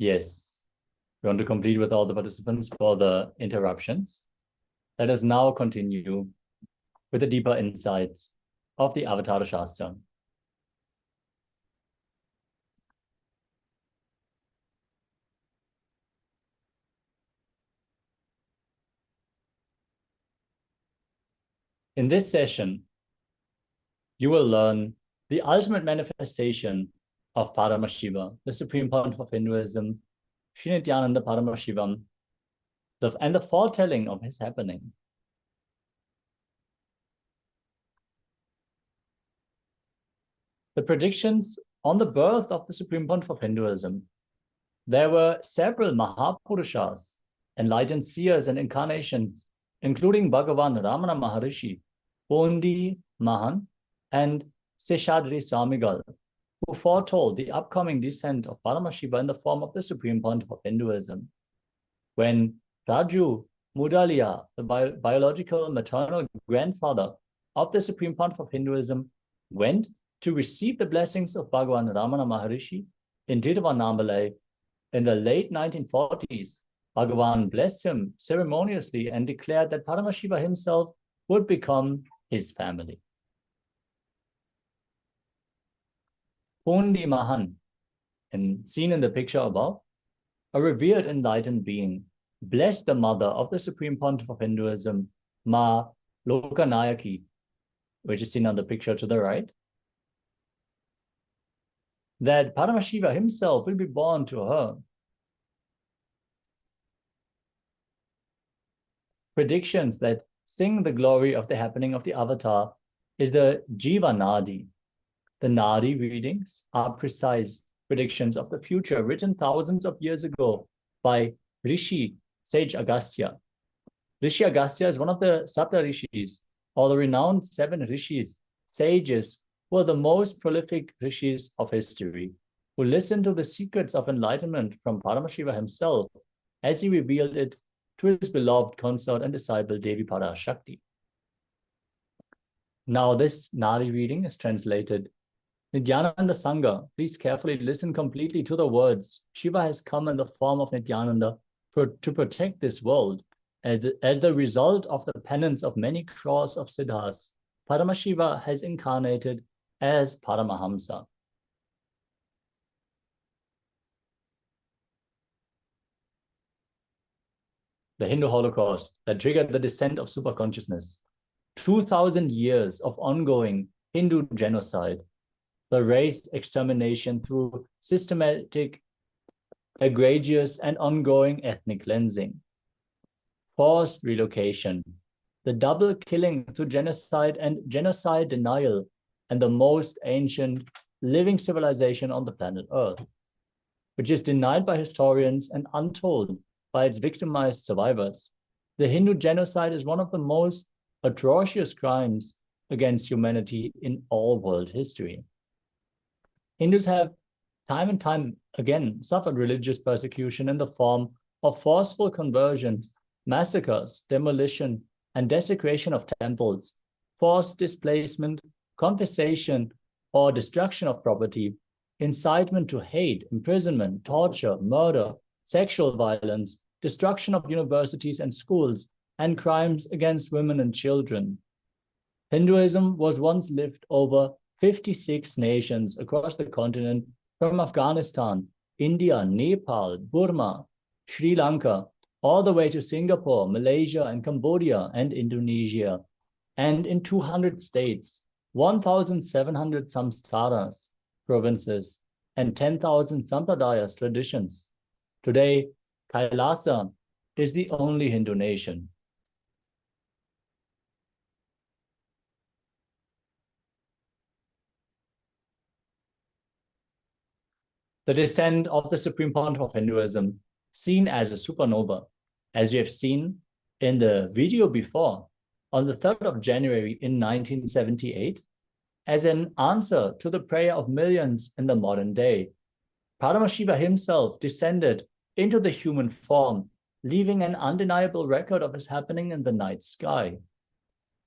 Yes, we want to complete with all the participants for the interruptions. Let us now continue with the deeper insights of the Avatar Shastra. In this session, you will learn the ultimate manifestation of Paramashiva, the Supreme Pontiff of Hinduism, Sri Nithyananda Paramashivoham, and the foretelling of his happening. The predictions on the birth of the Supreme Pontiff of Hinduism. There were several Mahapurushas, enlightened seers and incarnations, including Bhagavan Ramana Maharishi, Pondi Mahan, and Seshadri Swamigal, who foretold the upcoming descent of Paramashiva in the form of the Supreme Pontiff of Hinduism. When Raju Mudalia, the biological maternal grandfather of the Supreme Pontiff of Hinduism, went to receive the blessings of Bhagavan Ramana Maharishi in Tiruvannamalai in the late 1940s, Bhagavan blessed him ceremoniously and declared that Paramashiva himself would become his family. Pondi Mahan, seen in the picture above, a revered enlightened being, blessed the mother of the Supreme Pontiff of Hinduism, Ma Lokanayaki, which is seen on the picture to the right, that Paramashiva himself will be born to her. Predictions that sing the glory of the happening of the avatar is the Jiva Nadi. The Nadi readings are precise predictions of the future written thousands of years ago by Rishi Sage Agastya. Rishi Agastya is one of the Sapta Rishis, or the renowned 7 Rishis, sages, who are the most prolific Rishis of history, who listened to the secrets of enlightenment from Paramashiva himself as he revealed it to his beloved consort and disciple Devi Parashakti. Now this Nadi reading is translated. Nithyananda Sangha, please carefully listen completely to the words. Shiva has come in the form of Nithyananda to protect this world. As the result of the penance of many crores of siddhas, Paramashiva has incarnated as Paramahamsa. The Hindu Holocaust that triggered the descent of superconsciousness. 2,000 years of ongoing Hindu genocide. The race extermination through systematic, egregious, and ongoing ethnic cleansing. Forced relocation. The double killing through genocide and genocide denial, and the most ancient living civilization on the planet Earth, which is denied by historians and untold by its victimized survivors. The Hindu genocide is one of the most atrocious crimes against humanity in all world history. Hindus have time and time again suffered religious persecution in the form of forceful conversions, massacres, demolition, and desecration of temples, forced displacement, confiscation, or destruction of property, incitement to hate, imprisonment, torture, murder, sexual violence, destruction of universities and schools, and crimes against women and children. Hinduism was once lived over 56 nations across the continent, from Afghanistan, India, Nepal, Burma, Sri Lanka, all the way to Singapore, Malaysia, and Cambodia, and Indonesia, and in 200 states, 1,700 samskaras, provinces, and 10,000 sampradayas, traditions. Today, KAILASA is the only Hindu nation. The descent of the Supreme Pontiff of Hinduism, seen as a supernova, as you have seen in the video before, on the 3rd of January in 1978, as an answer to the prayer of millions in the modern day. Paramashiva himself descended into the human form, leaving an undeniable record of his happening in the night sky.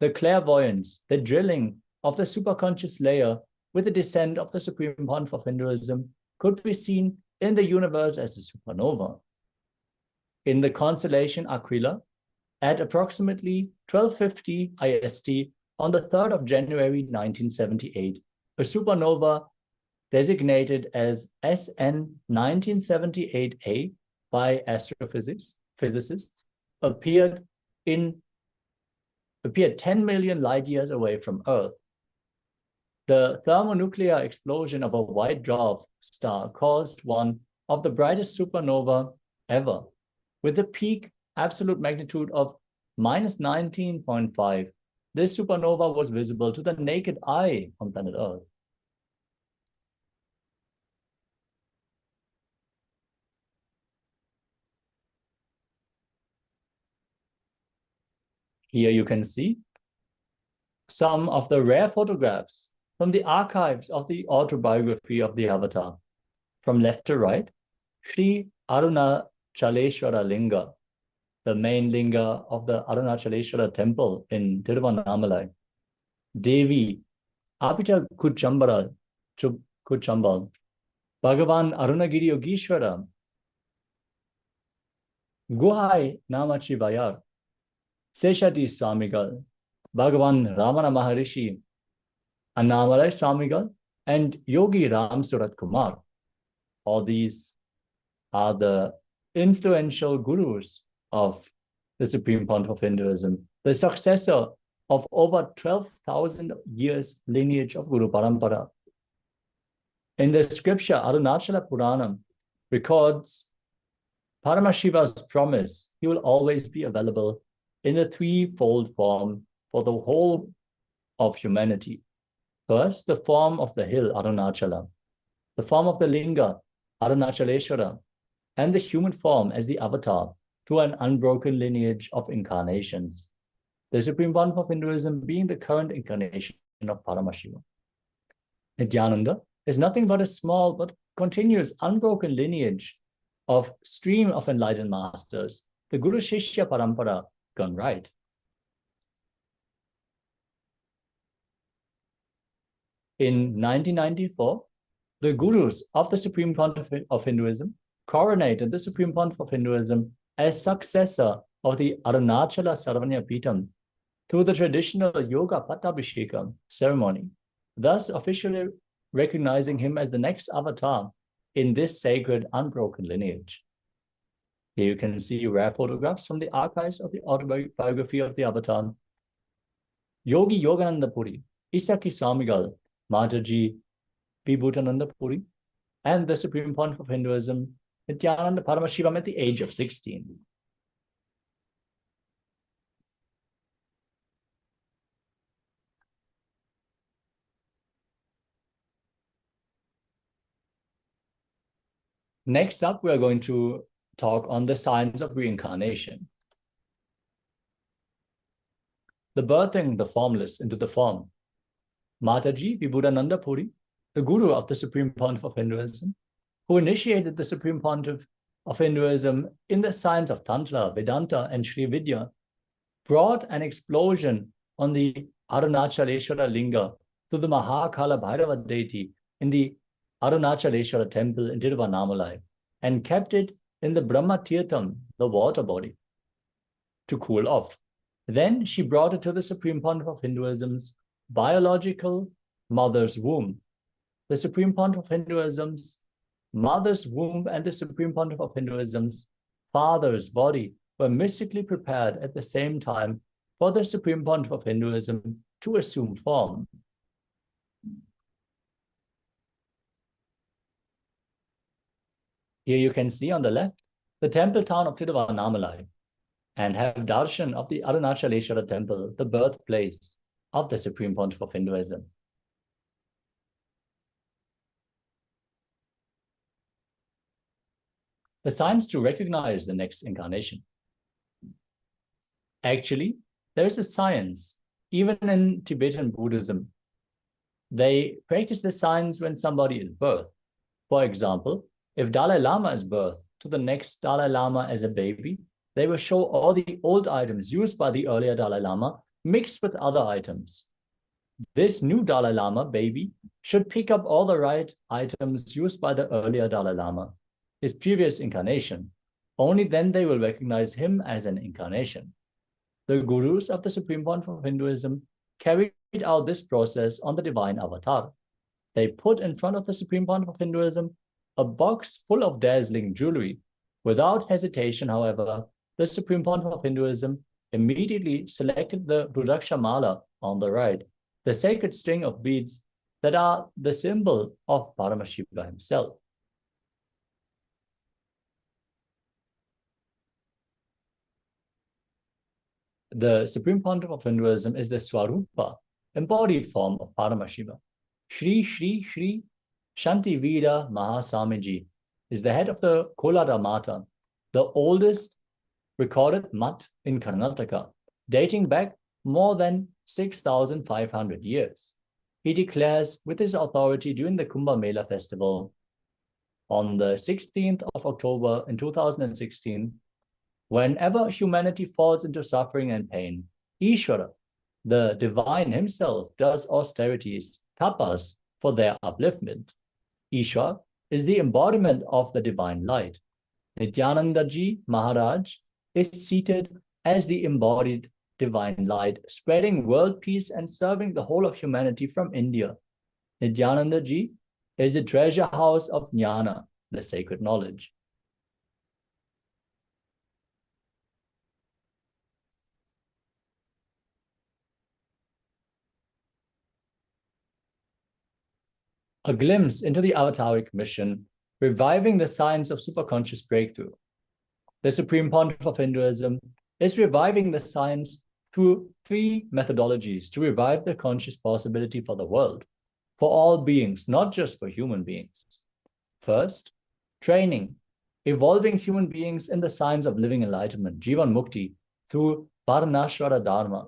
The clairvoyance, the drilling of the superconscious layer with the descent of the Supreme Pontiff of Hinduism could be seen in the universe as a supernova. In the constellation Aquila, at approximately 1250 IST on the 3rd of January 1978, a supernova designated as SN 1978A by astrophysicists appeared 10 million light years away from Earth. The thermonuclear explosion of a white dwarf star caused one of the brightest supernova ever, with a peak absolute magnitude of -19.5. This supernova was visible to the naked eye on planet Earth. Here you can see some of the rare photographs from the archives of the autobiography of the Avatar. From left to right, Sri Arunachaleshwara Linga, the main linga of the Arunachaleshwara temple in Tiruvannamalai. Devi, Apital Kuchambal, Bhagavan Arunagiri Yogeshwara, Guhai Namachivayar, Seshati Swamigal, Bhagavan Ramana Maharishi, Annamalai Swamigal, and Yogi Ram Surat Kumar. All these are the influential gurus of the Supreme Pontiff of Hinduism, the successor of over 12,000 years lineage of Guru Parampara. In the scripture, Arunachala Puranam records Paramashiva's promise he will always be available in a threefold form for the whole of humanity. First, the form of the hill, Arunachala, the form of the linga, Arunachaleshwara, and the human form as the avatar to an unbroken lineage of incarnations. The Supreme Pontiff of Hinduism being the current incarnation of Paramashiva. Nithyananda is nothing but a small but continuous unbroken lineage of stream of enlightened masters, the Guru Shishya Parampara gone right. In 1994, the Gurus of the Supreme Pontiff of Hinduism coronated the Supreme Pontiff of Hinduism as successor of the Arunachala Sarvanya Pitam through the traditional Yoga Pattabhishekam ceremony, thus officially recognizing him as the next avatar in this sacred unbroken lineage. Here you can see rare photographs from the archives of the autobiography of the avatar. Yogi Yogananda Puri, Isaki Swamigal, Mataji Vibhutananda Puri, and the Supreme Pontiff of Hinduism, Nithyananda Paramashivoham at the age of 16. Next up, we are going to talk on the science of reincarnation. The birthing the formless into the form. Mataji Vibhutananda Puri, the guru of the Supreme Pontiff of Hinduism, who initiated the Supreme Pontiff of Hinduism in the science of Tantra, Vedanta, and Sri Vidya, brought an explosion on the Arunachaleshwara Linga to the Mahakala Bhairava deity in the Arunachaleshwara temple in Tiruvannamalai and kept it in the Brahma Tirtham, the water body, to cool off. Then she brought it to the Supreme Pontiff of Hinduism's biological mother's womb. The Supreme Pontiff of Hinduism's mother's womb and the Supreme Pontiff of Hinduism's father's body were mystically prepared at the same time for the Supreme Pontiff of Hinduism to assume form. Here you can see on the left the temple town of Tiruvannamalai and have darshan of the Arunachaleshwara temple, the birthplace of the Supreme Pontiff of Hinduism. The science to recognize the next incarnation. Actually, there is a science, even in Tibetan Buddhism. They practice the science when somebody is birthed. For example, if Dalai Lama is birthed to the next Dalai Lama as a baby, they will show all the old items used by the earlier Dalai Lama mixed with other items. This new Dalai Lama baby should pick up all the right items used by the earlier Dalai Lama his previous incarnation. Only then they will recognize him as an incarnation. The gurus of the Supreme Point of Hinduism carried out this process on the divine avatar. They put in front of the Supreme Point of Hinduism a box full of dazzling jewelry. Without hesitation, however, the Supreme Point of Hinduism immediately selected the Rudraksha Mala on the right, the sacred string of beads that are the symbol of Paramashiva himself. The Supreme Pontiff of Hinduism is the Swarupa, embodied form of Paramashiva. Shri Shri Shri Shanti Vida Mahasamiji is the head of the Kolada Mata, the oldest recorded mutt in Karnataka, dating back more than 6,500 years. He declares with his authority during the Kumbh Mela festival on the 16th of October in 2016, whenever humanity falls into suffering and pain, Ishvara, the divine himself, does austerities, tapas, for their upliftment. Ishvara is the embodiment of the divine light. Nithyananda Ji Maharaj is seated as the embodied divine light, spreading world peace and serving the whole of humanity from India. Nithyananda Ji is a treasure house of jnana, the sacred knowledge. A glimpse into the avataric mission, reviving the science of superconscious breakthrough. The Supreme Pontiff of Hinduism is reviving the science through three methodologies to revive the conscious possibility for the world, for all beings, not just for human beings. First, training, evolving human beings in the science of living enlightenment, Jivan Mukti, through Varnashrama Dharma,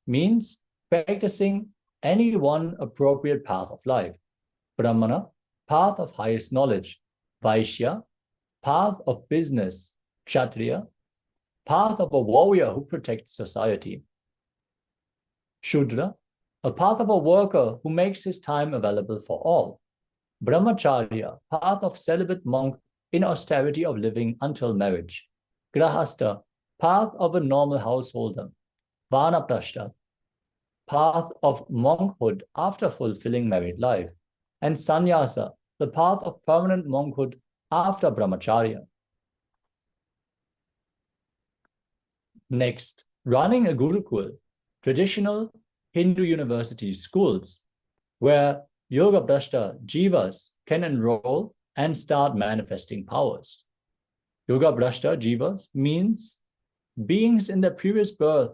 means practicing any one appropriate path of life. Brahmana, path of highest knowledge. Vaishya, path of business. Kshatriya, path of a warrior who protects society. Shudra, a path of a worker who makes his time available for all. Brahmacharya, path of celibate monk in austerity of living until marriage. Grahastha, path of a normal householder. Vanaprashta, path of monkhood after fulfilling married life. And sannyasa, the path of permanent monkhood after brahmacharya. Next, running a Gurukul, traditional Hindu university schools, where Yoga Brashta Jivas can enroll and start manifesting powers. Yoga Brashta Jivas means beings in their previous birth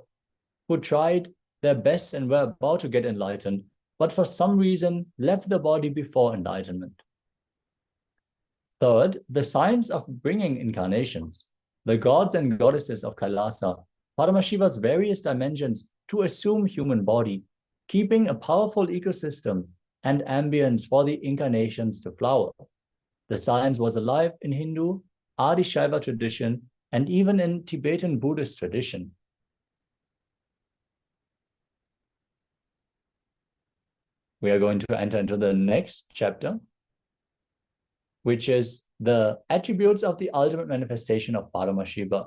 who tried their best and were about to get enlightened, but for some reason left the body before enlightenment. Third, the science of bringing incarnations, the gods and goddesses of Kailasa, Paramashiva's various dimensions to assume human body, keeping a powerful ecosystem and ambience for the incarnations to flower. The science was alive in Hindu, Adi Shaiva tradition, and even in Tibetan Buddhist tradition. We are going to enter into the next chapter, which is the attributes of the ultimate manifestation of Paramashiva.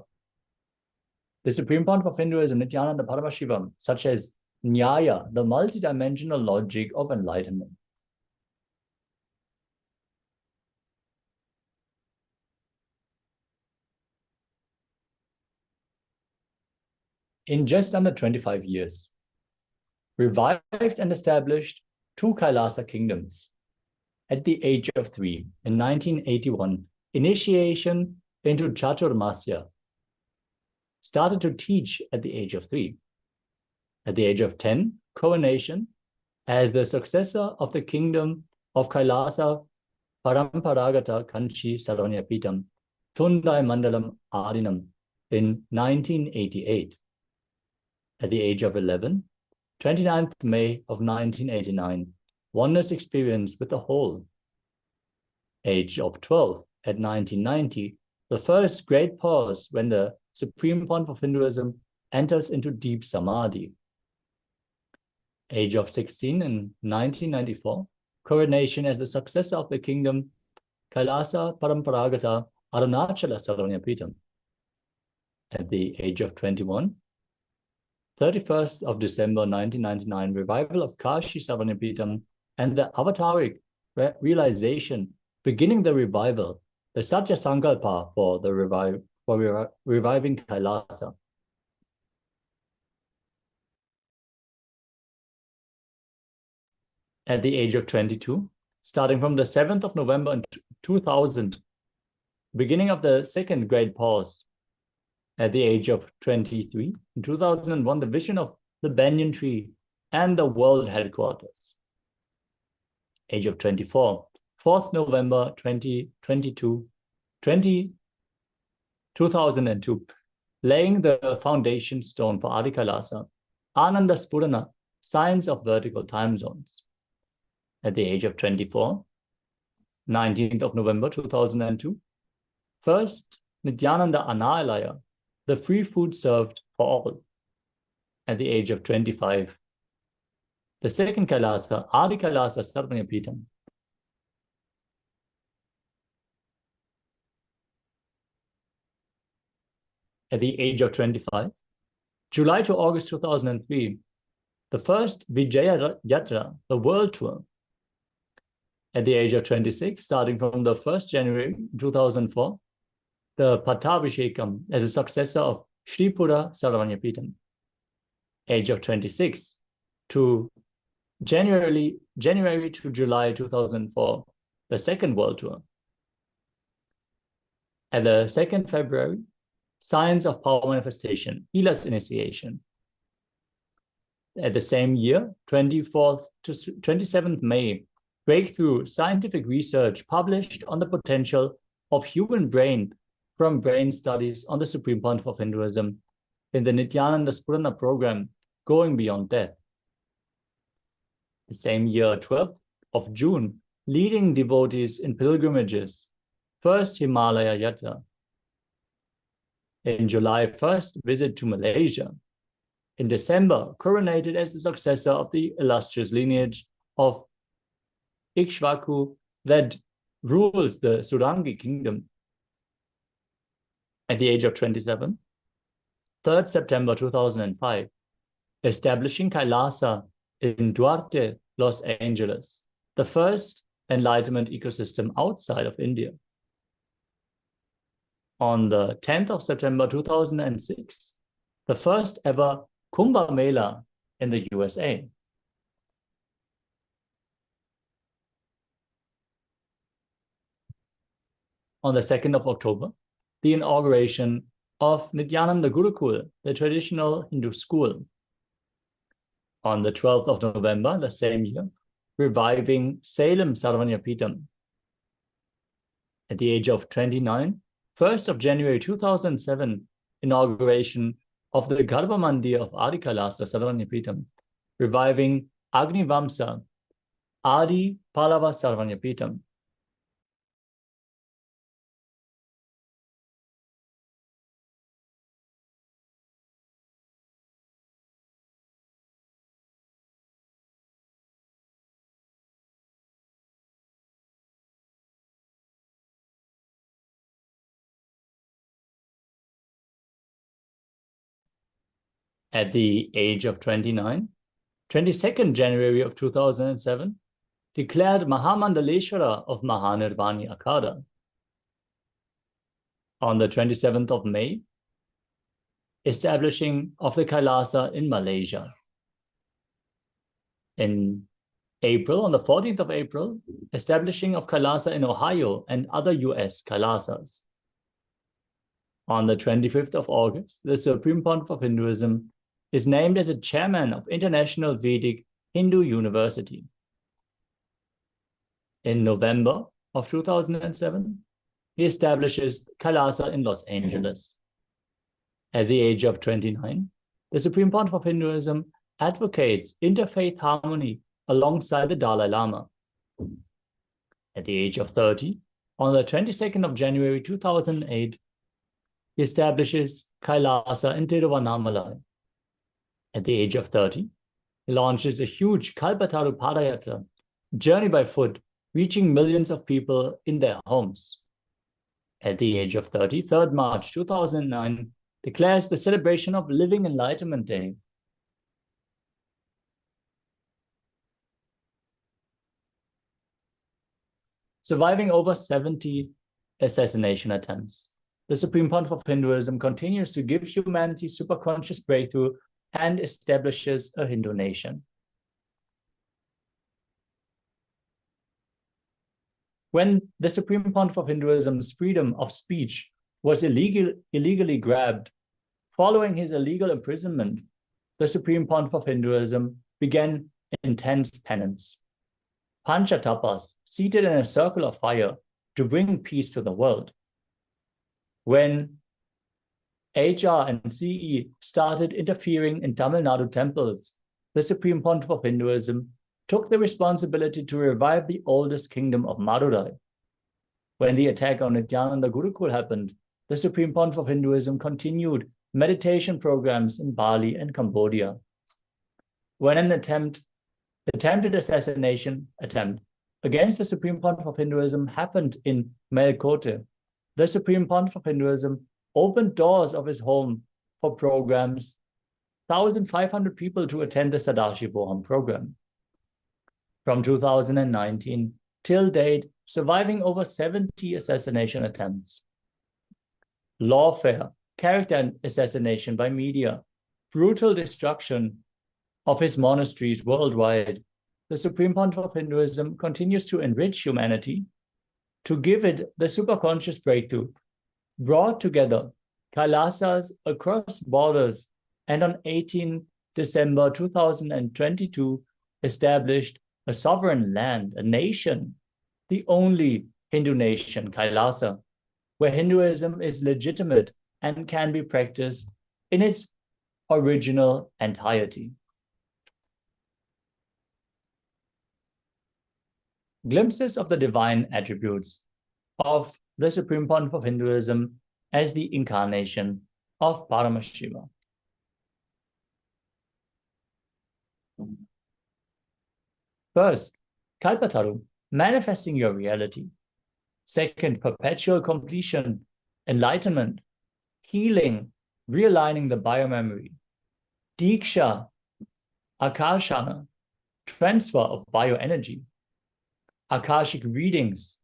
The Supreme Pontiff of Hinduism, Nithyananda Paramashivoham, such as Nyaya, the multidimensional logic of enlightenment. In just under 25 years, revived and established 2 Kailasa kingdoms. At the age of 3, in 1981, initiation into Chaturmasya. Started to teach at the age of 3. At the age of 10, coronation as the successor of the kingdom of Kailasa Paramparagata Kanchi Saranyapitam, Tundai Mandalam Adinam in 1988. At the age of 11, 29th May of 1989, oneness experience with the whole. Age of 12, at 1990, the first great pause when the Supreme Pontiff of Hinduism enters into deep samadhi. Age of 16 in 1994, coronation as the successor of the kingdom Kailasa Paramparagata Arunachala Saranyapitam. At the age of 21, 31st of December 1999, revival of Kashi Saranyapitam and the avataric realization beginning the revival, the Satya Sankalpa for the reviving Kailasa. At the age of 22, starting from the 7th of November 2000, beginning of the second great pause. At the age of 23, in 2001, the vision of the banyan tree and the world headquarters. Age of 24, 4th November 2002, 2002, laying the foundation stone for Adi Kailasa, Ananda Spurana, science of vertical time zones. At the age of 24, 19th of November 2002, first Nithyananda Anayalaya, the free food served for all. At the age of 25, the second Kailasa, Adi Kailasa Sarvanyapitam. At the age of 25, July to August 2003, the first Vijaya Yatra, the world tour. At the age of 26, starting from the 1st January 2004, the Pattabhishekam as a successor of Sripura Saranyapitam. Age of 26 to January to July 2004, the second world tour. At the 2nd February, Science of Power Manifestation, KAILASA initiation. At the same year, 24th to 27th May, breakthrough scientific research published on the potential of human brain from brain studies on the Supreme Pontiff of Hinduism in the Nithyananda Spurana program, Going Beyond Death. The same year, 12th of June, leading devotees in pilgrimages, first Himalaya Yatra. In July, 1st visit to Malaysia. In December, coronated as the successor of the illustrious lineage of Ikshvaku that rules the Surangi kingdom. At the age of 27, 3rd September 2005, establishing KAILASA in Duarte, Los Angeles, the first enlightenment ecosystem outside of India. On the 10th of September 2006, the first ever Kumbh Mela in the USA. On the 2nd of October, the inauguration of Nithyananda Gurukul, the traditional Hindu school. On the 12th of November, the same year, reviving Salem Sarvanyapitam. At the age of 29, 1st of January 2007, inauguration of the Garbha Mandir of Adi Kailasa Sarvanyapitam, reviving Agni Vamsa, Adi Pallava Sarvanyapitam. At the age of 29, 22nd January of 2007, declared Mahamandaleshwara of Mahanirvani Akhada. On the 27th of May, establishing of the Kailasa in Malaysia. In April, on the 14th of April, establishing of Kailasa in Ohio and other US Kailasas. On the 25th of August, the Supreme Pontiff of Hinduism is named as a chairman of International Vedic Hindu University. In November of 2007, he establishes KAILASA in Los Angeles. At the age of 29, the Supreme Pontiff of Hinduism advocates interfaith harmony alongside the Dalai Lama. At the age of 30, on the 22nd of January 2008, he establishes KAILASA in Tiruvannamalai. At the age of 30, he launches a huge Kalpataru Padayatra, journey by foot, reaching millions of people in their homes. at the age of 30, 3rd March 2009, declares the celebration of Living Enlightenment Day. Surviving over 70 assassination attempts, the Supreme Pontiff of Hinduism continues to give humanity superconscious breakthrough and establishes a Hindu nation. When the Supreme Pontiff of Hinduism's freedom of speech was illegally grabbed, following his illegal imprisonment, the Supreme Pontiff of Hinduism began intense penance. Panchatapas, seated in a circle of fire to bring peace to the world. When HR and CE started interfering in Tamil Nadu temples, the Supreme Pontiff of Hinduism took the responsibility to revive the oldest kingdom of Madurai. When the attack on Nithyananda Gurukul happened, the Supreme Pontiff of Hinduism continued meditation programs in Bali and Cambodia. When an attempted assassination attempt against the Supreme Pontiff of Hinduism happened in Melkote, the Supreme Pontiff of Hinduism opened doors of his home for programs, 1,500 people to attend the Sadashivoham program. From 2019 till date, surviving over 70 assassination attempts. Lawfare, character assassination by media, brutal destruction of his monasteries worldwide, the Supreme Pontiff of Hinduism continues to enrich humanity, to give it the superconscious breakthrough, brought together KAILASAs across borders, and on 18 December 2022 established a sovereign land, a nation, the only Hindu nation, KAILASA, where Hinduism is legitimate and can be practiced in its original entirety. Glimpses of the divine attributes of the Supreme Pontiff of Hinduism as the incarnation of Paramashiva. First, Kalpataru, manifesting your reality. Second, perpetual completion, enlightenment, healing, realigning the biomemory. Diksha, Akarshana, transfer of bioenergy. Akashic readings,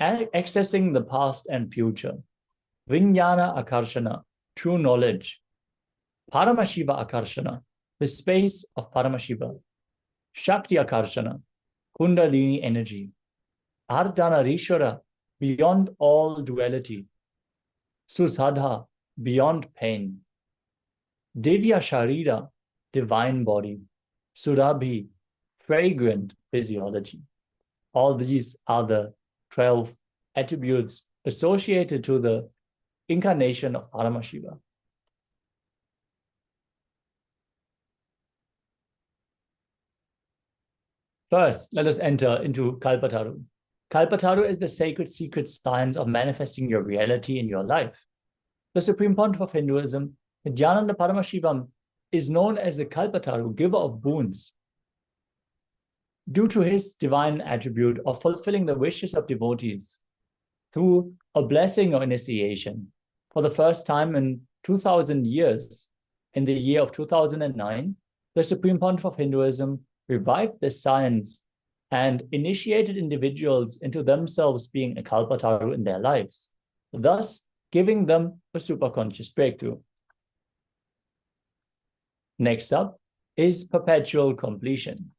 accessing the past and future. Vijnana Akarshana, true knowledge. Paramashiva Akarshana, the space of Paramashiva. Shakti Akarshana, Kundalini energy. Ardhana Rishwara, beyond all duality. Susadha, beyond pain. Divya Sharira, divine body. Surabhi, fragrant physiology. All these are the 12 attributes associated to the incarnation of Paramashiva. First, let us enter into Kalpataru. Kalpataru is the sacred secret science of manifesting your reality in your life. The Supreme Pontiff of Hinduism, Nithyananda Paramashivam, is known as the Kalpataru, giver of boons, due to his divine attribute of fulfilling the wishes of devotees through a blessing or initiation. For the first time in 2000 years, in the year of 2009, the Supreme Pontiff of Hinduism revived this science and initiated individuals into themselves being a Kalpataru in their lives, thus giving them a superconscious breakthrough. Next up is perpetual completion.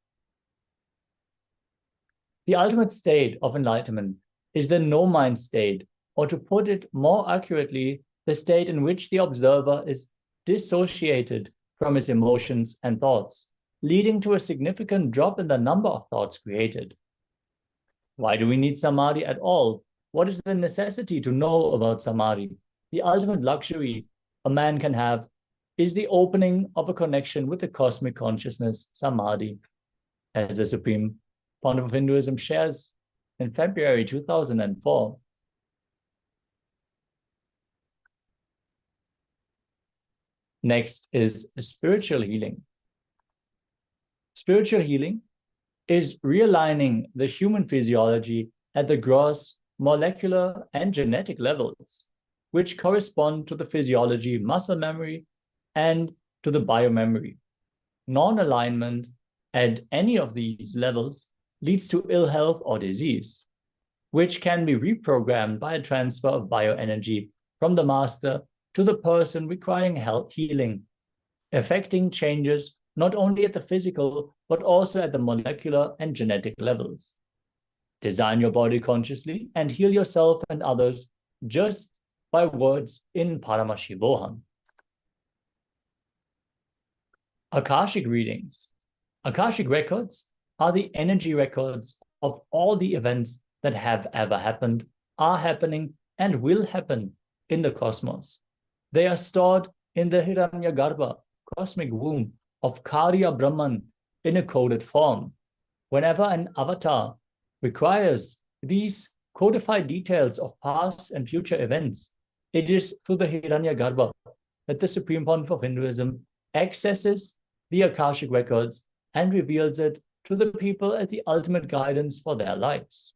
The ultimate state of enlightenment is the no-mind state, or to put it more accurately, the state in which the observer is dissociated from his emotions and thoughts, leading to a significant drop in the number of thoughts created. Why do we need samadhi at all? What is the necessity to know about samadhi? The ultimate luxury a man can have is the opening of a connection with the cosmic consciousness, samadhi, as the Supreme Pontiff of Hinduism shares in February 2004. Next is spiritual healing. Spiritual healing is realigning the human physiology at the gross molecular, and genetic levels, which correspond to the physiology, muscle memory, and to the biomemory. Non-alignment at any of these levels leads to ill health or disease, which can be reprogrammed by a transfer of bioenergy from the master to the person requiring healing, affecting changes not only at the physical, but also at the molecular and genetic levels. Design your body consciously and heal yourself and others just by words in Paramashivoham. Akashic readings. Akashic records are the energy records of all the events that have ever happened, are happening, and will happen in the cosmos. They are stored in the Hiranyagarbha, cosmic womb of Karya Brahman in a coded form. Whenever an avatar requires these codified details of past and future events, it is through the Hiranyagarbha that the Supreme Pontiff of Hinduism accesses the Akashic records and reveals it to the people as the ultimate guidance for their lives.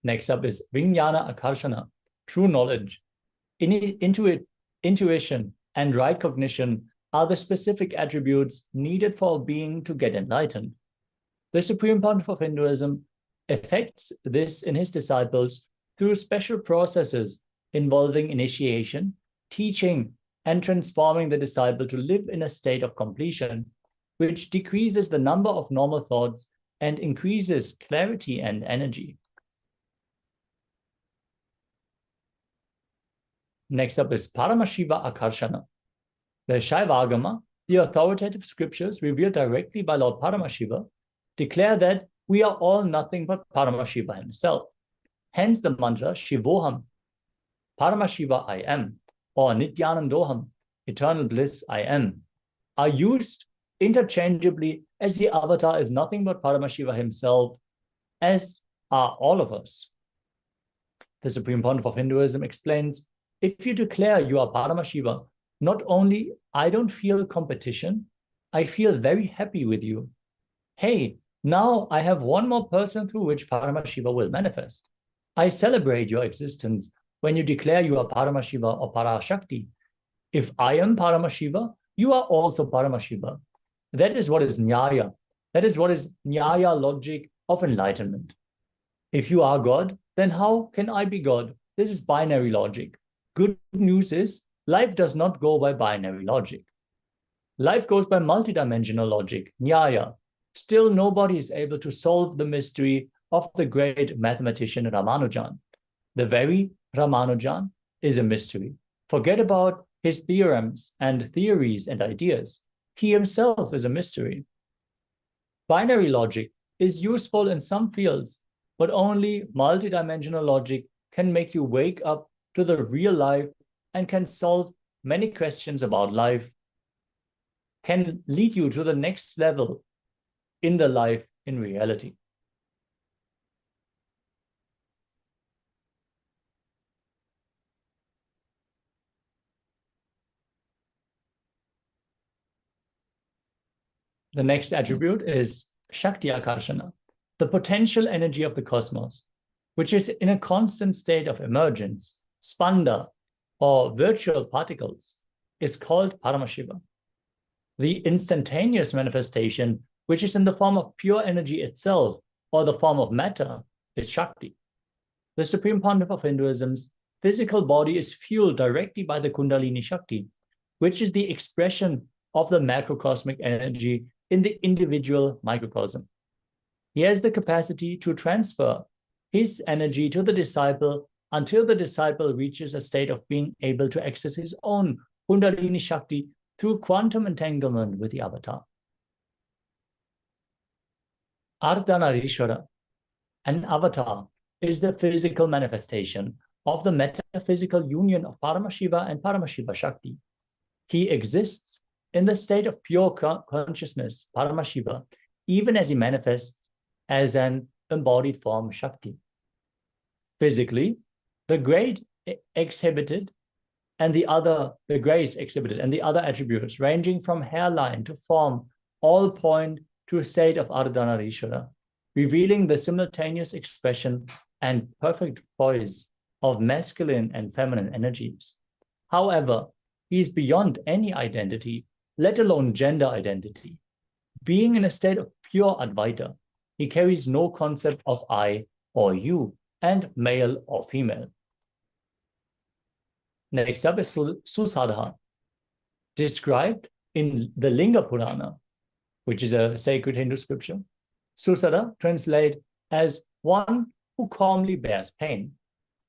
Next up is Vijnana Akarshana, true knowledge. Intuition and right cognition are the specific attributes needed for a being to get enlightened. The Supreme Pontiff of Hinduism effects this in his disciples through special processes involving initiation, teaching, and transforming the disciple to live in a state of completion, which decreases the number of normal thoughts and increases clarity and energy. Next up is Paramashiva Akarshana. The Shaivagama, the authoritative scriptures revealed directly by Lord Paramashiva, declare that we are all nothing but Paramashiva himself. Hence the mantra Shivoham, Paramashiva I am, or Nithyanandoham, eternal bliss I am, are used interchangeably as the avatar is nothing but Paramashiva himself, as are all of us. The Supreme Pontiff of Hinduism explains, if you declare you are Paramashiva, not only I don't feel competition, I feel very happy with you. Hey, now I have one more person through which Paramashiva will manifest. I celebrate your existence when you declare you are Paramashiva or Parashakti. If I am Paramashiva, you are also Paramashiva. That is what is Nyaya. That is what is Nyaya logic of enlightenment. If you are God, then how can I be God? This is binary logic. Good news is, life does not go by binary logic. Life goes by multidimensional logic, Nyaya. Still, nobody is able to solve the mystery of the great mathematician Ramanujan. The very Ramanujan is a mystery. Forget about his theorems and theories and ideas. He himself is a mystery. Binary logic is useful in some fields, but only multidimensional logic can make you wake up to the real life and can solve many questions about life, can lead you to the next level in the life in reality. The next attribute is Shakti Akarshana, the potential energy of the cosmos, which is in a constant state of emergence, spanda, or virtual particles, is called Paramashiva. The instantaneous manifestation, which is in the form of pure energy itself, or the form of matter, is Shakti. The Supreme Pontiff of Hinduism's physical body is fueled directly by the Kundalini Shakti, which is the expression of the macrocosmic energy in the individual microcosm. He has the capacity to transfer his energy to the disciple until the disciple reaches a state of being able to access his own Kundalini Shakti through quantum entanglement with the avatar. Ardhanarishwara, an avatar, is the physical manifestation of the metaphysical union of Paramashiva and Paramashiva Shakti. He exists in the state of pure consciousness, Paramashiva, even as he manifests as an embodied form, Shakti. Physically, the grace exhibited and the other attributes ranging from hairline to form all point to a state of Ardhanarishwara, revealing the simultaneous expression and perfect poise of masculine and feminine energies. However, he is beyond any identity, let alone gender identity. Being in a state of pure Advaita, he carries no concept of I or you, and male or female. Next up is Susadha, described in the Linga Purana, which is a sacred Hindu scripture. Susadha translates as one who calmly bears pain.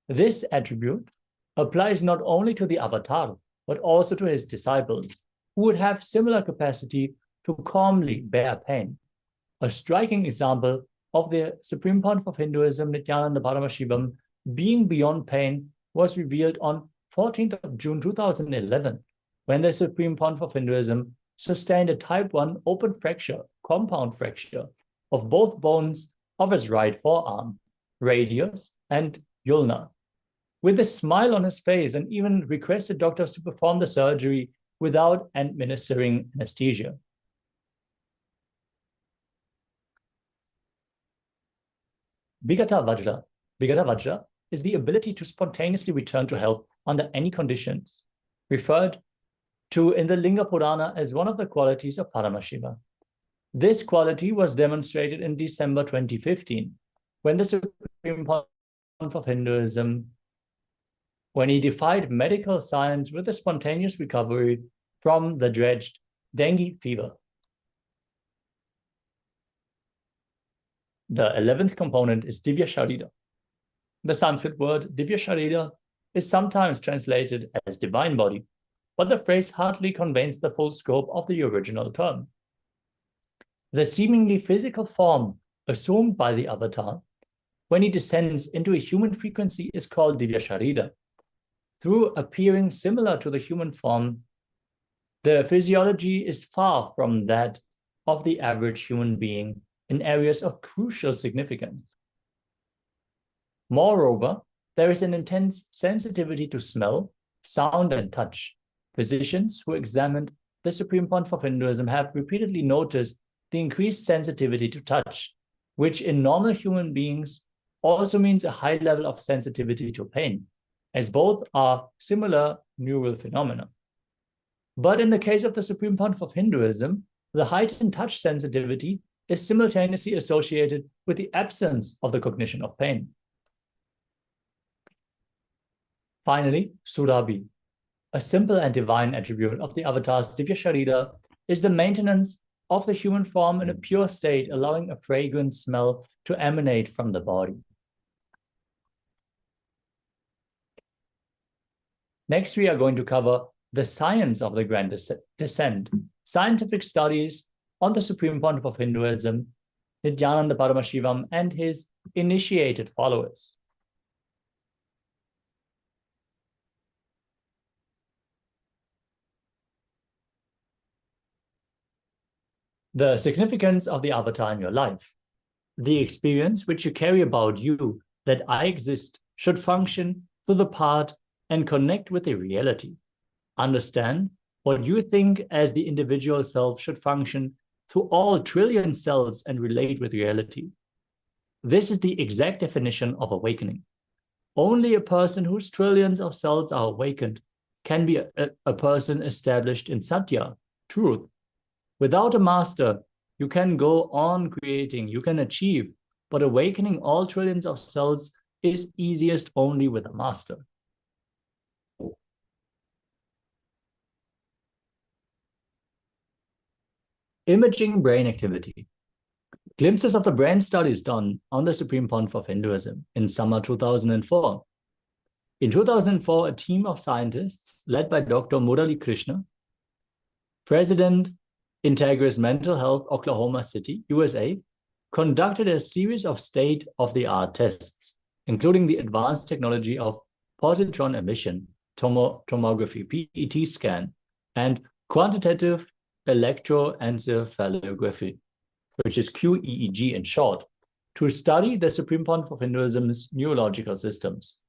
This attribute applies not only to the avatar, but also to his disciples, who would have similar capacity to calmly bear pain. A striking example of the Supreme Pontiff of Hinduism, Nithyananda Paramashivoham, being beyond pain was revealed on 14th of June 2011, when the Supreme Pontiff of Hinduism sustained a type 1 open fracture, compound fracture, of both bones of his right forearm, radius and ulna. With a smile on his face, and even requested doctors to perform the surgery without administering anesthesia. Vigata Vajra. Vigata Vajra is the ability to spontaneously return to health under any conditions, referred to in the Linga Purana as one of the qualities of Paramashiva. This quality was demonstrated in December 2015, when the Supreme Pontiff of Hinduism, when he defied medical science with a spontaneous recovery from the dreaded dengue fever. The 11th component is Divya Sharira. The Sanskrit word Divya Sharira is sometimes translated as divine body, but the phrase hardly conveys the full scope of the original term. The seemingly physical form assumed by the avatar when he descends into a human frequency is called Divya Sharira. Through appearing similar to the human form, the physiology is far from that of the average human being in areas of crucial significance. Moreover, there is an intense sensitivity to smell, sound, and touch. Physicians who examined the Supreme Pontiff of Hinduism have repeatedly noticed the increased sensitivity to touch, which in normal human beings also means a high level of sensitivity to pain, as both are similar neural phenomena. But in the case of the Supreme Pontiff of Hinduism, the heightened touch sensitivity is simultaneously associated with the absence of the cognition of pain. Finally, Surabhi, a simple and divine attribute of the avatar's Divya Sharira, is the maintenance of the human form in a pure state, allowing a fragrant smell to emanate from the body. Next, we are going to cover the science of the Grand Descent, scientific studies on the Supreme Pontiff of Hinduism, Nithyananda Paramashivoham, and his initiated followers. The significance of the avatar in your life. The experience which you carry about you, that I exist, should function to the part and connect with the reality. Understand what you think as the individual self should function to all trillion selves and relate with reality. This is the exact definition of awakening. Only a person whose trillions of cells are awakened can be a person established in Satya, truth. Without a master, you can go on creating, you can achieve, but awakening all trillions of cells is easiest only with a master. Imaging brain activity. Glimpses of the brain studies done on the Supreme Pontiff of Hinduism in summer 2004. In 2004, a team of scientists led by Dr. Murali Krishna, President, Integris Mental Health, Oklahoma City, USA, conducted a series of state-of-the-art tests, including the advanced technology of positron emission, tomography, PET scan, and quantitative electroencephalography, which is QEEG in short, to study the Supreme Pontiff of Hinduism's neurological systems.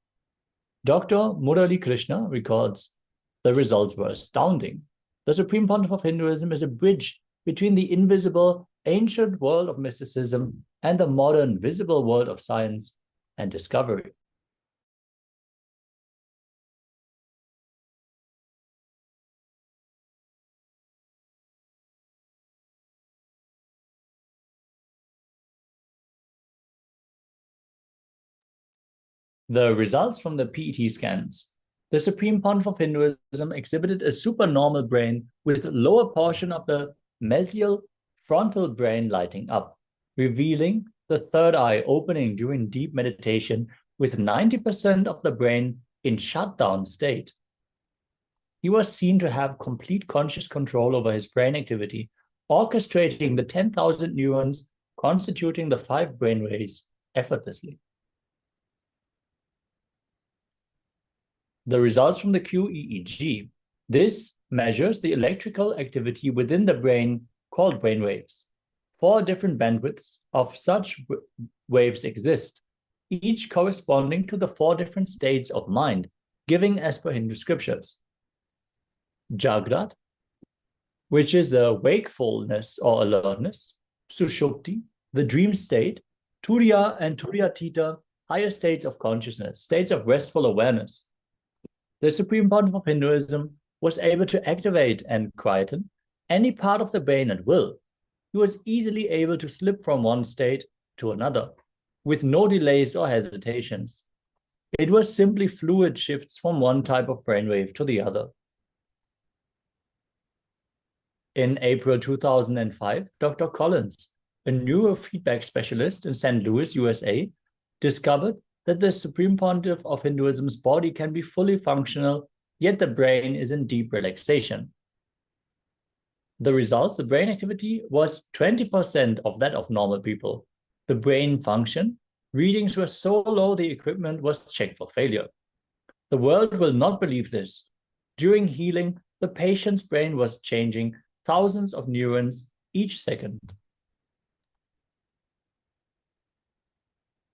Dr. Murali Krishna records the results were astounding. The Supreme Pontiff of Hinduism is a bridge between the invisible ancient world of mysticism and the modern visible world of science and discovery. The results from the PET scans. The Supreme Pontiff of Hinduism exhibited a supernormal brain with lower portion of the mesial frontal brain lighting up, revealing the third eye opening during deep meditation with 90% of the brain in shutdown state. He was seen to have complete conscious control over his brain activity, orchestrating the 10,000 neurons constituting the 5 brainwaves effortlessly. The results from the QEEG. This measures the electrical activity within the brain called brainwaves. 4 different bandwidths of such waves exist, each corresponding to the 4 different states of mind, giving as per Hindu scriptures. Jagrat, which is the wakefulness or alertness, Sushupti, the dream state, Turiya and Turiyatita, higher states of consciousness, states of restful awareness. The Supreme Pontiff of Hinduism was able to activate and quieten any part of the brain at will. He was easily able to slip from one state to another, with no delays or hesitations. It was simply fluid shifts from one type of brainwave to the other. In April 2005, Dr. Collins, a neurofeedback specialist in St. Louis, USA, discovered that the Supreme Pontiff of Hinduism's body can be fully functional, yet the brain is in deep relaxation. The results, the brain activity was 20% of that of normal people. The brain function, readings were so low the equipment was checked for failure. The world will not believe this. During healing, the patient's brain was changing thousands of neurons each second.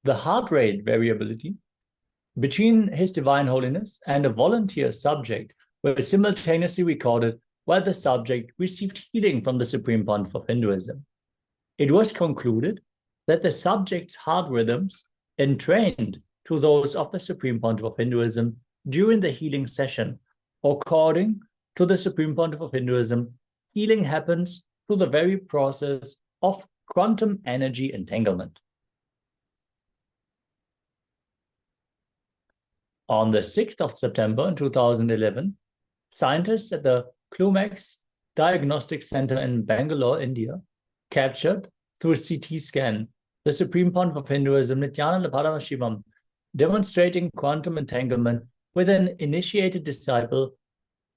The heart rate variability between His Divine Holiness and a volunteer subject were simultaneously recorded while the subject received healing from the Supreme Pontiff of Hinduism. It was concluded that the subject's heart rhythms entrained to those of the Supreme Pontiff of Hinduism during the healing session. According to the Supreme Pontiff of Hinduism, healing happens through the very process of quantum energy entanglement. On the 6th of September 2011, scientists at the Clumax Diagnostic Center in Bangalore, India, captured through a CT scan the Supreme Pontiff of Hinduism, Nithyananda Paramashivoham, demonstrating quantum entanglement with an initiated disciple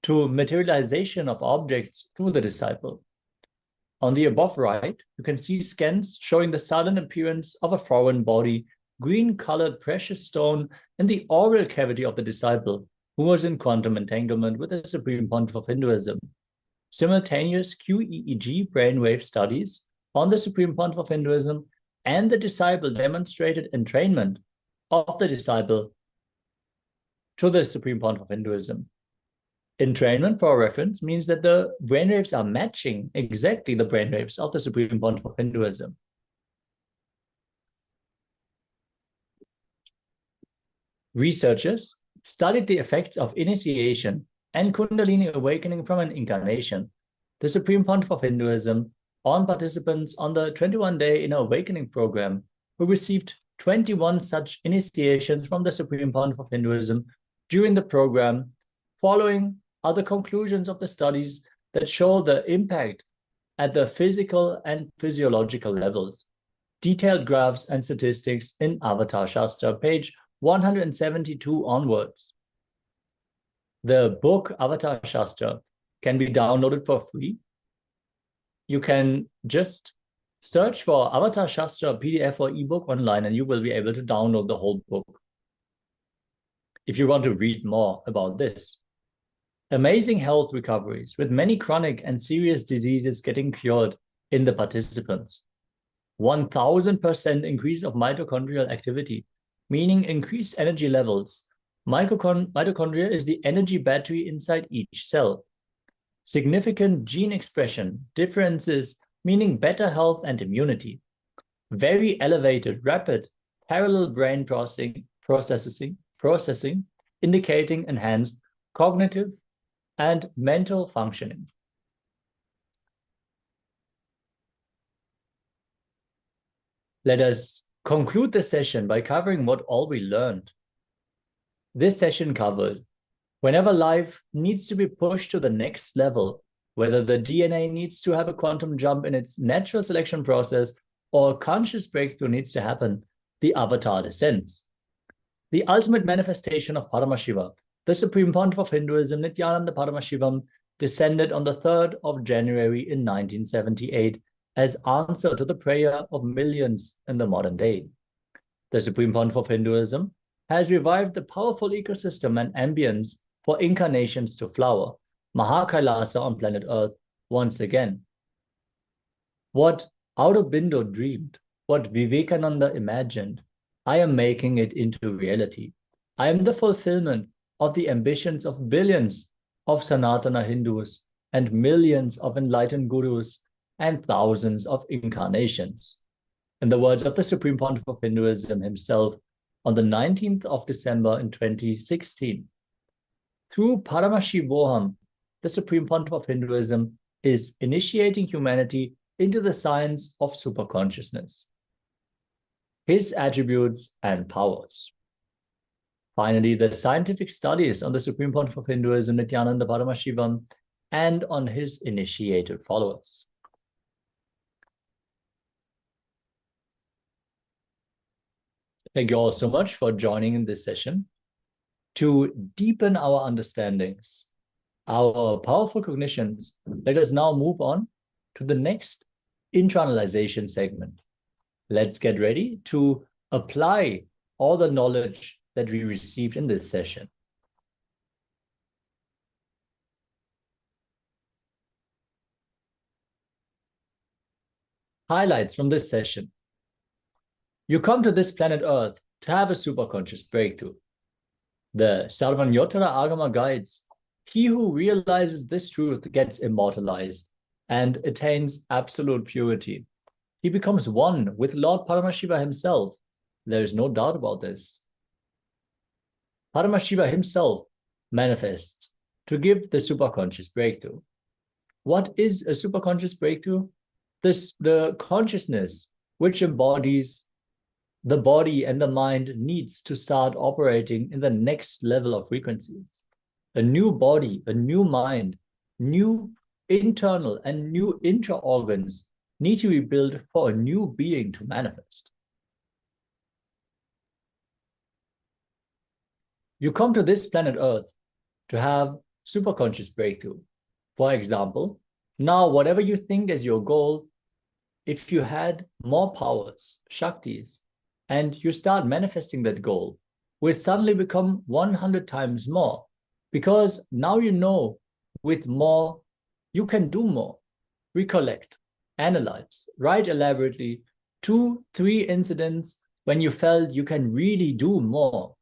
to materialization of objects through the disciple. On the above right, you can see scans showing the sudden appearance of a foreign body, green-colored precious stone in the oral cavity of the disciple, who was in quantum entanglement with the Supreme Pontiff of Hinduism. Simultaneous QEEG brainwave studies on the Supreme Pontiff of Hinduism and the disciple demonstrated entrainment of the disciple to the Supreme Pontiff of Hinduism. Entrainment, for reference, means that the brainwaves are matching exactly the brainwaves of the Supreme Pontiff of Hinduism. Researchers studied the effects of initiation and Kundalini awakening from an incarnation, the Supreme Pontiff of Hinduism, on participants on the 21-day Inner Awakening program, who received 21 such initiations from the Supreme Pontiff of Hinduism during the program, following are the conclusions of the studies that show the impact at the physical and physiological levels. Detailed graphs and statistics in Avatar Shastra, page 172 onwards. The book Avatar Shastra can be downloaded for free. You can just search for Avatar Shastra PDF or ebook online and you will be able to download the whole book if you want to read more about this. Amazing health recoveries, with many chronic and serious diseases getting cured in the participants. 1000% increase of mitochondrial activity, meaning increased energy levels. Mitochondria is the energy battery inside each cell. Significant gene expression differences meaning better health and immunity. Very elevated, rapid, parallel brain processing, indicating enhanced cognitive and mental functioning. Let us conclude the session by covering what all we learned. This session covered whenever life needs to be pushed to the next level, whether the DNA needs to have a quantum jump in its natural selection process or a conscious breakthrough needs to happen, the avatar descends. The ultimate manifestation of Paramashiva, the supreme pontiff of Hinduism, Nithyananda Paramashivoham, descended on the 3rd of January in 1978 as answer to the prayer of millions in the modern day. The supreme pontiff of Hinduism has revived the powerful ecosystem and ambience for incarnations to flower, KAILASA on planet Earth once again. What Aurobindo dreamed, what Vivekananda imagined, I am making it into reality. I am the fulfillment of the ambitions of billions of Sanatana Hindus and millions of enlightened gurus and thousands of incarnations. In the words of the Supreme Pontiff of Hinduism himself on the 19th of December in 2016, through Paramashivoham, the Supreme Pontiff of Hinduism is initiating humanity into the science of superconsciousness, his attributes and powers. Finally, the scientific studies on the Supreme Pontiff of Hinduism, Nithyananda Paramashivoham, and on his initiated followers. Thank you all so much for joining in this session. To deepen our understandings, our powerful cognitions, let us now move on to the next internalization segment. Let's get ready to apply all the knowledge that we received in this session. Highlights from this session. You come to this planet Earth to have a superconscious breakthrough. The Sarvanyotara Agama guides, he who realizes this truth gets immortalized and attains absolute purity. He becomes one with Lord Paramashiva himself. There is no doubt about this. Paramashiva himself manifests to give the superconscious breakthrough. What is a superconscious breakthrough? The consciousness which embodies the body and the mind needs to start operating in the next level of frequencies. A new body, a new mind, new internal and new intra-organs need to be built for a new being to manifest. You come to this planet Earth to have superconscious breakthrough. For example, now whatever you think is your goal, if you had more powers, shaktis, and you start manifesting that goal, will suddenly become 100 times more, because now you know with more, you can do more. Recollect, analyze, write elaborately 2-3 incidents when you felt you can really do more.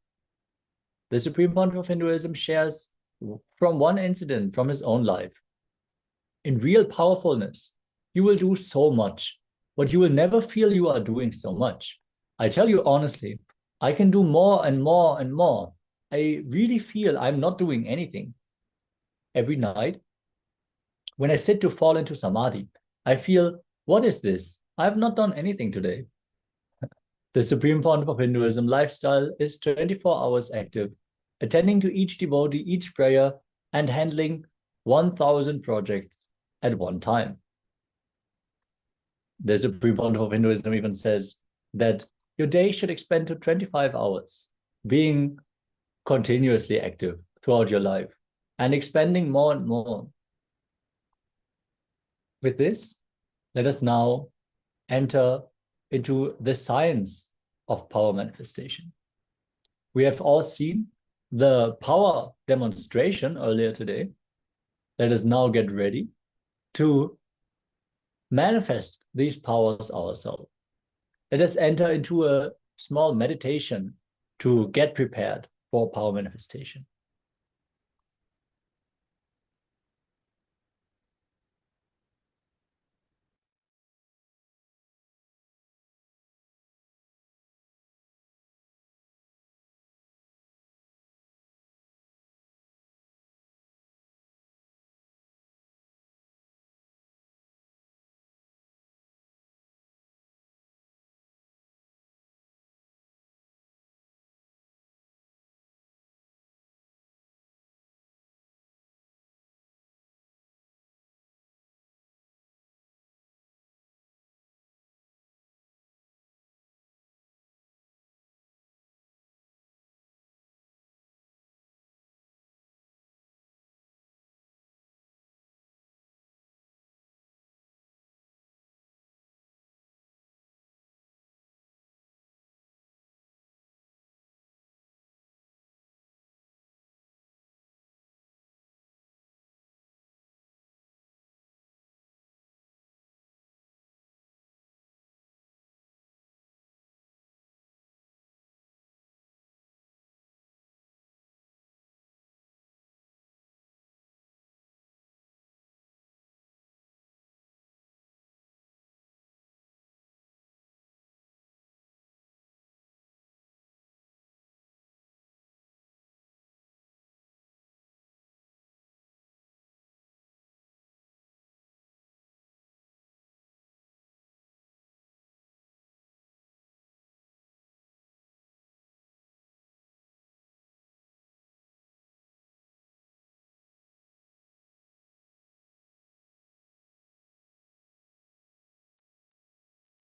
The Supreme Pontiff of Hinduism shares from one incident from his own life. In real powerfulness, you will do so much, but you will never feel you are doing so much. I tell you honestly, I can do more and more and more. I really feel I'm not doing anything. Every night, when I sit to fall into samadhi, I feel, what is this? I have not done anything today. The Supreme Pontiff of Hinduism lifestyle is 24 hours active, attending to each devotee, each prayer, and handling 1,000 projects at one time. The Supreme Pontiff of Hinduism even says that your day should expend to 25 hours being continuously active throughout your life and expanding more and more. With this, let us now enter into the science of power manifestation. We have all seen the power demonstration earlier today. Let us now get ready to manifest these powers ourselves. Let us enter into a small meditation to get prepared for power manifestation.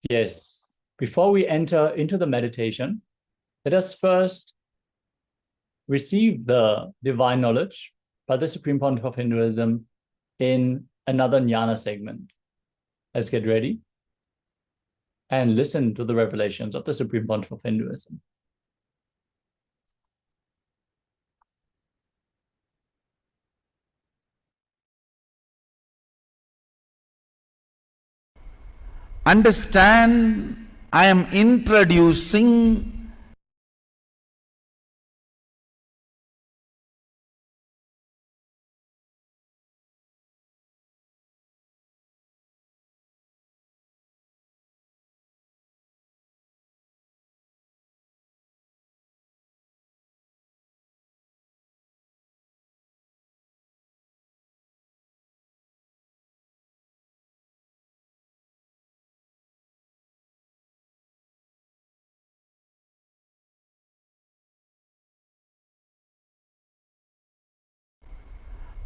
Yes. Before we enter into the meditation, let us first receive the divine knowledge by the Supreme Pontiff of Hinduism in another jnana segment. Let's get ready and listen to the revelations of the Supreme Pontiff of Hinduism. Understand, I am introducing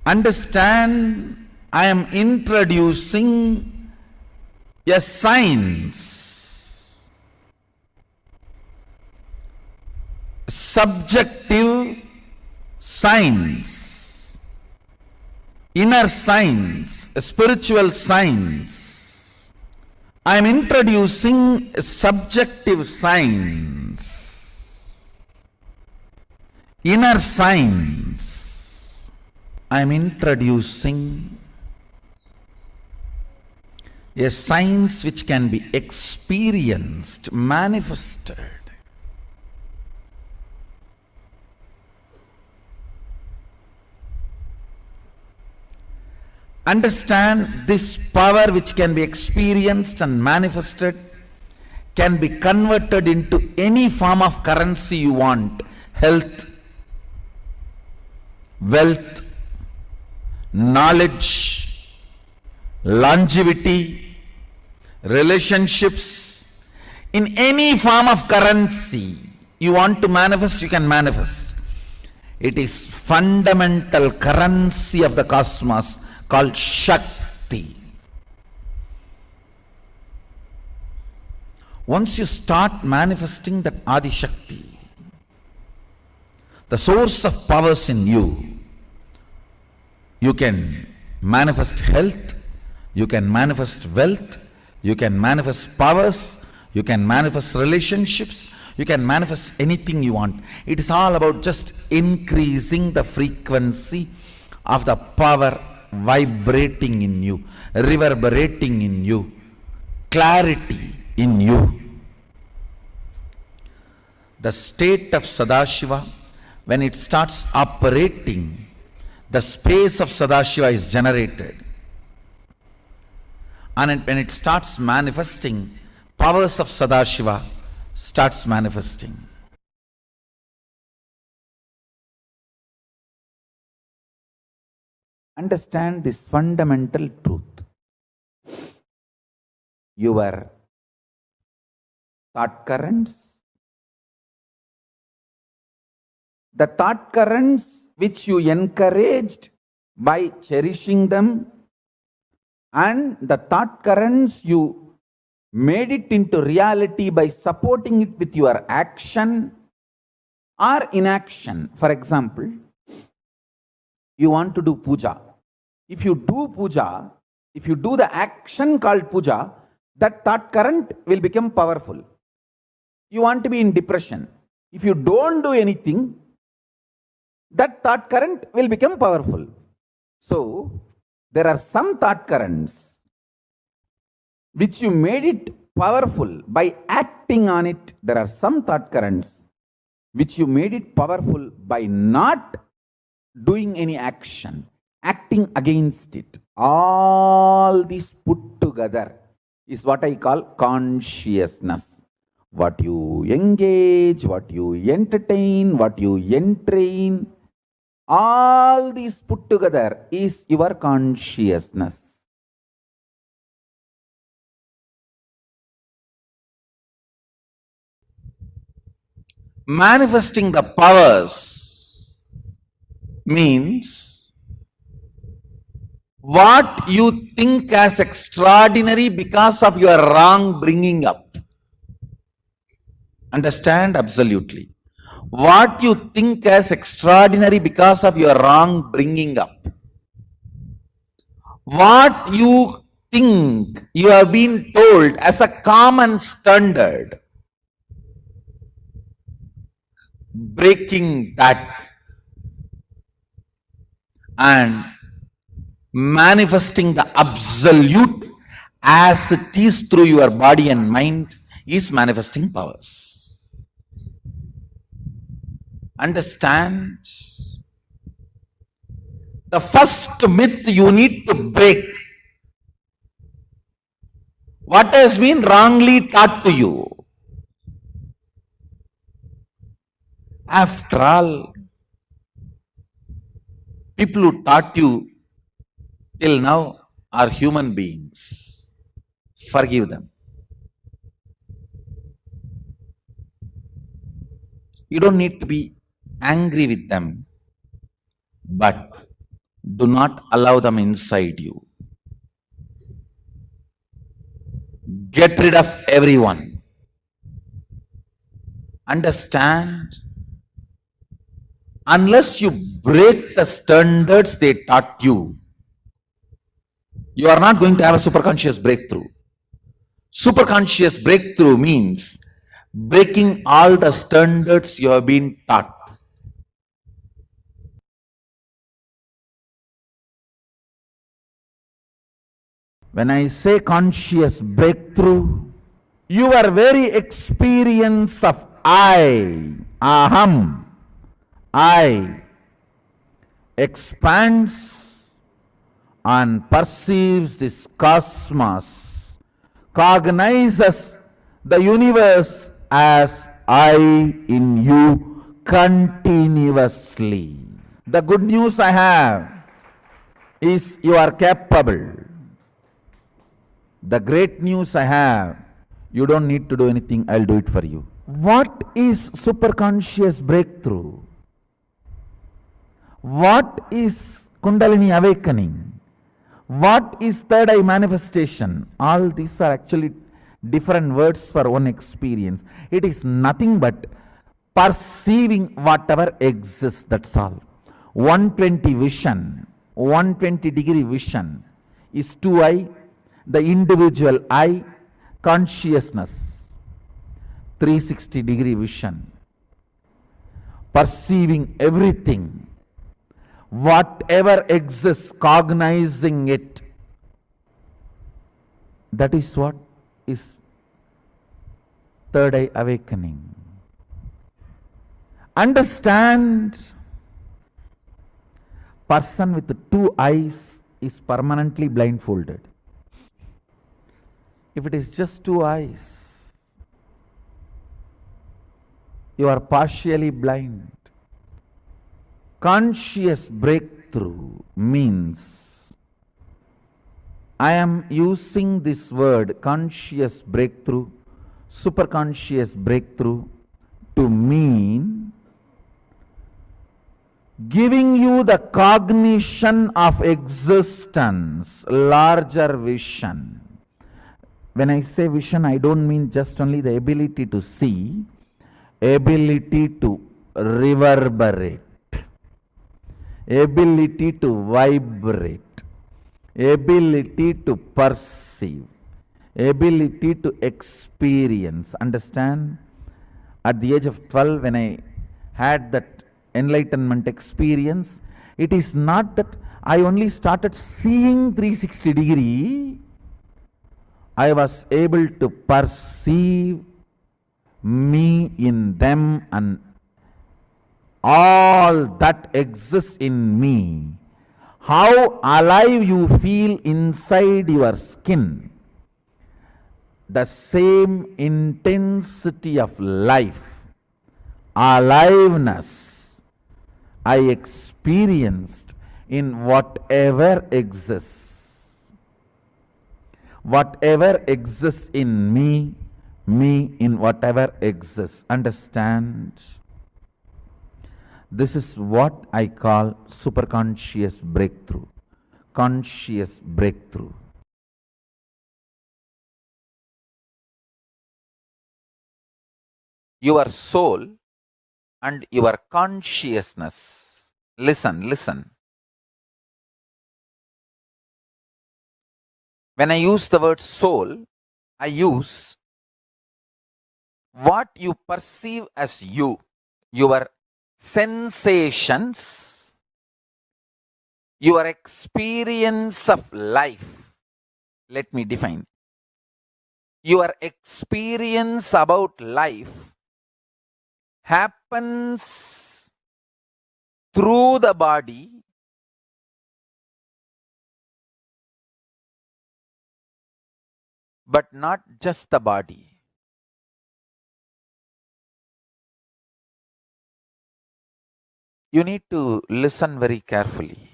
Understand, I am introducing a science, subjective science, inner science, a spiritual science. I am introducing a subjective science, inner science. I am introducing a science which can be experienced, manifested. Understand, this power which can be experienced and manifested can be converted into any form of currency you want: health, wealth, knowledge, longevity, relationships. In any form of currency you want to manifest, you can manifest. It is fundamental currency of the cosmos called Shakti. Once you start manifesting that Adi Shakti, the source of powers in you, you can manifest health, you can manifest wealth, you can manifest powers, you can manifest relationships, you can manifest anything you want. It is all about just increasing the frequency of the power vibrating in you, reverberating in you, clarity in you. The state of Sadashiva, when it starts operating, the space of Sadashiva is generated. And when it starts manifesting, powers of Sadashiva starts manifesting. Understand this fundamental truth. Your thought currents, the thought currents which you encouraged by cherishing them, and the thought currents you made it into reality by supporting it with your action or inaction. For example, you want to do puja. If you do puja, if you do the action called puja, that thought current will become powerful. You want to be in depression. If you don't do anything, that thought current will become powerful. So, there are some thought currents which you made it powerful by acting on it. There are some thought currents which you made it powerful by not doing any action, acting against it. All these put together is what I call consciousness. What you engage, what you entertain, what you entrain, all these put together is your consciousness. Manifesting the powers means what you think as extraordinary because of your wrong bringing up. Understand? Absolutely. What you think as extraordinary because of your wrong bringing up. What you think you have been told as a common standard. Breaking that and manifesting the absolute as it is through your body and mind is manifesting powers. Understand? The first myth you need to break. What has been wrongly taught to you? After all, people who taught you till now are human beings. Forgive them. You don't need to be angry with them, but do not allow them inside you. Get rid of everyone. Understand? Unless you break the standards they taught you, you are not going to have a superconscious breakthrough. Superconscious breakthrough means breaking all the standards you have been taught. When I say conscious breakthrough, your very experience of I, aham, I, expands and perceives this cosmos, cognizes the universe as I in you continuously. The good news I have is you are capable. The great news I have, you don't need to do anything, I'll do it for you. What is superconscious breakthrough? What is Kundalini awakening? What is third eye manifestation? All these are actually different words for one experience. It is nothing but perceiving whatever exists, that's all. 120 vision, 120-degree vision is 2I, the individual I, consciousness, 360-degree vision, perceiving everything, whatever exists, cognizing it. That is what is third eye awakening. Understand, person with 2 eyes is permanently blindfolded. If it is just 2 eyes, you are partially blind. Conscious breakthrough means, I am using this word conscious breakthrough, superconscious breakthrough, to mean giving you the cognition of existence, larger vision. When I say vision, I don't mean just only the ability to see, ability to reverberate, ability to vibrate, ability to perceive, ability to experience. Understand? At the age of 12, when I had that enlightenment experience, it is not that I only started seeing 360-degree. I was able to perceive me in them and all that exists in me. How alive you feel inside your skin. The same intensity of life, aliveness, I experienced in whatever exists. Whatever exists in me, me in whatever exists. Understand? This is what I call superconscious breakthrough. conscious breakthrough. Your soul and your consciousness. Listen, listen. When I use the word soul, I use what you perceive as you, your sensations, your experience of life. Let me define. Your experience about life happens through the body, but not just the body. You need to listen very carefully.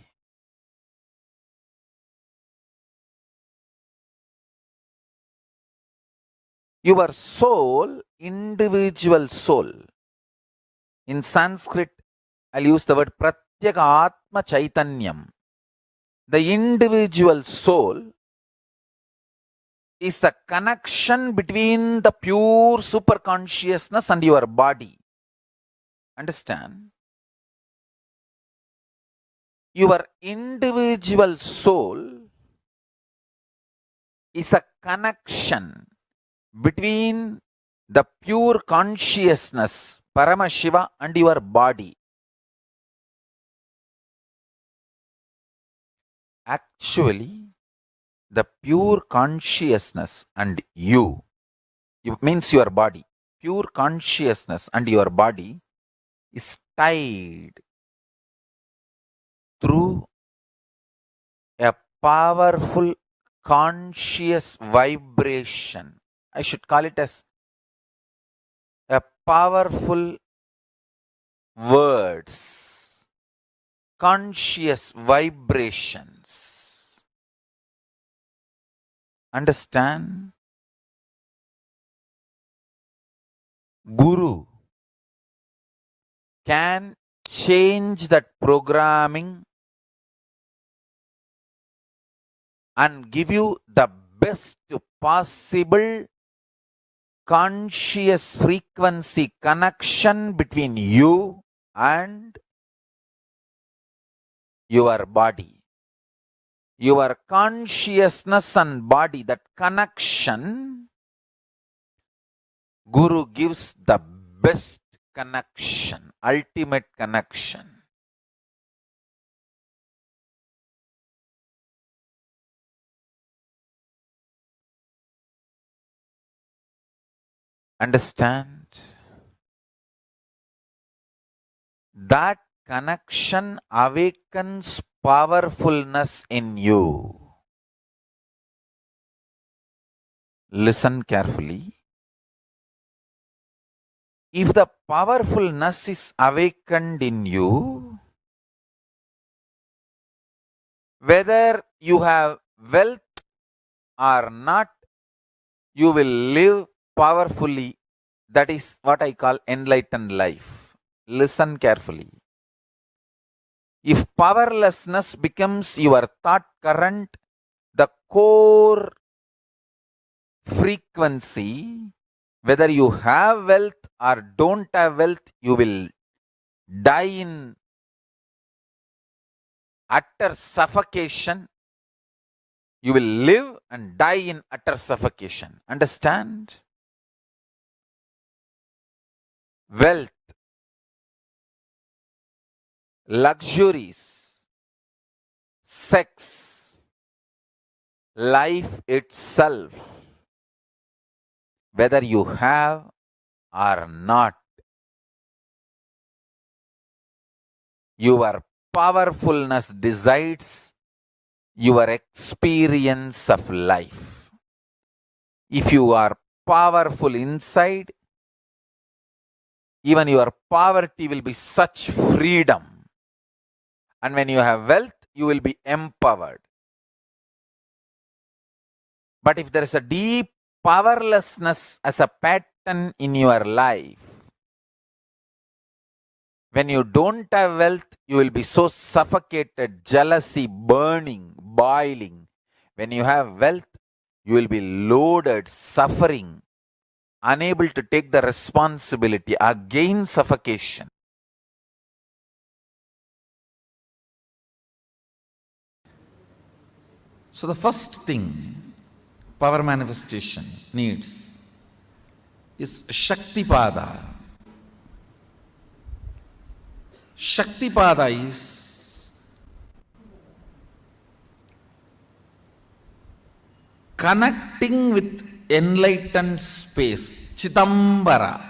Your soul, individual soul. In Sanskrit, I'll use the word Pratyeka Atma Chaitanyam. The individual soul is the connection between the pure superconsciousness and your body. Understand? Your individual soul is a connection between the pure consciousness, Paramashiva, and your body. Actually, the pure consciousness and you, it means your body, pure consciousness and your body is tied through a powerful conscious vibration. I should call it as a powerful words, conscious vibrations. Understand? Guru can change that programming and give you the best possible conscious frequency connection between you and your body. Your consciousness and body, that connection, Guru gives the best connection, ultimate connection. Understand? That connection awakens powerfulness in you. Listen carefully. If the powerfulness is awakened in you, whether you have wealth or not, you will live powerfully. That is what I call enlightened life. Listen carefully. If powerlessness becomes your thought current, the core frequency, whether you have wealth or don't have wealth, you will die in utter suffocation. You will live and die in utter suffocation. Understand? Wealth, luxuries, sex, life itself, whether you have or not, your powerfulness decides your experience of life. If you are powerful inside, even your poverty will be such freedom. And when you have wealth, you will be empowered. But if there is a deep powerlessness as a pattern in your life, When you don't have wealth, you will be so suffocated, jealousy, burning, boiling. When you have wealth, you will be loaded, suffering, unable to take the responsibility, again suffocation. So the first thing power manifestation needs is Shaktipada. Shaktipada is connecting with enlightened space, Chidambara,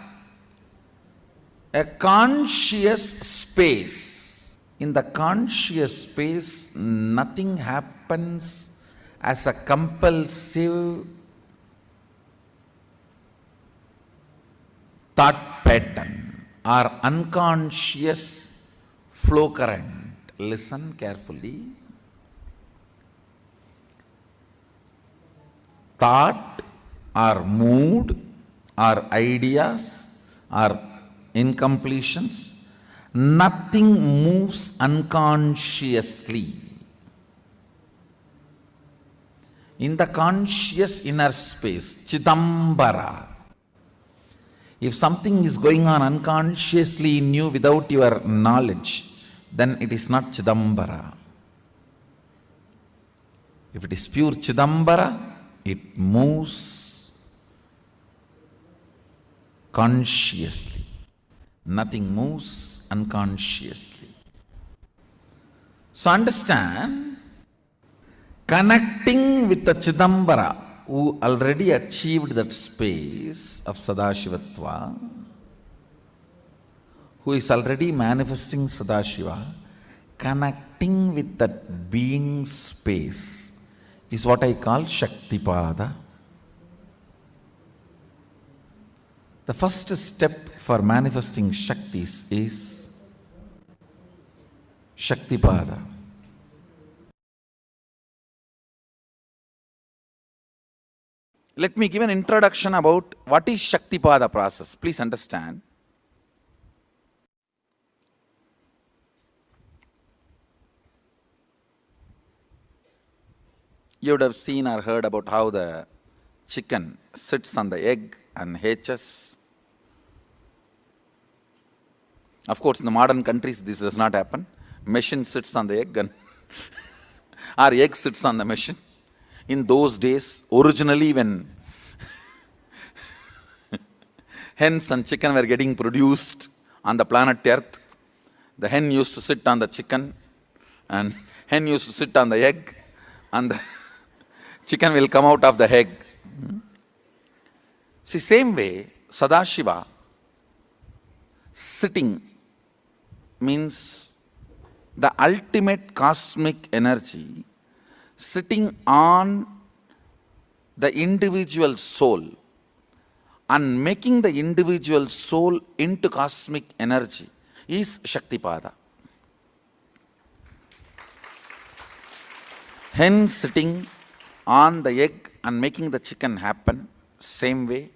a conscious space. In the conscious space, nothing happens as a compulsive thought pattern or unconscious flow current. Listen carefully. Thought or mood or ideas or incompletions, nothing moves unconsciously. In the conscious inner space, Chidambara, if something is going on unconsciously in you without your knowledge, then it is not Chidambara. If it is pure Chidambara, it moves consciously. Nothing moves unconsciously. So understand, connecting with the Chidambara, who already achieved that space of Sadashivatva, who is already manifesting Sadashiva, connecting with that being space is what I call Shaktipada. The first step for manifesting Shaktis is Shaktipada. Let me give an introduction about what is Shaktipada process. Please understand. You would have seen or heard about how the chicken sits on the egg and hatches. Of course, in the modern countries, this does not happen. Machine sits on the egg and our egg sits on the machine. In those days, originally when hens and chicken were getting produced on the planet Earth, the hen used to sit on the chicken and hen used to sit on the egg and the chicken will come out of the egg. See, same way, Sadashiva sitting means the ultimate cosmic energy sitting on the individual soul and making the individual soul into cosmic energy is Shaktipada. Hen sitting on the egg and making the chicken happen, same way.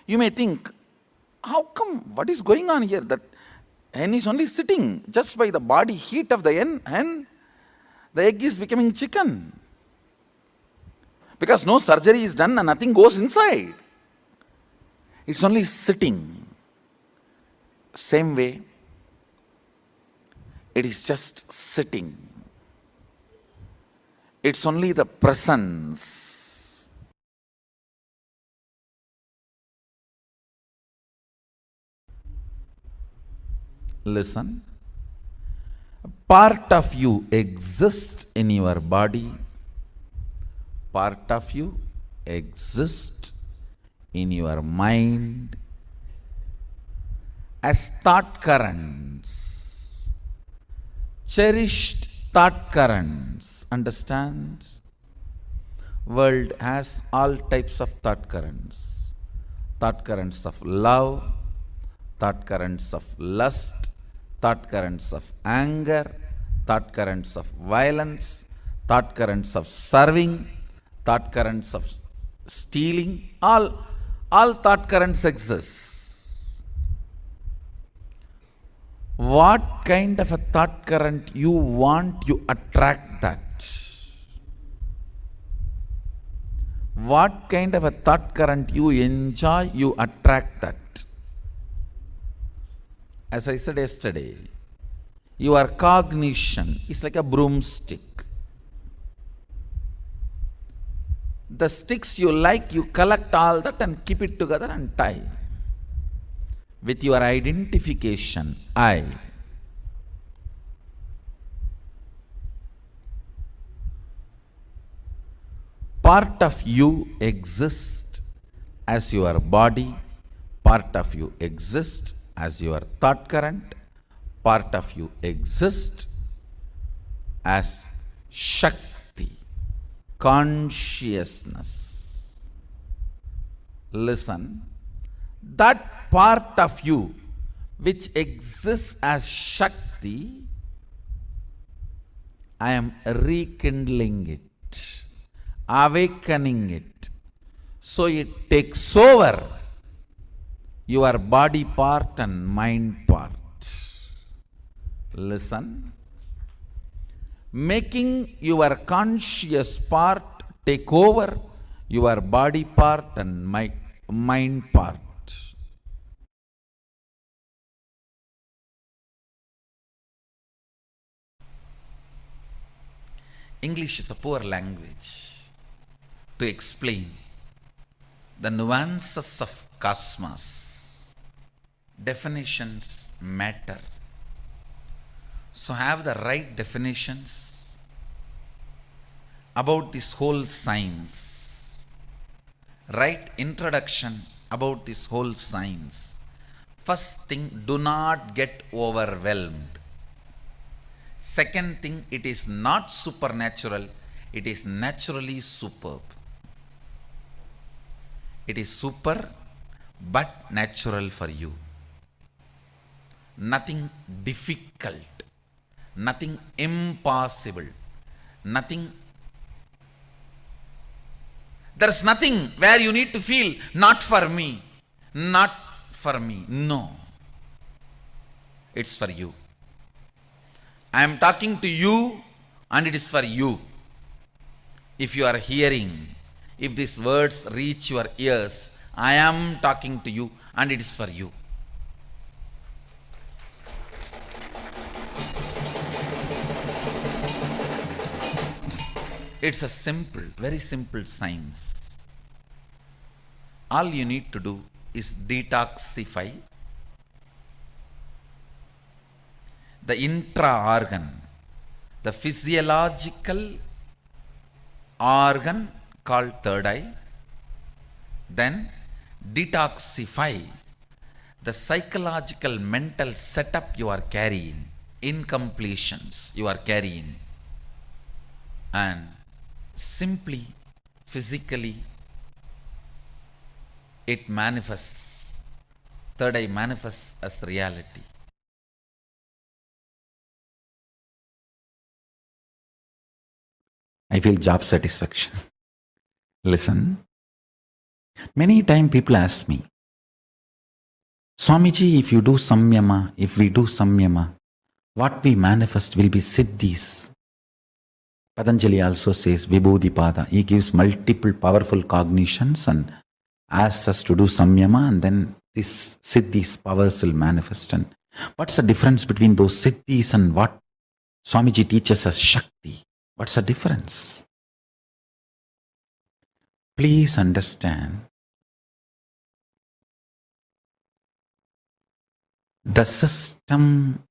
You may think, how come, what is going on here? That hen is only sitting just by the body heat of the hen, the egg is becoming chicken. Because no surgery is done and nothing goes inside. It's only sitting. Same way, it is just sitting. It's only the presence. Listen. Part of you exists in your body. Part of you exists in your mind as thought currents, cherished thought currents. Understand? World has all types of thought currents. Thought currents of love, thought currents of lust, thought currents of anger, thought currents of violence, thought currents of serving, thought currents of stealing. All thought currents exist. What kind of a thought current you want, you attract that. What kind of a thought current you enjoy, you attract that. As I said yesterday, your cognition is like a broomstick. The sticks you like, you collect all that and keep it together and tie. With your identification, I. Part of you exists as your body, part of you exists as your thought current, part of you exists as Shakti, consciousness. Listen, that part of you which exists as Shakti, I am rekindling it, awakening it, so it takes over your body part and mind part. Listen, making your conscious part take over your body part and mind part. English is a poor language to explain the nuances of cosmos. Definitions matter. So have the right definitions about this whole science. Right introduction about this whole science. First thing, do not get overwhelmed. Second thing, it is not supernatural, it is naturally superb. It is super but natural for you. Nothing difficult, nothing impossible, nothing. There is nothing where you need to feel, not for me, not for me. No, it's for you. I am talking to you and it is for you. If you are hearing, if these words reach your ears, I am talking to you and it is for you. It's a simple, very simple science. All you need to do is detoxify the intra-organ, the physiological organ called third eye, then detoxify the psychological mental setup you are carrying, incompletions you are carrying, and simply, physically, it manifests, third eye manifests as reality. I feel job satisfaction. Listen, many times people ask me, Swamiji, if you do samyama, if we do samyama, what we manifest will be siddhis. Patanjali also says Vibhudipada. He gives multiple powerful cognitions and asks us to do samyama, and then these siddhis powers will manifest. And what's the difference between those siddhis and what Swamiji teaches us Shakti? What's the difference? Please understand, the system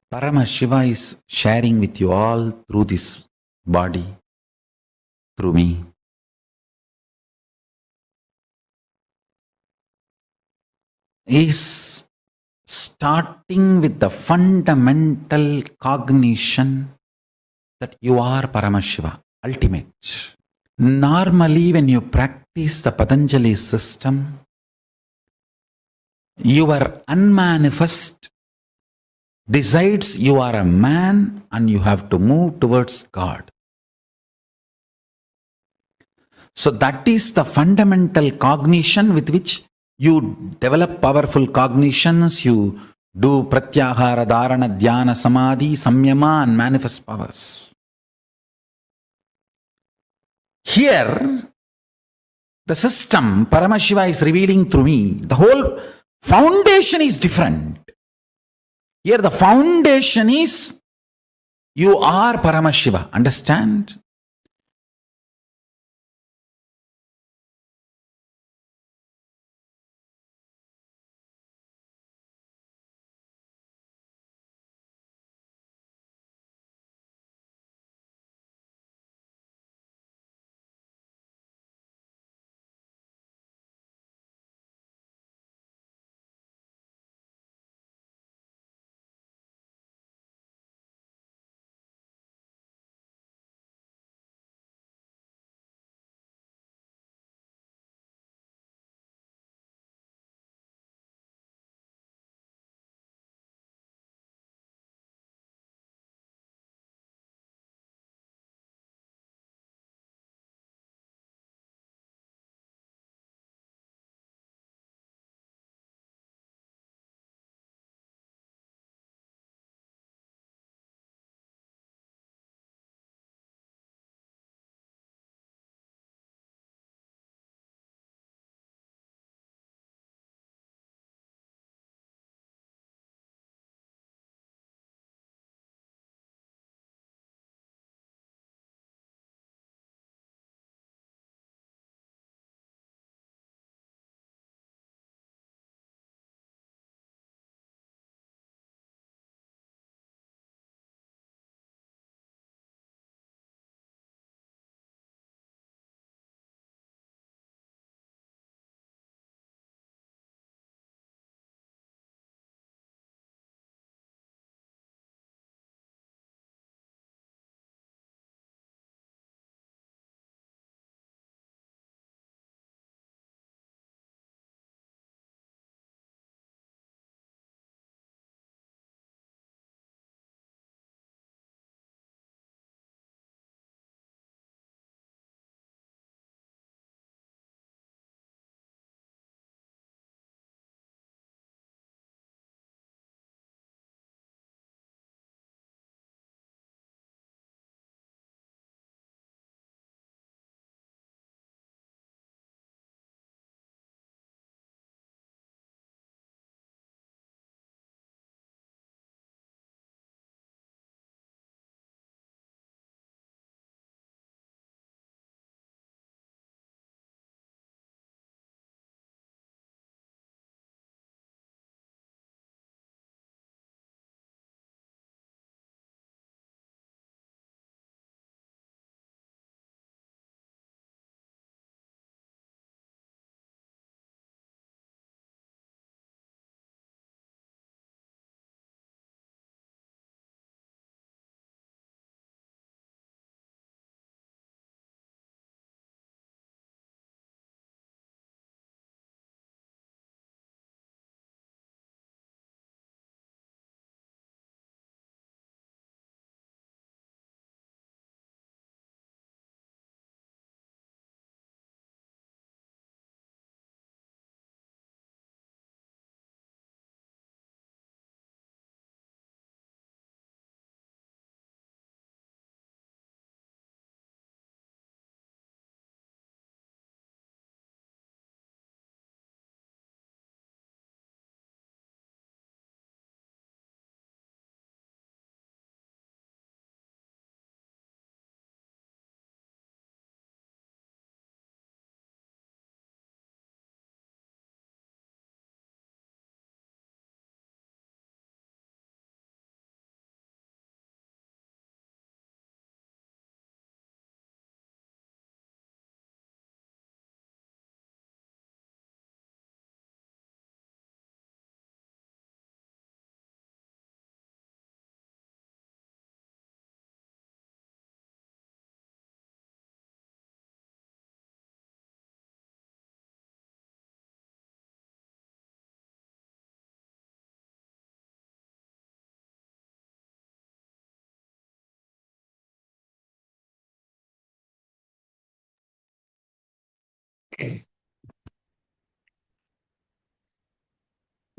Paramashiva is sharing with you all through this body, through me. Is starting with the fundamental cognition that you are Paramashiva, ultimate. Normally, when you practice the Patanjali system, your unmanifest decides you are a man and you have to move towards God. So that is the fundamental cognition with which You develop powerful cognitions, you do pratyahara, dharana, dhyana, samadhi, samyama and manifest powers. Here, the system Paramashiva is revealing through me, the whole foundation is different. Here the foundation is you are Paramashiva. Understand?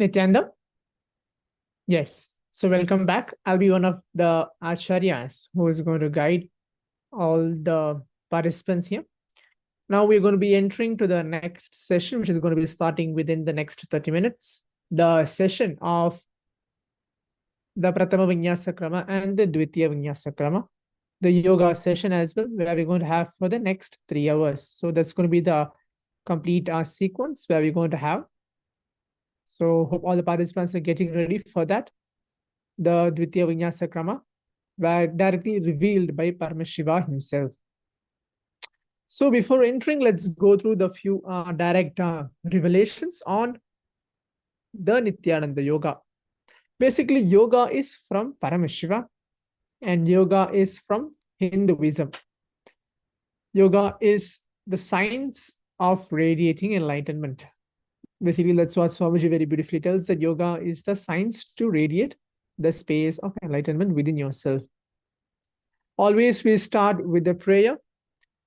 Nithyananda? Yes. So welcome back. I'll be one of the acharyas who is going to guide all the participants here. Now we're going to be entering to the next session, which is going to be starting within the next 30 minutes. The session of the Pratama Vinyasa Krama and the Dvitiya Vinyasa Krama. The yoga session as well, where we're going to have for the next 3 hours. So that's going to be the complete sequence where we're going to have. So hope all the participants are getting ready for that. The Dvitiya Vinyasa Krama were directly revealed by Paramashivoham himself. So before entering, let's go through the few direct revelations on the Nithyananda Yoga. Basically, yoga is from Paramashiva and yoga is from Hinduism. Yoga is the science of radiating enlightenment. Basically, that's what Swamiji very beautifully tells, that yoga is the science to radiate the space of enlightenment within yourself. Always we start with the prayer,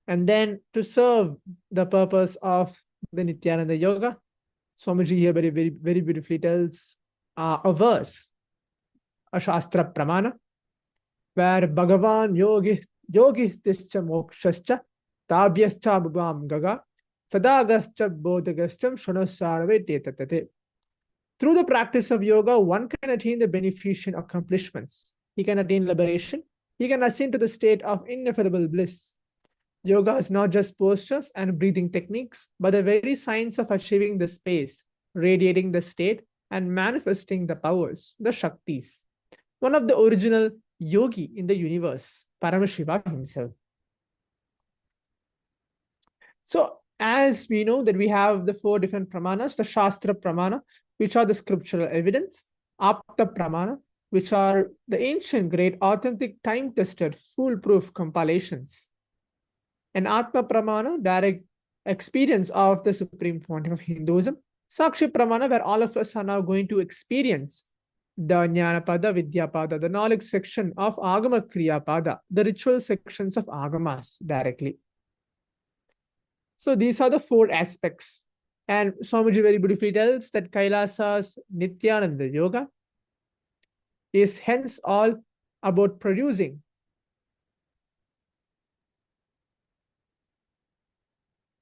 and then to serve the purpose of the Nithyananda Yoga, Swamiji here very beautifully tells a verse, a Shastra Pramana, where Bhagavan yogi tischa mokshascha tabhyascha bhubam gaga sadagascha bodhagascha shunasarve tetatate. Through the practice of yoga, one can attain the beneficent accomplishments. He can attain liberation. He can ascend to the state of ineffable bliss. Yoga is not just postures and breathing techniques, but the very science of achieving the space, radiating the state, and manifesting the powers, the Shaktis. One of the original yogi in the universe, Paramashiva himself. So, as we know that we have the 4 different pramanas, the Shastra Pramana, which are the scriptural evidence, Apta Pramana, which are the ancient, great, authentic, time-tested, foolproof compilations, and Atma Pramana, direct experience of the Supreme Pontiff of Hinduism, Sakshi Pramana, where all of us are now going to experience the Jnanapada, Vidyapada, the knowledge section of Agama Kriya Pada, the ritual sections of Agamas directly. So these are the 4 aspects. And Swamiji very beautifully tells that Kailasa's Nithyananda Yoga is hence all about producing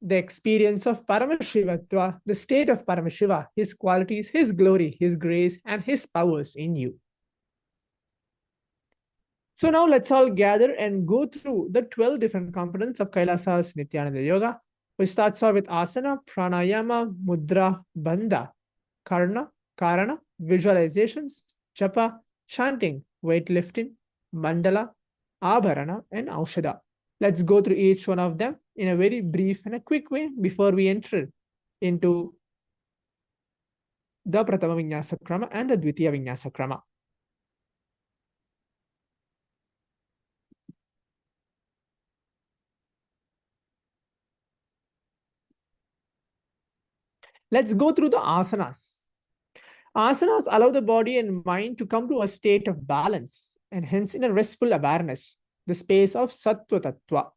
the experience of Paramashivatva, the state of Paramashiva, his qualities, his glory, his grace, and his powers in you. So now let's all gather and go through the 12 different components of Kailasa's Nithyananda Yoga, which starts off with asana, pranayama, mudra, bandha, karna, karana, visualizations, japa, chanting, weightlifting, mandala, abharana, and aushada. Let's go through each one of them in a very brief and a quick way before we enter into the Pratama Vinyasa Krama and the Dvitiya Vinyasa Krama. Let's go through the asanas. Asanas allow the body and mind to come to a state of balance and hence in a restful awareness, the space of Sattva Tattva.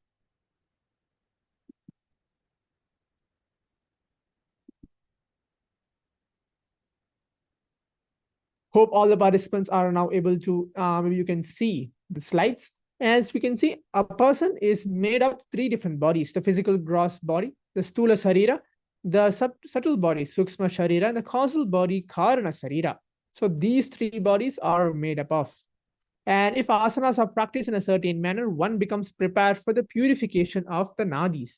Hope all the participants are now able to, maybe you can see the slides. As we can see, a person is made up 3 different bodies, the physical gross body, the Stula Sarira, the subtle body, Sukshma Sharira, and the causal body, Karana Sarira. So these 3 bodies are made up of. And if asanas are practiced in a certain manner, one becomes prepared for the purification of the nadis.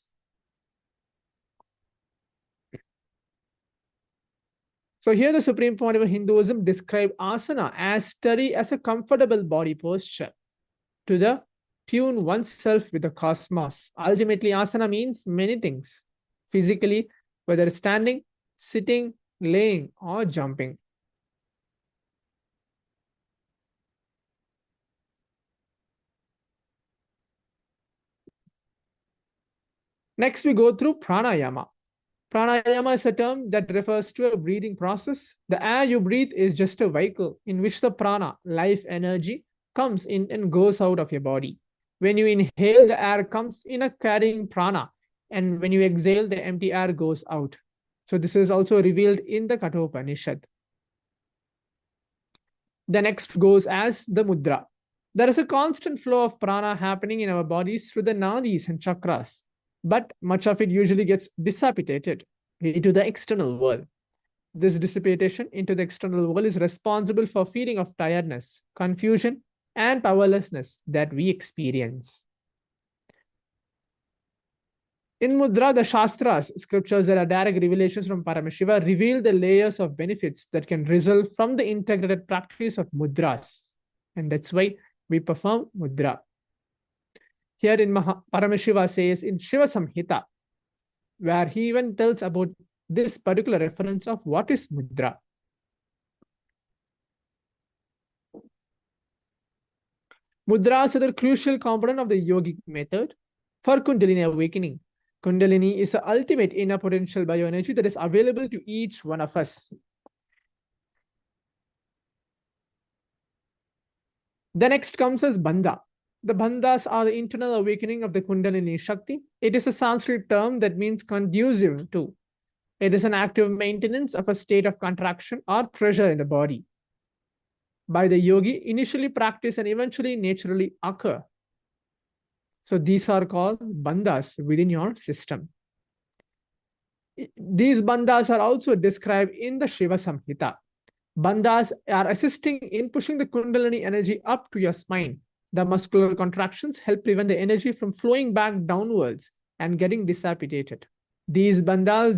So here the Supreme Pontiff of Hinduism described asana as study as a comfortable body posture to the tune oneself with the cosmos. Ultimately, asana means many things. Physically, whether standing, sitting, laying, or jumping. Next, we go through pranayama. Pranayama is a term that refers to a breathing process. The air you breathe is just a vehicle in which the prana, life energy, comes in and goes out of your body. When you inhale, the air comes in a carrying prana, and when you exhale, the empty air goes out. So this is also revealed in the Kathopanishad. The next goes as the mudra. There is a constant flow of prana happening in our bodies through the nadis and chakras, but much of it usually gets dissipated into the external world. This dissipation into the external world is responsible for feeling of tiredness, confusion, and powerlessness that we experience. In Mudra, the Shastras, scriptures that are direct revelations from Paramashiva, reveal the layers of benefits that can result from the integrated practice of mudras. And that's why we perform mudra. Here in Paramashiva says in Shiva Samhita, where he even tells about this particular reference of what is mudra. Mudras are the crucial component of the yogic method for Kundalini awakening. Kundalini is the ultimate inner potential bioenergy that is available to each one of us. The next comes as Bandha. The Bandhas are the internal awakening of the Kundalini Shakti. It is a Sanskrit term that means conducive to. It is an active maintenance of a state of contraction or pressure in the body by the yogi, initially practice and eventually naturally occur. So these are called bandhas within your system. These bandhas are also described in the Shiva Samhita. Bandhas are assisting in pushing the Kundalini energy up to your spine. The muscular contractions help prevent the energy from flowing back downwards and getting dissipated. These bandhas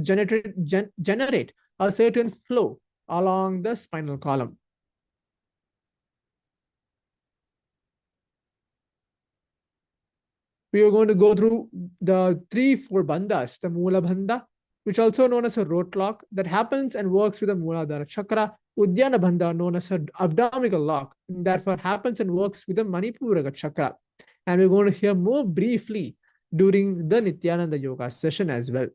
generate a certain flow along the spinal column. We are going to go through the 3-4 bandhas, the Mula Bandha, which also known as a root lock, that happens and works with the Muladhara Chakra. Uddiyana Bandha, known as an abdominal lock, and therefore happens and works with the Manipura Chakra. And we're going to hear more briefly during the Nithyananda Yoga session as well.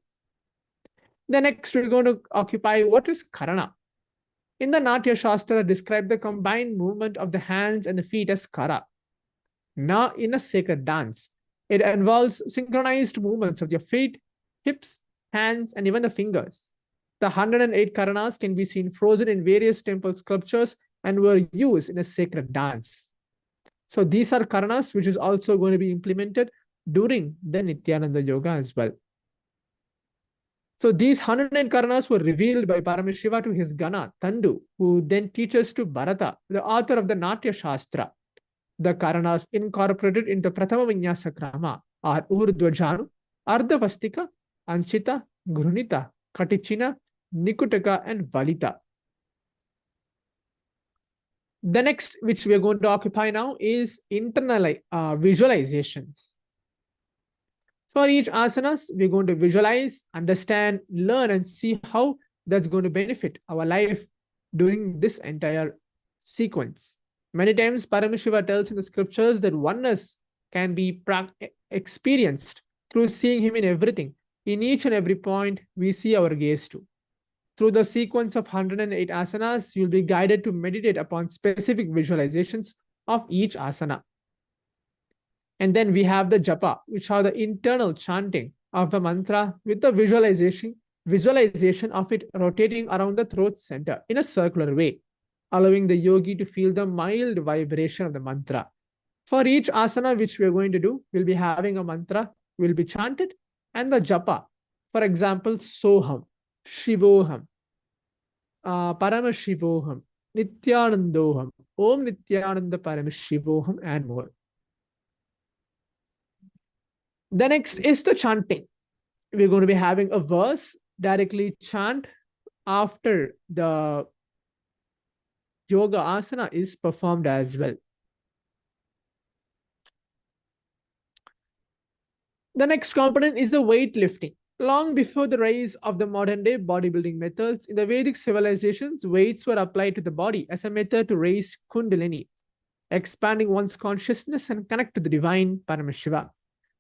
The next, we're going to occupy what is Karana. In the Natya Shastra, describe the combined movement of the hands and the feet as Kara. Now, in a sacred dance, it involves synchronized movements of your feet, hips, hands, and even the fingers. The 108 Karanas can be seen frozen in various temple sculptures and were used in a sacred dance. So these are Karanas, which is also going to be implemented during the Nithyananda Yoga as well. So these 109 Karanas were revealed by Paramashiva to his Gana, Tandu, who then teaches to Bharata, the author of the Natya Shastra. The Karanas incorporated into Prathama Vinyasa Krama are Urdhvajanu, Ardhavastika, Anchita, Grunita, Katichina, Nikutaka, and Valita. The next, which we are going to occupy now, is internal visualizations. For each asanas, we're going to visualize, understand, learn, and see how that's going to benefit our life during this entire sequence. Many times, Paramashiva tells in the scriptures that oneness can be experienced through seeing him in everything. In each and every point, we see our gaze to. Through the sequence of 108 asanas, you'll be guided to meditate upon specific visualizations of each asana. And then we have the japa, which are the internal chanting of the mantra with the visualization of it rotating around the throat center in a circular way, allowing the yogi to feel the mild vibration of the mantra. For each asana which we are going to do, we'll be having a mantra, will be chanted, and the japa. For example, Soham, Shivoham, Paramashivoham, Nithyanandoham, Om Nithyananda Paramashivoham, and more. The next is the chanting. We're going to be having a verse directly chant after the yoga asana is performed as well. The next component is the weightlifting. Long before the rise of the modern day bodybuilding methods, in the Vedic civilizations, weights were applied to the body as a method to raise Kundalini, expanding one's consciousness and connect to the divine Paramashiva.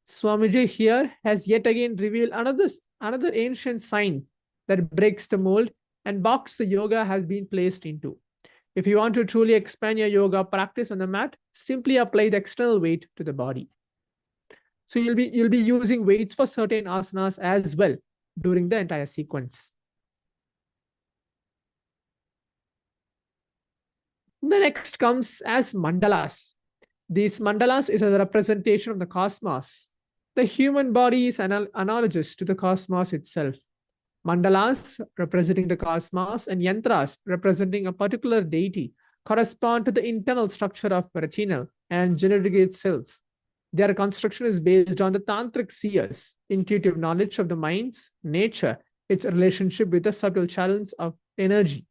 Swamiji here has yet again revealed another ancient sign that breaks the mold and box the yoga has been placed into. If you want to truly expand your yoga practice on the mat, simply apply the external weight to the body. So you'll be using weights for certain asanas as well during the entire sequence. The next comes as mandalas. These mandalas is a representation of the cosmos. The human body is analogous to the cosmos itself. Mandalas representing the cosmos and yantras representing a particular deity correspond to the internal structure of retinal and genetic cells. Their construction is based on the tantric seers, intuitive knowledge of the mind's nature, its relationship with the subtle channels of energy.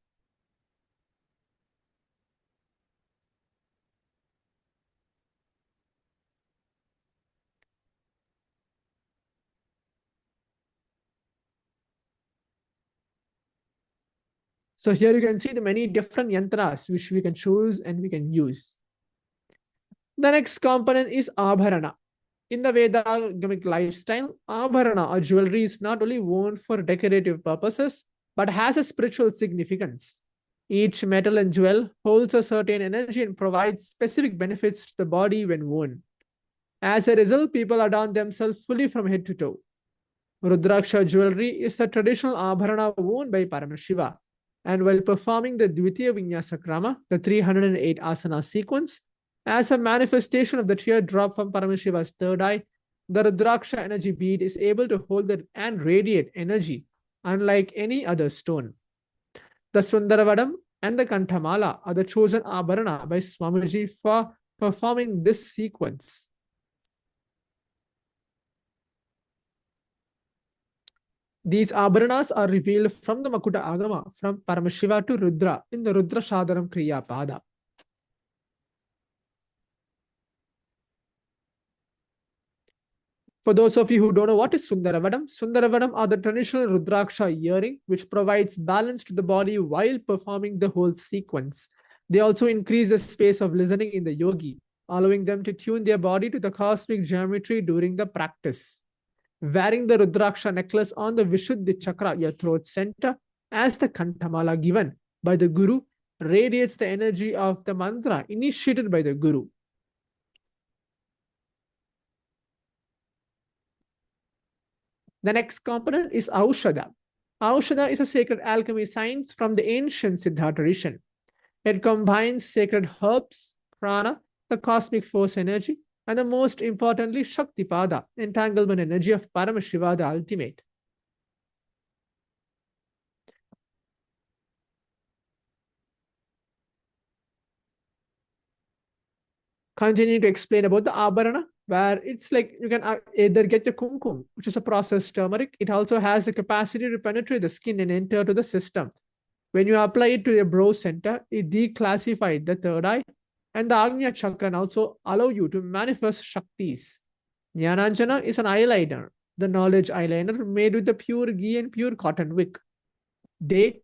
So here you can see the many different yantras which we can choose and we can use. The next component is abharana. In the Vedagamic lifestyle, abharana or jewelry is not only worn for decorative purposes, but has a spiritual significance. Each metal and jewel holds a certain energy and provides specific benefits to the body when worn. As a result, people adorn themselves fully from head to toe. Rudraksha jewelry is the traditional abharana worn by Paramashiva. And while performing the Dvitiya Vinyasa Krama, the 308 asana sequence, as a manifestation of the teardrop from Paramashiva's third eye, the Rudraksha energy bead is able to hold and radiate energy, unlike any other stone. The Sundaravadam and the Kanthamala are the chosen abharana by Swamiji for performing this sequence. These abharanas are revealed from the Makuta Agama, from Paramashiva to Rudra in the Rudra Shadaram Kriya Pada. For those of you who don't know what is Sundaravadam, Sundaravadam are the traditional Rudraksha earring, which provides balance to the body while performing the whole sequence. They also increase the space of listening in the yogi, allowing them to tune their body to the cosmic geometry during the practice. Wearing the Rudraksha necklace on the Vishuddhi Chakra, your throat center, as the Kanthamala given by the Guru, radiates the energy of the mantra initiated by the Guru. The next component is Aushadha. Aushadha is a sacred alchemy science from the ancient Siddha tradition. It combines sacred herbs, prana, the cosmic force energy, and the most importantly, Shaktipada, entanglement energy of Paramashiva, the ultimate. Continuing to explain about the abharana, where it's like you can either get the kumkum, which is a processed turmeric. It also has the capacity to penetrate the skin and enter to the system. When you apply it to your brow center, it declassifies the third eye, and the Agnya Chakra and also allow you to manifest Shaktis. Jnananjana is an eyeliner, the knowledge eyeliner made with the pure ghee and pure cotton wick. They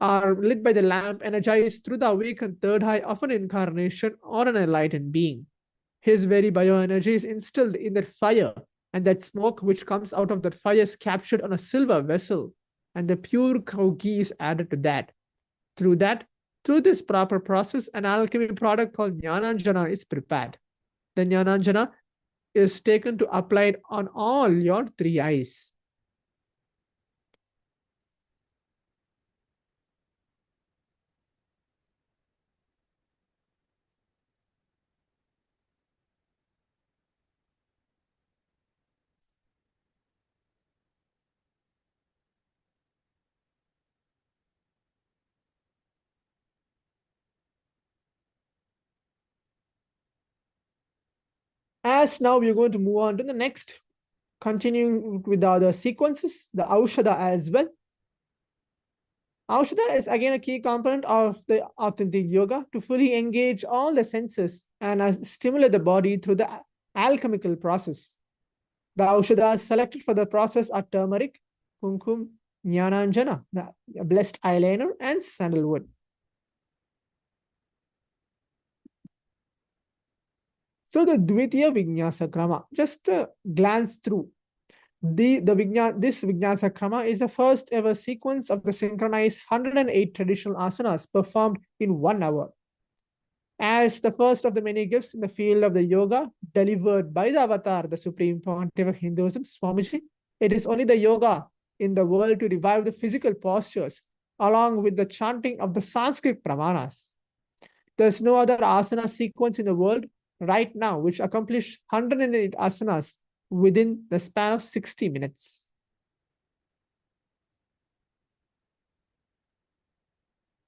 are lit by the lamp energized through the awakened third eye of an incarnation or an enlightened being. His very bioenergy is instilled in that fire, and that smoke which comes out of that fire is captured on a silver vessel, and the pure cow ghee is added to that. Through this proper process, an alchemy product called Jnananjana is prepared. The Jnananjana is taken to apply it on all your three eyes. As now we're going to move on to the next, continuing with the other sequences, the Aushadha as well. Aushadha is again a key component of the authentic yoga to fully engage all the senses and stimulate the body through the alchemical process. The Aushadhas selected for the process are turmeric, kumkum, Jnananjana, the blessed eyeliner, and sandalwood. So the Dvitiya Vinyasa Krama, just a glance through. This Vinyasa Krama is the first ever sequence of the synchronized 108 traditional asanas performed in 1 hour. As the first of the many gifts in the field of the yoga delivered by the avatar, the Supreme Pontiff of Hinduism, Swamiji, it is only the yoga in the world to revive the physical postures along with the chanting of the Sanskrit pramanas. There's no other asana sequence in the world right now which accomplish 108 asanas within the span of 60 minutes.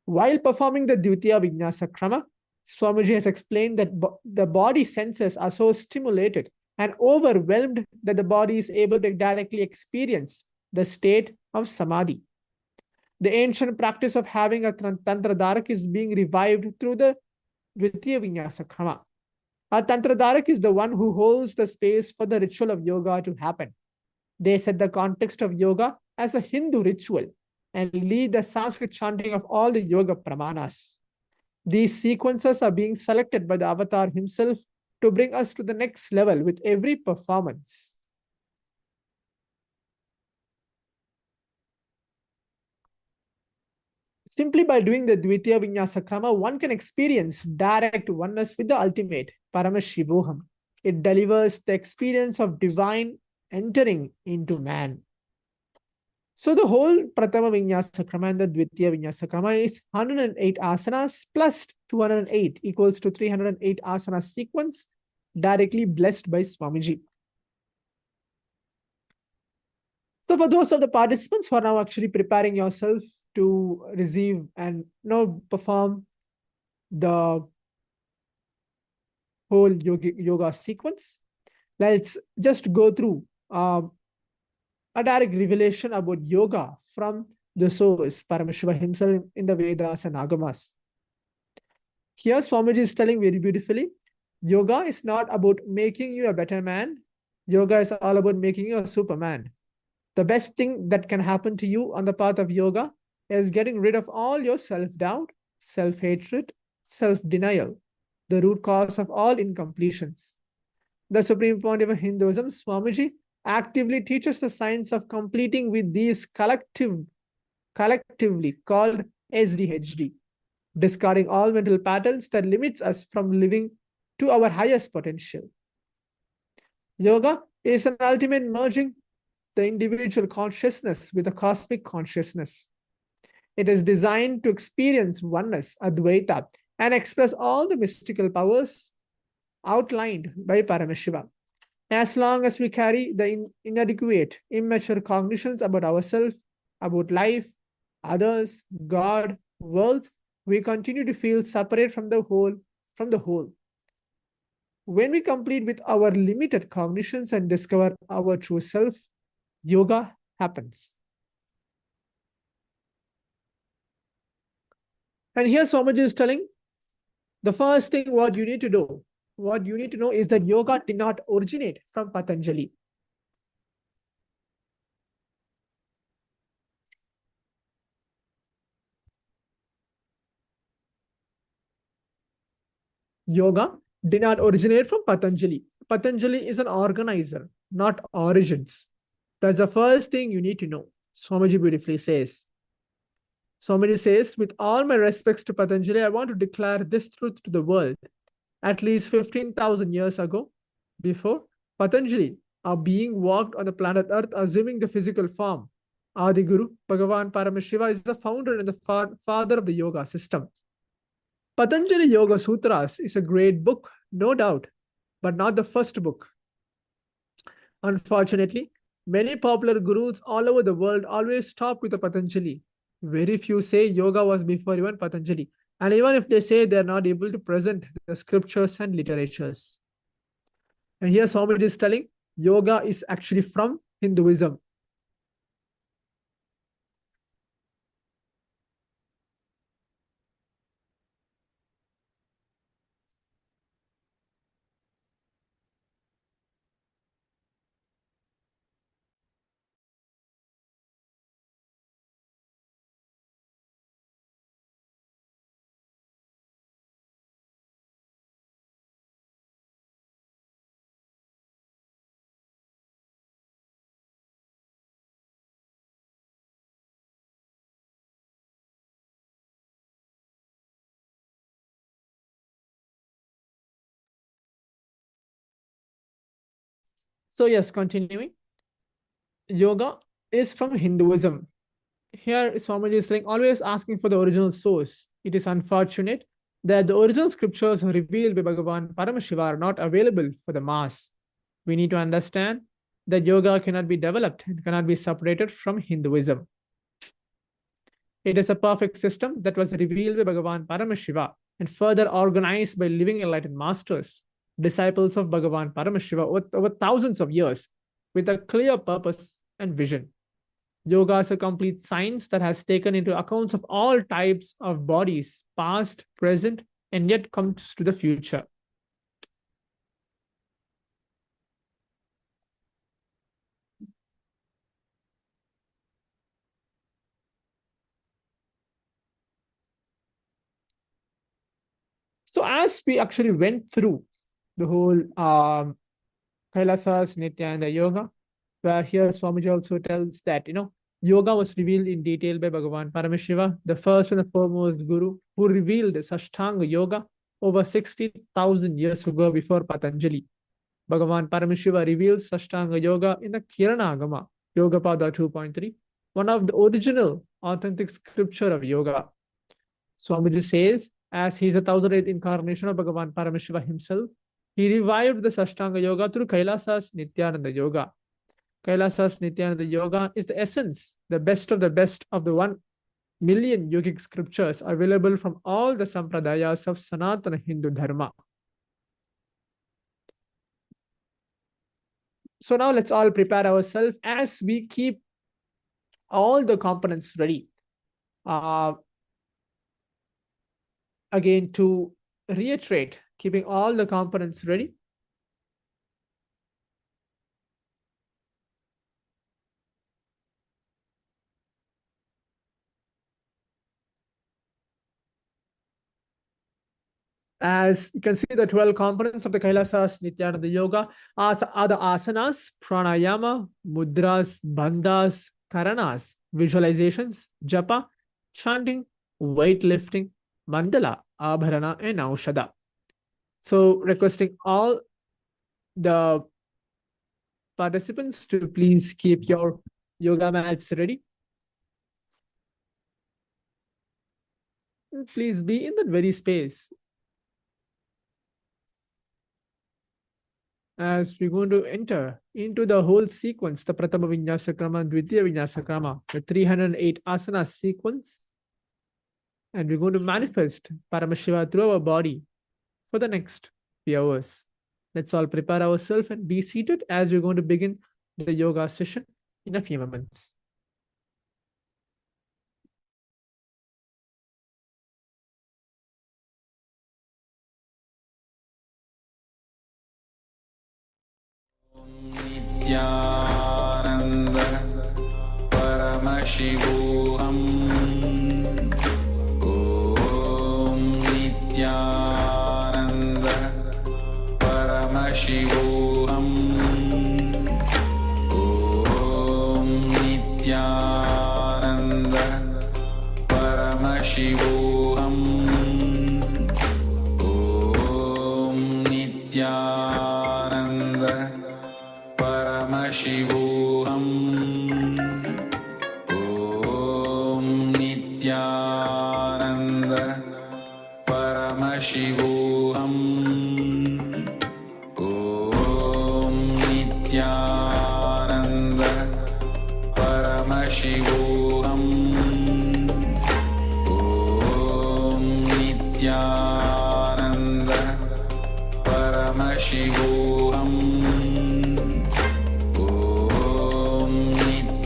While performing the Dvitiya Vinyasa Krama, Swamiji has explained that the body senses are so stimulated and overwhelmed that the body is able to directly experience the state of Samadhi. The ancient practice of having a Tantra Dharak is being revived through the Dvitiya Vinyasa Krama. A Tantra Dharak is the one who holds the space for the ritual of yoga to happen. They set the context of yoga as a Hindu ritual and lead the Sanskrit chanting of all the yoga pramanas. These sequences are being selected by the avatar himself to bring us to the next level with every performance. Simply by doing the Dvitiya Vinyasa Krama, one can experience direct oneness with the ultimate, Paramashivoham. It delivers the experience of divine entering into man. So the whole Pratama Vinyasa Krama and the Dvitiya Vinyasa Krama is 108 asanas plus 208 equals to 308 asana sequence directly blessed by Swamiji. So for those of the participants who are now actually preparing yourself to receive and perform the whole yoga sequence, let's just go through a direct revelation about yoga from the source, Paramashiva himself, in the Vedas and Agamas. Here Swamiji is telling very beautifully, yoga is not about making you a better man. Yoga is all about making you a superman. The best thing that can happen to you on the path of yoga is getting rid of all your self-doubt, self-hatred, self-denial, the root cause of all incompletions. The supreme point of Hinduism, Swamiji, actively teaches the science of completing with these collectively called SDHD, discarding all mental patterns that limits us from living to our highest potential. Yoga is an ultimate merging the individual consciousness with the cosmic consciousness. It is designed to experience oneness, Advaita, and express all the mystical powers outlined by Paramashiva. As long as we carry the inadequate, immature cognitions about ourselves, about life, others, God, world, we continue to feel separate from the whole. When we complete with our limited cognitions and discover our true self, yoga happens. And here Swamiji is telling the first thing what you need to do. What you need to know is that yoga did not originate from Patanjali. Yoga did not originate from Patanjali. Patanjali is an organizer, not origins. That's the first thing you need to know. Swamiji beautifully says. Swamiji says, with all my respects to Patanjali, I want to declare this truth to the world. At least 15,000 years ago, before Patanjali, a being walked on the planet Earth assuming the physical form. Adi Guru, Bhagavan Paramashiva, is the founder and the father of the yoga system. Patanjali Yoga Sutras is a great book, no doubt, but not the first book. Unfortunately, many popular gurus all over the world always stop with the Patanjali. Very few say yoga was before even Patanjali. And even if they say they're not able to present the scriptures and literatures. And here Swamiji is telling yoga is actually from Hinduism. So yes, continuing. Yoga is from Hinduism. Here Swamiji is saying, always asking for the original source. It is unfortunate that the original scriptures revealed by Bhagavan Paramashiva are not available for the mass. We need to understand that yoga cannot be developed and cannot be separated from Hinduism. It is a perfect system that was revealed by Bhagavan Paramashiva and further organized by living enlightened masters, disciples of Bhagavan Paramashiva over thousands of years, with a clear purpose and vision. Yoga is a complete science that has taken into accounts of all types of bodies, past, present, and yet comes to the future. So as we actually went through the whole KAILASA's Nithyananda Yoga, where here Swamiji also tells that, yoga was revealed in detail by Bhagavan Paramashiva, the first and the foremost guru who revealed Sashtanga Yoga over 60,000 years ago before Patanjali. Bhagavan Paramashiva reveals Sashtanga Yoga in the Kiranagama, Yogapada 2.3, one of the original authentic scripture of yoga. Swamiji says, as he is the 1008th incarnation of Bhagavan Paramashiva himself, he revived the Sashtanga Yoga through Kailasa's Nithyananda Yoga. Kailasa's Nithyananda Yoga is the essence, the best of the 1 million yogic scriptures available from all the sampradayas of Sanatana Hindu Dharma. So now let's all prepare ourselves as we keep all the components ready. Again, to reiterate, keeping all the components ready. As you can see, the 12 components of the Kailasa's Nithyananda Yoga are the asanas, pranayama, mudras, bandhas, karanas, visualizations, japa, chanting, weightlifting, mandala, abharana, and aushada. So requesting all the participants to please keep your yoga mats ready. Please be in that very space. As we're going to enter into the whole sequence, the Pratama Vinyasa Krama, Dvitiya Vinyasa Krama, the 308 asana sequence, and we're going to manifest Paramashiva through our body for the next few hours. Let's all prepare ourselves and be seated as we're going to begin the yoga session in a few moments. Nithyananda Paramashivoham. Om Nithyananda Paramashivoham. Om Nithyananda Paramashivoham. Om Nithyananda Paramashivoham. Om Nithyananda Paramashivoham. Om Nithyananda Paramashivoham. Om Nithyananda Paramashivoham.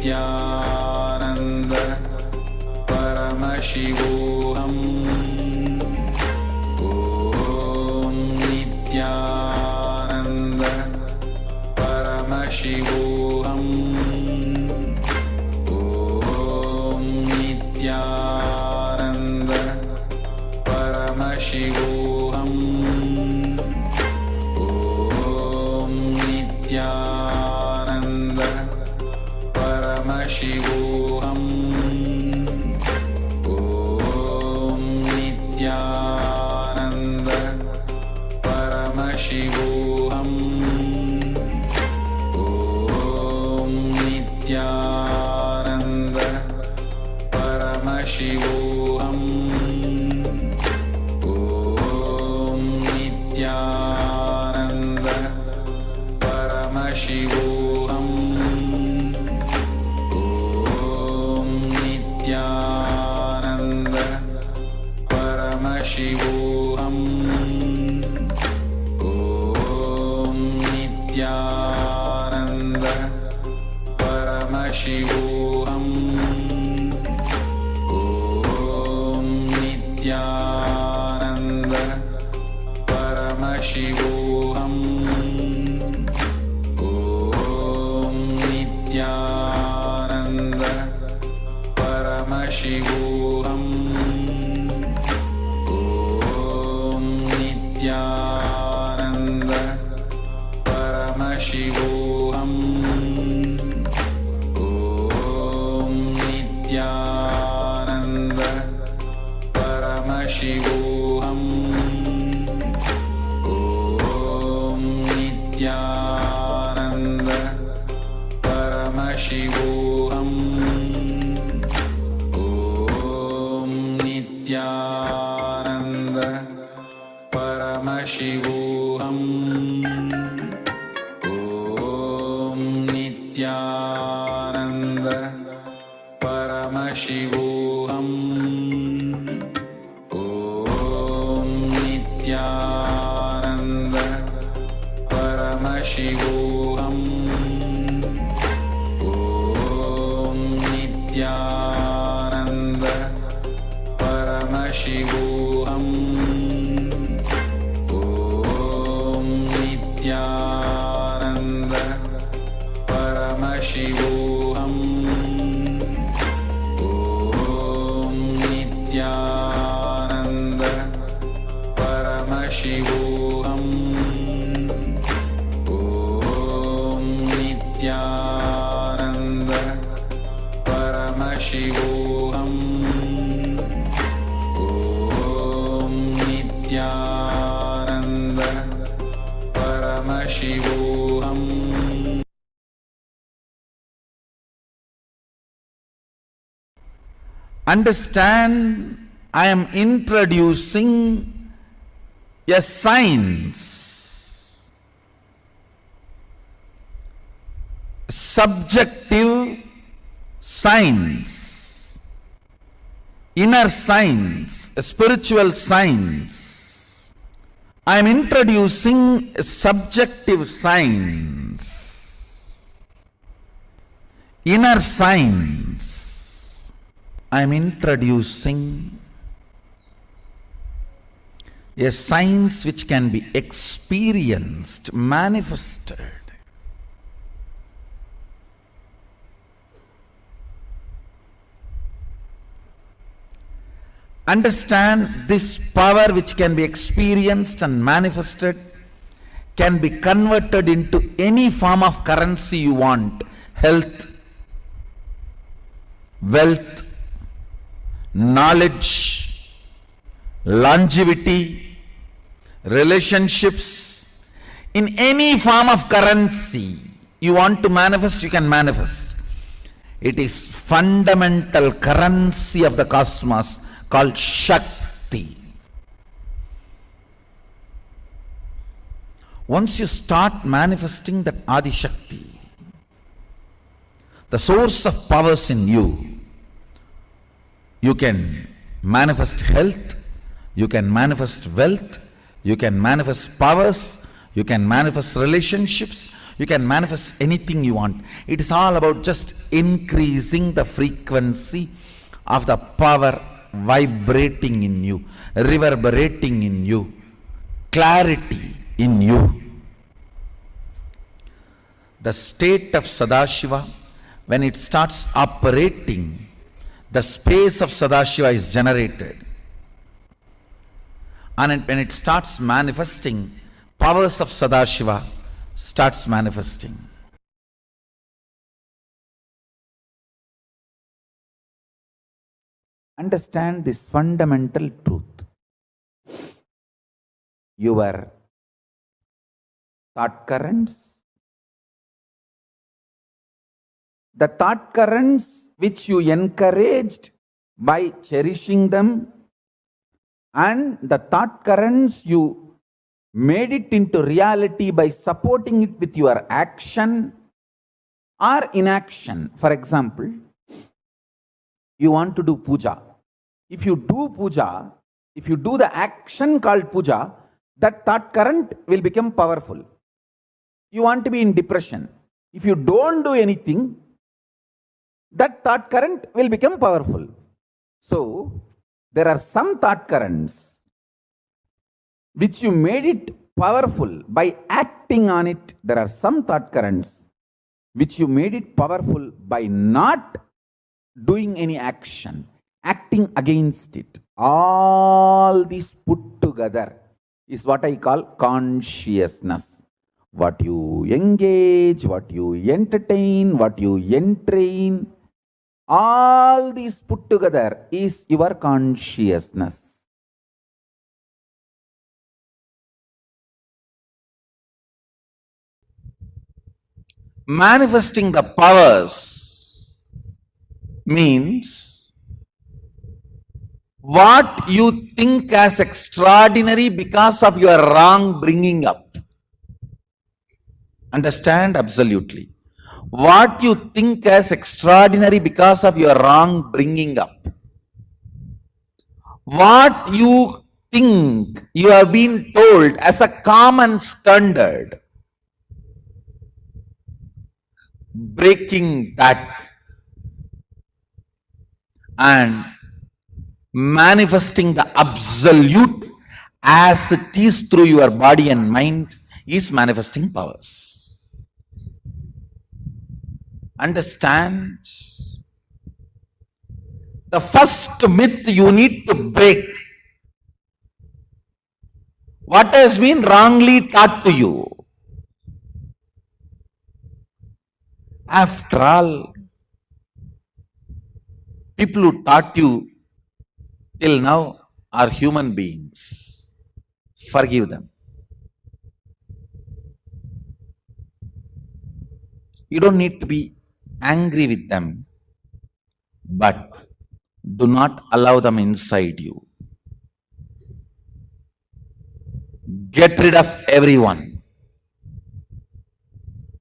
Nithyananda Paramashivoham. Om Nithyananda Paramashivoham. Om Nithyananda Paramashivoham. Om Nithyananda Paramashivoham. Om Nithyananda Paramashivoham. Om Nithyananda Paramashivoham. Om Nithyananda Paramashivoham Om Nithyananda Paramashivoham Om Nithyananda Paramashivoham Om Nithyananda Paramashivoham Om Nithyananda Paramashivoham Om Nithyananda Paramashivoham Om Nithyananda Paramashivoham Om Nithyananda Paramashivoham Om Nithyananda Paramashivoham Om Nithyananda Paramashivoham Om Nithyananda Paramashivoham Om Nithyananda Paramashivoham Om Nithyananda Paramashivoham. Understand, I am introducing a science, subjective science, inner science, a spiritual science. I am introducing a subjective science, inner science. I am introducing a science which can be experienced, manifested. Understand, this power which can be experienced and manifested can be converted into any form of currency you want: health, wealth, knowledge, longevity, relationships. In any form of currency you want to manifest, you can manifest. It is fundamental currency of the cosmos called Shakti. Once you start manifesting that Adi Shakti, the source of powers in you, you can manifest health, you can manifest wealth, you can manifest powers, you can manifest relationships, you can manifest anything you want. It is all about just increasing the frequency of the power vibrating in you, reverberating in you, clarity in you. The state of Sadashiva, when it starts operating, the space of Sadashiva is generated. And when it starts manifesting, powers of Sadashiva starts manifesting. Understand this fundamental truth. Your thought currents, the thought currents which you encouraged by cherishing them, and the thought currents you made it into reality by supporting it with your action or inaction. For example, you want to do puja. If you do puja, if you do the action called puja, that thought current will become powerful. You want to be in depression. If you don't do anything, that thought current will become powerful. So, there are some thought currents which you made it powerful by acting on it. There are some thought currents which you made it powerful by not doing any action, acting against it. All these put together is what I call consciousness. What you engage, what you entertain, what you entrain, all these put together is your consciousness. Manifesting the powers means what you think as extraordinary because of your wrong bringing up. Understand? Absolutely. What you think as extraordinary because of your wrong bringing up. What you think you have been told as a common standard. Breaking that and manifesting the absolute as it is through your body and mind is manifesting powers. Understand? The first myth you need to break. What has been wrongly taught to you? After all, people who taught you till now are human beings. Forgive them. You don't need to be angry with them, but do not allow them inside you. Get rid of everyone.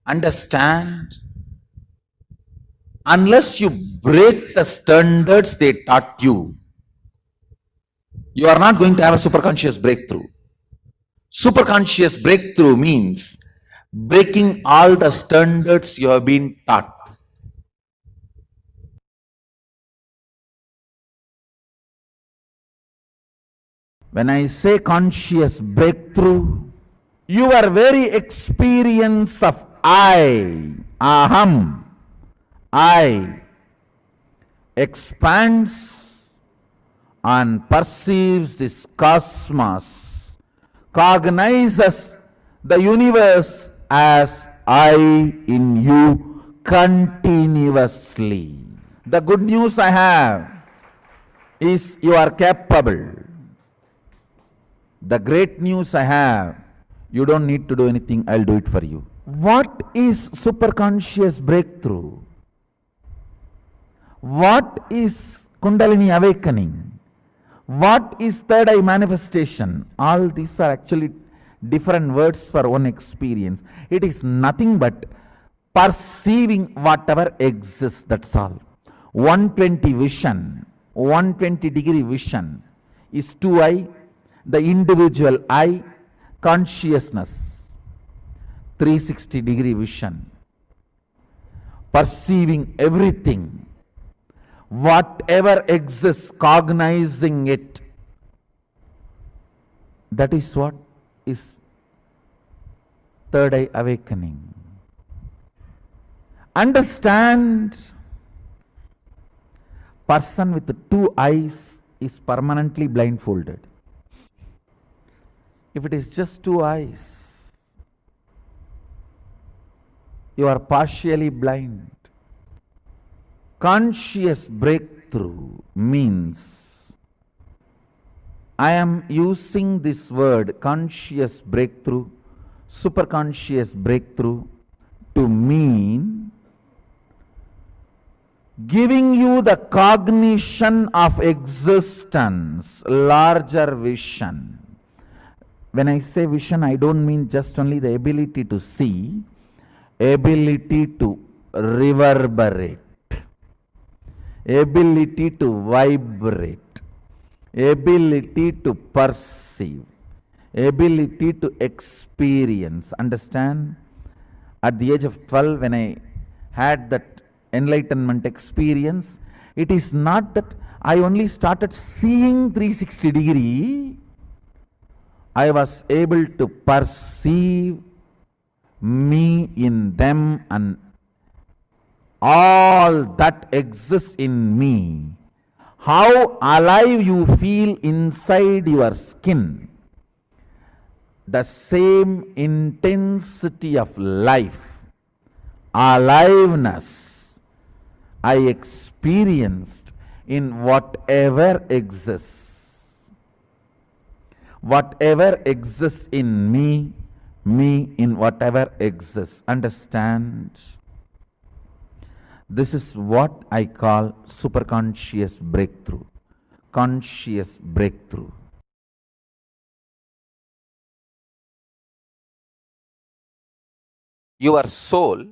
Understand? Unless you break the standards they taught you, you are not going to have a superconscious breakthrough. Superconscious breakthrough means breaking all the standards you have been taught. When I say conscious breakthrough, your very experience of I, aham, I, expands and perceives this cosmos, cognizes the universe as I in you continuously. The good news I have is you are capable. The great news I have, you don't need to do anything, I'll do it for you. What is superconscious breakthrough? What is Kundalini awakening? What is third eye manifestation? All these are actually different words for one experience. It is nothing but perceiving whatever exists, that's all. 120 vision, 120 degree vision is 2I, the individual I, consciousness, 360 degree vision, perceiving everything, whatever exists, cognizing it. That is what is third eye awakening. Understand, person with 2 eyes is permanently blindfolded. If it is just 2 eyes, you are partially blind. Conscious breakthrough means, I am using this word conscious breakthrough, superconscious breakthrough to mean giving you the cognition of existence, larger vision. When I say vision, I don't mean just only the ability to see, ability to reverberate, ability to vibrate, ability to perceive, ability to experience. Understand? At the age of 12, when I had that enlightenment experience, it is not that I only started seeing 360 degree, I was able to perceive me in them and all that exists in me. How alive you feel inside your skin. The same intensity of life, aliveness I experienced in whatever exists. Whatever exists in me, me in whatever exists. Understand? This is what I call superconscious breakthrough. Conscious breakthrough. Your soul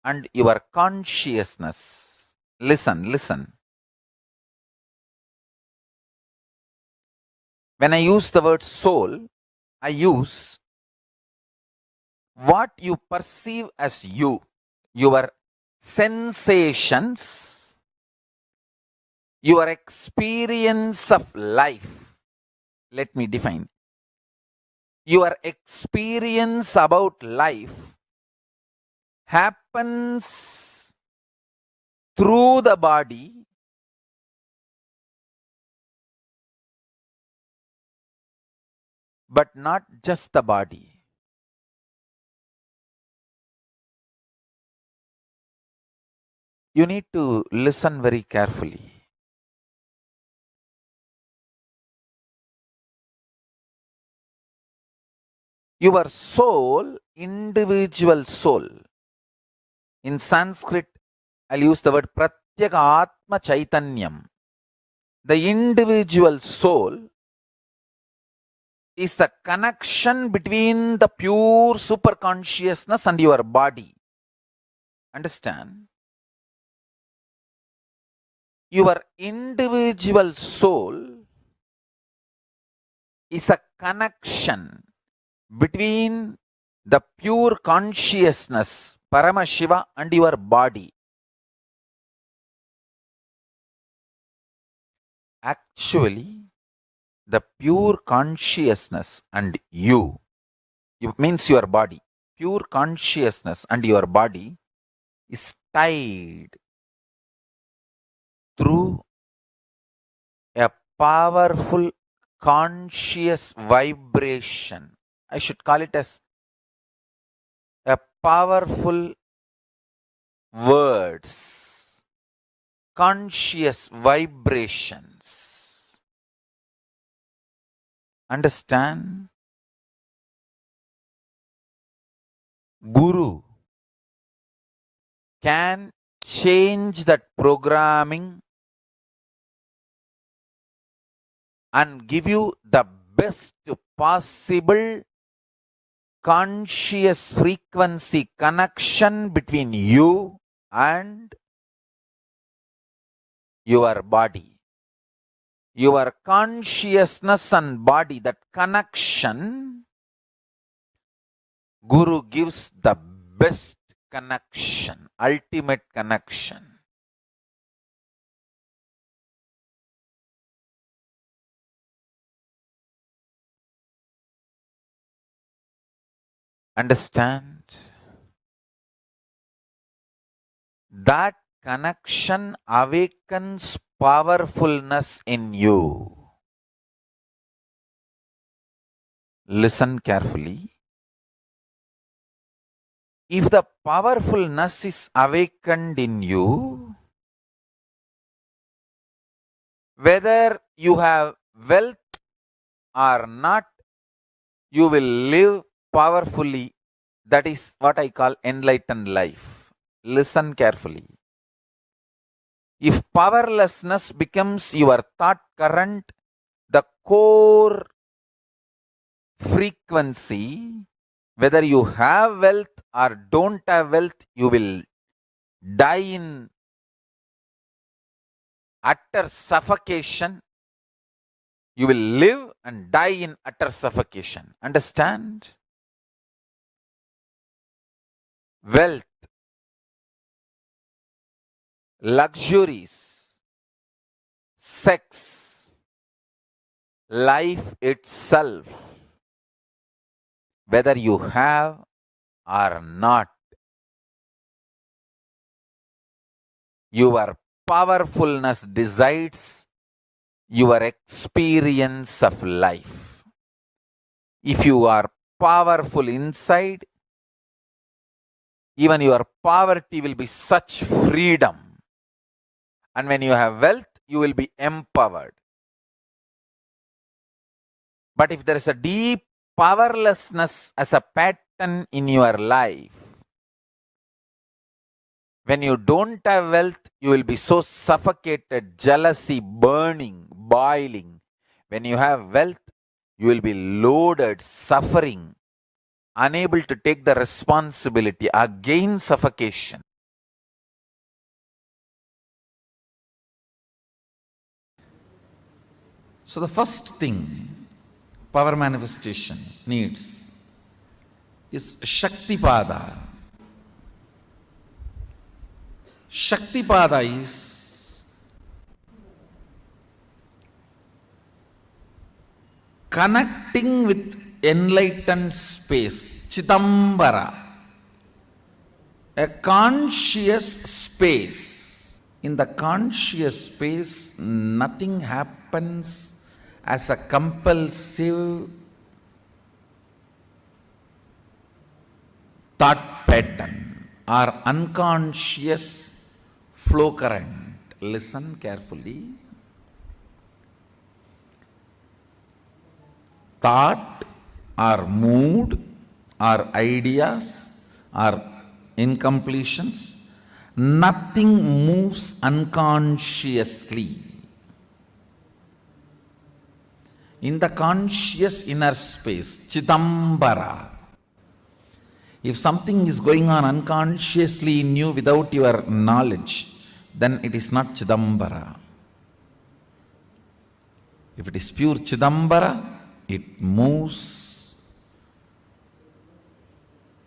and your consciousness. Listen, listen. When I use the word soul, I use what you perceive as you, your sensations, your experience of life. Let me define. Your experience about life happens through the body, but not just the body. You need to listen very carefully. Your soul, individual soul. In Sanskrit, I'll use the word Pratyeka Atma Chaitanyam. The individual soul is the connection between the pure superconsciousness and your body. Understand? Your individual soul is a connection between the pure consciousness, Paramashiva, and your body. Actually, the pure consciousness and you, it means your body, pure consciousness and your body is tied through a powerful conscious vibration. I should call it as a powerful words, conscious vibrations. Understand? Guru can change that programming and give you the best possible conscious frequency connection between you and your body. Your consciousness and body, that connection, Guru gives the best connection, ultimate connection. Understand? That connection awakens powerfulness in you. Listen carefully. If the powerfulness is awakened in you, whether you have wealth or not, you will live powerfully. That is what I call enlightened life. Listen carefully. If powerlessness becomes your thought current, the core frequency, whether you have wealth or don't have wealth, you will die in utter suffocation. You will live and die in utter suffocation. Understand? Wealth, luxuries, sex, life itself, whether you have or not. Your powerfulness decides your experience of life. If you are powerful inside, even your poverty will be such freedom. And when you have wealth, you will be empowered. But if there is a deep powerlessness as a pattern in your life, when you don't have wealth, you will be so suffocated, jealousy burning, boiling. When you have wealth, you will be loaded, suffering, unable to take the responsibility, again suffocation. So the first thing power manifestation needs is Shaktipada. Shaktipada is connecting with enlightened space, Chidambara, a conscious space. In the conscious space, nothing happens as a compulsive thought pattern or unconscious flow current. Listen carefully. Thought or mood or ideas or incompletions, nothing moves unconsciously. In the conscious inner space, Chidambara, if something is going on unconsciously in you without your knowledge, then it is not Chidambara. If it is pure Chidambara, it moves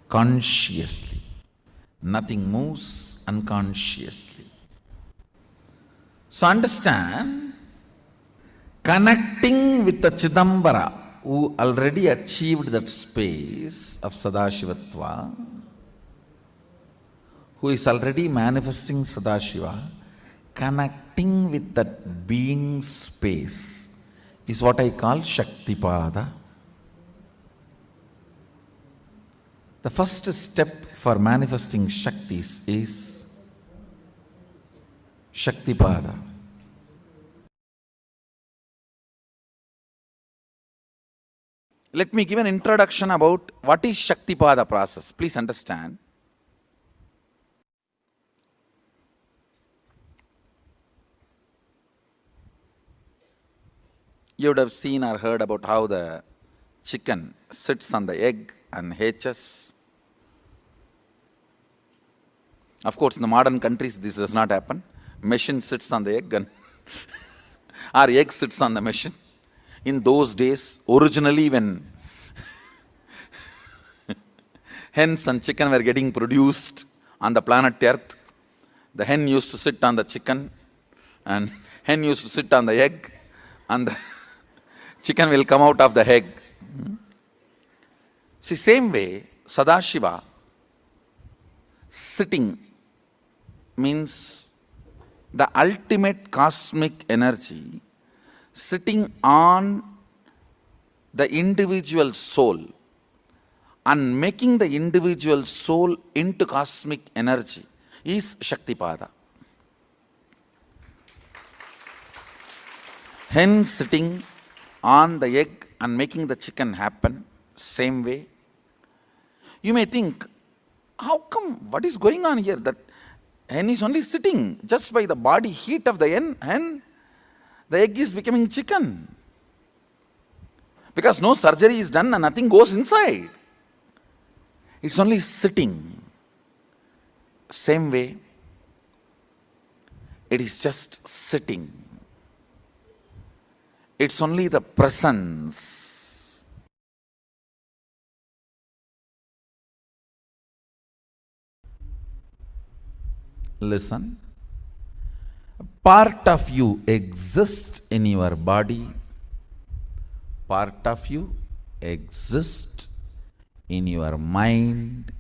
consciously. Nothing moves unconsciously. So understand, connecting with the Chidambara, who already achieved that space of Sadashivatva, who is already manifesting Sadashiva, connecting with that being space is what I call Shaktipada. The first step for manifesting Shaktis is Shaktipada. Let me give an introduction about what is Shaktipada process. Please understand. You would have seen or heard about how the chicken sits on the egg and hatches. Of course, in the modern countries, this does not happen. Machine sits on the egg and or egg sits on the machine. In those days, originally when hens and chicken were getting produced on the planet Earth, the hen used to sit on the chicken and hen used to sit on the egg and the chicken will come out of the egg. See, same way, Sadashiva sitting means the ultimate cosmic energy sitting on the individual soul and making the individual soul into cosmic energy is Shaktipada. Hen sitting on the egg and making the chicken happen, same way. You may think, how come, what is going on here? That hen is only sitting just by the body heat of the hen, the egg is becoming chicken. Because no surgery is done and nothing goes inside. It's only sitting. Same way, it is just sitting. It's only the presence. Listen. Part of you exists in your body. Part of you exists in your mind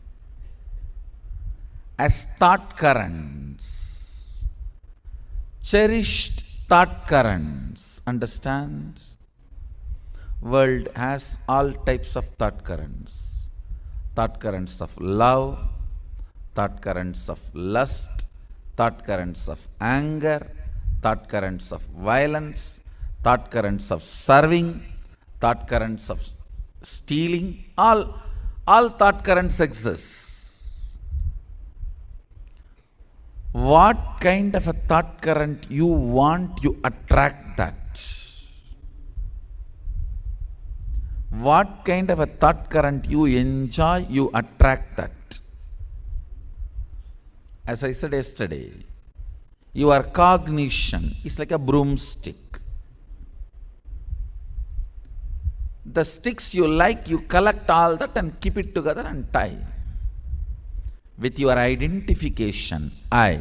as thought currents, cherished thought currents. Understand? World has all types of thought currents. Thought currents of love, thought currents of lust, thought currents of anger, thought currents of violence, thought currents of serving, thought currents of stealing. All thought currents exist. What kind of a thought current you want, you attract that. What kind of a thought current you enjoy, you attract that. As I said yesterday, your cognition is like a broomstick. The sticks you like, you collect all that and keep it together and tie. With your identification, I.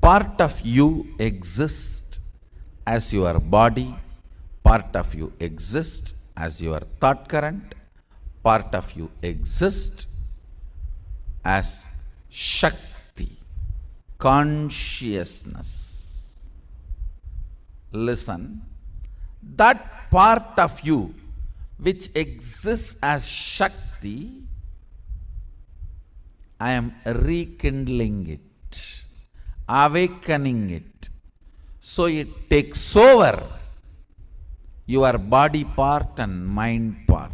Part of you exists as your body, part of you exists as your thought current, part of you exists as Shakti, consciousness. Listen, that part of you which exists as Shakti, I am rekindling it, awakening it, so it takes over your body part and mind part.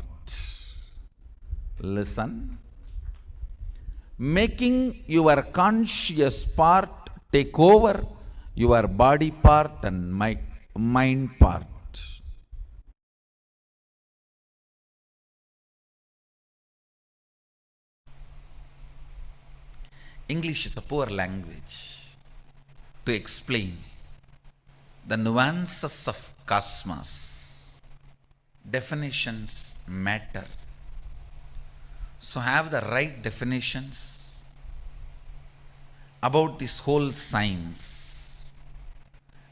Listen, making your conscious part take over your body part and mind part. English is a poor language to explain the nuances of cosmos. Definitions matter. So have the right definitions about this whole science.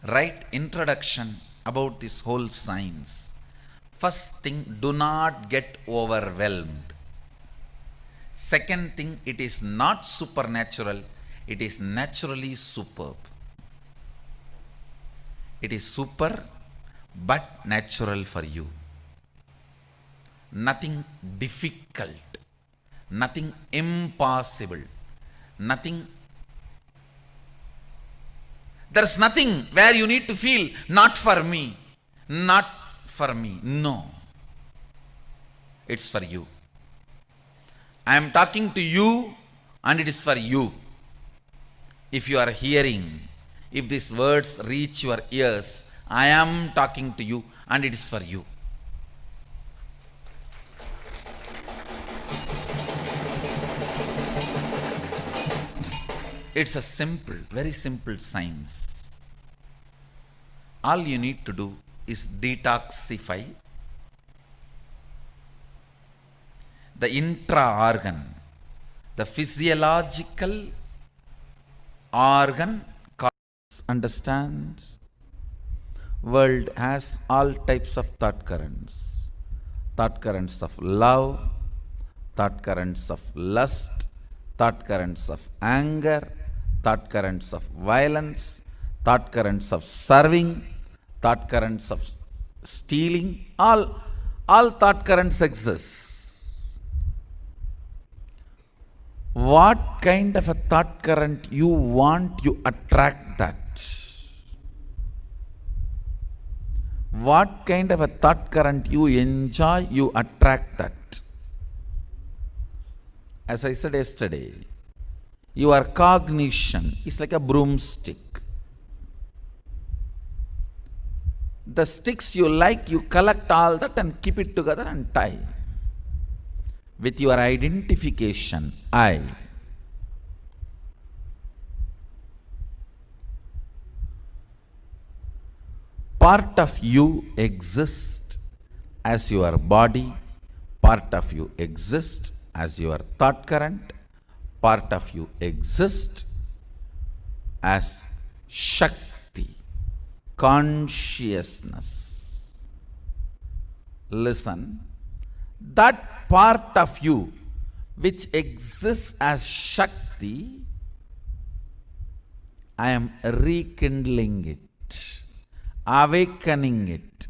Right introduction about this whole science. First thing, do not get overwhelmed. Second thing, it is not supernatural, it is naturally superb. It is super but natural for you. Nothing difficult, nothing impossible, nothing. There's nothing where you need to feel, not for me, not for me. No, it's for you. I am talking to you and it is for you. If you are hearing, if these words reach your ears, I am talking to you and it is for you. It's a simple, very simple science. All you need to do is detoxify the intra-organ, the physiological organ. Understand? World has all types of thought currents. Thought currents of love, thought currents of lust, thought currents of anger, thought currents of violence, thought currents of serving, thought currents of stealing. All thought currents exist. What kind of a thought current you want, you attract that. What kind of a thought current you enjoy, you attract that. As I said yesterday, your cognition is like a broomstick. The sticks you like, you collect all that and keep it together and tie. With your identification, I. Part of you exists as your body, part of you exists as your thought current, part of you exists as Shakti, consciousness. Listen, that part of you which exists as Shakti, I am rekindling it, awakening it,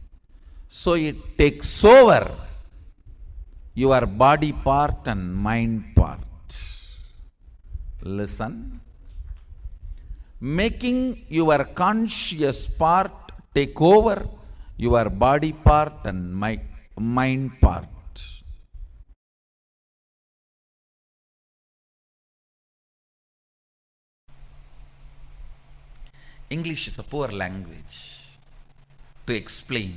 so it takes over your body part and mind part. Listen, making your conscious part take over your body part and mind part. English is a poor language to explain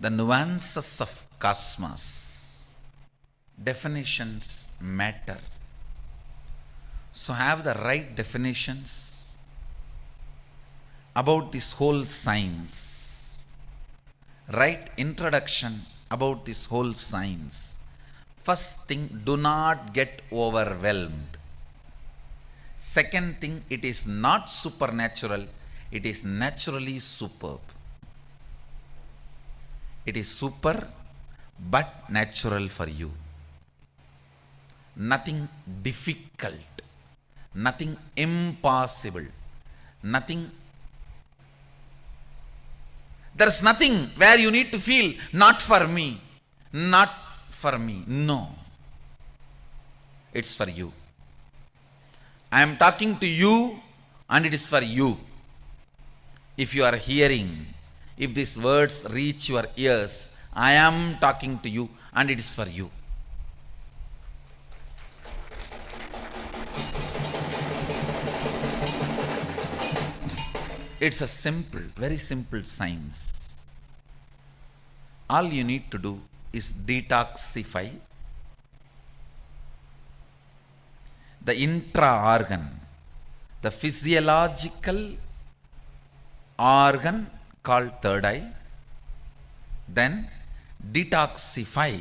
the nuances of cosmos. Definitions matter. So have the right definitions about this whole science. Right introduction about this whole science. First thing, do not get overwhelmed. Second thing, it is not supernatural, it is naturally superb. It is super but natural for you. Nothing difficult, nothing impossible, nothing. There's nothing where you need to feel, not for me, not for me. No. It's for you. I am talking to you and it is for you. If you are hearing, if these words reach your ears, I am talking to you and it is for you. It's a simple, very simple science. All you need to do is detoxify the intra-organ, the physiological organ called third eye, then detoxify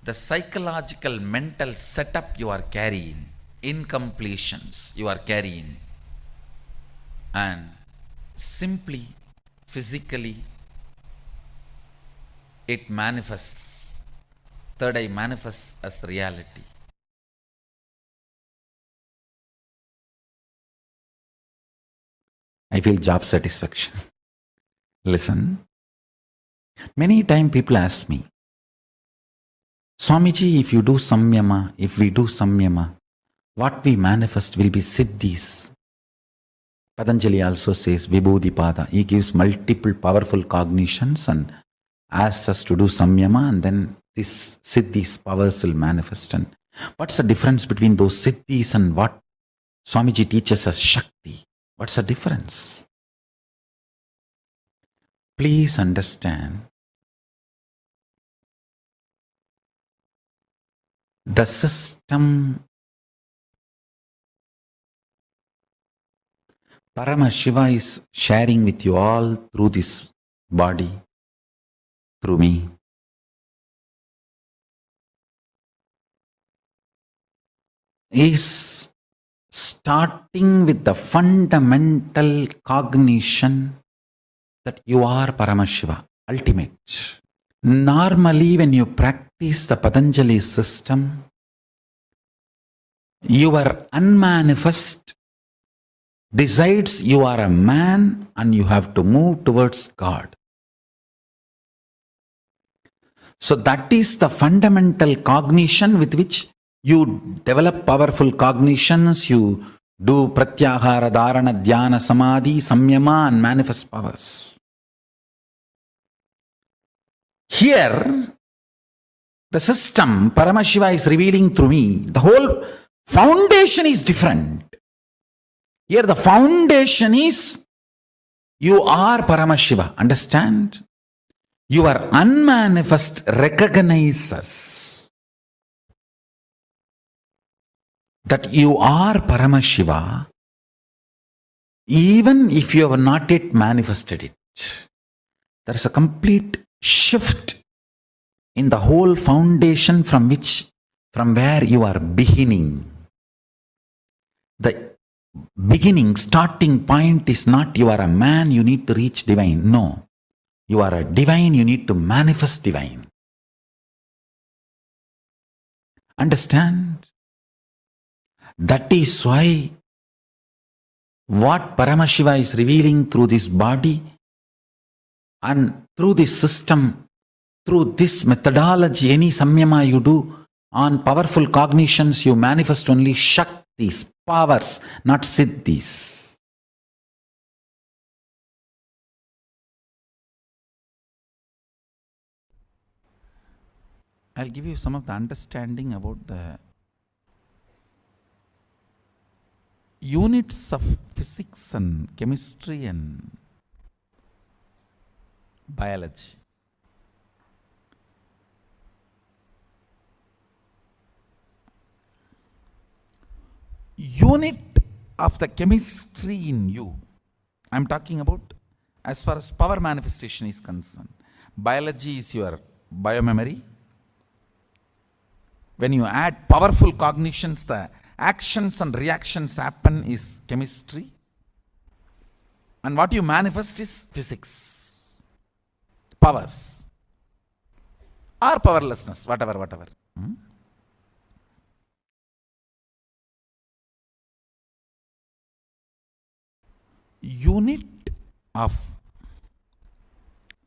the psychological mental setup you are carrying, incompletions you are carrying, and simply, physically, it manifests, third eye manifests as reality. I feel job satisfaction. Listen, many times people ask me, Swamiji, if you do samyama, if we do samyama, what we manifest will be siddhis. Patanjali also says Vibhudipada. He gives multiple powerful cognitions and asks us to do samyama, and then this siddhis powers will manifest. And what's the difference between those siddhis and what Swamiji teaches us Shakti? What's the difference? Please understand, the system Paramashiva is sharing with you all through this body, through me. Is starting with the fundamental cognition that you are Paramashiva, ultimate. Normally, when you practice the Patanjali system, your unmanifest decides you are a man and you have to move towards God. So that is the fundamental cognition with which you develop powerful cognitions, you do pratyahara, dharana, dhyana, samadhi, samyama and manifest powers. Here, the system Paramashiva is revealing through me, the whole foundation is different. Here the foundation is you are Paramashiva. Understand? Your unmanifest recognizes that you are Paramashiva even if you have not yet manifested it. There is a complete shift in the whole foundation from which from where you are beginning. The beginning, starting point is not you are a man, you need to reach divine. No. You are a divine, you need to manifest divine. Understand? That is why what Paramashiva is revealing through this body and through this system, through this methodology, any samyama you do, on powerful cognitions, you manifest only Shaktis, powers, not Siddhis. I'll give you some of the understanding about the units of physics and chemistry and biology. Unit of the chemistry in you, I'm talking about as far as power manifestation is concerned. Biology is your biomemory. When you add powerful cognitions, the actions and reactions happen is chemistry. And what you manifest is physics. Powers. Or powerlessness, whatever. Unit of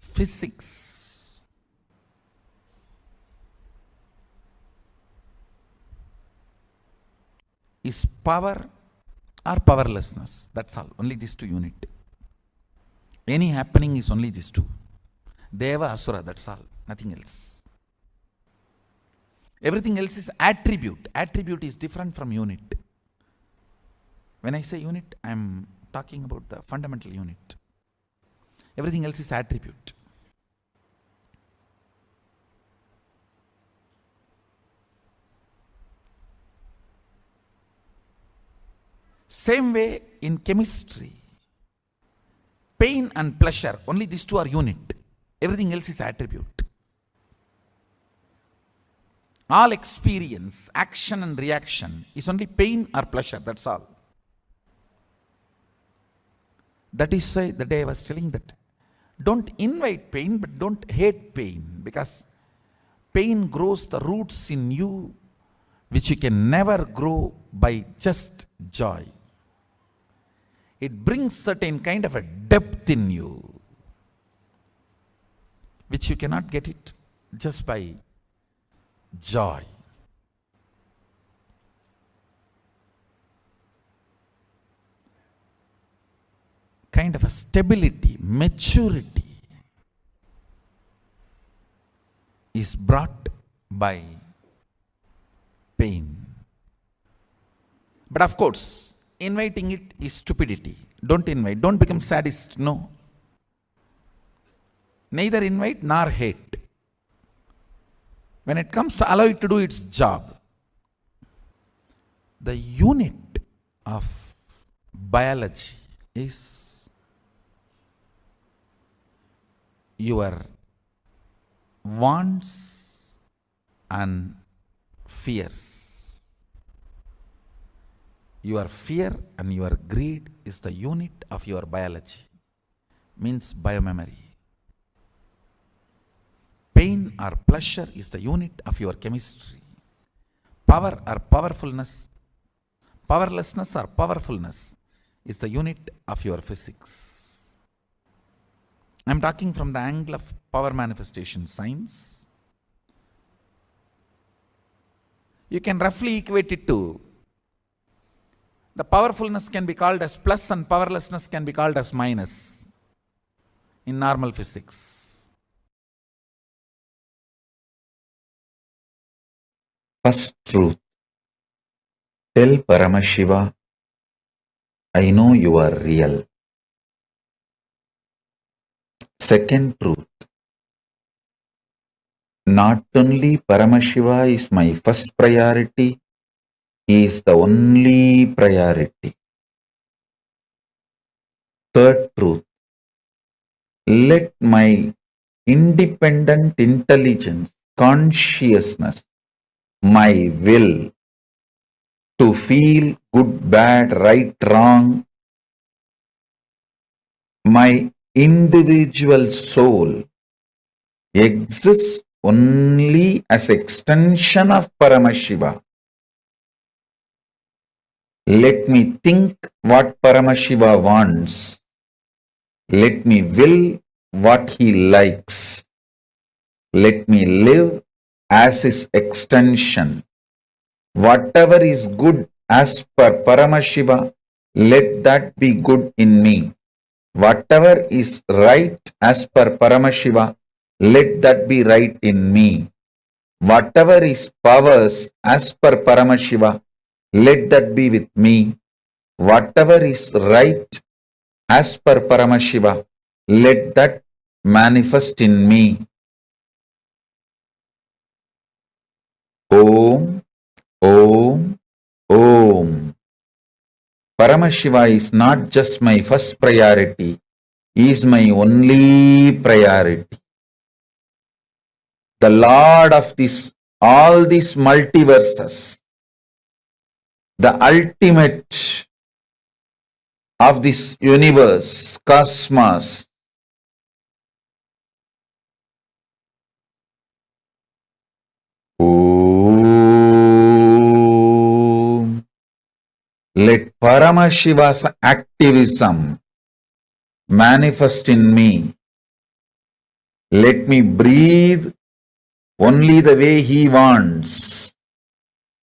physics is power or powerlessness. That's all. Only these two unit. Any happening is only these two. Deva, Asura, that's all. Nothing else. Everything else is attribute. Attribute is different from unit. When I say unit, I am talking about the fundamental unit. Everything else is attribute. Same way in chemistry, pain and pleasure, only these two are unit. Everything else is attribute. All experience, action and reaction is only pain or pleasure, that's all. That is why the day I was telling that don't invite pain, but don't hate pain, because pain grows the roots in you which you can never grow by just joy. It brings certain kind of a depth in you which you cannot get it just by joy. Kind of a stability, maturity is brought by pain. But of course, inviting it is stupidity. Don't invite. Don't become sadist. No. Neither invite nor hate. When it comes to allow it to do its job, the unit of biology is your wants and fears. Your fear and your greed is the unit of your biology, means biomemory. Pain or pleasure is the unit of your chemistry. Power or powerfulness, powerlessness or powerfulness is the unit of your physics. I am talking from the angle of power manifestation science. You can roughly equate it to the powerfulness can be called as plus and powerlessness can be called as minus in normal physics. First truth. Tell Paramashiva, I know you are real. Second truth. Not only Paramashiva is my first priority, he is the only priority. Third truth. Let my independent intelligence, consciousness my will to feel good, bad, right, wrong, my individual soul exists only as extension of Paramashiva. Let me think what Paramashiva wants. Let me will what he likes. Let me live as his extension. Whatever is good as per Paramashiva, let that be good in me. Whatever is right as per Paramashiva, let that be right in me. Whatever is powers as per Paramashiva, let that be with me. Whatever is right as per Paramashiva, let that manifest in me. Om, Om, Om. Paramashiva is not just my first priority, he is my only priority. The Lord of all these multiverses, the ultimate of this universe, cosmos. Om. Let Paramashiva's activism manifest in me. Let me breathe only the way he wants.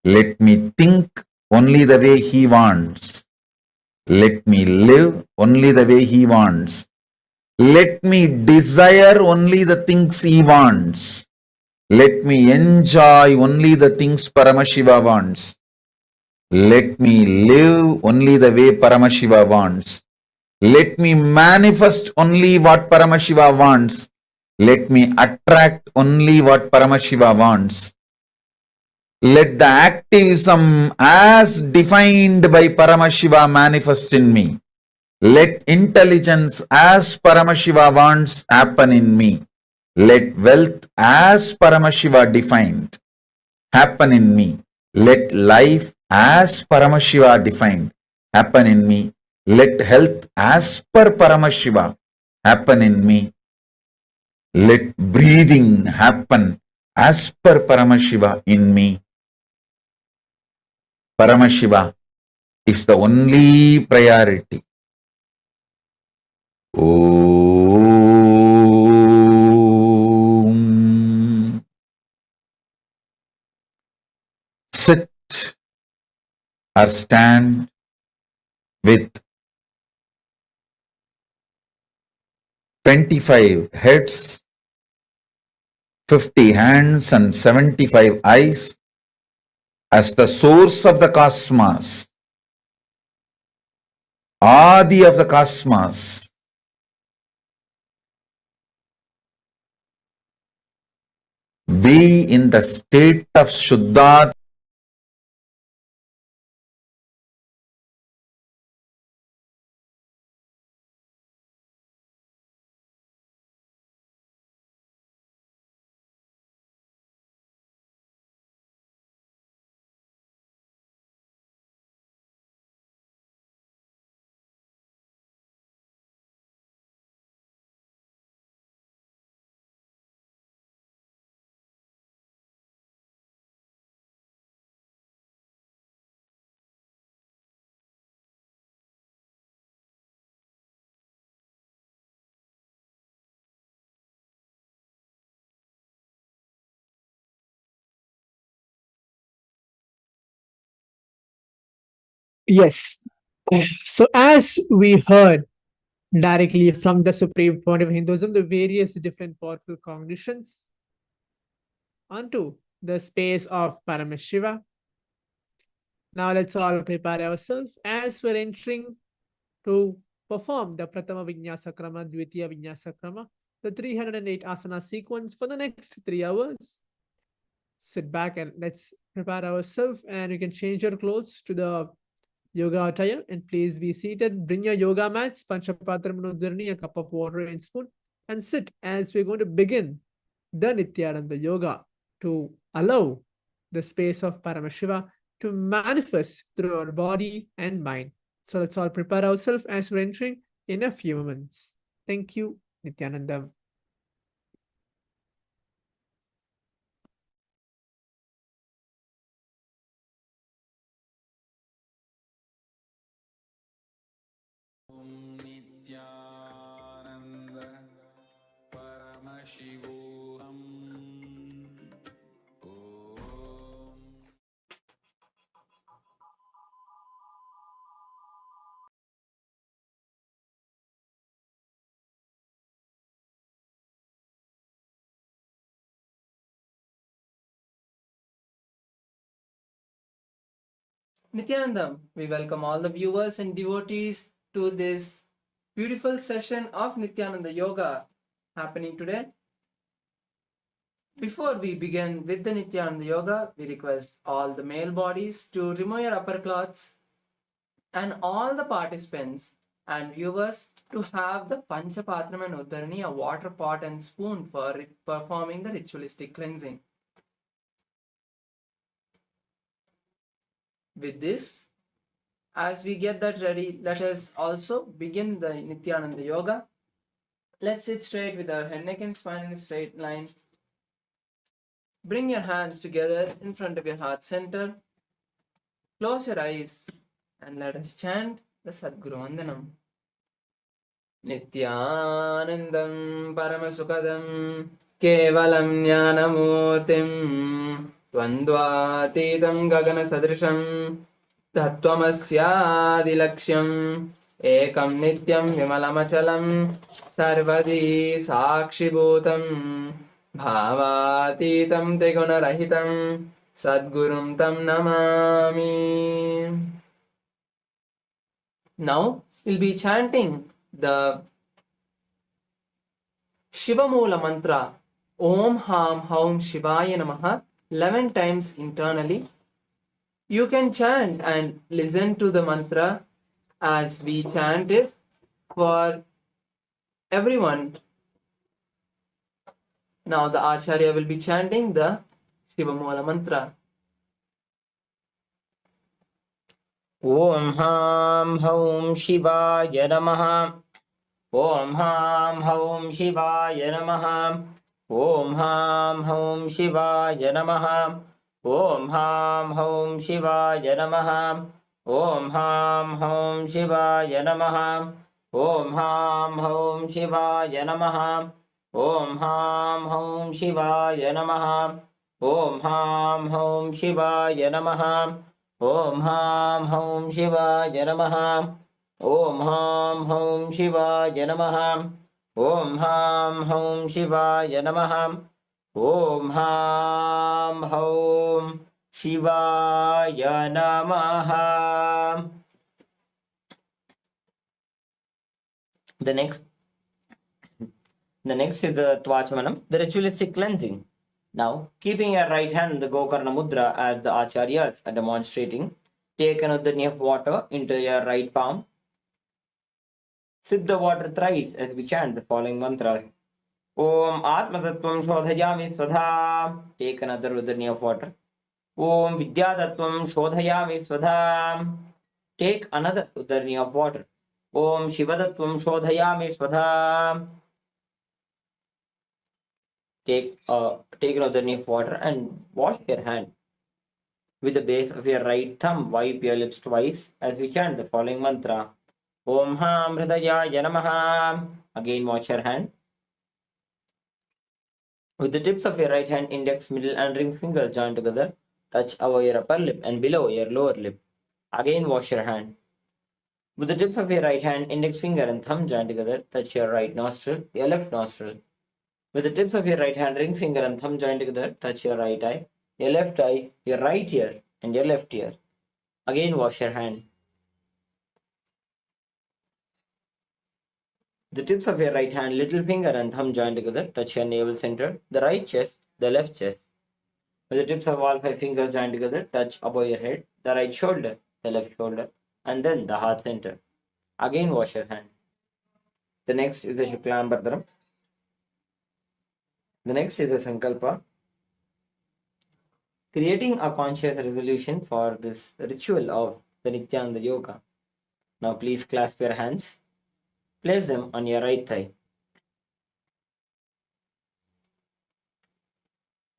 Let me think only the way he wants. Let me live only the way he wants. Let me desire only the things he wants. Let me enjoy only the things Paramashiva wants. Let me live only the way Paramashiva wants. Let me manifest only what Paramashiva wants. Let me attract only what Paramashiva wants. Let the activism as defined by Paramashiva manifest in me. Let intelligence as Paramashiva wants happen in me. Let wealth as Paramashiva defined happen in me. Let life as Paramashiva defined happen in me. Let health as per Paramashiva happen in me. Let breathing happen as per Paramashiva in me. Paramashiva is the only priority. Om. Sit or stand with 25 heads, 50 hands and 75 eyes as the source of the cosmos, Adi of the cosmos. Be in the state of Shuddha. Yes. So, as we heard directly from the supreme point of Hinduism, the various different powerful cognitions onto the space of Paramashiva. Now, let's all prepare ourselves as we're entering to perform the Pratama Vinyasa Krama, Dvitiya Vinyasa Krama, the 308 asana sequence for the next 3 hours. Sit back and let's prepare ourselves, and you can change your clothes to the yoga attire, and please be seated. Bring your yoga mats, Panchapatra Manudharani, a cup of water and spoon, and sit as we're going to begin the Nithyananda yoga to allow the space of Paramashiva to manifest through our body and mind. So let's all prepare ourselves as we're entering in a few moments. Thank you, Nithyananda. Nithyananda Paramashivoham. Om. Nithyanandam, we welcome all the viewers and devotees to this beautiful session of Nithyananda Yoga happening today. Before we begin with the Nithyananda Yoga, we request all the male bodies to remove your upper clothes and all the participants and viewers to have the Panchapatram and Uddharani, a water pot and spoon for performing the ritualistic cleansing. With this, as we get that ready, let us also begin the Nithyananda Yoga. Let's sit straight with our head, neck and spine in a straight line. Bring your hands together in front of your heart center. Close your eyes and let us chant the Sadguru Vandanam. Nithyanandam Paramasukadam Kevalam Jnanamurtim Dvandvatitam Gagana Sadrisham Tattvamasyaadilakshyam Ekam Nityam Vimalamachalam Sarvadi Sakshibhutam Bhavatitam Trigunarahitam Sadgurum Tam Namami. Now we'll be chanting the Shiva Moola mantra Om Ham Haum Shivaya Namaha 11 times internally. You can chant and listen to the mantra as we chant it for everyone. Now the Acharya will be chanting the Shiva Moola mantra. Om Ham Haum Shivaya Namaha. Om Ham Haum Shivaya Namaha. Om Ham Haum Shivaya Namaha. Om Ham Haum Shivaya Namaha. Om Ham Haum Shivaya Namaha. Om Ham Haum Shivaya Namaha. Om Ham Haum Shivaya Namaha. Om Ham Haum Shivaya Namaha. Om Ham Haum Shivaya Namaha. Om Ham Haum Shivaya Namaha. Om Ham Haum Shivaya Namaha. Om Ham Haum Shivaya Namaha. The next is the Tvachamanam, the ritualistic cleansing. Now, keeping your right hand in the Gokarna Mudra as the Acharyas are demonstrating, take another knee of water into your right palm. Sip the water thrice as we chant the following mantras. Om Atma Tattvam Shodhayami Svadha. Take another udhani of water. Om Vidya Tattvam Shodhayami Svadha. Take another udhani of water. Om Shiva Tattvam Shodhayami Svadha. Take another udhani of water and wash your hand. With the base of your right thumb, wipe your lips twice as we chant the following mantra. Om Ham Hridayaya Namaha. Again wash your hand. With the tips of your right hand, index, middle and ring fingers joined together, touch above your upper lip and below your lower lip. Again wash your hand. With the tips of your right hand, index finger and thumb joined together, touch your right nostril, your left nostril. With the tips of your right hand, ring finger and thumb joined together, touch your right eye, your left eye, your right ear and your left ear. Again wash your hand. The tips of your right hand, little finger and thumb joined together, touch your navel center, the right chest, the left chest. With the tips of all 5 fingers joined together, touch above your head, the right shoulder, the left shoulder, and then the heart center. Again wash your hand. The next is the Shuklam Bardharam. The next is the Sankalpa. creating a conscious resolution for this ritual of the Nithyananda Yoga. Now please clasp your hands, place them on your right thigh.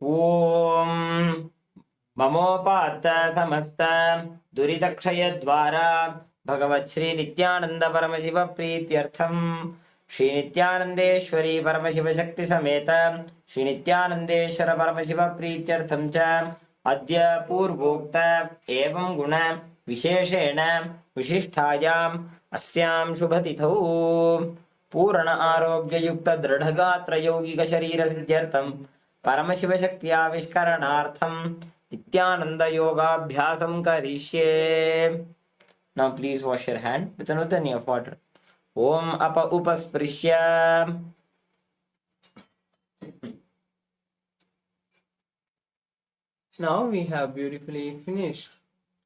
Om ममोपात्त समस्त दुरितक्षयद्वारा भगवत् श्री नित्यानंद परमशिव प्रीत्यर्थम श्री नित्यानंदेश्वरी परमशिव शक्ति समेत श्री नित्यानंदेश्वर परमशिव प्रीत्यर्थम च अद्य पूर्वोक्त एवं गुण विशेषेण विशिष्टायाम् अस्यां शुभतिथौ पूर्ण आरोग्य युक्त दृढ़गात्र यौगिक शरीर सिद्ध्यर्थम परमशिव शक्ति आविष्करणार्थम नित्यानंद योगाभ्यासं करिष्ये. Now please wash your hand with an udani of water. Om apa upasprisya. Now we have beautifully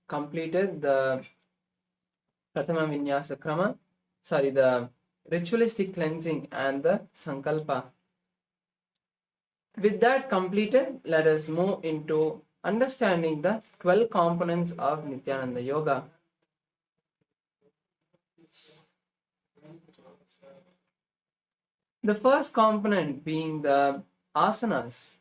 completed the Pratama Vinyasa Krama, the ritualistic cleansing and the Sankalpa. With that completed, let us move into understanding the 12 components of Nithyananda Yoga. The first component being the asanas.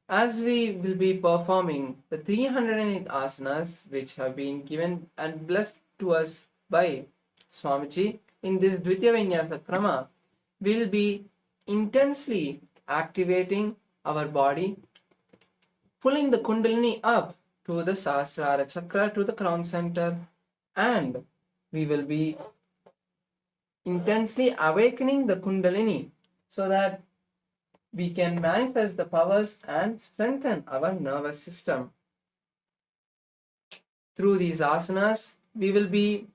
As we will be performing the 308 asanas which have been given and blessed to us by Swamiji in this Dvitiya Vinyasa Krama, we will be intensely activating our body, pulling the Kundalini up to the Sahasrara Chakra, to the crown center, and we will be intensely awakening the Kundalini so that we can manifest the powers and strengthen our nervous system. Through these asanas, we will be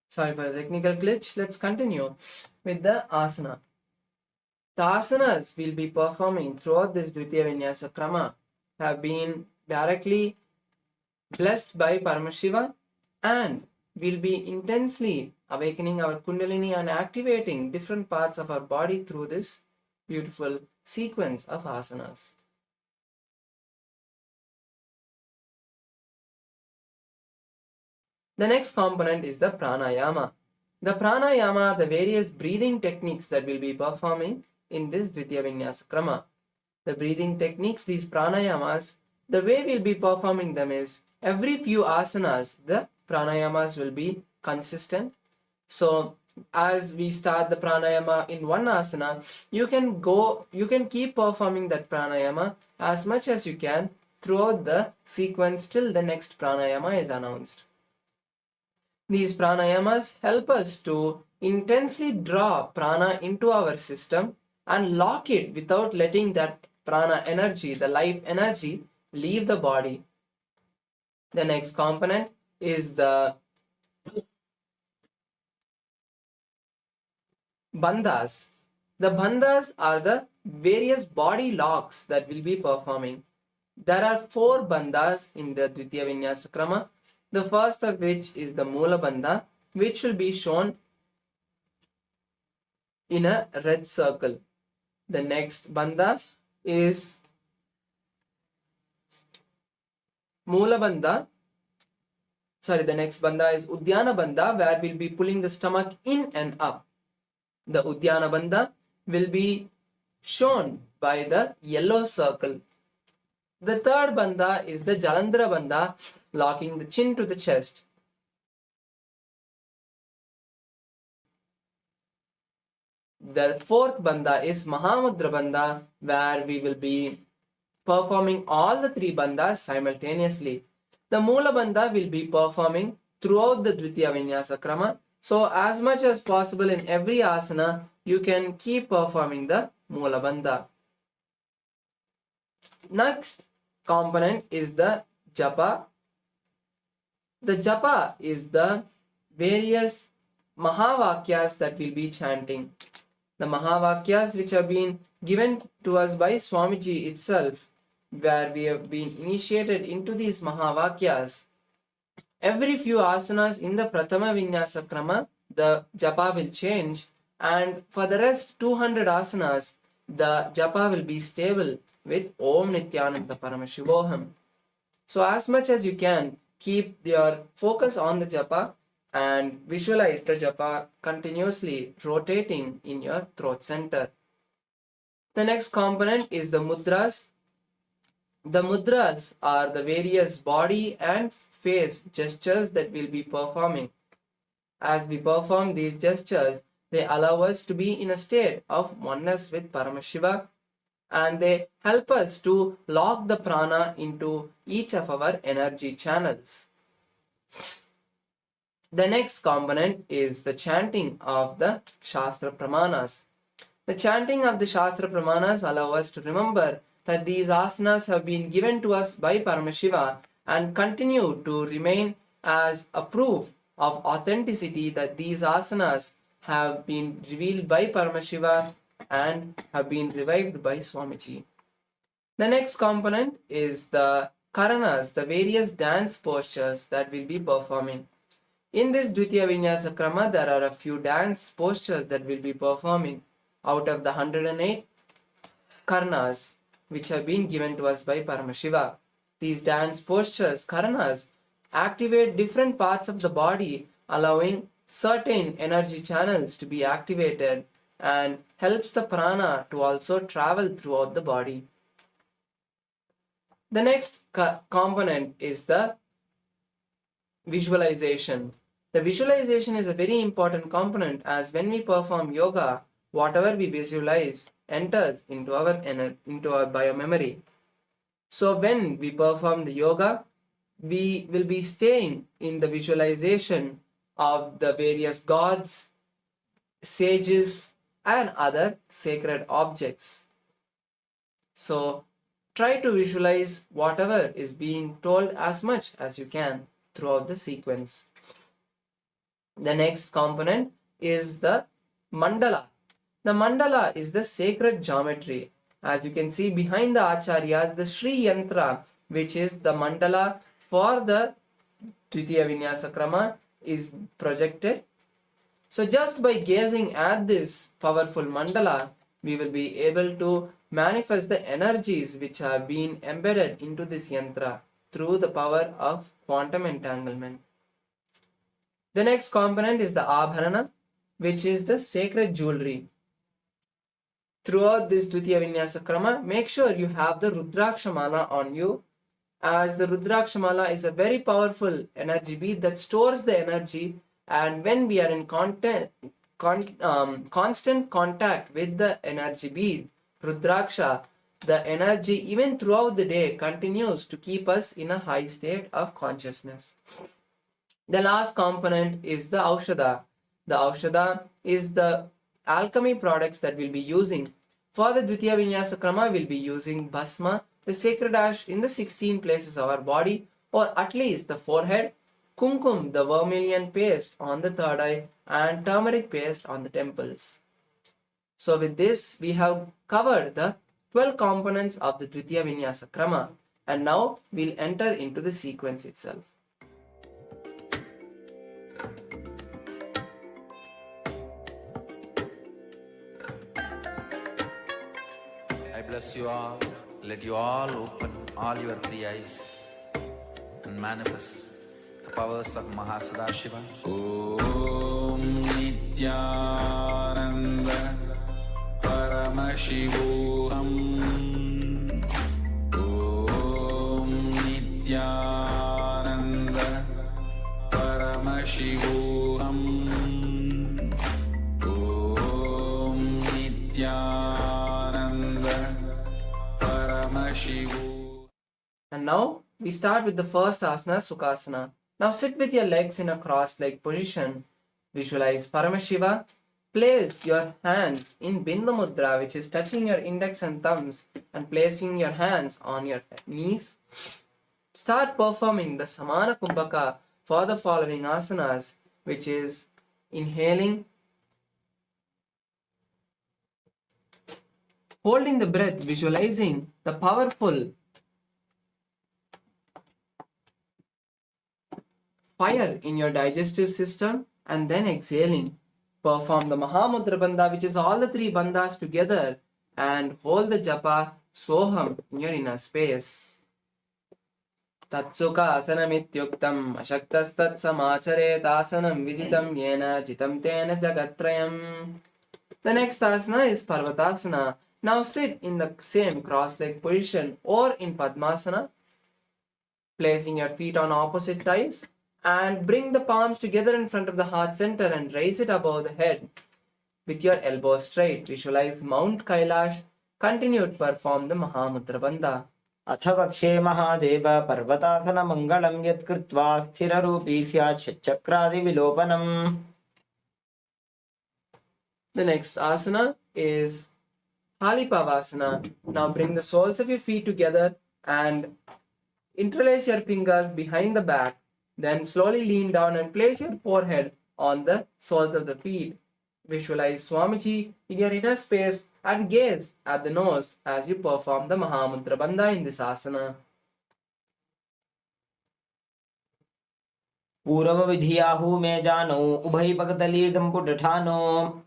sorry for the technical glitch. Let's continue with the asana. The asanas we'll be performing throughout this Dvitiya Vinyasa Krama have been directly blessed by Paramashiva, and we'll be intensely awakening our Kundalini and activating different parts of our body through this beautiful sequence of asanas. The next component is the pranayama. The pranayama, the various breathing techniques that we'll be performing in this Dvitiya Vinyasa Krama. The breathing techniques, these pranayamas, the way we'll be performing them is every few asanas, the pranayamas will be consistent. So as we start the pranayama in one asana, you can keep performing that pranayama as much as you can throughout the sequence till the next pranayama is announced. These pranayamas help us to intensely draw prana into our system and lock it without letting that prana energy, the life energy, leave the body. The next component is the bandhas. The bandhas are the various body locks that we'll be performing. There are 4 bandhas in the Dvitiya Vinyasa Krama. The first of which is the Moola Bandha, which will be shown in a red circle. The next Bandha is Moola Bandha. The next Bandha is Udyana Bandha, where we'll be pulling the stomach in and up. The Udyana Bandha will be shown by the yellow circle. The third bandha is the Jalandhara bandha, locking the chin to the chest. The fourth bandha is Mahamudra bandha, where we will be performing all the 3 bandhas simultaneously. The Mula Bandha will be performing throughout the Dvitiya Vinyasa Krama. So as much as possible in every asana, you can keep performing the Mula Bandha. Next component is the Japa. The Japa is the various Mahavakyas that we'll be chanting. The Mahavakyas which have been given to us by Swamiji itself, where we have been initiated into these Mahavakyas. Every few asanas in the Prathama Vinyasa Krama, the Japa will change, and for the rest 200 asanas, the Japa will be stable with Om Nithyananda Paramashivoham. So as much as you can, keep your focus on the Japa and visualize the Japa continuously rotating in your throat center. The next component is the Mudras. The Mudras are the various body and face gestures that we'll be performing. As we perform these gestures, they allow us to be in a state of oneness with Paramashiva, and they help us to lock the prana into each of our energy channels. The next component is the chanting of the Shastra Pramanas. The chanting of the Shastra Pramanas allow us to remember that these asanas have been given to us by Paramashiva and continue to remain as a proof of authenticity that these asanas have been revealed by Paramashiva and have been revived by Swamiji. The next component is the Karanas, the various dance postures that we'll be performing. In this Dvitiya Vinyasa Krama, there are a few dance postures that we'll be performing out of the 108 Karanas which have been given to us by Paramashiva. These dance postures, Karanas, activate different parts of the body, allowing certain energy channels to be activated and helps the prana to also travel throughout the body. The next component is the visualization. The visualization is a very important component, as when we perform yoga, whatever we visualize enters into our biomemory. So when we perform the yoga, we will be staying in the visualization of the various gods, sages, and other sacred objects. So try to visualize whatever is being told as much as you can throughout the sequence. The next component is the mandala. The mandala is the sacred geometry. As you can see behind the acharyas, the Sri Yantra, which is the mandala for the Dvitiya Vinyasa Krama, is projected. So just by gazing at this powerful mandala, we will be able to manifest the energies which have been embedded into this yantra through the power of quantum entanglement. The next component is the abharana, which is the sacred jewelry. Throughout this Dvitiya Vinyasa Krama, make sure you have the Rudraksha Mala on you, as the Rudraksha Mala is a very powerful energy bead that stores the energy, and when we are in constant contact with the energy bead, Rudraksha, the energy even throughout the day continues to keep us in a high state of consciousness. The last component is the Aushadha. The Aushadha is the alchemy products that we'll be using. For the Dvitiya Vinyasa Krama, we'll be using Bhasma, the sacred ash in the 16 places of our body, or at least the forehead, Kumkum, the vermilion paste on the third eye, and turmeric paste on the temples. So with this, we have covered the 12 components of the Dvitiya Vinyasa Krama, and now we'll enter into the sequence itself. I bless you all. Let you all open all your three eyes and manifest the powers of Mahasadashiva. Om Nithyananda Paramashivoham. Om Nithyananda Paramashivoham. Om Nithyananda Paramashivoham. And now we start with the first asana, Sukhasana. Now sit with your legs in a cross-leg position. Visualize Paramashiva. Place your hands in Bindu Mudra, which is touching your index and thumbs, and placing your hands on your knees. Start performing the Samana Kumbhaka for the following asanas, which is inhaling, holding the breath, visualizing the powerful fire in your digestive system, and then exhaling. Perform the Mahamudra Bandha, which is all the three bandhas together, and hold the japa Soham in your inner space. Tatsuka asanamityuktam ashaktastat asanam vijitam yena jitam tena jagatrayam. The next asana is Parvatasana. Now sit in the same cross-leg position or in Padmasana, placing your feet on opposite thighs, and bring the palms together in front of the heart center and raise it above the head with your elbows straight. Visualize Mount Kailash. Continue to perform the Mahamudra Bandha. अथ वक्षे महादेव पर्वतासन मंगलम यत्कृत्वा स्थिररूपी स्यात् षट्चक्रादिविलोपनम्. The next asana is Halipavasana. Now bring the soles of your feet together and interlace your fingers behind the back. Then slowly lean down and place your forehead on the soles of the feet. Visualize Swamiji in your inner space and gaze at the nose as you perform the Mahamudra Bandha in this asana. पूर्व विधियाहु में जानो उभय पगतली संपुट ठानो.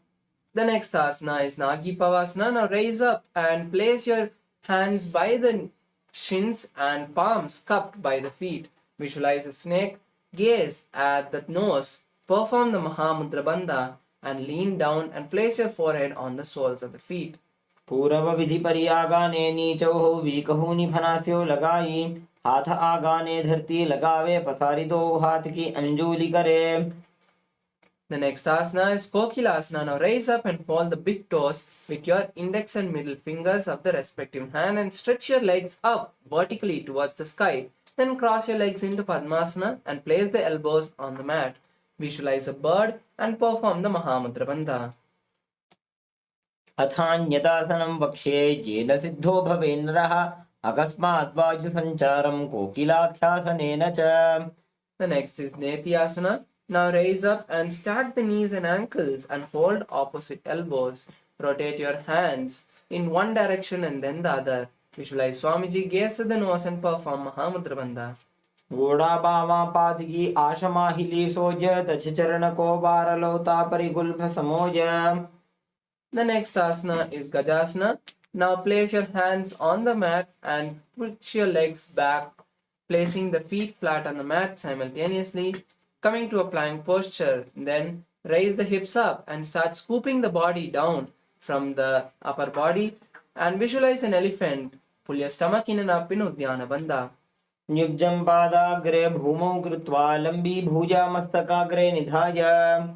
The next asana is Nagipavasana. Now raise up and place your hands by the shins and palms cupped by the feet. Visualize a snake, gaze at the nose, perform the Mahamudra Bandha, and lean down and place your forehead on the soles of the feet. पूर्व विधि परियागाने नीचो वीकहूनि फनास्यो लगाई. हाथ आगाने धरती लगावे पसारी दो हाथ की अंजुली करे. The next asana is Kokilasana. Now raise up and hold the big toes with your index and middle fingers of the respective hand and stretch your legs up vertically towards the sky. Then cross your legs into Padmasana and place the elbows on the mat. Visualize a bird and perform the Mahamudra Bandha. अथान्यतासनं वक्ष्ये येन सिद्धो भवेन्द्रः अकस्मात् वायु संचारं कोकिलाख्यासनेन च. The next is Nithyananda. Now raise up and stack the knees and ankles and hold opposite elbows. Rotate your hands in one direction and then the other. Visualize Swamiji, gaze at the nose and perform Mahamudra Bandha. घोड़ा बावा पादगी आशमाहिली सोज दश चरण को बारलोता परिगुल्फ समोज. The next asana is Gajasana. Now place your hands on the mat and push your legs back, placing the feet flat on the mat simultaneously, coming to a plank posture. Then raise the hips up and start scooping the body down from the upper body and visualize an elephant. Pull your stomach in and up in Uddiyana Bandha. निब्जं पादाग्रे भूमौ कृत्वा लंबी भुजा मस्तकाग्रे निधाय.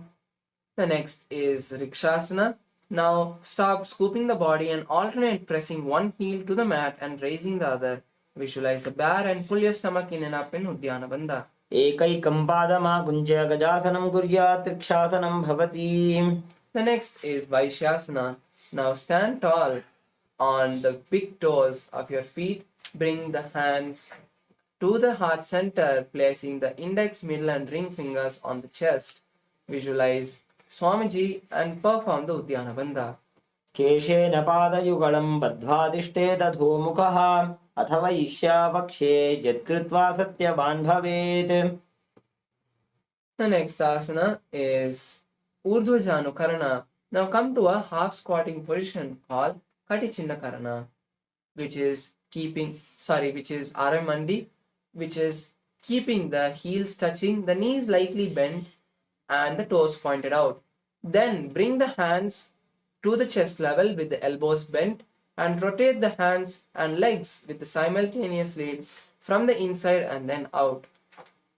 The next is Rikshasana. Now stop scooping the body and alternate pressing one heel to the mat and raising the other. Visualize a bear and pull your stomach in and up in Uddiyana Bandha. एकैकं पादमाकुञ्च्य गजासनं कुर्यात् रक्षासनं भवति. The next is Vaishyasana. Now stand tall on the big toes of your feet. Bring the hands to the heart center, placing the index, middle and ring fingers on the chest. Visualize Swamiji and perform the Uddiyana Bandha. केशेन पादयुगलं बद्ध्वादिष्टे तथोमुखः अथ वैश्यावक्षे यत्कृत्वा सत्यवान् भवेत्. The next asana is Urdhva Janukarana. Now come to a half squatting position called Katichindakarana, which is Aramandi, which is keeping the heels touching, the knees lightly bent and the toes pointed out. Then bring the hands to the chest level with the elbows bent and rotate the hands and legs with the simultaneously from the inside and then out.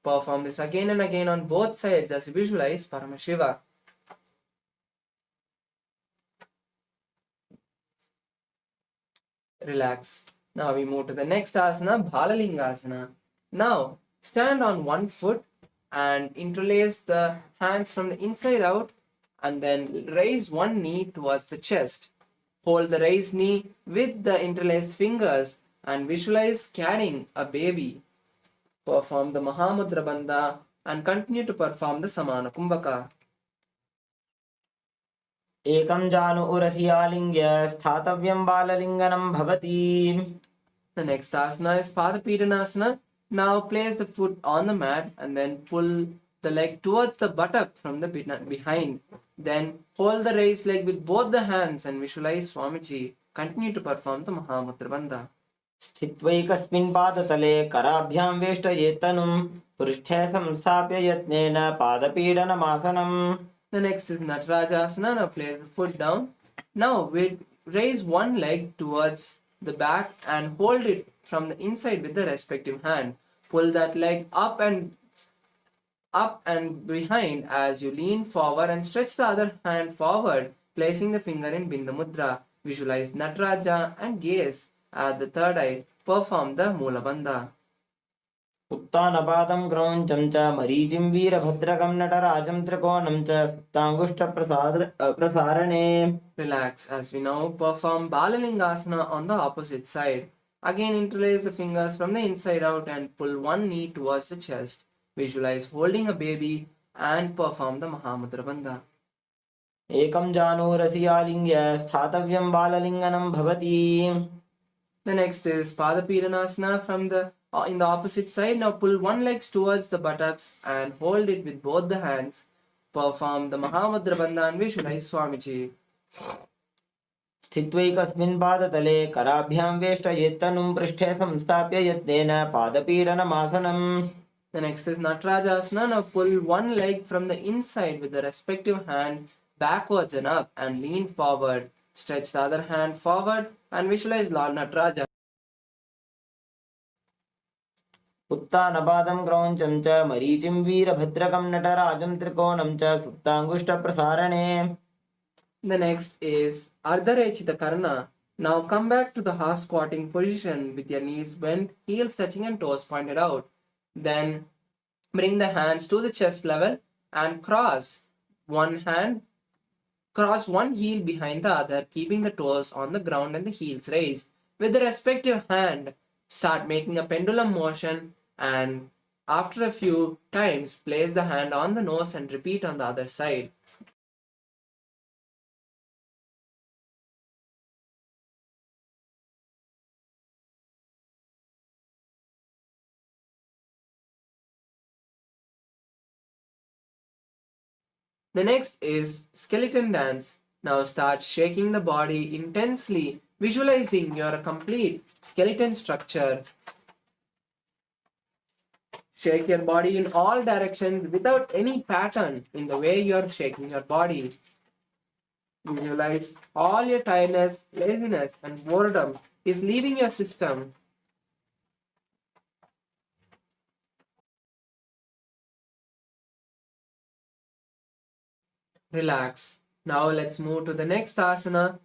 Perform this again and again on both sides as you visualize Paramashiva. Relax. Now we move to the next asana, Bhalalingasana. Now stand on one foot and interlace the hands from the inside out, and then raise one knee towards the chest. Hold the raised knee with the interlaced fingers and visualize carrying a baby. Perform the Mahamudra Bandha and continue to perform the Samana Kumbhaka. एकं जानु उरसि आलिङ्ग्य स्थातव्यं बाललिङ्गनं भवति. The next asana is Padapidanasana. Now place the foot on the mat and then pull the leg towards the buttock from the behind. Then hold the raised leg with both the hands and visualize Swamiji. Continue to perform the Mahamudra Bandha. स्थित्वैकस्मिन् पादतले कराभ्यां वेष्टयेत्तनुं पृष्ठे संस्थाप्य यत्नेन पादपीडनमासनम्. The next is Natarajasana. Now place the foot down. Now raise one leg towards the back and hold it from the inside with the respective hand. Pull that leg up and behind as you lean forward and stretch the other hand forward, placing the finger in Bindu Mudra. Visualize Nataraja and gaze at the third eye. Perform the Mula Bandha. उत्तानपादं क्रौञ्चं च मरीचिं वीरभद्रकं नटराजं त्रिकोणं च सुप्ताङ्गुष्ठप्रसारणे. Relax as we now perform Balalingasana on the opposite side. Again interlace the fingers from the inside out and pull one knee towards the chest. Visualize holding a baby and perform the Mahamudra Bandha. एकं जानुरसि आलिङ्ग्य स्थातव्यं बाललिङ्गनं भवति. The next is Padapidanasana from the in the opposite side. Now pull one leg towards the buttocks and hold it with both the hands. Perform the Mahamudra Bandha and visualize Swamiji. स्थित्वैकस्मिन् पादतले कराभ्यां वेष्टयेत्तनुं पृष्ठे संस्थाप्य यत्नेन पादपीडनमासनम्. The next is Natarajasana. Now pull one leg from the inside with the respective hand backwards and up and lean forward. Stretch the other hand forward and visualize Lord Nataraja. उत्तानपादं क्रौञ्चं च मरीचिं वीरभद्रकं नटराजं त्रिकोणं च सुप्ताङ्गुष्ठप्रसारणे. The next is Ardharechita Karna. Now come back to the half squatting position with your knees bent, heels touching and toes pointed out. Then bring the hands to the chest level and cross one heel behind the other, keeping the toes on the ground and the heels raised. With the respective hand, start making a pendulum motion, and after a few times, place the hand on the nose and repeat on the other side. The next is skeleton dance. Now start shaking the body intensely, visualizing your complete skeleton structure. Shake your body in all directions without any pattern in the way you're shaking your body. Visualize all your tiredness, laziness, and boredom is leaving your system. Relax. Now let's move to the next asana,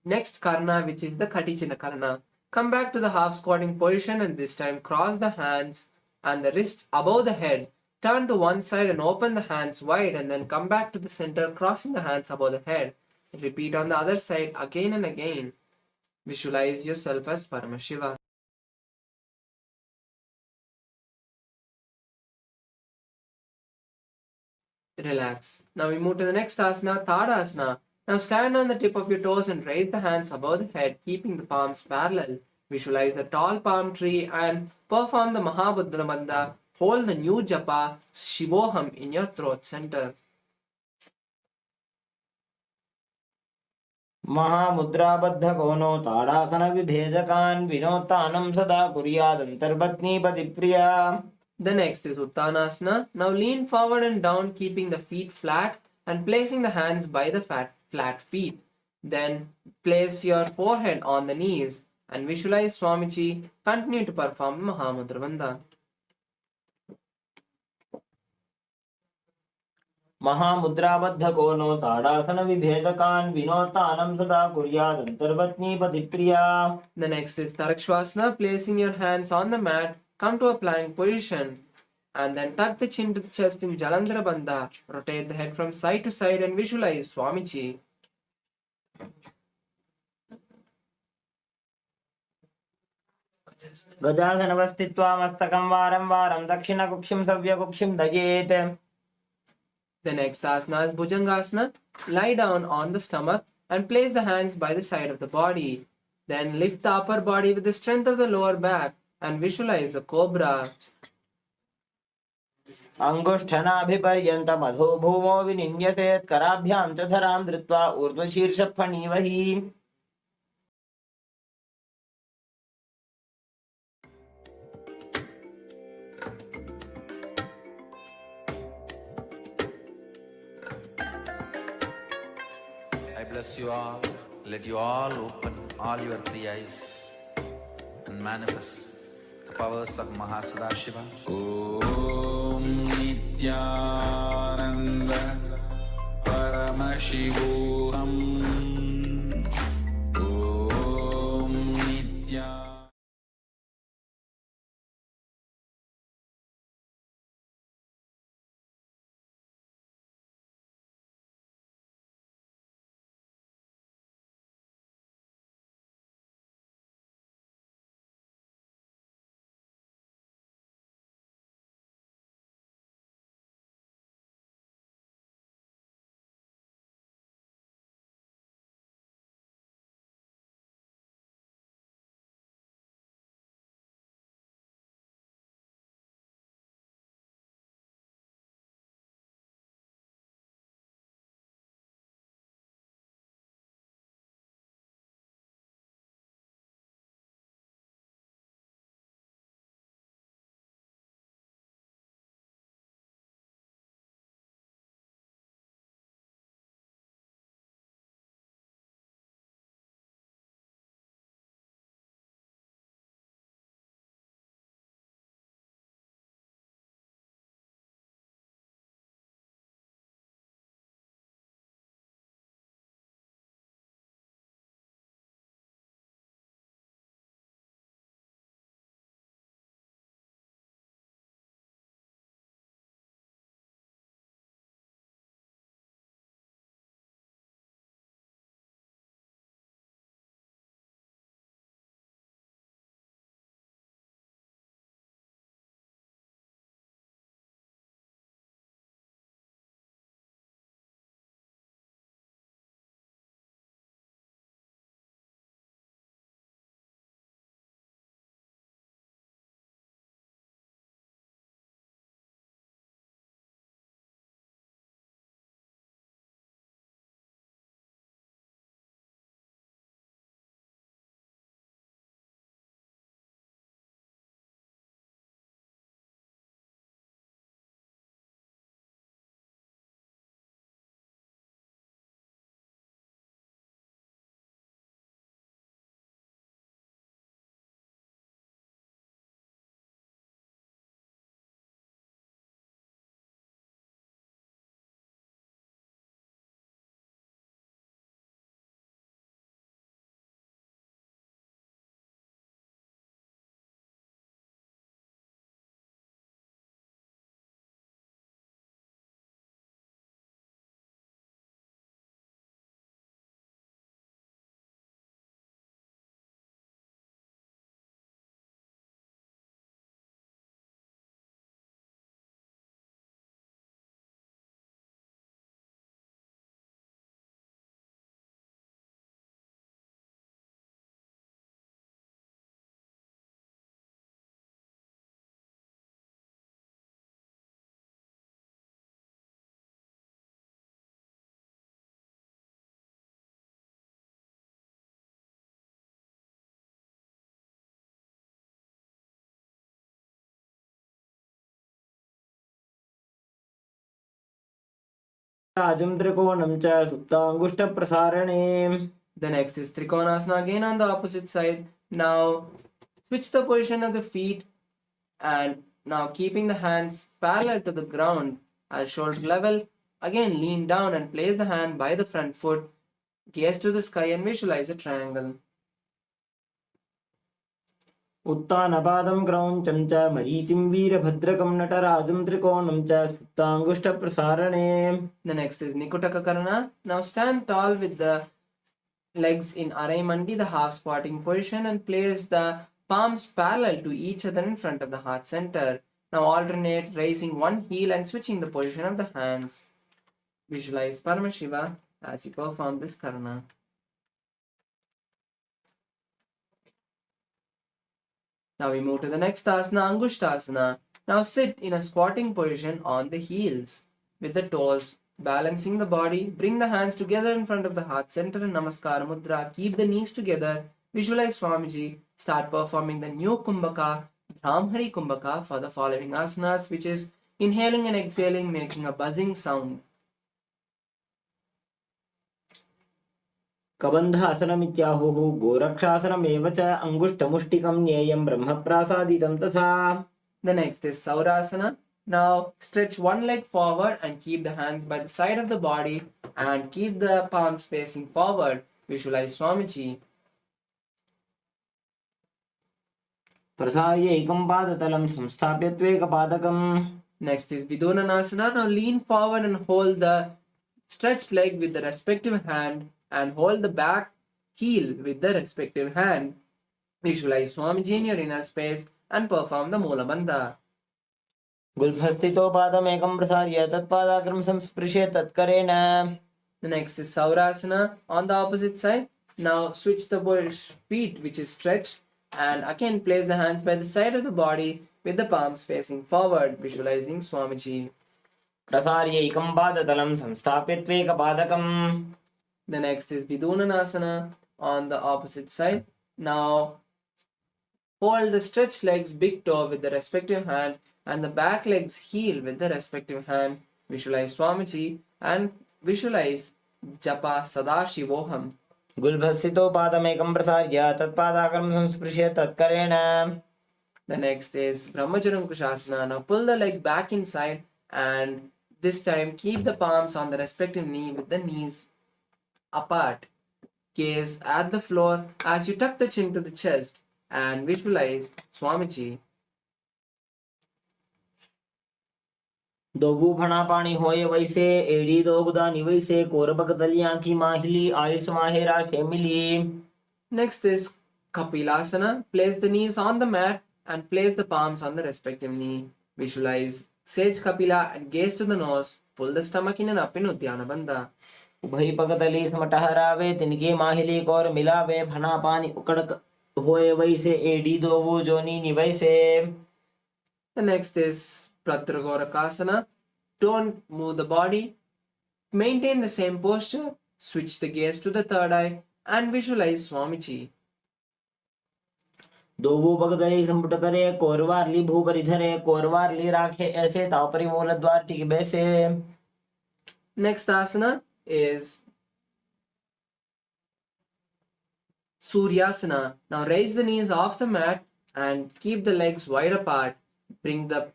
next karna, which is the Katichina Karna. Come back to the half squatting position and this time cross the hands and the wrists above the head. Turn to one side and open the hands wide and then come back to the center, crossing the hands above the head. Repeat on the other side again and again. Visualize yourself as Paramashiva. Relax. Now we move to the next asana, Tadasana. Now stand on the tip of your toes and raise the hands above the head, keeping the palms parallel. Visualize the tall palm tree and perform the Mahamudra Bandha. Hold the new japa, Shivoham, in your throat center. महामुद्राबद्धकोनो ताडासनविभेदकान् विनोत्तानं सदा कुर्यादन्तर्पत्नीपतिप्रिया. The next is Uttanasana. Now lean forward and down, keeping the feet flat and placing the hands by the flat feet. Then place your forehead on the knees and visualize Swamiji. Continue to perform Mahamudra Bandha. महामुद्राबद्धकोनो ताडासनविभेदकान् विनोत्तानं सदा कुर्यादन्तर्पत्नीपतिप्रिया. The next is Tarakshvasana. Placing your hands on the mat, Come to a plank position and then tuck the chin to the chest in Jalandhara Bandha. Rotate the head from side to side and visualize Swamiji. गजासनवस्थित्वा मस्तकं वारं वारं दक्षिणकुक्षिं सव्यकुक्षिं दयेत्. The next asana is Bhujangasana. Lie down on the stomach and place the hands by the side of the body. Then lift the upper body with the strength of the lower back and visualize a cobra. अङ्गुष्ठनाभिपर्यन्तम् अधो भूमो विनिन्यसेत् कराभ्यां च धरां धृत्वा ऊर्ध्वशीर्षफणीवहि. I bless you all. Let you all open all your three eyes and manifest the powers of Mahasadashiva. Om Nithyananda Paramashivoham. Om Nithyananda. राजं त्रिकोणं च सुप्ताङ्गुष्ठप्रसारणे. The next is Trikonasana again on the opposite side. Now switch the position of the feet and now keeping the hands parallel to the ground at shoulder level. Again lean down and place the hand by the front foot. Gaze to the sky and visualize a triangle. उत्तानपादं क्रौञ्चं च मरीचिं वीरभद्रकं नटराजं त्रिकोणं च सुप्ताङ्गुष्ठप्रसारणे. The next is Nikutaka Karana. Now stand tall with the legs in Araimandi, the half squatting position, and place the palms parallel to each other in front of the heart center. Now alternate raising one heel and switching the position of the hands. Visualize Paramashiva as you perform this Karana. Now we move to the next asana, Angushtasana. Now sit in a squatting position on the heels with the toes balancing the body. Bring the hands together in front of the heart center in Namaskara Mudra. Keep the knees together. Visualize Swamiji. Start performing the new Kumbhaka, Brahmari Kumbhaka for the following asanas, which is inhaling and exhaling, making a buzzing sound. कबन्धासनमित्याहुः गोरक्षासनमेव च अङ्गुष्ठमुष्टिकं ज्ञेयं ब्रह्मप्रासादितं तथा. The next is Saurasana. Now stretch one leg forward and keep the hands by the side of the body and keep the palms facing forward. Visualize Swamiji. प्रसार्य एकं पादतलं संस्थाप्य त्वेकपादकम्. Next is Vidunanasana. Now lean forward and hold the stretched leg with the respective hand and hold the back heel with the respective hand. Visualize Swamiji in your inner space and perform the Moola Bandha. गुल्फस्थितो पादमेकं प्रसार्य तत्पादाग्रं संस्पृश्य तत्करेण. The next is Saurasana on the opposite side. Now switch the feet which is stretched and again place the hands by the side of the body with the palms facing forward, visualizing Swamiji. प्रसार्य एकं पादतलं संस्थाप्य त्वेकपादकम्. The next is Vidunanasana on the opposite side. Now hold the stretched legs big toe with the respective hand and the back legs heel with the respective hand. Visualize Swamiji and visualize Japa Sadashivoham. गुल्भस्थितो पादमेकं प्रसार्य तत्पादाग्रं संस्पृश्य तत्करेण. The next is Brahmacharankushasana. Now pull the leg back inside and this time keep the palms on the respective knee with the knees apart. Gaze at the floor as you tuck the chin to the chest and visualize Swamiji. दोबू फणा पानी होए वैसे एड़ी दो गुदानी वैसे कोरबक दलियां की माहिली आयुष माहेरा मिली. Next is Kapilasana. Place the knees on the mat and place the palms on the respective knee. Visualize Sage Kapila and gaze to the nose. Pull the stomach in and up in Uddiyana Bandha. उभय पगतली समटहरावे तिनके माहिली कौर मिलावे फणा पानी उकड़क होए वैसे एड़ी दो वो जोनी निवैसे. The next is Pratragorakasana. Don't move the body. Maintain the same posture. Switch the gaze to the third eye and visualize Swamiji. दोबू पगतली संपुट करे कोरवारली भूपरिधरे कोरवारली राखे ऐसे तापरी मूल द्वार टिक बैसे. Next asana is Suryasana. Now raise the knees off the mat and keep the legs wide apart. Bring the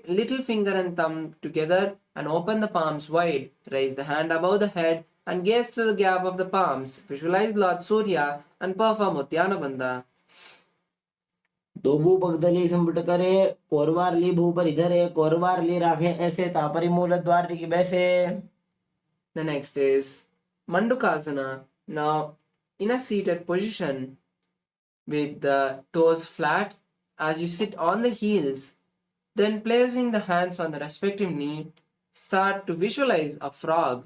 little finger and thumb together and open the palms wide. Raise the hand above the head and gaze to the gap of the palms. Visualize Lord Surya and perform Uddiyana Bandha. दोबू पगतली संपुट करे कोरवारली भूपरिधरे कोरवारली राखे ऐसे तापरी मूल द्वार टिक बैसे. The next is Mandukasana. Now in a seated position with the toes flat as you sit on the heels, then placing the hands on the respective knee, start to visualize a frog.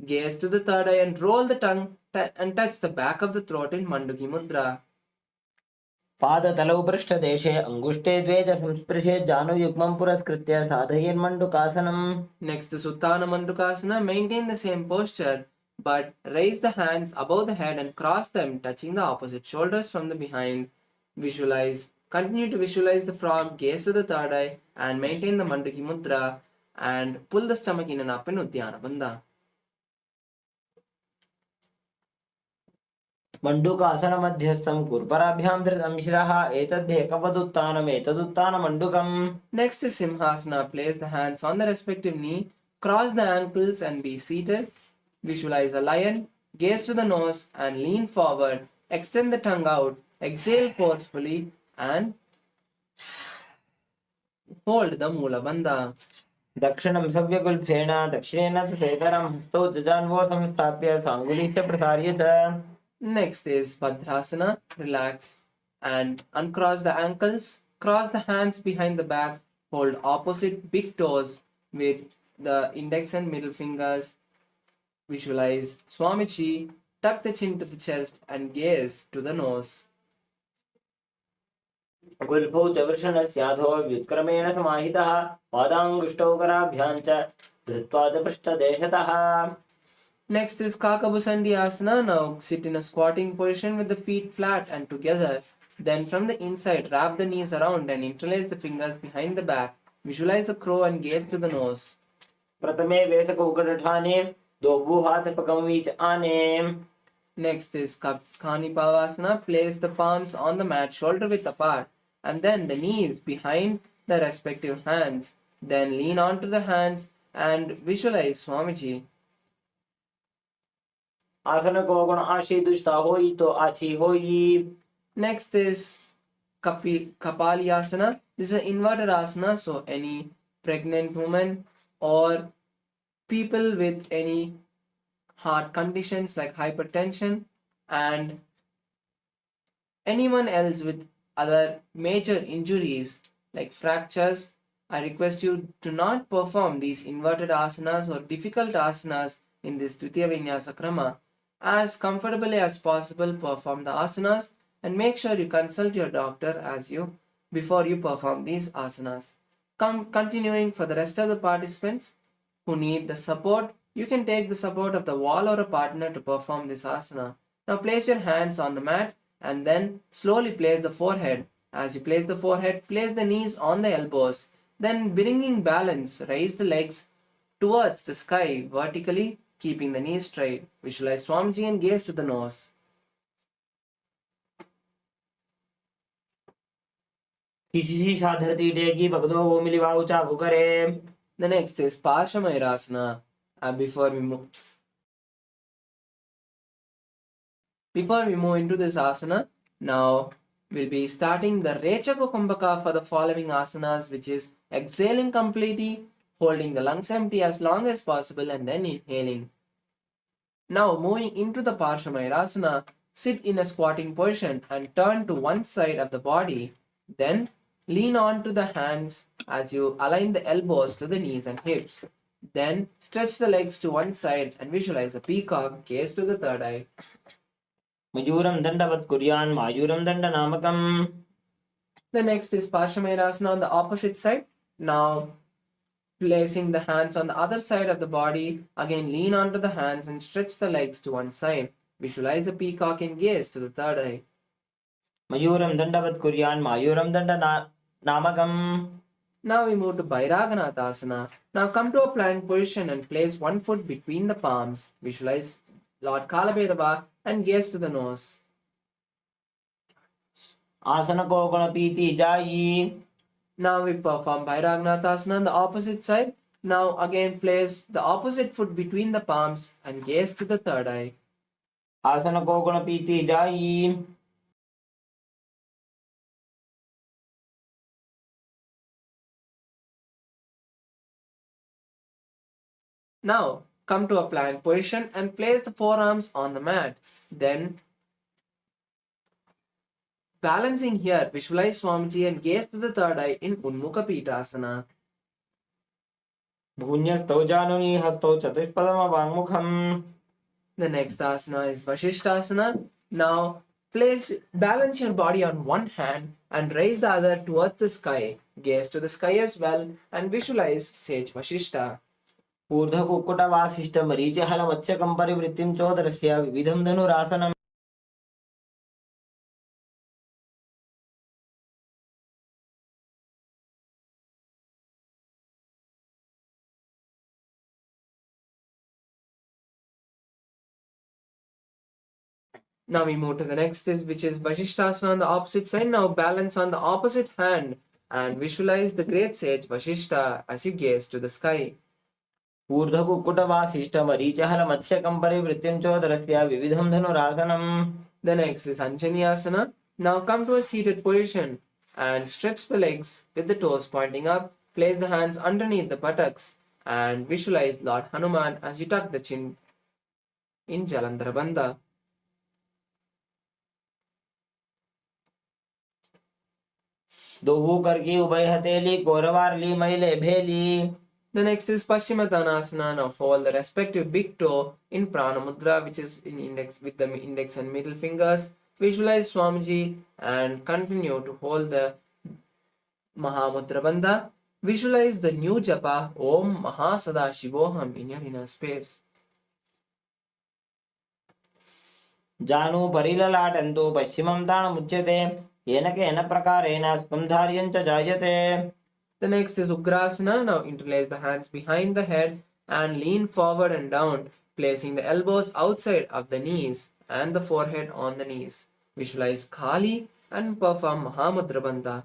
Gaze to the third eye and roll the tongue and touch the back of the throat in Manduki Mudra. पादतलौ पृष्ठदेशे अङ्गुष्ठे द्वे च संस्पृशे जानुयुग्मं पुरस्कृत्य साधयेन्मण्डुकासनम्. Next is Uttana Mandukasana. Maintain the same posture but raise the hands above the head and cross them, touching the opposite shoulders from the behind. Continue to visualize the frog, gaze to the third eye and maintain the Manduki Mudra and pull the stomach in and up in Uddiyana Bandha. Mandukasana मध्यस्थं कुर्पराभ्यां धृतं शिरः एतद्भेकवदुत्थानम् एतदुत्थानमण्डूकम्. Next is Simhasana. Place the hands on the respective knee, cross the ankles and be seated. Visualize a lion, gaze to the nose and lean forward. Extend the tongue out, exhale forcefully and Hold the Mula Bandha. दक्षिणं सव्यगुल्फेन दक्षिणेन शेखरं हस्तौ जजान्वो संस्थाप्य साङ्गुलीश्च प्रसार्य च. Next is Bhadrasana. Relax and uncross the ankles. Cross the hands behind the back. Hold opposite big toes with the index and middle fingers. Visualize Swamiji. Tuck the chin to the chest and gaze to the nose. गुल्फौ च वृषणस्याधो व्युत्क्रमेण समाहितः पादाङ्गुष्टौ कराभ्यां च धृत्वा च पृष्ठदेशतः. Next is Kakabusandi Asana. Now sit in a squatting position with the feet flat and together. Then from the inside, wrap the knees around and interlace the fingers behind the back. Visualize a crow and gaze to the nose. प्रथमे वेशकौकटठाने द्वौ हाथ पकमवीच आने. Next is Khani Pavasana. Place the palms on the mat, shoulder width apart, and then the knees behind the respective hands. Then lean onto the hands and visualize Swamiji. आसन को गुण आशी दुष्टा होई तो आची होई. Next is Kapalyasana. This is an inverted asana, so any pregnant woman or people with any heart conditions like hypertension and anyone else with other major injuries like fractures, I request you to not perform these inverted asanas or difficult asanas in this Dvitiya Vinyasa Krama. As comfortably as possible, perform the asanas and make sure you consult your doctor before you perform these asanas. Continuing for the rest of the participants who need the support, you can take the support of the wall or a partner to perform this asana. Now place your hands on the mat and then slowly place the forehead. As you place the forehead, place the knees on the elbows. Then bringing balance, raise the legs towards the sky vertically, keeping the knees straight. Visualize Swamiji and gaze to the nose. धरती टेगी भगदो वो मिली wow चाकू करे. The next is Parshamayurasana. Before we move into this asana, now we'll be starting the Rechako Kumbhaka for the following asanas, which is exhaling completely, holding the lungs empty as long as possible, and then inhaling. Now moving into the Parshamayurasana, sit in a squatting position and turn to one side of the body. Then lean on to the hands as you align the elbows to the knees and hips. Then stretch the legs to one side and visualize a peacock, gaze to the third eye. मयूरं दंडवत् कुर्यान् मायूरं दंडनामकम्. The next is Parshamayurasana on the opposite side. Now placing the hands on the other side of the body, again lean onto the hands and stretch the legs to one side. Visualize a peacock and gaze to the third eye. मयूरं दंडवत् कुर्यान् मायूरं दंडनामकम्. Now we move to Bhairaganathasana. Now come to a plank position and place one foot between the palms. Visualize Lord Kalabhairava and gaze to the nose. आसन को गुण पीति जाई. Now we perform Bhairaganathasana on the opposite side. Now again place the opposite foot between the palms and gaze to the third eye. आसन को गुण पीति जाई. Now come to a plank position and place the forearms on the mat. Then balancing here, visualize Swamiji and gaze to the third eye in Unmukha Pitasana. भून्यस्तौ जानुनी हस्तौ चतुष्पदम वाङ्मुखम्. The next asana is Vashishthasana. Now balance your body on one hand and raise the other towards the sky. Gaze to the sky as well and visualize sage Vashishta. ऊर्ध्व कुक्कुटवासिष्ठ मरीचि हल मत्स्यकं परिवृत्तिं चोदरस्य विविधं धनुरासनम्. Now we move to the next which is Vashishthasana on the opposite side. Now balance on the opposite hand and visualize the great sage Vashishta as you gaze to the sky. ऊर्ध्व कुक्कुटवासिष्ठ मरीचि हल मत्स्यकं परिवृत्तिं चोदरस्य विविधं धनुरासनम्. The next is Anjaneyasana. Now come to a seated position and stretch the legs with the toes pointing up. Place the hands underneath the buttocks and visualize Lord Hanuman as you tuck the chin in Jalandhara Bandha. दोवू करके उभय हथेली कोरवारली मैले भेली. The next is Paschimottanasana. Now fold the respective big toe in Prana Mudra, which is in index with the index and middle fingers. Visualize Swamiji and continue to hold the Mahamudra Bandha. Visualize the new japa Om Mahasadaशिवोहम in your inner space. जानु परिललाटन्तु पश्चिमं ताणमुच्यते येन केन प्रकारेण स्कन्धार्यं च जायते. The next is Ugrasana. Now interlace the hands behind the head and lean forward and down, placing the elbows outside of the knees and the forehead on the knees. Visualize Kali and perform Mahamudra Bandha.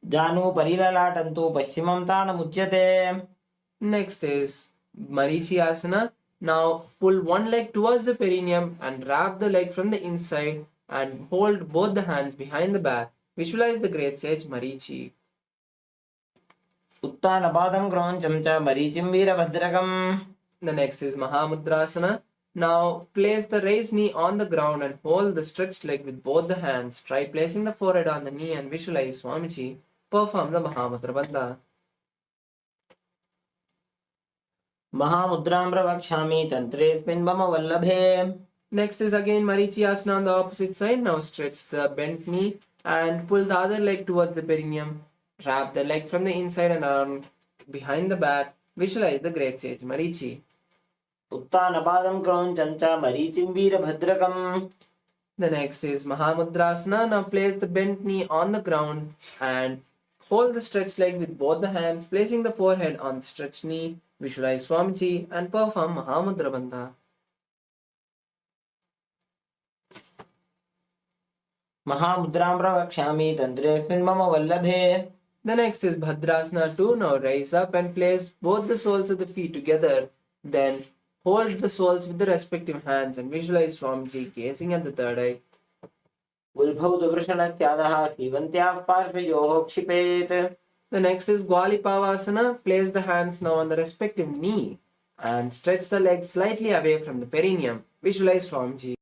जानु परिललाटन्तु पश्चिमं ताणमुच्यते. Next is Marichi Asana. Now pull one leg towards the perineum and wrap the leg from the inside and hold both the hands behind the back. Visualize the great sage Marichi. उत्तानपादं क्रौञ्चं च मरीचिं वीरभद्रकम्. The next is Mahamudrasana. Now place the raised knee on the ground and hold the stretched leg with both the hands. Try placing the forehead on the knee and visualize Swamiji. Perform the Mahamudra Bandha. महामुद्रां प्रवक्ष्यामि तन्त्रेऽस्मिन् मम वल्लभे. Next is again Marichi Asana on the opposite side. Now stretch the bent knee and pull the other leg towards the perineum. Wrap the leg from the inside and arm behind the back. Visualize the great sage Marichi. उत्तानपादं क्रौञ्चं च मरीचिं वीरभद्रकम्. The next is Mahamudrasana. Now place the bent knee on the ground and hold the stretched leg with both the hands, placing the forehead on the stretched knee. Visualize Swamiji and perform Mahamudra Bandha. महामुद्रां प्रवक्ष्यामि तन्त्रेऽस्मिन् मम वल्लभे. The next is Bhadrasana 2. Now rise up and place both the soles of the feet together. Then hold the soles with the respective hands and visualize Swamiji gazing at the third eye. गुल्भौ दुवृषणस्यादः सीवन्त्याः पार्श्वयोः क्षिपेत्. The next is Gwalipavasana. Place the hands now on the respective knee and stretch the legs slightly away from the perineum. Visualize Swamiji.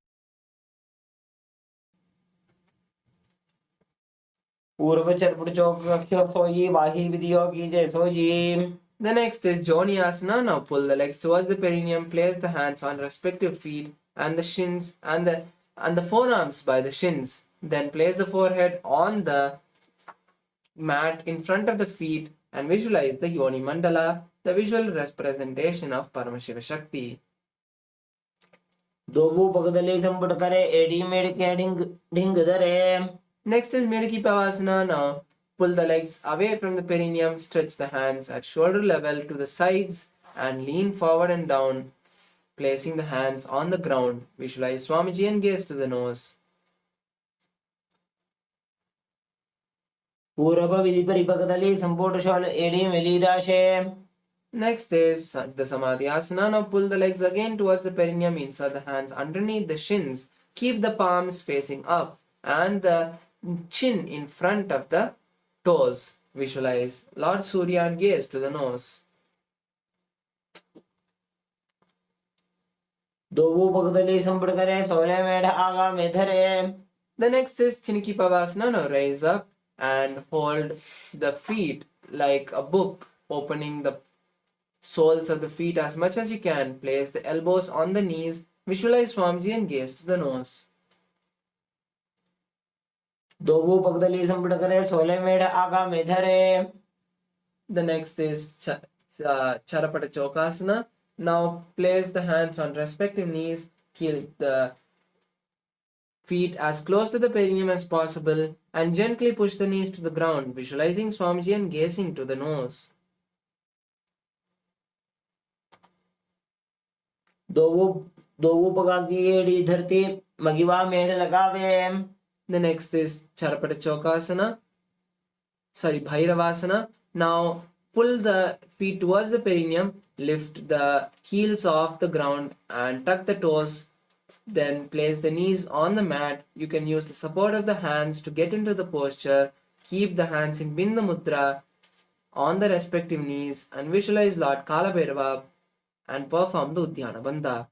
पूर्वचर्पुटचोक्यो सोयि वाही विधियो कीजे सोयि. The next is Joniasana. Now pull the legs towards the perineum. Place the hands on respective feet and the shins and the forearms by the shins. Then place the forehead on the mat in front of the feet and visualize the Yoni Mandala, the visual representation of Paramashiva Shakti. दोवू पगदले संपुट करे AD made के ढिंग धरे. Next is Mediki Pavasana. Now pull the legs away from the perineum, stretch the hands at shoulder level to the sides and lean forward and down, placing the hands on the ground. Visualize Swamiji and gaze to the nose. पूर्व विधि परिपगदले संपुट शोल AD मेलीराशे. Next is the Samadhi Asana. Now pull the legs again towards the perineum, insert the hands underneath the shins, keep the palms facing up and the chin in front of the toes. Visualize Lord Surya and gaze to the nose. दोवू पगदले संपुट करे सोले मेढ आगा में धरे. The next is Chiniki Pavasana. Now raise up and hold the feet like a book, opening the soles of the feet as much as you can. Place the elbows on the knees. Visualize Swamiji and gaze to the nose. दोवू पगदले संपुट करे सोले मेढ आगा में धरे. The next is Charapata Chokasana. Now place the hands on respective knees. Keep the feet as close to the perineum as possible and gently push the knees to the ground, visualizing Swamiji and gazing to the nose. दोवू पगा की AD धरती मगिवा मेढ लगावे. The next is Charapata Chokasana. Bhairavasana. Now pull the feet towards the perineum, lift the heels off the ground and tuck the toes Then place the knees on the mat. You can use the support of the hands to get into the posture. Keep the hands in Bindu Mudra on the respective knees and visualize Lord Kalabhairava and perform the Uddiyana Bandha.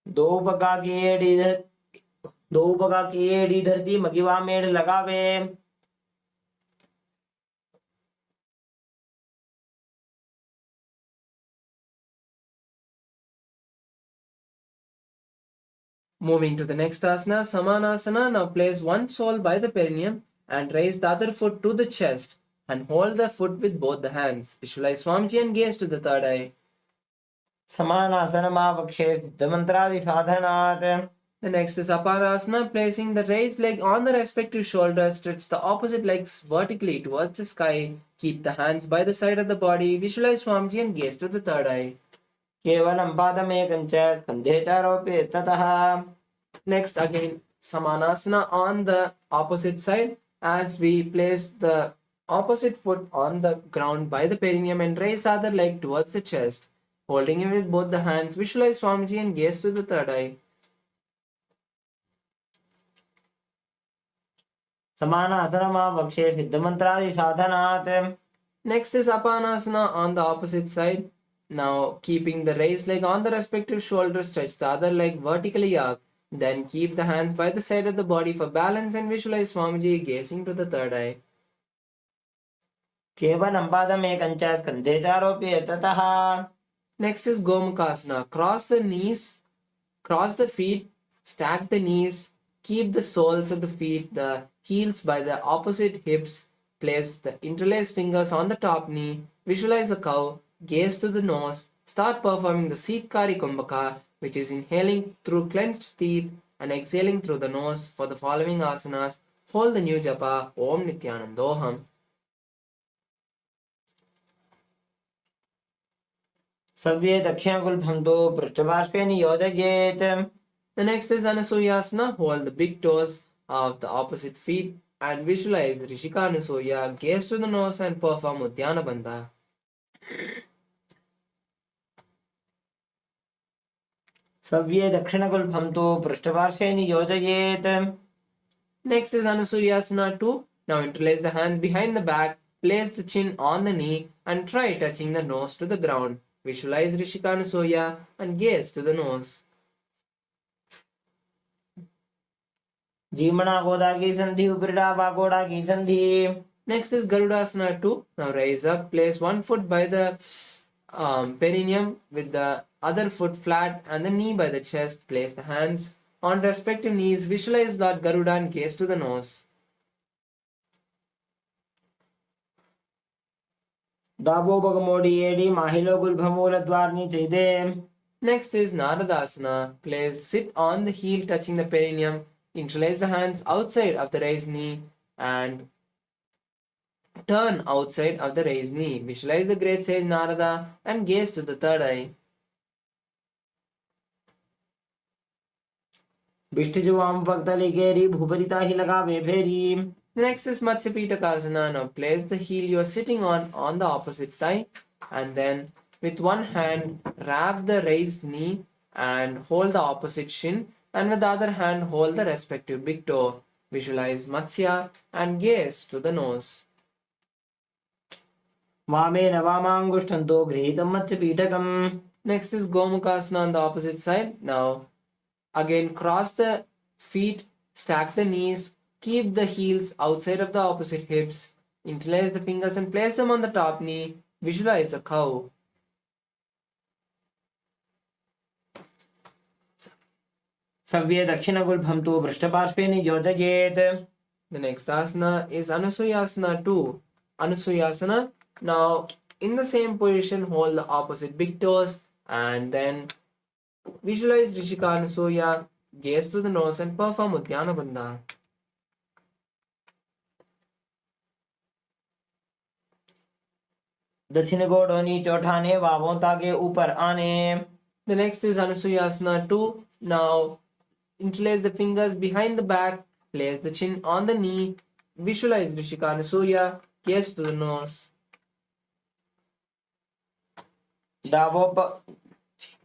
दो बगा की एड़ी धरती मगिवा मेड़ लगावे. Moving to the next asana, Samanasana. Now place one sole by the perineum and raise the other foot to the chest and hold the foot with both the hands. Visualize Swamiji and gaze to the third eye. समानासनमावक्षे सिद्धमन्त्रादि साधनात्. The next is Aparasana. Placing the raised leg on the respective shoulders, stretch the opposite legs vertically towards the sky. Keep the hands by the side of the body. Visualize Swamiji and gaze to the third eye. केवलं पादमेकं च स्कन्धे च आरोप्य ततः. Next, again, Samanasana on the opposite side as we place the opposite foot on the ground by the perineum and raise the other leg towards the chest. Holding it with both the hands, visualize Swamiji and gaze to the third eye. समानासनमावक्षे सिद्धमन्त्रादि साधनात्. Next is Apanasana on the opposite side. Now, keeping the raised leg on the respective shoulder, stretch the other leg vertically up. Then keep the hands by the side of the body for balance and visualize Swamiji gazing to the third eye. केवलं पादमेकं च स्कन्धे च आरोप्य ततः. Next is Gomukhasana. Cross the knees, cross the feet, stack the knees, keep the soles of the feet, the heels by the opposite hips, place the interlaced fingers on the top knee, visualize a cow, gaze to the nose, start performing the Seetkari Kumbhaka, which is inhaling through clenched teeth and exhaling through the nose for the following asanas. Hold the new japa, Om Nithyanandoham. सव्ये दक्षिणगुल्भन्तो पृष्ठपार्श्वे नियोजयेत्. The next is Anusuyasana. Hold the big toes of the opposite feet and visualize Rishika Anusuya, gaze to the nose and perform Uddiyana Bandha. सव्ये दक्षिणगुल्भन्तो पृष्ठपार्श्वे नियोजयेत्. Next is Anusuyasana 2. Now interlace the hands behind the back, place the chin on the knee and try touching the nose to the ground. Visualize Rishika Anusuya and gaze to the nose. जीमणा गोदा की संधि उपरिड़ा वागोड़ा की संधि. Next is Garudasana 2. Now raise up, place one foot by the perineum with the other foot flat and the knee by the chest. Place the hands on respective knees. Visualize Lord Garuda and gaze to the nose. दाबो बगमोडी AD माहिलो गुल्भमूल द्वारनी चैदे. Next is Naradasana. Place sit on the heel touching the perineum. Interlace the hands outside of the raised knee and turn outside of the raised knee. Visualize the great sage Narada and gaze to the third eye. बिष्टिजुवाम भक्तली गेरी भूपरिता ही लगावे फेरी. The next is Matsya Pitakasana. Now place the heel you are sitting on the opposite thigh and then with one hand wrap the raised knee and hold the opposite shin and with the other hand hold the respective big toe. Visualize Matsya and gaze to the nose. वामेन वामांगुष्ठन्तो गृहीतं मत्स्यपीठकम्. Next is Gomukhasana on the opposite side. Now again cross the feet, stack the knees, keep the heels outside of the opposite hips, interlace the fingers and place them on the top knee. Visualize a cow. सव्ये दक्षिणगुल्भन्तो पृष्ठपार्श्वे नियोजयेत्. The next asana is Anusuyasana 2. Anusuyasana. Now in the same position hold the opposite big toes and then visualize Rishika Anusuya, gaze to the nose and perform Uddiyana Bandha. दक्षिण गोड़ नीचे उठाने वावों ताके ऊपर आने. The next is Anusuyasana 2. Now interlace the fingers behind the back, place the chin on the knee, visualize Rishika Anusuya, gaze to the nose.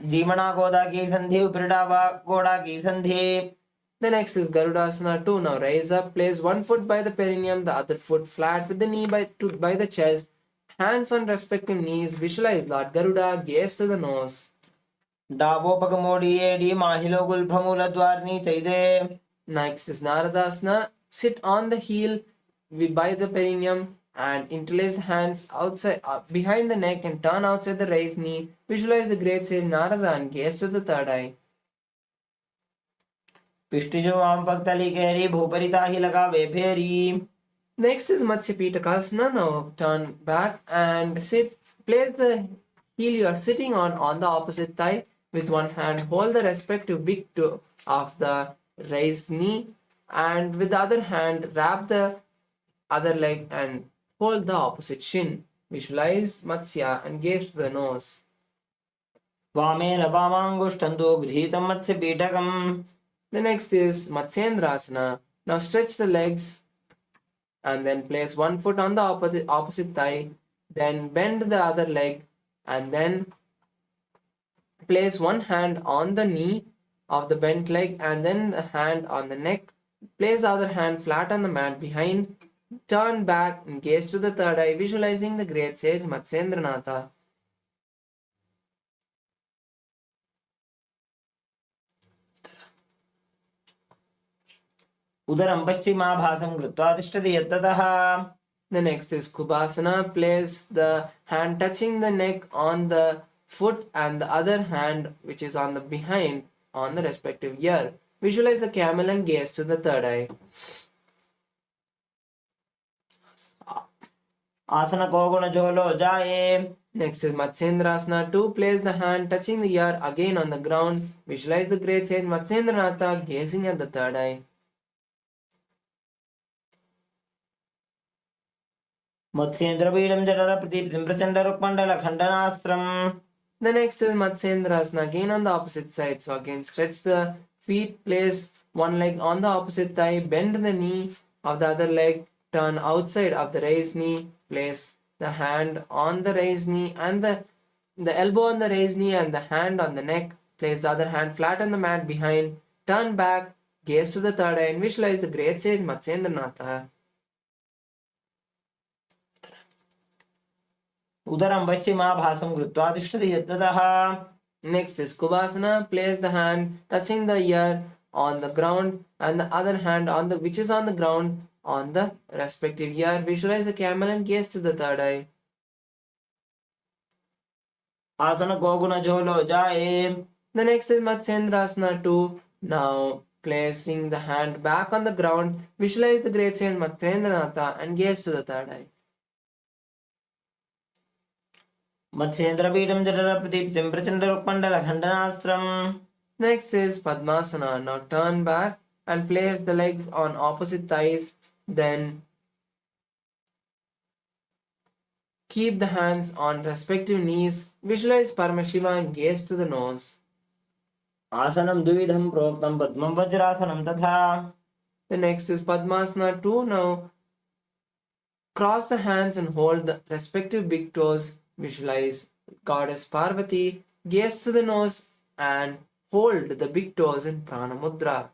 Dhimana Goda ki sandhi, Upridava Goda ki sandhi. The next is Garudasana 2. Now raise up, place one foot by the perineum, the other foot flat with the knee by the chest, hands on respective knees. Visualize Lord Garuda, gaze to the nose. Davopakmodi edi mahilo gulphamula dwarni chaide. Next is Naradasana. Sit on the heel by the perineum and interlace the hands outside behind the neck and turn outside the raised knee. Visualize the great sage Narada and gaze to the third eye. पिष्टिजो वाम पक्तली केरी भूपरिता ही लगा वे फेरी. Next is Matsya Pitakasana. Now turn back and sit. Place the heel you are sitting on the opposite thigh. With one hand, hold the respective big toe of the raised knee, and with the other hand, wrap the other leg and hold the opposite shin. Visualize Matsya and gaze to the nose. वामेन वामांगुष्ठन्तो गृहीतं मत्स्य पीठकम्. The next is Matsyendrasana. Now stretch the legs and then place one foot on the opposite thigh, then bend the other leg and then place one hand on the knee of the bent leg and then the hand on the neck. Place the other hand flat on the mat behind. Turn back and gaze to the third eye, visualizing the great sage Matsyendranatha. उदरं पश्चिमाभासं कृत्वा तिष्ठति यत्ततः. The next is Kubhasana. Place the hand touching the neck on the foot and the other hand which is on the behind on the respective ear. Visualize the camel and gaze to the third eye. आसन को गुण झोलो जाए. Next is Matsyendrasana 2. Place the hand touching the ear again on the ground. Visualize the great sage Matsyendranatha gazing at the third eye. मत्स्येन्द्रपीडं जठर प्रतीप्तिं Prachanda रुक्मण्डल खण्डनास्त्रम्. The next is Matsyendrasana again on the opposite side. So again stretch the feet, place one leg on the opposite thigh, bend the knee of the other leg, turn outside of the raised knee, place the hand on the raised knee and the elbow on the raised knee and the hand on the neck. Place the other hand flat on the mat behind, turn back, gaze to the third eye and visualize the great sage Matsyendranatha. उदरं पश्चिमाभासं कृत्वा तिष्ठति यत्ततः. Next is Kubhasana. Place the hand touching the ear on the ground and the other hand on the which is on the ground on the respective ear. Visualize the camel and gaze to the third eye. आसन को गुण झोलो जाए. The next is Matsyendrasana 2. Now placing the hand back on the ground, visualize the great sage Matsyendranatha and gaze to the third eye. मत्स्येन्द्रपीडं जठर प्रतीप्तिं Prachanda रुक्मण्डल खण्डनास्त्रम्. Next is Padmasana. Now turn back and place the legs on opposite thighs. Then keep the hands on respective knees. Visualize Paramashivoham and gaze to the nose. आसनं द्विविधं प्रोक्तं पद्मं वज्रासनं तथा. The next is Padmasana 2. Now cross the hands and hold the respective big toes. Visualize Goddess Parvati, gaze to the nose and hold the big toes in Prana Mudra.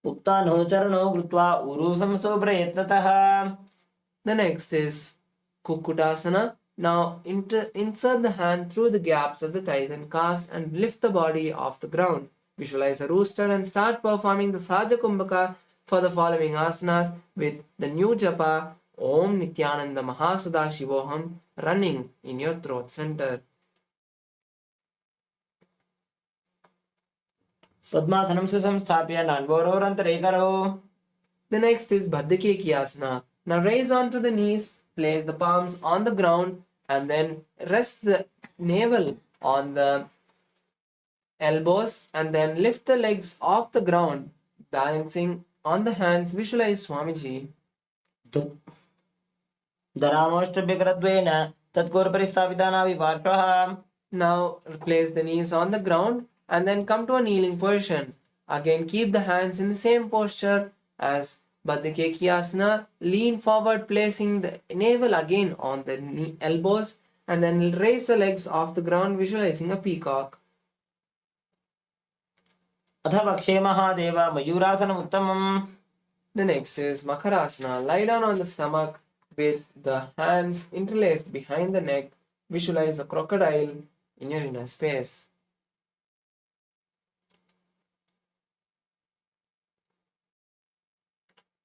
उत्तानो चरणो कृत्वा उरुसं सुप्रयत्नतः. The next is Kukkutasana. Now insert the hand through the gaps of the thighs and calves and lift the body off the ground. Visualize a rooster and start performing the Saja Kumbhaka for the following asanas with the new japa Om Nithyananda Mahasadaशिवोहम running in your throat center. पद्मासनं सुसंस्थाप्य नान्वरोरन्तरे करो. The next is Bhaddakekiyasana. Now raise onto the knees, place the palms on the ground and then rest the navel on the elbows and then lift the legs off the ground, balancing on the hands. Visualize Swamiji. धरामोष्टभ्यकरत्वेन तत्कोरपरि स्थापितानाविपार्श्वः. Now place the knees on the ground and then come to a kneeling position. Again keep the hands in the same posture as Bhaddakekiyasana. Lean forward, placing the navel again on the elbows and then raise the legs off the ground, visualizing a peacock. अथ पक्षे महादेव मयूरासनम् उत्तमम्. The next is Makarasana. Lie down on the stomach with the hands interlaced behind the neck. Visualize a crocodile in your inner space.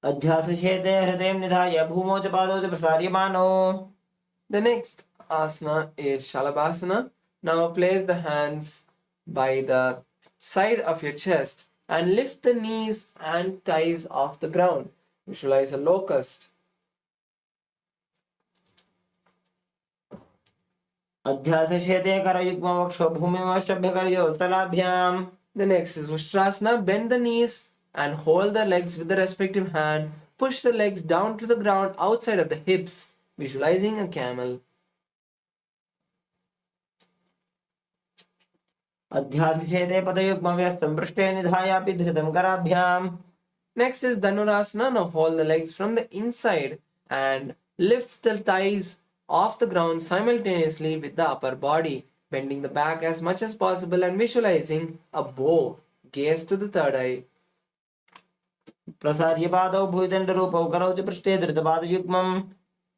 अध्यासशेते हृदयं निधाय भूमौ च पादौ च प्रसार्यमाणौ. The next asana is Shalabhasana. Now place the hands by the side of your chest and lift the knees and thighs off the ground. Visualize a locust. अध्यासशेते करयुग्मवक्षो भूमिमष्टभ्यकरयोः स्थलाभ्याम्. The next is Ustrasana. Bend the knees and hold the legs with the respective hand. Push the legs down to the ground outside of the hips, visualizing a camel. अध्यासशेते पदयुग्मव्यस्तं पृष्ठे निधायापि धृतं कराभ्याम्. Next is Dhanurasana. Now hold the legs from the inside and lift the thighs off the ground simultaneously with the upper body, bending the back as much as possible and visualizing a bow. Gaze to the third eye. प्रसार्य पादौ भुजदण्डरूपौ करौ च पृष्ठे धृतपादयुग्मम्.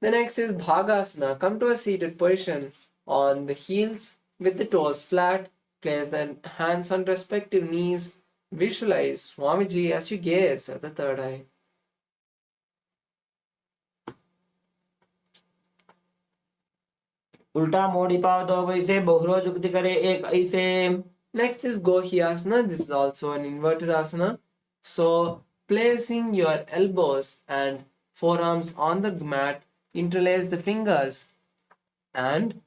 The next is Bhagasana. Come to a seated position on the heels with the toes flat. Place the hands on respective knees. Visualize Swamiji as you gaze at the third eye. उल्टा मोड़ी पादौ वैसे बहुरो जुगति करे एक ऐसे. Next is Gohyasana. This is also an inverted asana. So, placing your elbows and forearms on the mat, interlace the fingers and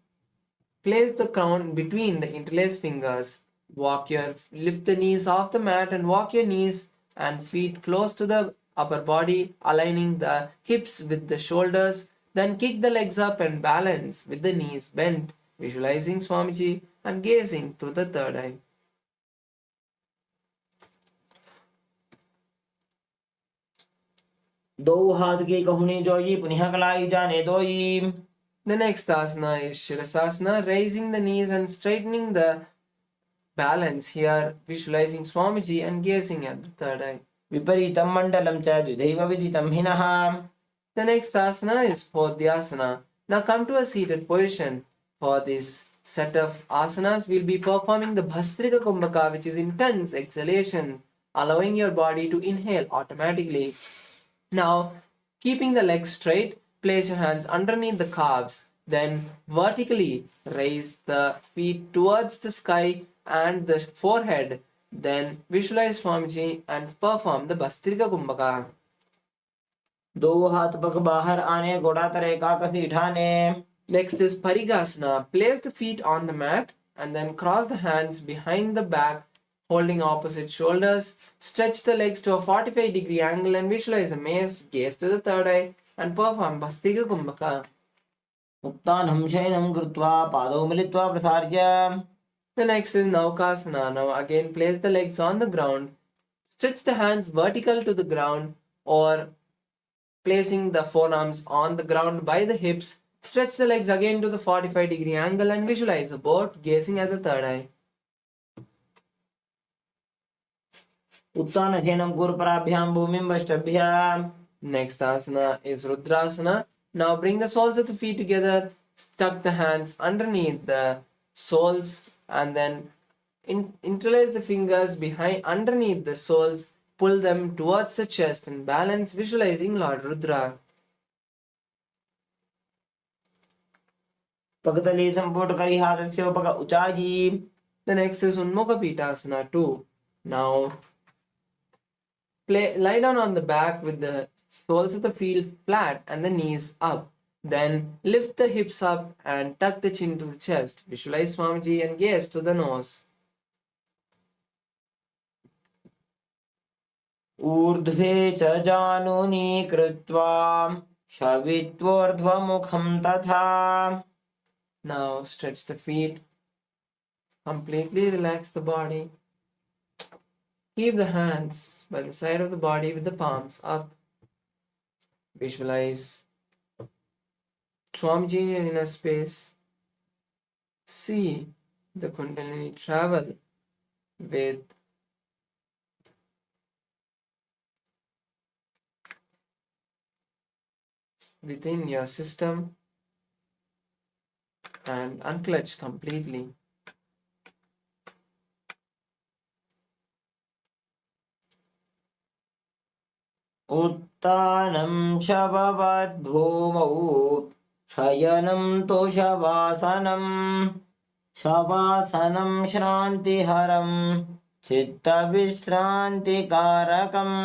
place the crown between the interlaced fingers. Lift the knees off the mat and walk your knees and feet close to the upper body, aligning the hips with the shoulders. Then kick the legs up and balance with the knees bent, visualizing Swamiji and gazing to the third eye. दो हाथ की कहुनी जोई पुनः कलाई जाने दोई. The next asana is Shirasasana, raising the knees and straightening the balance here, visualizing Swamiji and gazing at the third eye. विपरीतं मण्डलं च द्विधैव विदितं हिनः. The next asana is Podhyasana. Now come to a seated position. For this set of asanas, we'll be performing the Bhastrika Kumbhaka, which is intense exhalation, allowing your body to inhale automatically. Now, keeping the legs straight, place your hands underneath the calves. Then vertically raise the feet towards the sky and the forehead. Then visualize Swamiji and perform the Bhastrika Kumbhaka. दो हाथ पग बाहर आने घोड़ा तरे काकसी ठाने. Next is Parigasana. Place the feet on the mat and then cross the hands behind the back, holding opposite shoulders. Stretch the legs to a 45-degree angle and visualize a mace. Gaze to the third eye and perform Bhastrika Kumbhaka. उत्तानं शयनं कृत्वा पादौ मिलित्वा प्रसार्य. The next is Naukasana. Now again place the legs on the ground. Stretch the hands vertical to the ground or placing the forearms on the ground by the hips. Stretch the legs again to the 45-degree angle and visualize a boat gazing at the third eye. उत्तानशयनं कुर्पराभ्यां भूमिं वष्टभ्याम्. Next asana is Rudrasana. Now bring the soles of the feet together. Tuck the hands underneath the soles and then interlace the fingers behind underneath the soles. Pull them towards the chest and balance, visualizing Lord Rudra. पगतली संपुट करी हाथस्य उपग उचाई. The next is Unmukha Pitasana 2. Now lie down on the back with the soles of the feet flat and the knees up. Then lift the hips up and tuck the chin to the chest. Visualize Swamiji and gaze to the nose. ऊर्ध्वे च जानूनि कृत्वा शवित्वोर्ध्वमुखं तथा. Now stretch the feet. Completely relax the body. Keep the hands by the side of the body with the palms up. Visualize Swamiji in your inner space see the Kundalini travel with within your system and unclutch completely. उत्तानं शववद्भूमौ शयनं तोषवासनं शवासनं श्रान्तिहरं चित्तविश्रान्तिकारकम्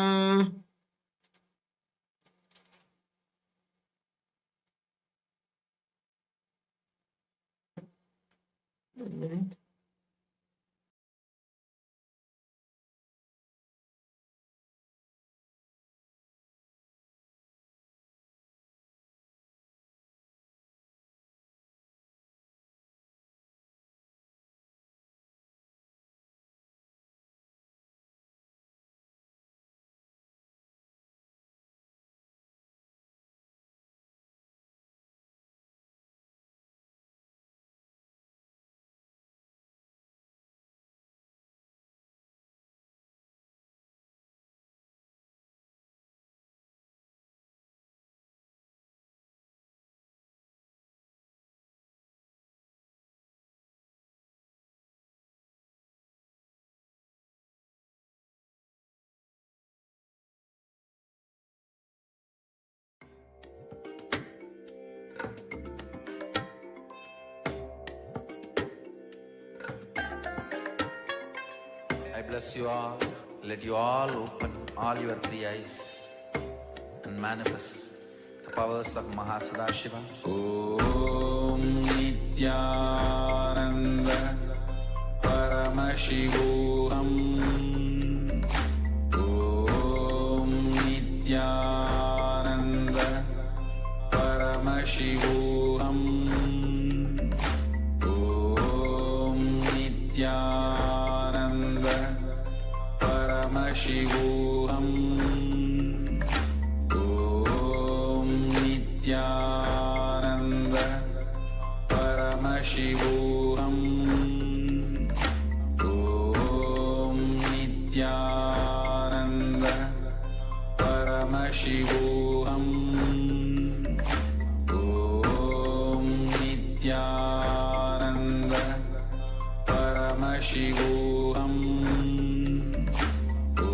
I bless you all. Let you all open all your three eyes and manifest the powers of Mahasadashiva. Om Nithyananda Paramashivoham. Om Nithyananda Paramashivoham. Om Nithyananda Paramashivoham. Om Nithyananda Paramashivoham. Om Nithyananda Paramashivoham. Om Nithyananda Paramashivoham. Om Nithyananda Paramashivoham. Om Nithyananda Paramashivoham.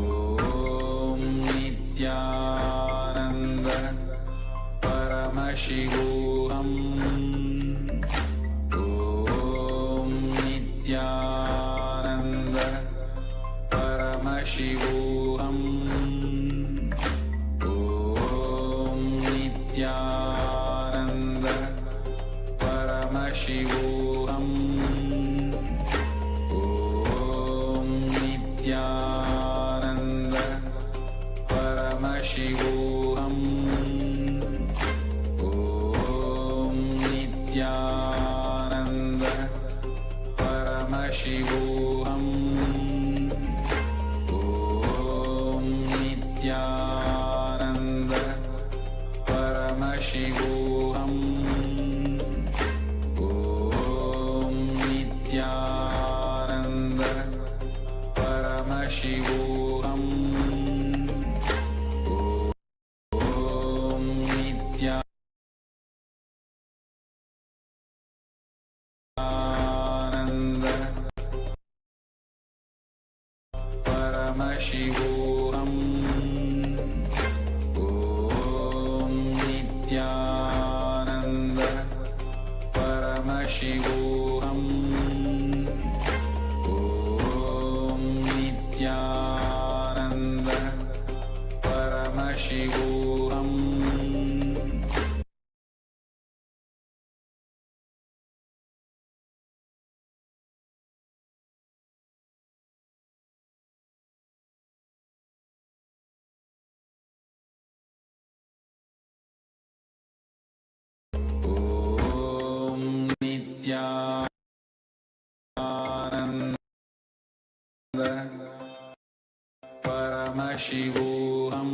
Om Nithyananda Paramashivoham. Om Nithyananda Paramashivoham. Om Nithyananda Paramashivoham. Om Nithyananda Paramashivoham. Om Nithyananda Paramashivoham. Om Nithyananda Paramashivoham. Om Nithyananda Paramashivoham. Om Nithyananda Paramashivoham. Om Nithyananda Paramashivoham.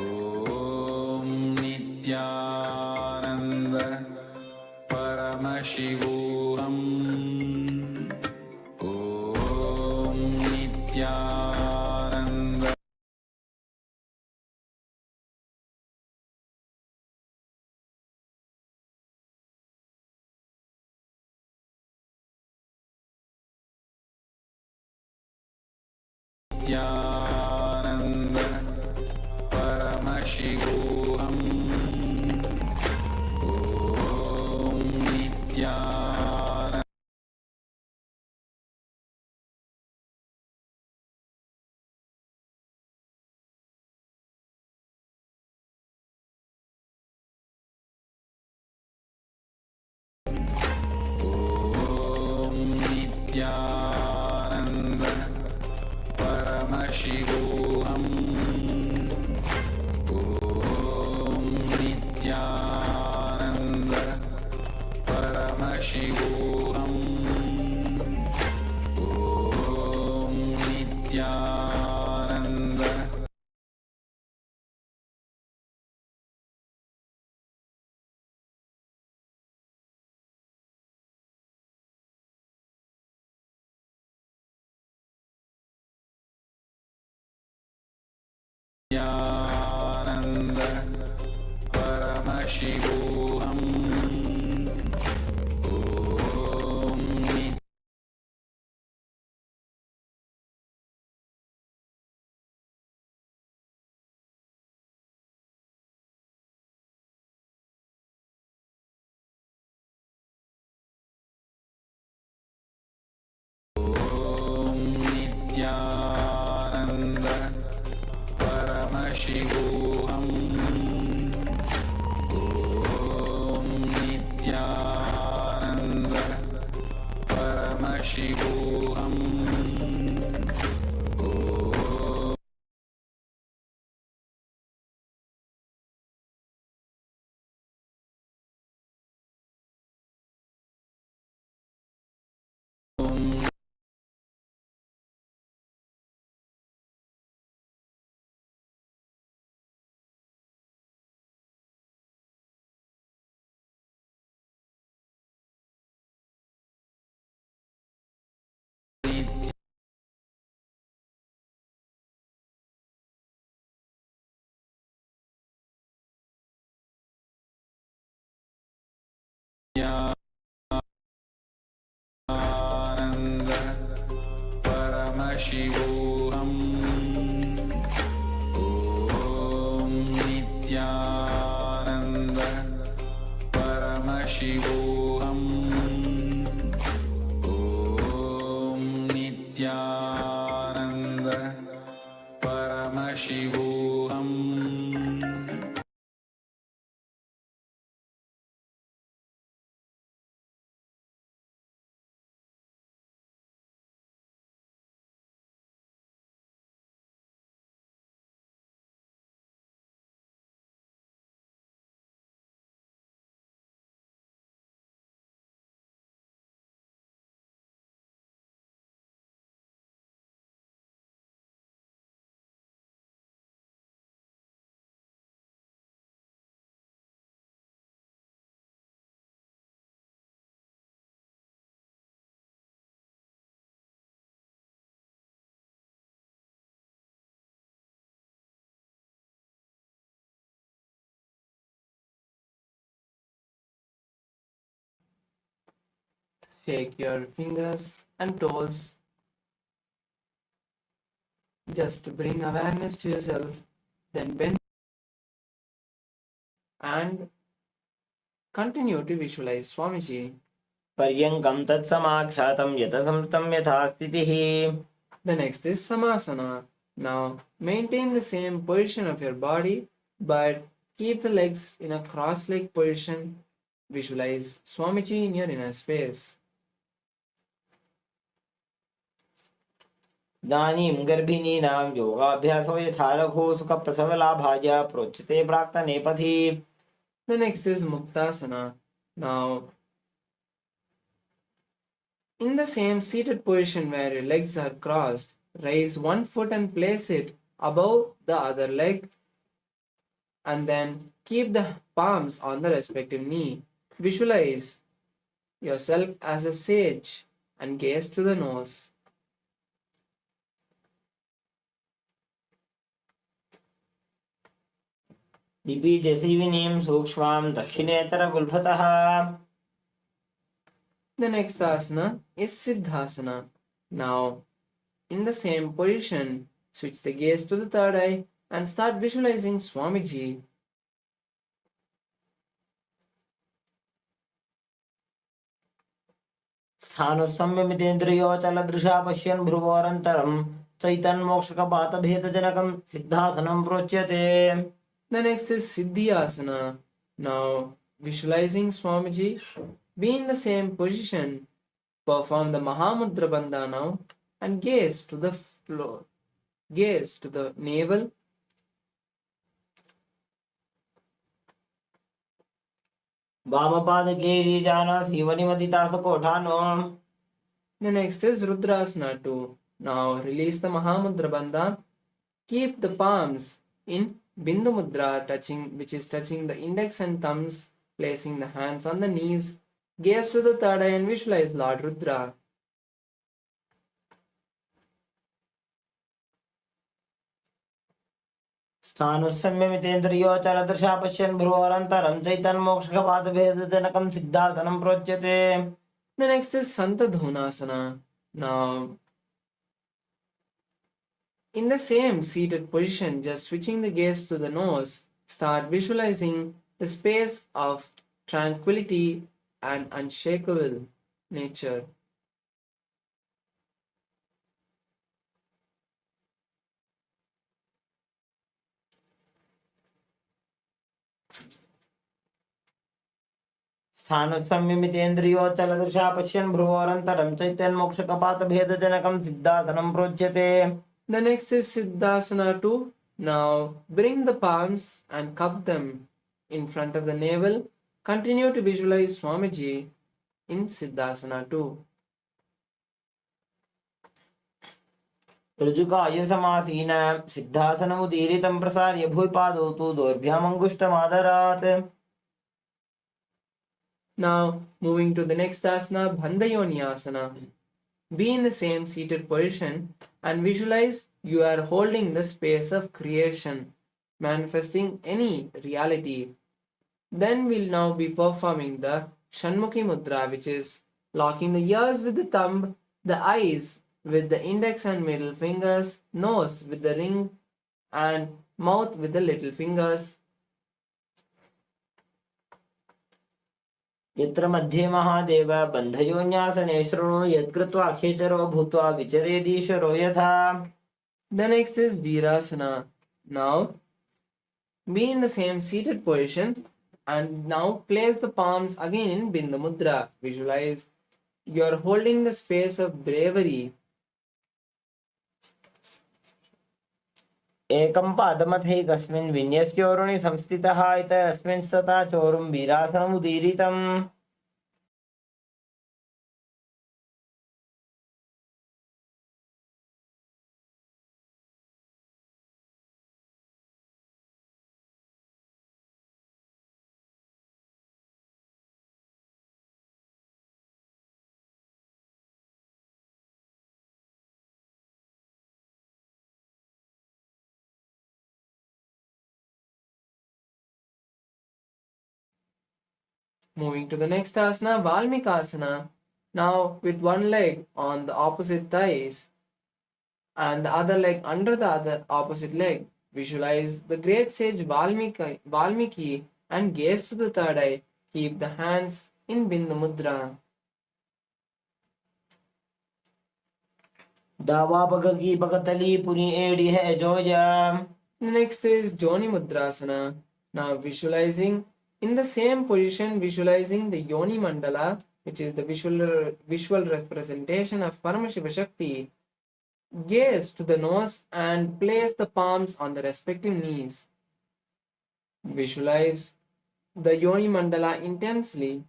Om Nithyananda Paramashivoham. Paramashivoham. Om Nithyananda. Nithyananda. Paramashivoham. Om Nithyananda. Om Nithyananda. Paramashivoham. Om Nithyananda. Paramashivoham. Om Nithyananda. Nithyananda. Paramashivoham. Om Nithyananda. Paramashivoham. Om Nithyananda. Paramashivoham. Om Nithyananda. Paramashivoham. Om Nithyananda. Paramashivoham. Om Nithyananda. Paramashivoham. Shake your fingers and toes. Just bring awareness to yourself. Then bend and continue to visualize Swamiji. पर्यङ्कं तत्समाख्यातं यतसंस्थं यथा स्थितिः. The next is Samasana. Now maintain the same position of your body, but keep the legs in a cross-leg position. Visualize Swamiji in your inner space. इदानीं गर्भिणीनां योगाभ्यासो यथा लघु सुखप्रसवलाभाय प्रोच्यते प्राक्तनेपथि. The next is Muktasana. Now, in the same seated position where your legs are crossed, raise one foot and place it above the other leg, and then keep the palms on the respective knee. Visualize yourself as a sage and gaze to the nose. Dipijasivinim sukshvam dakshinetara gulbhatah. The next asana is Siddhasana. Now, in the same position, switch the gaze to the third eye and start visualizing Swamiji. स्थानुसंयमितेन्द्रियोचलदृशा पश्यन् भ्रुवोरन्तरं चैतन्मोक्षकपातभेदजनकं सिद्धासनं प्रोच्यते. The next is Siddhyasana. Now, visualizing Swamiji, be in the same position, perform the Mahamudra Bandha now, and gaze to the floor. Gaze to the navel. वामपादकेलीजानासि वनिमदितासकोठानो. The next is Rudrasana 2. Now, release the Mahamudra Bandha. Keep the palms in Bindu Mudra, which is touching the index and thumbs, placing the hands on the knees. Gaze to the third eye and visualize Lord Rudra. स्थानुसंयमितेन्द्रियोचलदृशा पश्यन् भ्रुवोरन्तरं चैतन्मोक्षकपातभेदजनकं सिद्धासनं प्रोच्यते. The next is Santadhunasana. Now, in the same seated position, just switching the gaze to the nose, start visualizing the space of tranquility and unshakable nature. स्थानुसंयमितेन्द्रियोचलदृशा पश्यन् भ्रुवोरन्तरं चैतन्मोक्षकपातभेदजनकं सिद्धासनं प्रोच्यते. The next is Siddhasana 2. Now bring the palms and cup them in front of the navel. Continue to visualize Swamiji in Siddhasana 2. ऋजुकायसमासीन सिद्धासनमुदीरितं प्रसार्य भूपादौ तु दोर्भ्यामङ्गुष्टमादरात्. Now moving to the next asana, Bandhayoni asana. Be in the same seated position and visualize you are holding the space of creation, manifesting any reality. Then we'll now be performing the Shanmukhi Mudra, which is locking the ears with the thumb, the eyes with the index and middle fingers, nose with the ring, and mouth with the little fingers. यत्र मध्ये महादेव बन्धयोन्यासने शृणु यत्कृत्वा खेचरो भूत्वा विचरेदीश्वरो यथा. The next is Virasana. Now be in the same seated position and now place the palms again in Bindu Mudra. Visualize you are holding the space of bravery. एकं पादमथैकस्मिन् विन्यस्योरुणि संस्थितः इतरस्मिन् सता चोरुं वीरासनमुदीरितम्. Moving to the next asana, Valmikasana. Now with one leg on the opposite thighs and the other leg under the other opposite leg, visualize the great sage Valmiki and gaze to the third eye. Keep the hands in Bindu Mudra. दावापगकी पकतली पुनी एड़ी है Zoya. The next is Joni Mudrasana. Now visualizing in the same position, visualizing the Yoni Mandala, which is the visual representation of Paramashiva Shakti. Gaze to the nose and place the palms on the respective knees. Visualize the Yoni Mandala intensely.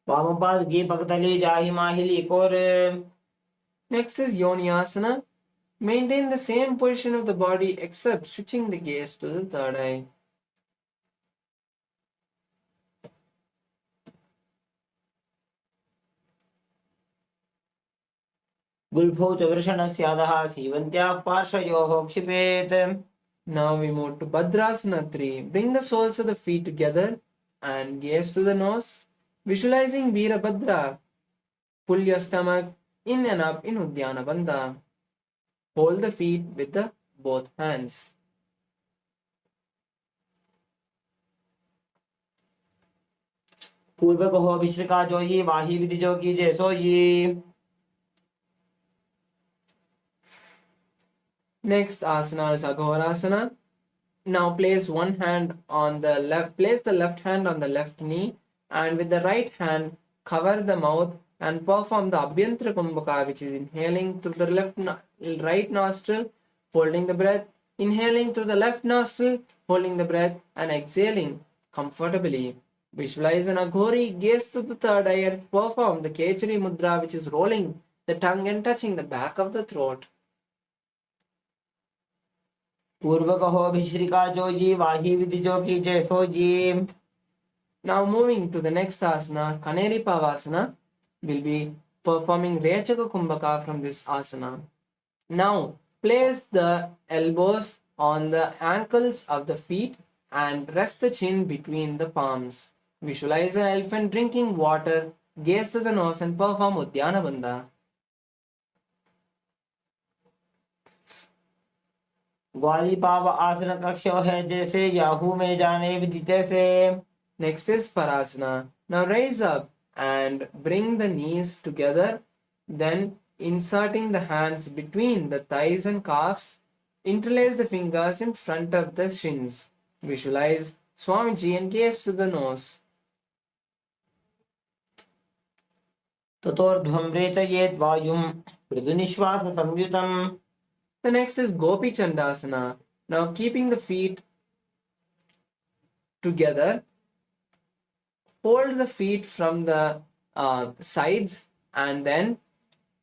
वामपादकी पकतली जाहि माहिली कोरे. Next is Yoni Asana. Maintain the same position of the body except switching the gaze to the third eye. गुल्फौ च वृषणस्यादः सीवन्त्याः पार्श्वयोः क्षिपेत्. Now we move to Bhadrasana 3. Bring the soles of the feet together and gaze to the nose. Visualizing Veerabhadra. Pull your stomach in and up in Uddiyana Bandha. Hold the feet with the both hands. पूर्व कहो विश्रिका जोई वाही विधि जो कीजे सोई. Next asana is Aghorasana. Now place the left hand on the left knee, and with the right hand cover the mouth and perform the Abhyantara Kumbhaka, which is inhaling through the right nostril, holding the breath, inhaling through the left nostril, holding the breath, and exhaling comfortably. Visualize an Aghori, gaze to the third eye, and perform the Kechari Mudra, which is rolling the tongue and touching the back of the throat. पूर्व कहो विश्रिका जोई वाही विधि जो कीजे सोई. Now moving to the next asana, Kaneri Pavasana, we'll be performing Rechaka Kumbhaka from this asana. Now place the elbows on the ankles of the feet and rest the chin between the palms. Visualize an elephant drinking water, gaze to the nose and perform Uddiyana Bandha. ग्वाली पाव आसन कक्षो है जैसे Yahoo में जाने विदिते से. Next is Parasana. Now raise up and bring the knees together, then inserting the hands between the thighs and calves, interlace the fingers in front of the shins. Visualize Swamiji and gaze to the nose. ततोर्ध्वं रेचयेत् वायुं मृदुनिश्वास संयुतम्. The next is Gopi Chandasana. Now keeping the feet together, hold the feet from the sides and then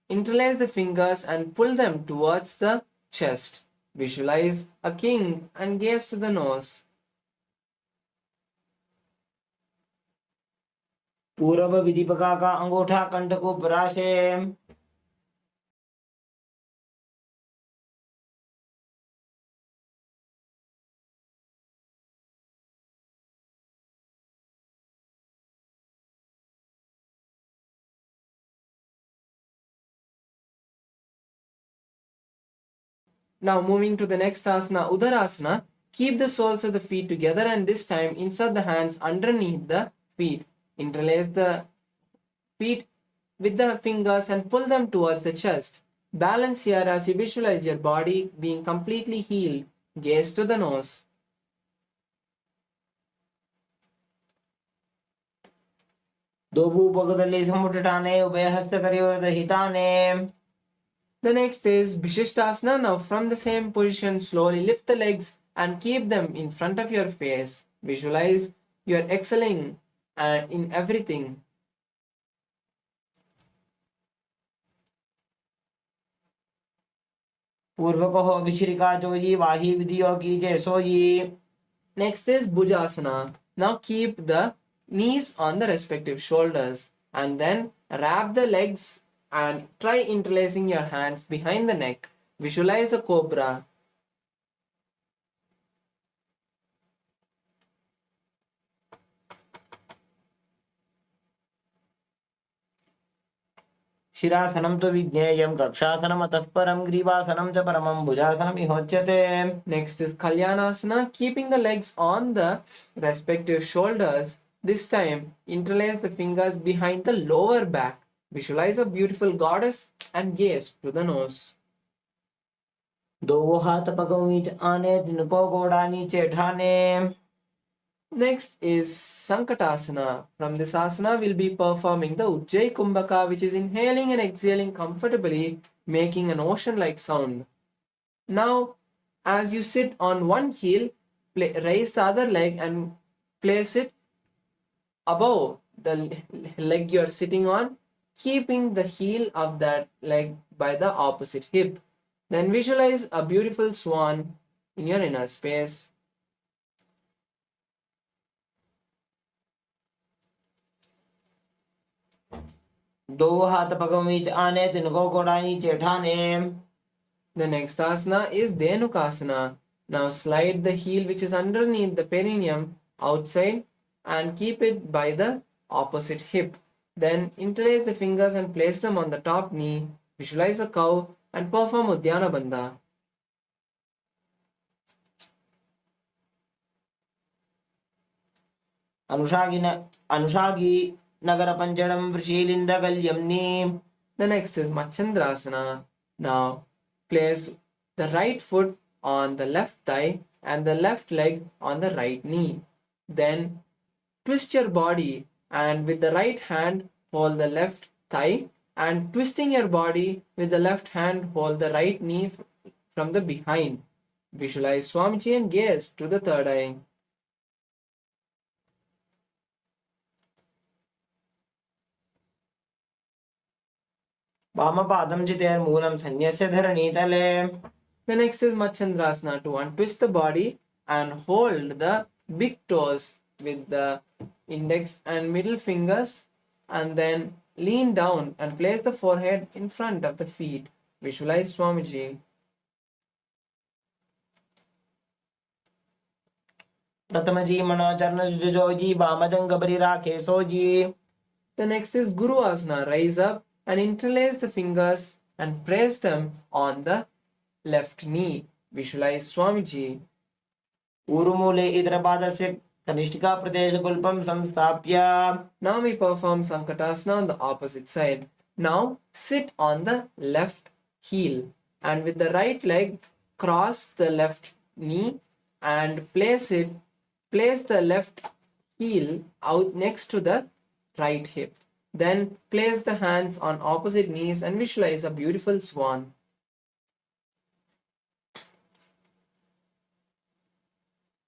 interlace the fingers and pull them towards the chest. Visualize a king and gaze to the nose. पूर्व विधिपका का अंगूठा कंठ को पराशे. Now moving to the next asana, Udarasana. Keep the soles of the feet together and this time insert the hands underneath the feet. Interlace the feet with the fingers and pull them towards the chest. Balance here as you visualize your body being completely healed. Gaze to the nose. दो भूपगदले समुट्टाने उभय हस्त करियोर हिताने. The next is Vishishtasana. Now from the same position, slowly lift the legs and keep them in front of your face. Visualize you are excelling in everything. पूर्व कहो विश्रिका जोई वाही विधियो कीजे सोई. Next is Bhujasana. Now keep the knees on the respective shoulders and then wrap the legs and try interlacing your hands behind the neck. Visualize a cobra. शिरासनं तु विज्ञेयं कक्षासनम् अतः परं ग्रीवासनं च परमं भुजासनम् इहोच्यते. Next is Kalyanasana, keeping the legs on the respective shoulders. This time, interlace the fingers behind the lower back. Visualize a beautiful goddess and gaze to the nose. दो हाथ पगों नीचे आने जिनको गोड़ा नीचे ठाने. Next is Sankatasana. From this asana, we'll be performing the Ujjayi Kumbhaka, which is inhaling and exhaling comfortably, making an ocean-like sound. Now, as you sit on one heel, raise the other leg and place it above the leg you're sitting on, keeping the heel of that leg by the opposite hip. Then visualize a beautiful swan in your inner space. दो हाथ पगों बीच आने, तिनको घोड़ा नीचे ठाने. The next asana is Dhenukasana. Now slide the heel which is underneath the perineum outside and keep it by the opposite hip. Then interlace the fingers and place them on the top knee. Visualize a cow and perform Uddiyana Bandha. अनुषागी Nagar पंचडम वृषीलिंद गल्यम्नी. The next is Machandrasana. Now place the right foot on the left thigh and the left leg on the right knee. Then twist your body and with the right hand hold the left thigh and twisting your body with the left hand hold the right knee from the behind. Visualize Swamiji and gaze to the third eye. वामपादं चितेर्मूलं सन्न्यस्य धरणीतले. The next is Machandrasana, to untwist the body and hold the big toes with the index and middle fingers and then lean down and place the forehead in front of the feet. Visualize Swamiji. प्रथमजी मनोचरण जुजोजी वामजंग राखे sooji. The next is Guru Asana. Rise up and interlace the fingers and press them on the left knee. Visualize Swamiji. ऊरुमूले इतरपादस्य कनिष्ठिका प्रदेशकुल्पं संस्थाप्य. Now we perform Sankatasana on the opposite side. Now sit on the left heel and with the right leg cross the left knee and place the left heel out next to the right hip. Then place the hands on opposite knees and visualize a beautiful swan.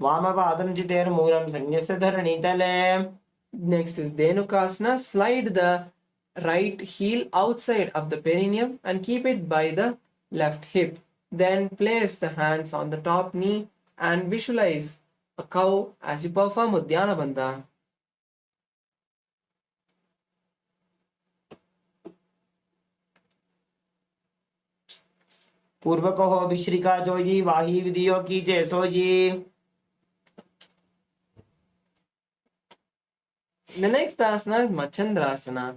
वामपादं चितेर्मूलं सन्न्यस्य धरणीतले. Next is Dhenukasana. Slide the right heel outside of the perineum and keep it by the left hip. Then place the hands on the top knee and visualize a cow as you perform Uddiyana Bandha. पूर्व को हो विश्रिका जोजी वाही विधियों की जय sooji. The next asana is Machandrasana.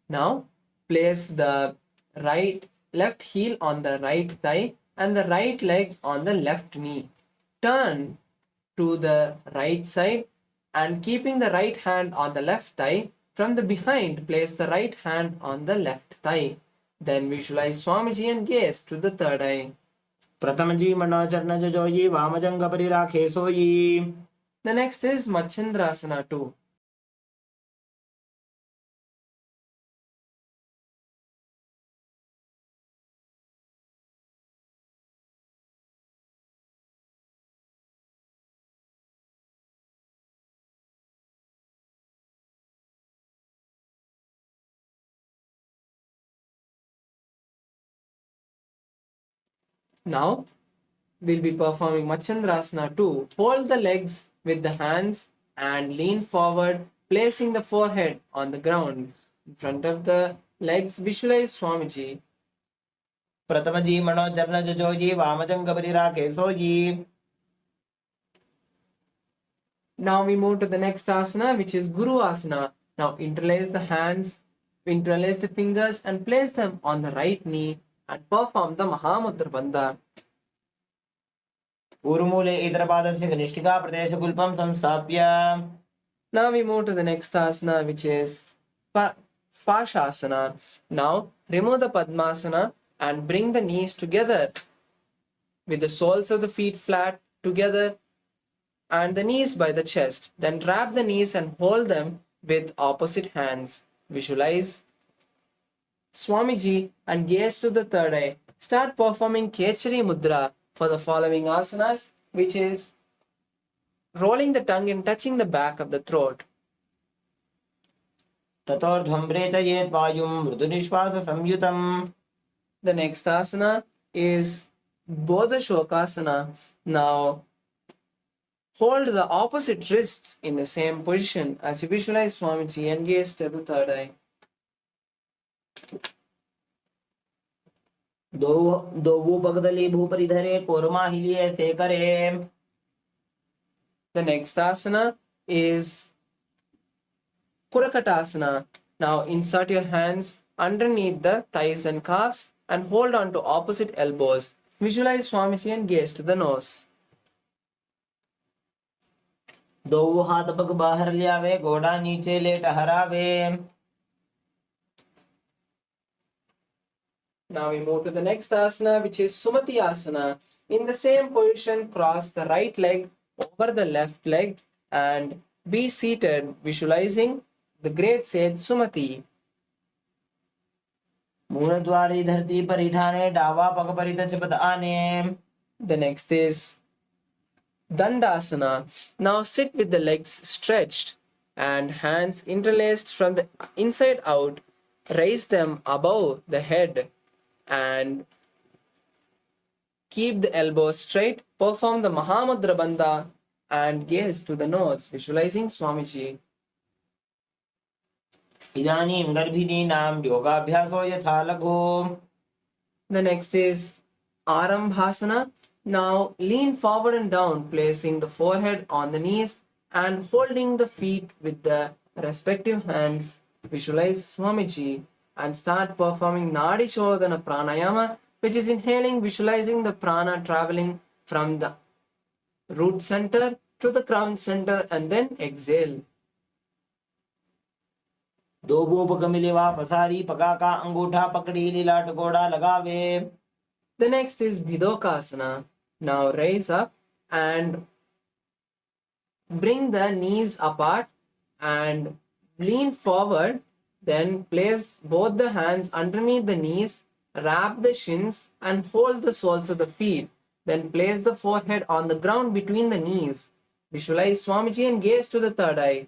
Now place the left heel on the right thigh and the right leg on the left knee. Turn to the right side and keeping the right hand on the left thigh, from the behind place the right hand on the left thigh. Then visualize Swamiji and gaze to the third eye. प्रथमजी मनोचरण जुजोजी वामजंग राखे sooji. The next is Machandrasana 2. Now we'll be performing Machandrasana 2. Hold the legs with the hands and lean forward, placing the forehead on the ground. In front of the legs, visualize Swamiji. प्रथमजी मनोचरण जुजोजी वामजंग राखे sooji. Now we move to the next asana, which is Guru Asana. Now interlace the hands, interlace the fingers and place them on the right knee and perform the Mahamudra Bandha. ऊरुमूले इतरपादस्य कनिष्ठिका प्रदेशकुल्पं संस्थाप्य. Now we move to the next asana, which is Spashasana. Now remove the Padmasana and bring the knees together with the soles of the feet flat together and the knees by the chest. Then wrap the knees and hold them with opposite hands. Visualize Swamiji and gaze to the third eye. Start performing Kechari Mudra for the following asanas, which is rolling the tongue and touching the back of the throat. ततोर्ध्वं रेचयेत् वायुं मृदुनिश्वास संयुतम्. The next asana is Bodha Shokasana. Now hold the opposite wrists in the same position as you visualize Swamiji and gaze to the third eye. दोवु पगदली भूपरिधरे korma हिलिये सेकरे. The next asana is Kurakatasana. Now insert your hands underneath the thighs and calves and hold on to opposite elbows. Visualize Swamiji and gaze to the nose. दोवु हाथ पग बाहर लियावे घोड़ा नीचे late हरावे. Now we move to the next asana, which is Sumati asana. In the same position, cross the right leg over the left leg and be seated, visualizing the great sage Sumati. मूलद्वारी धरती पर इठाने डावा पग परित चिपत आने. The next is Dandasana. Now sit with the legs stretched and hands interlaced from the inside out. Raise them above the head and keep the elbows straight. Perform the Mahamudra Bandha and gaze to the nose, visualizing Swamiji. इदानीं गर्भिणीनां योगाभ्यासो यथा लघु. The next is Arambhasana. Now lean forward and down, placing the forehead on the knees and holding the feet with the respective hands. Visualize Swamiji and start performing Nadi Shodhana Pranayama, which is inhaling, visualizing the prana traveling from the root center to the crown center and then exhale. दोवु पग Mileva पसारी पगा का अंगूठा पकड़ी लीलाट घोड़ा लगावे. The next is Bidokasana. Now raise up and bring the knees apart and lean forward. Then place both the hands underneath the knees, wrap the shins and hold the soles of the feet. Then place the forehead on the ground between the knees. Visualize Swamiji and gaze to the third eye.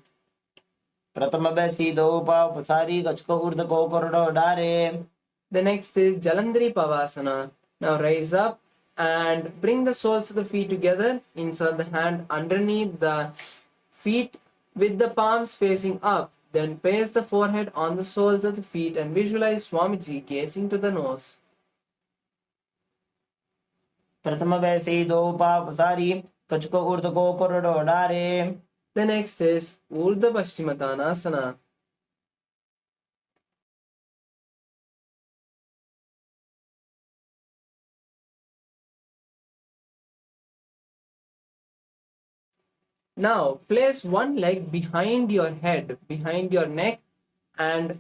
प्रथम बैसी दो पाव पसारी गचको उर्द को कोरडो डारे. The next is Jalandhari Pavasana. Now raise up and bring the soles of the feet together. Insert the hand underneath the feet with the palms facing up. Then place the forehead on the soles of the feet and visualize Swamiji gazing to the nose. प्रथम बैसी दो पाव पसारी गचको उर्द को कोरडो डारे. The next is Urdhva Paschimottanasana. Now place one leg behind your head, behind your neck, and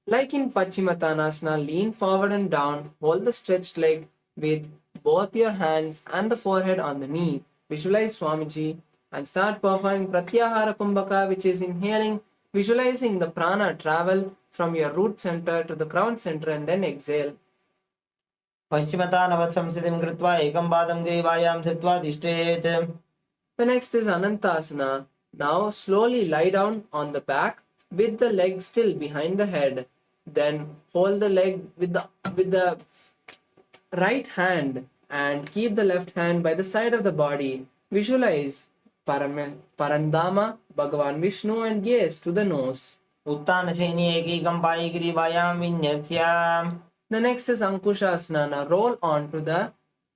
like in Paschimottanasana, lean forward and down, hold the stretched leg with both your hands and the forehead on the knee. Visualize Swamiji and start performing Pratyahara Kumbhaka, which is inhaling, visualizing the prana travel from your root center to the crown center and then exhale. पश्चिमता संस्थितिं कृत्वा एकं पादं ग्रीवायां स्थित्वा तिष्ठेत्. The next is Anantasana. Now slowly lie down on the back with the leg still behind the head. Then hold the leg with the right hand and keep the left hand by the side of the body. Visualize Parandama, Bhagavan Vishnu and gaze to the nose. उत्तानशयनी एकैकं Pai ग्रीवायां विन्यस्य. The next is Ankushasana. Now roll on to the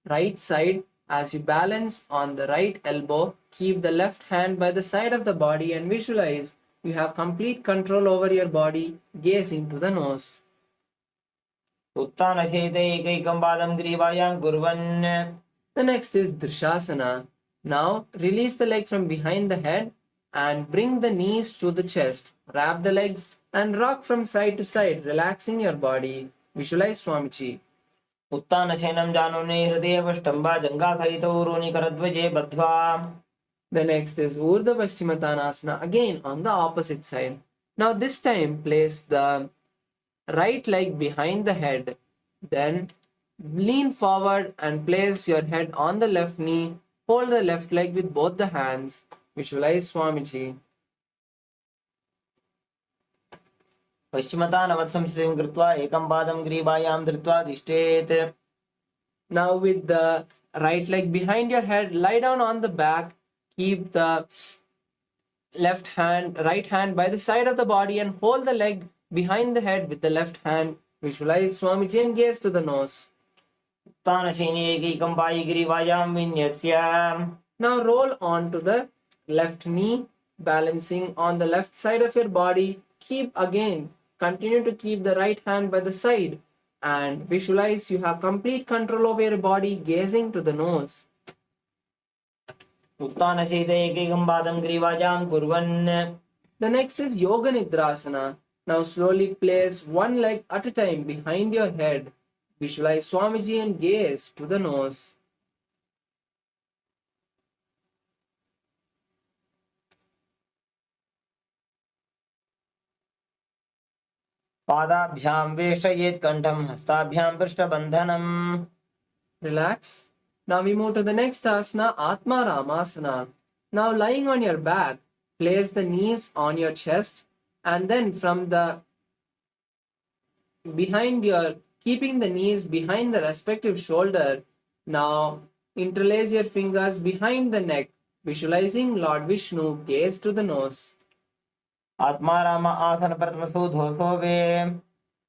right side as you balance on the right elbow. Keep the left hand by the side of the body and visualize you have complete control over your body, gazing to the nose. उत्तानशयते एकैकं पादं ग्रीवायां कुर्वन्. The next is Drishasana. Now release the leg from behind the head and bring the knees to the chest. Wrap the legs and rock from side to side, relaxing your body. Visualize Swamiji. उत्तानशयनं जानुने हृदयवष्टम्बा जङ्घासहितो रोनिकरध्वजे बद्ध्वा. The next is Urdhva Paschimottanasana, again on the opposite side. Now this time place the right leg behind the head. Then lean forward and place your head on the left knee. Hold the left leg with both the hands. Visualize Swamiji. पश्चिमतानवत्संस्थितिं कृत्वा एकं पादं ग्रीवायां धृत्वा तिष्ठेत्. Now with the right leg behind your head, lie down on the back. Keep the right hand by the side of the body and hold the leg behind the head with the left hand. Visualize Swamiji and gaze to the nose. उत्थानशयने एकैकं पायिग्रीवायां विन्यस्य Now roll on to the left knee, balancing on the left side of your body. Continue to keep the right hand by the side and visualize you have complete control over your body, gazing to the nose. उत्थानशयित एकैकं पादं ग्रीवायां कुर्वन्. The next is Yoga Nidrasana. Now slowly place one leg at a time behind your head. Visualize Swamiji and gaze to the nose. पादाभ्यां वेष्टयेत् कण्ठं हस्ताभ्यां पृष्ठबन्धनम्. Relax. Now we move to the next asana, Atma Ramasana. Now lying on your back, place the knees on your chest and then keeping the knees behind the respective shoulder. Now interlace your fingers behind the neck, visualizing Lord Vishnu, gaze to the nose. Atmaram आसन प्रथमसोधोसोवे.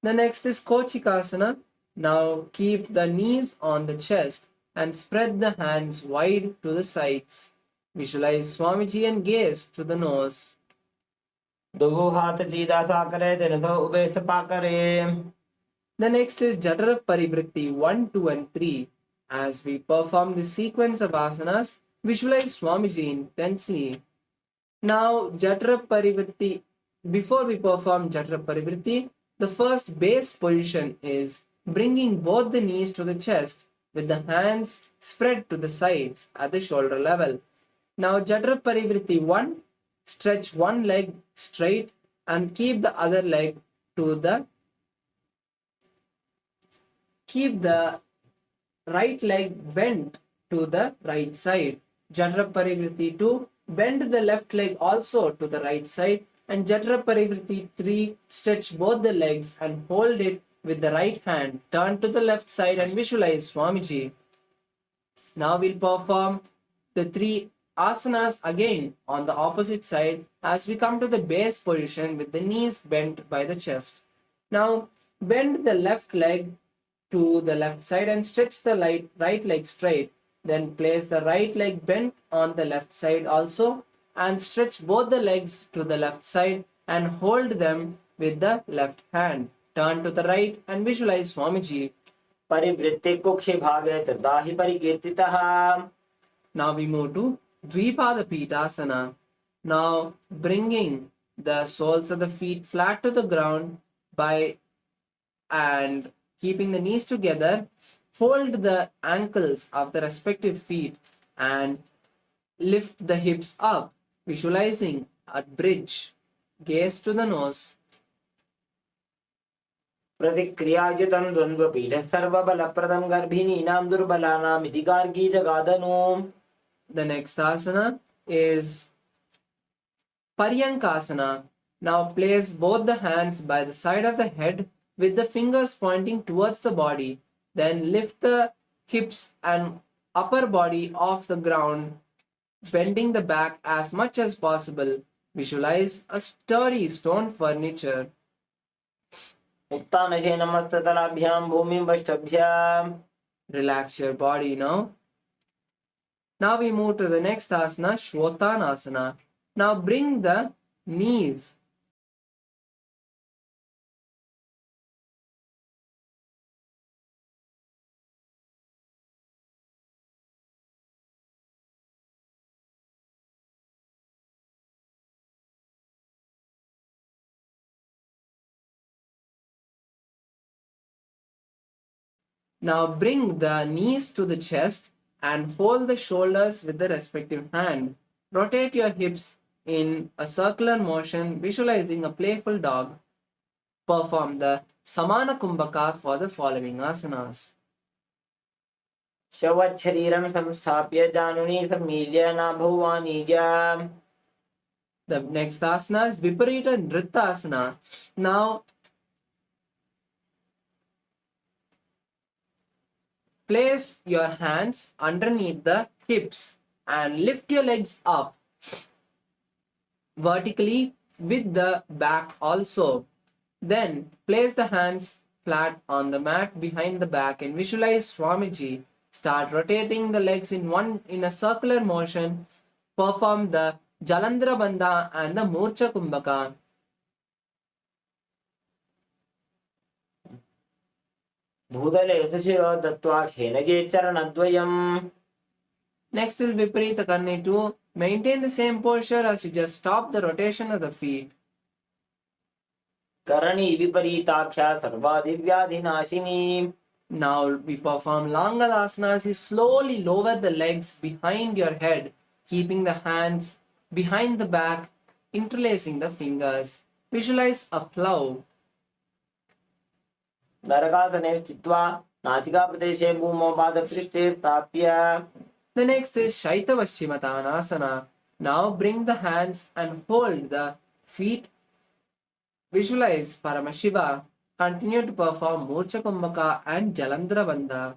The next is Kochikasana. Now keep the knees on the chest and spread the hands wide to the sides. Visualize Swamiji and gaze to the nose. दोनों हाथ सीधा सा करे, तिनसो ube Sapa करे. The next is Jatara Parivritti 1, 2 and 3. As we perform this sequence of asanas, visualize Swamiji intensely. Now before we perform Jatara Parivritti, the first base position is bringing both the knees to the chest with the hands spread to the sides at the shoulder level. Now Jatara Parivritti 1, stretch one leg straight and keep the right leg bent to the right side. Jatara Parivritti 2, bend the left leg also to the right side, and Jatara Parivritti 3, stretch both the legs and hold it with the right hand. Turn to the left side and visualize Swamiji. Now we'll perform the 3 asanas again on the opposite side as we come to the base position with the knees bent by the chest. Now bend the left leg to the left side and stretch the right leg straight. Then place the right leg bent on the left side also and stretch both the legs to the left side and hold them with the left hand. Turn to the right and visualize Swamiji. परिवृत्ते कुक्षे भागे तदाहि परिकीर्तितः. Now we move to Dvipada Pitasana. Now bringing the soles of the feet flat to the ground and keeping the knees together, fold the ankles of the respective feet and lift the hips up, visualizing a bridge. Gaze to the nose. प्रतिक्रियायुतं द्वन्द्वपीठः सर्वबलप्रदं गर्भिणीनां दुर्बलानाम् इति Gargi जगादनु. The next asana is Paryankasana. Now place both the hands by the side of the head with the fingers pointing towards the body. Then lift the hips and upper body off the ground, bending the back as much as possible. Visualize a sturdy stone furniture. उत्तानशयनं मस्ततलाभ्यां भूमिं वष्टभ्याम्. Relax your body now. Now we move to the next asana, Shvotanasana. Now bring the knees Now bring the knees to the chest and hold the shoulders with the respective hand. Rotate your hips in a circular motion, visualizing a playful dog. Perform the Samana Kumbhaka for the following asanas. शवत् शरीरं संस्थाप्य जानुनी सम्मील्य नाभुवानीजा. The next asana is Viparita Nrittasana. Now place your hands underneath the hips and lift your legs up vertically with the back also. Then place the hands flat on the mat behind the back and visualize Swamiji. Start rotating the legs in a circular motion. Perform the Jalandhara Bandha and the Murcha Kumbhaka. भूतले सुशिरो दत्त्वा खेनजे चरणद्वयम्. Next is Viparita Karni 2. Maintain the same posture as you just stop the rotation of the feet. Karni विपरीताख्या सर्वादिव्याधिनाशिनी. Now we perform Langalasanas. You slowly lower the legs behind your head, keeping the hands behind the back, interlacing the fingers. Visualize a plow. नरकासने स्थित्वा नासिकाप्रदेशे भूमौ पादपृष्ठे स्थाप्य. The next is Shaitavashchimatanasana. Now bring the hands and hold the feet. Visualize Paramashiva. Continue to perform Murcha Kumbhaka and Jalandhara Bandha.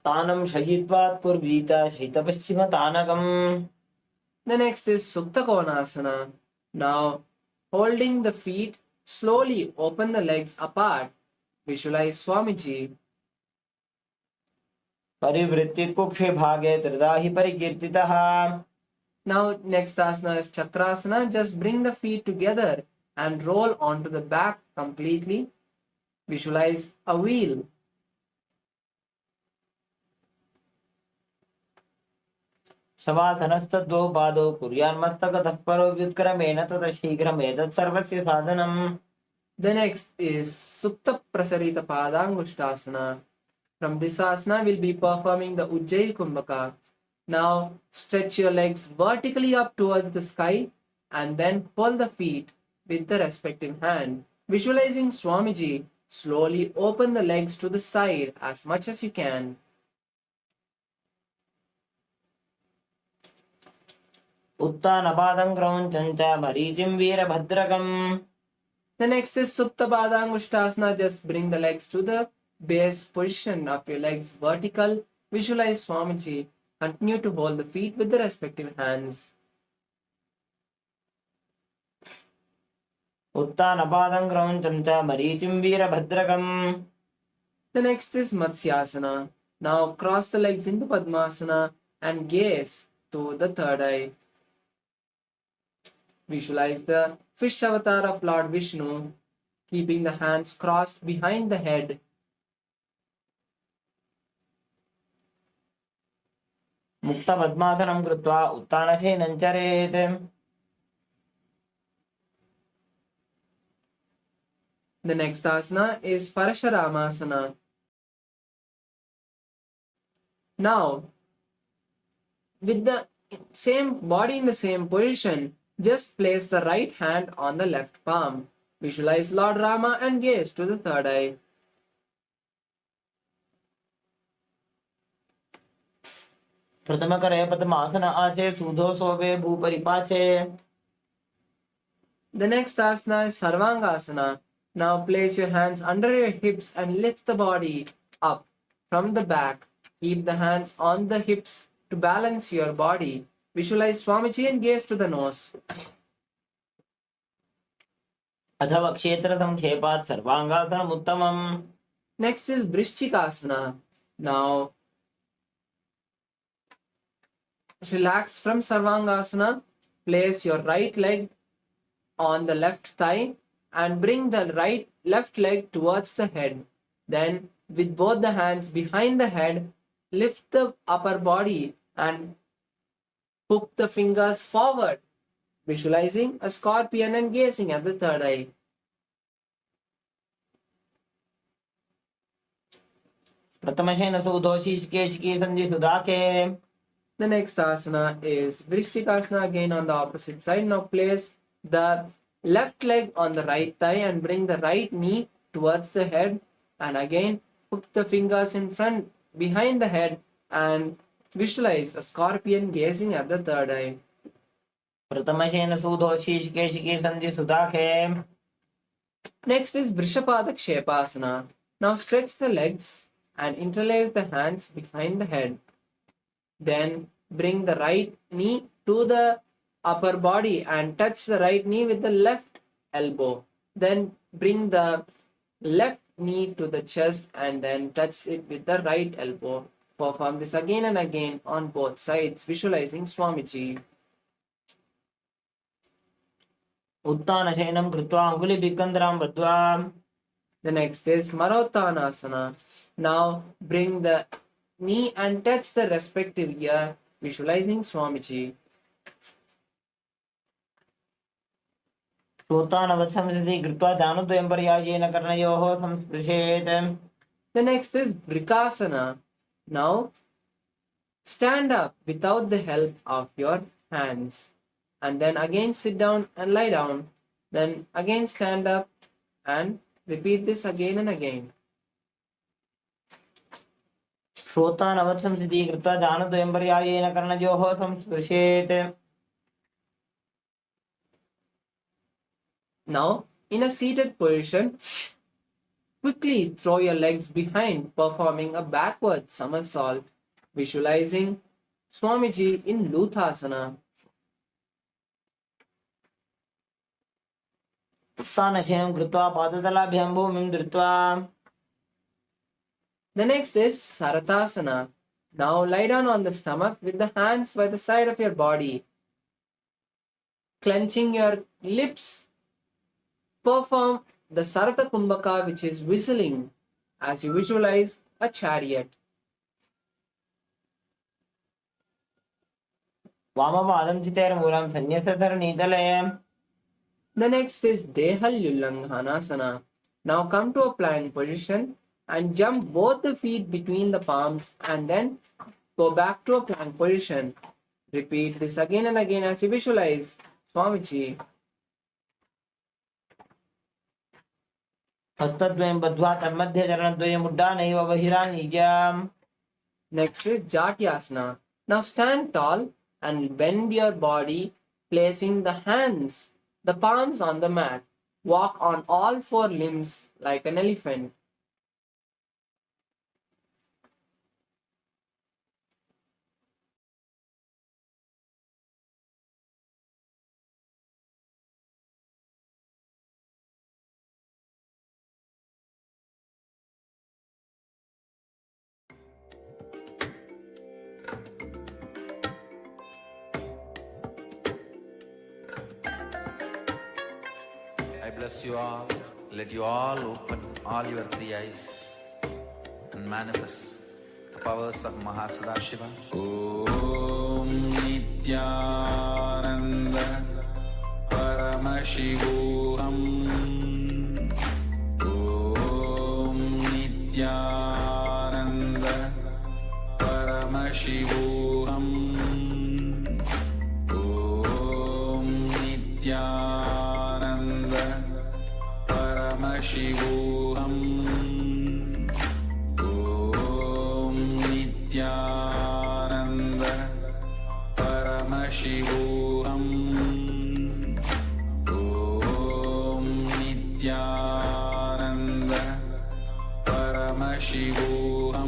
तानं शयित्वा कुर्वीत शैतपश्चिमतानकम्. The next is Supta Konasana. Now, holding the feet, slowly open the legs apart. Visualize Swamiji. परिवृत्ति कुक्षे भागे त्रिदाहि परिकीर्तितः. Now, next asana is Chakrasana. Just bring the feet together and roll onto the back completely. Visualize a wheel. शवासनस्तद्वौ पादौ कुर्यान्मस्तकतः परो व्युत्क्रमेण ततः शीघ्रमेतत् सर्वस्य साधनम्. The next is Supta Prasarita Padangushtasana. From this asana, we'll be performing the Ujjayi Kumbhaka. Now, stretch your legs vertically up towards the sky and then pull the feet with the respective hand. Visualizing Swamiji, slowly open the legs to the side as much as you can. उत्तानपादं क्रौञ्चं च मरीचिं वीरभद्रकम्. The next is Supta Padangushtasana. Just bring the legs to the base position of your legs vertical. Visualize Swamiji. Continue to hold the feet with the respective hands. उत्तानपादं क्रौञ्चं च मरीचिं वीरभद्रकम्. The next is Matsyasana. Now cross the legs into Padmasana and gaze to the third eye. Visualize the fish avatar of Lord Vishnu, keeping the hands crossed behind the head. मुक्तपद्मासनं कृत्वा उत्तानशयनं चरेत्. The next asana is Parasharamasana. Now, with the same body in the same position, just place the right hand on the left palm. Visualize Lord Rama and gaze to the third eye. प्रथमकरे पद्मासन आचे सूधो सोवे भूपरिपाचे. The next asana is Sarvangasana. Now place your hands under your hips and lift the body up from the back. Keep the hands on the hips to balance your body. Visualize Swamiji and gaze to the nose. अथवा क्षेत्र संक्षेपात् सर्वांगासनम् उत्तमम्. Next is Vrishchikasana. Now relax from Sarvangasana. Place your right leg on the left thigh and bring the left leg towards the head. Then with both the hands behind the head, lift the upper body and hook the fingers forward, visualizing a scorpion and gazing at the third eye. प्रथमशयन सूधो शीर्षकेशिकी संधि सुधाके. The next asana is Vrishchikasana, again on the opposite side. Now place the left leg on the right thigh and bring the right knee towards the head, and again hook the fingers in front behind the head and visualize a scorpion gazing at the third eye. प्रथमशयन सूधो शीर्षकेशिकी संधि सुधाके. Next is Vrishapada Kshepasana. Now stretch the legs and interlace the hands behind the head. Then bring the right knee to the upper body and touch the right knee with the left elbow. Then bring the left knee to the chest and then touch it with the right elbow. Perform this again and again on both sides, visualizing Swamiji. उत्तानशयनं कृत्वा अङ्गुलिभिक्कन्दरां बद्ध्वा. The next is Marottanasana. Now bring the knee and touch the respective ear, visualizing Swamiji. श्रोतानवत्संसिद्धि कृत्वा जानद्वयं पर्यायेन कर्णयोः संस्पृशेत्. The next is Brikasana. Now stand up without the help of your hands. And then again sit down and lie down. Then again stand up and repeat this again and again. श्रोतानवत्संसिद्धि कृत्वा जानद्वयं पर्यायेन कर्णयोः संस्पृशेत्. Now, in a seated position, quickly throw your legs behind, performing a backward somersault, visualizing Swamiji in Luthasana. उत्तानशयनं कृत्वा पादतलाभ्यां भूमिं धृत्वा. The next is Saratasana. Now lie down on the stomach with the hands by the side of your body, clenching your lips. Perform the Sarata Kumbhaka, which is whistling, as you visualize a chariot. वामपादं चितेर्मूलं सन्न्यस्तधरणीतले. The next is Dehalyullanghanasana. Now come to a plank position and jump both the feet between the palms and then go back to a plank position. Repeat this again and again as you visualize Swamiji. हस्तद्वयं बद्ध्वा तन्मध्ये चरणद्वयम् उड्डानैव बहिरानीज्याम्. Next is Jatyasana. Now stand tall and bend your body, placing the hands, the palms on the mat. Walk on all four limbs like an elephant. I bless you all. Let you all open all your three eyes and manifest the powers of Mahasadashiva. Om Nithyananda Paramashivoham. Om Nithyananda Paramashivoham. Om Nithyananda Paramashivoham. Om Nithyananda Paramashivoham. Om Nithyananda Paramashivoham.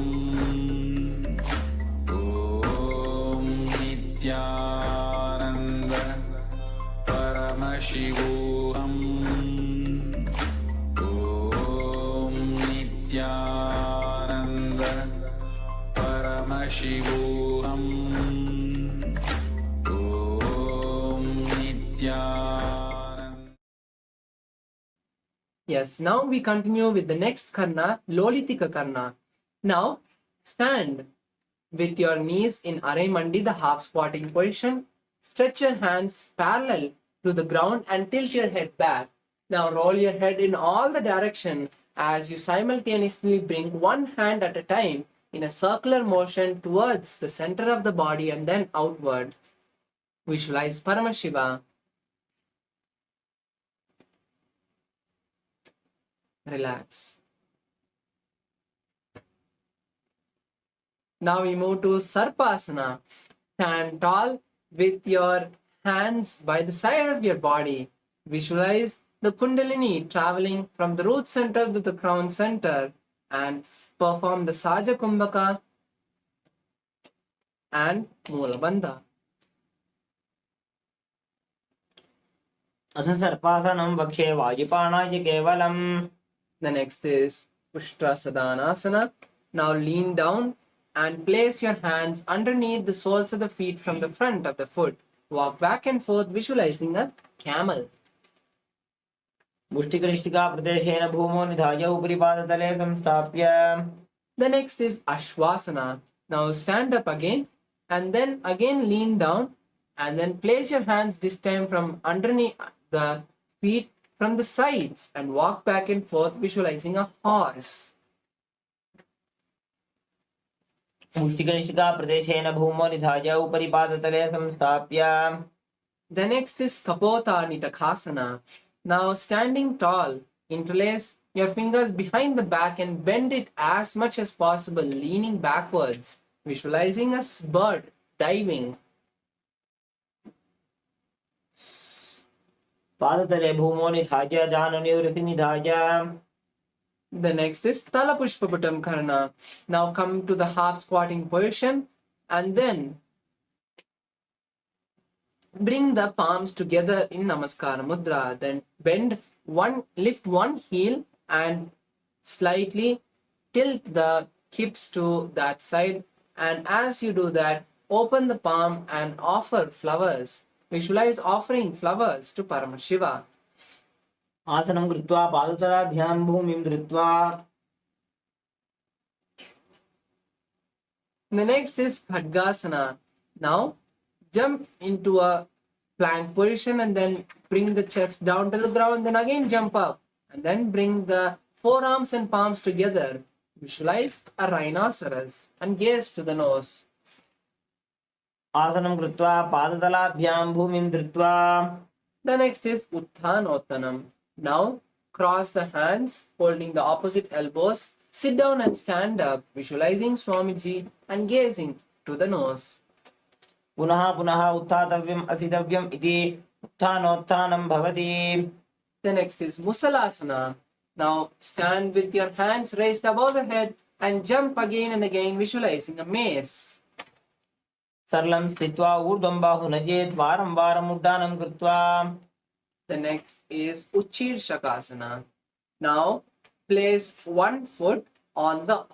Om Nithyananda Paramashivoham. Om Nithyananda Paramashivoham. Om Nithyananda. Yes, now we continue with the next karna, Lolitika karna. Now stand with your knees in Arai the half squatting position. Stretch your hands parallel to the ground and tilt your head back. Now roll your head in all the direction as you simultaneously bring one hand at a time in a circular motion towards the center of the body and then outward. Visualize Paramashiva. Relax. Now we move to Sarpasana. Stand tall with your hands by the side of your body. Visualize the Kundalini traveling from the root center to the crown center and perform the Saja Kumbhaka and Mula Bandha. अथ सर्पासनं वक्षे वायुपाणाय केवलम्. The next is Ushtrasadanasana. Now lean down and place your hands underneath the soles of the feet from the front of the foot. Walk back and forth visualizing a camel. मुष्टिकनिष्ठिका प्रदेशेन भूमौ निधाय उपरि पादतले संस्थाप्य. The next is Ashwasana. Now stand up again and then again lean down and then place your hands this time from underneath the feet from the sides and walk back and forth visualizing a horse. मुष्टिकनिष्ठिका प्रदेशेन भूमौ निधाय उपरि पादतले संस्थाप्य. The next is Kapota Nitakasana. Now standing tall, interlace your fingers behind the back and bend it as much as possible, leaning backwards, visualizing a bird diving. पादतले भूमौ निधाय जानुनिवृत्ति निधाय. The next is Talapushpaputam Karna. Now come to the half squatting position and then bring the palms together in Namaskara Mudra. Then lift one heel and slightly tilt the hips to that side. And as you do that, open the palm and offer flowers. Visualize offering flowers to Paramashiva. आसनं कृत्वा पादतलाभ्यां भूमिं धृत्वा. The next is Khadgasana. Now jump into a plank position and then bring the chest down to the ground, then again jump up and then bring the forearms and palms together. Visualize a rhinoceros and gaze to the nose. आसनं कृत्वा पादतलाभ्यां भूमिं धृत्वा. The next is Uttanottanam. Now cross the hands, holding the opposite elbows, sit down and stand up, visualizing Swamiji and gazing to the nose. पुनः पुनः उत्थातव्यम् असितव्यम् इति उत्थानोत्थानं भवति. The next is Musalasana. Now stand with your hands raised above the head and jump again and again, visualizing a maze. सरलं स्थित्वा ऊर्ध्वं बाहु नजेत् वारं वारम् उड्डानं कृत्वा. The next is Uchir Shakasana. Now place one foot on the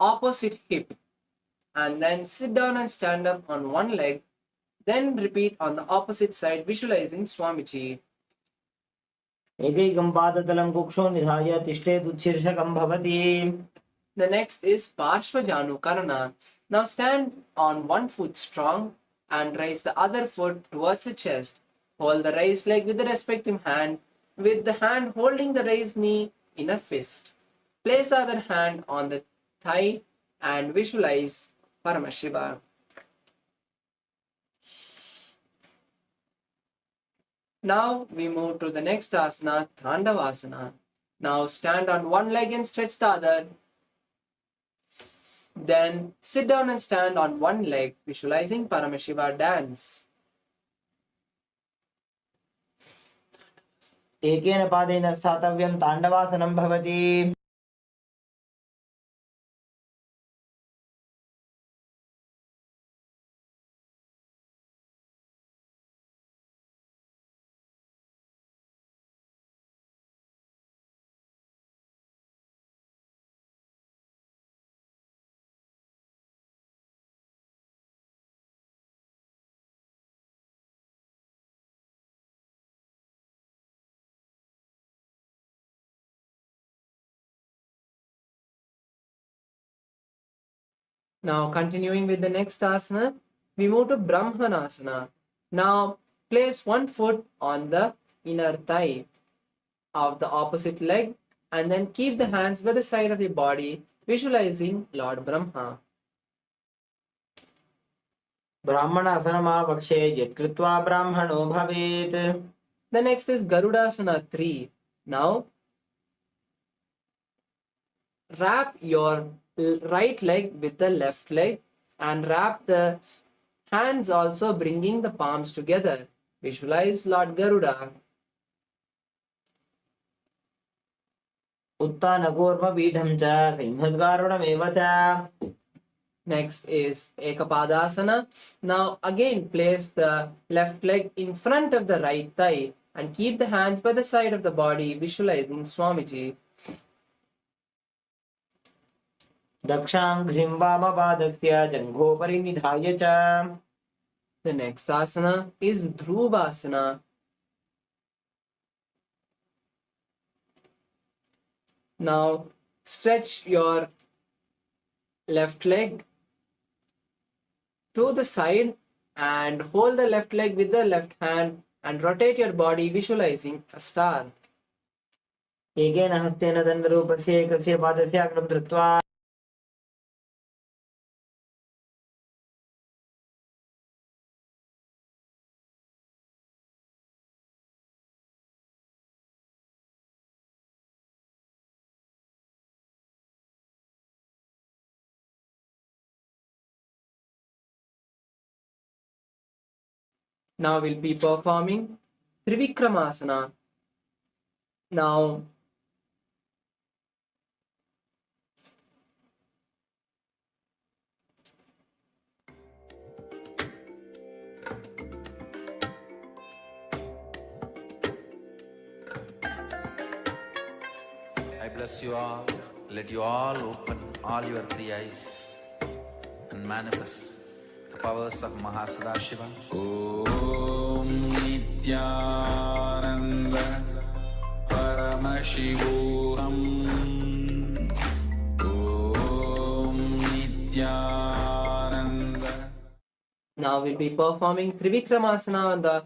opposite hip and then sit down and stand up on one leg. Then repeat on the opposite side, visualizing Swamiji. एकैकं पादतलं कुक्षौ निधाय तिष्ठेत् उच्छीर्षकं भवति. The next is Parshvajanu Karana. Now stand on one foot strong and raise the other foot towards the chest. Hold the raised leg with the respective hand, with the hand holding the raised knee in a fist. Place the other hand on the thigh and visualize Paramashiva. Now we move to the next asana, Tandavasana. Now stand on one leg and stretch the other. Then sit down and stand on one leg, visualizing Paramashiva dance. एकेन पादेन स्थातव्यं ताण्डवासनं भवति. Now continuing with the next asana, we move to Brahmanasana. Now place one foot on the inner thigh of the opposite leg and then keep the hands by the side of the body, visualizing Lord Brahma. ब्राह्मणासनमावक्षे यत्कृत्वा ब्राह्मणो भवेत्. The next is Garudasana 3. Now wrap your right leg with the left leg and wrap the hands also, bringing the palms together. Visualize Lord Garuda. उत्तानकूर्मपीठं च सिंहस्गारुडमेव च. Next is Ekapadasana. Now again place the left leg in front of the right thigh and keep the hands by the side of the body, visualizing Swamiji. दक्षाङ्घ्रिं वामपादस्य जङ्घोपरि निधाय च. The next asana is Dhruvasana. Now stretch your left leg to the side and hold the left leg with the left hand and rotate your body visualizing a star. एकेन हस्तेन दण्डरूपस्य एकस्य पादस्य अग्रं धृत्वा Now we'll be performing Trivikramasana. Now I bless you all. Let you all open all your three eyes and manifest the powers of Mahasadashiva. Om Nithyananda Paramashivoham. Om Nithyananda. Now we'll be performing Trivikramasana on the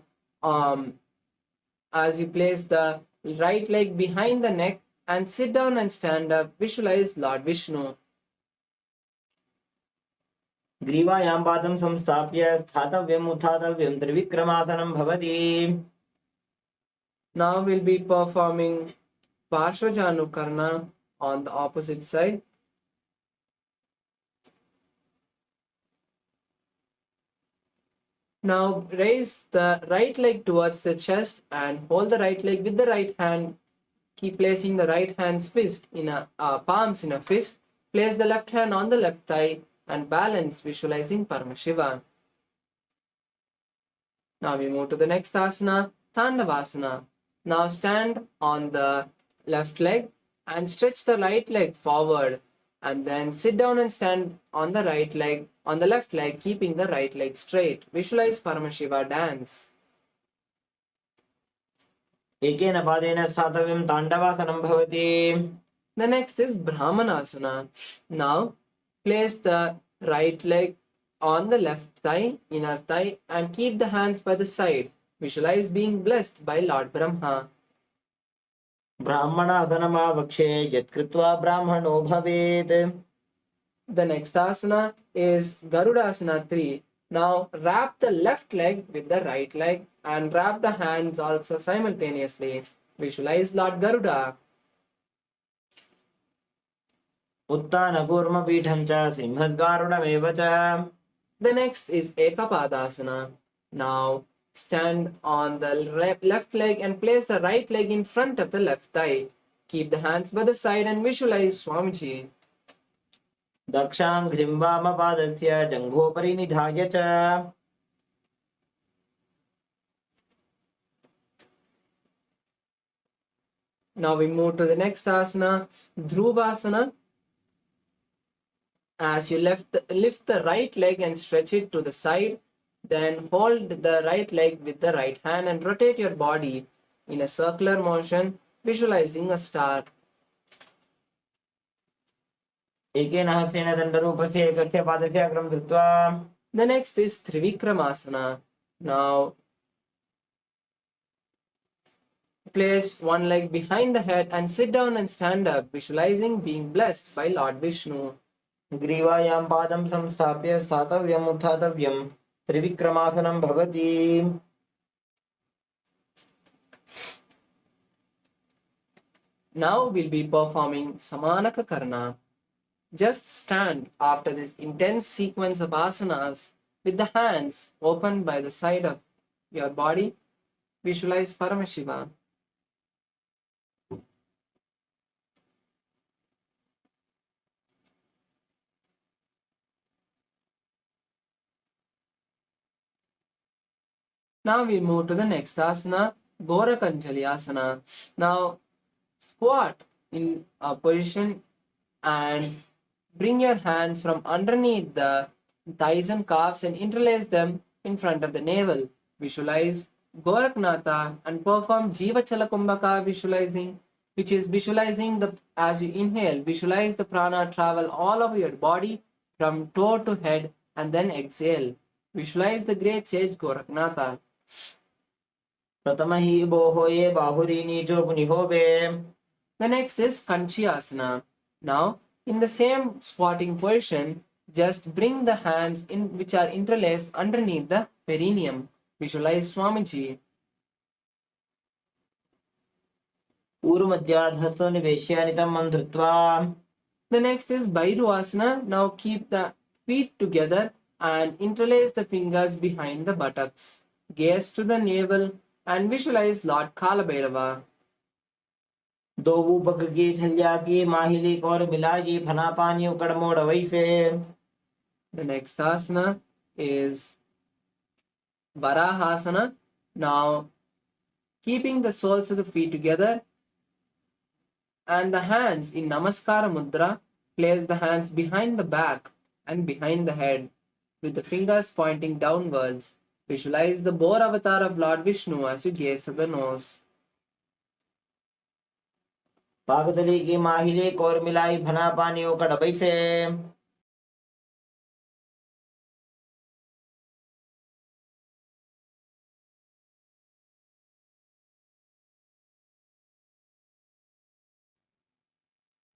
as you place the right leg behind the neck and sit down and stand up, visualize Lord Vishnu. ग्रीवायां पादं संस्थाप्य स्थातव्यम् उत्थातव्यं त्रिविक्रमासनं भवति. Now we'll be performing Parshvajanukarna on the opposite side. Now raise the right leg towards the chest and hold the right leg with the right hand. Keep placing the right hand's fist in palms in a fist. Place the left hand on the left thigh and balance, visualizing Paramashiva. Now we move to the next asana, Tandavasana. Now stand on the left leg and stretch the right leg forward, and then sit down and stand on the right leg, on the left leg, keeping the right leg straight. Visualize Paramashiva dance. एकेन पादेन स्थातव्यं ताण्डवासनं भवति. The next is Brahmanasana. Now place the right leg on the left thigh, inner thigh, and keep the hands by the side. Visualize being blessed by Lord Brahma. ब्राह्मणासनमावक्षे यत्कृत्वा ब्राह्मणो भवेत्. The next asana is Garudasana 3. Now wrap the left leg with the right leg and wrap the hands also simultaneously. Visualize Lord Garuda. उत्थानकूर्मपीठं च सिंहस्गारुडमेव च. The next is Ekapadasana. Now stand on the left leg and place the right leg in front of the left thigh. Keep the hands by the side and visualize Swamiji. दक्षाङ्घ्रिं वामपादस्य जङ्घोपरि निधाय च. Now we move to the next asana, Dhruvasana. As you lift the right leg and stretch it to the side, then hold the right leg with the right hand and rotate your body in a circular motion, visualizing a star. एकेन हस्तेन दण्डरूपस्य एकस्य पादस्य अग्रं धृत्वा. The next is Trivikramasana. Now place one leg behind the head and sit down and stand up, visualizing being blessed by Lord Vishnu. ग्रीवायां पादं संस्थाप्य स्थातव्यम् उत्थातव्यं त्रिविक्रमासनं भवति. Now we'll be performing Samanaka Karna. Just stand after this intense sequence of asanas with the hands open by the side of your body. Visualize Paramashiva. Now we move to the next asana, Gorakanjali asana. Now squat in a position and bring your hands from underneath the thighs and calves and interlace them in front of the navel. Visualize Goraknatha and perform Jiva Chalakumbhaka visualizing, which is visualizing the as you inhale, visualize the prana travel all over your body from toe to head and then exhale. Visualize the great sage Goraknatha. Pratamahi bohoye bahuri nijo punihobe. The next is Kanchiyasana. Now, in the same squatting position, just bring the hands in which are interlaced underneath the perineum. Visualize Swamiji. Urumadhyadhasto niveshyanitam mandritva. The next is Bhairuvasana. Now keep the feet together and interlace the fingers behind the buttocks. Gaze to the navel and visualize Lord Kalabhairava. दोवु पग की छलिया की माहिली कौर मिलागी फना पानी उकड़ मोड़ वैसे. The next asana is Varahasana. Now keeping the soles of the feet together and the hands in Namaskara Mudra, place the hands behind the back and behind the head with the fingers pointing downwards. Visualize the boar avatar of Lord Vishnu as you gaze at the nose. पागदली की माहिली कौर मिलाई फना पानी उकड़ वैसे.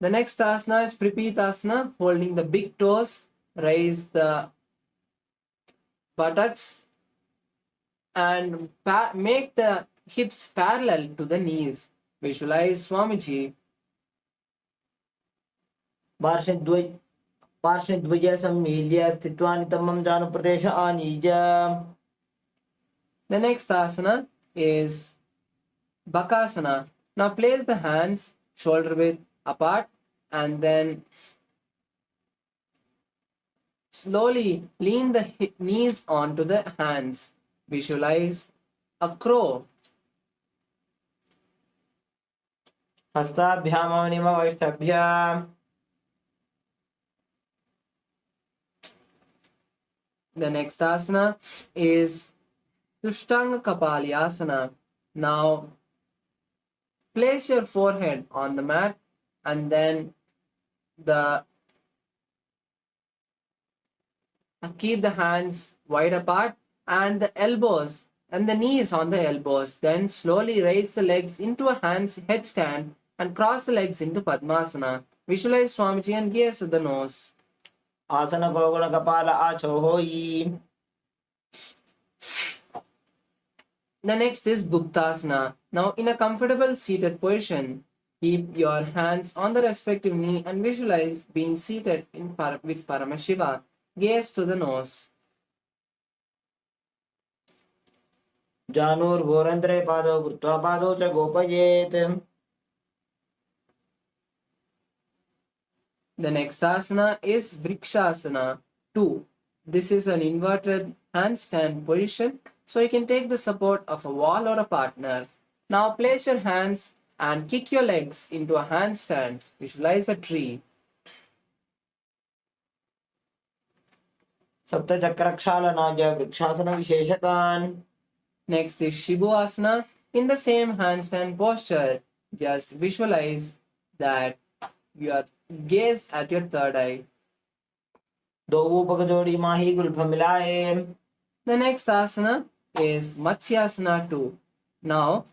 The next asana is Pripitasana, holding the big toes, raise the buttocks and make the hips parallel to the knees. Visualize Swamiji. पार्श्वद्वय सम्मील्य स्थित्वा नितमं जानु प्रदेश आनीय. The next asana is Bakasana. Now place the hands shoulder width apart and then slowly lean the knees onto the hands. Visualize a crow. हस्ताभ्यामनिम वैष्ठभ्याम. The next asana is Sushtanga Kapalyasana. Now place your forehead on the mat and then keep the hands wide apart and the elbows and the knees on the elbows. Then slowly raise the legs into a headstand and cross the legs into Padmasana. Visualize Swamiji and gaze at the nose. आसन गोगुण कपाल आचो होई. The next is Guptasana. Now in a comfortable seated position, keep your hands on the respective knee and visualize being seated with Paramashiva. Gaze to the nose. जानूर्भोरन्तरे पादौ कृत्वा पादौ च गोपयेत्. The next asana is Vrikshasana 2. This is an inverted handstand position, so you can take the support of a wall or a partner. Now place your hands and kick your legs into a handstand. Visualize a tree. सप्तचक्रक्षालनाय vrikshasana विशेषतान्. Next is Shibuasana. In the same handstand posture, just visualize that you are gaze at your third eye. दोवु पग जोड़ी माही Gulf मिलाए. The next asana is Matsyasana 2. Now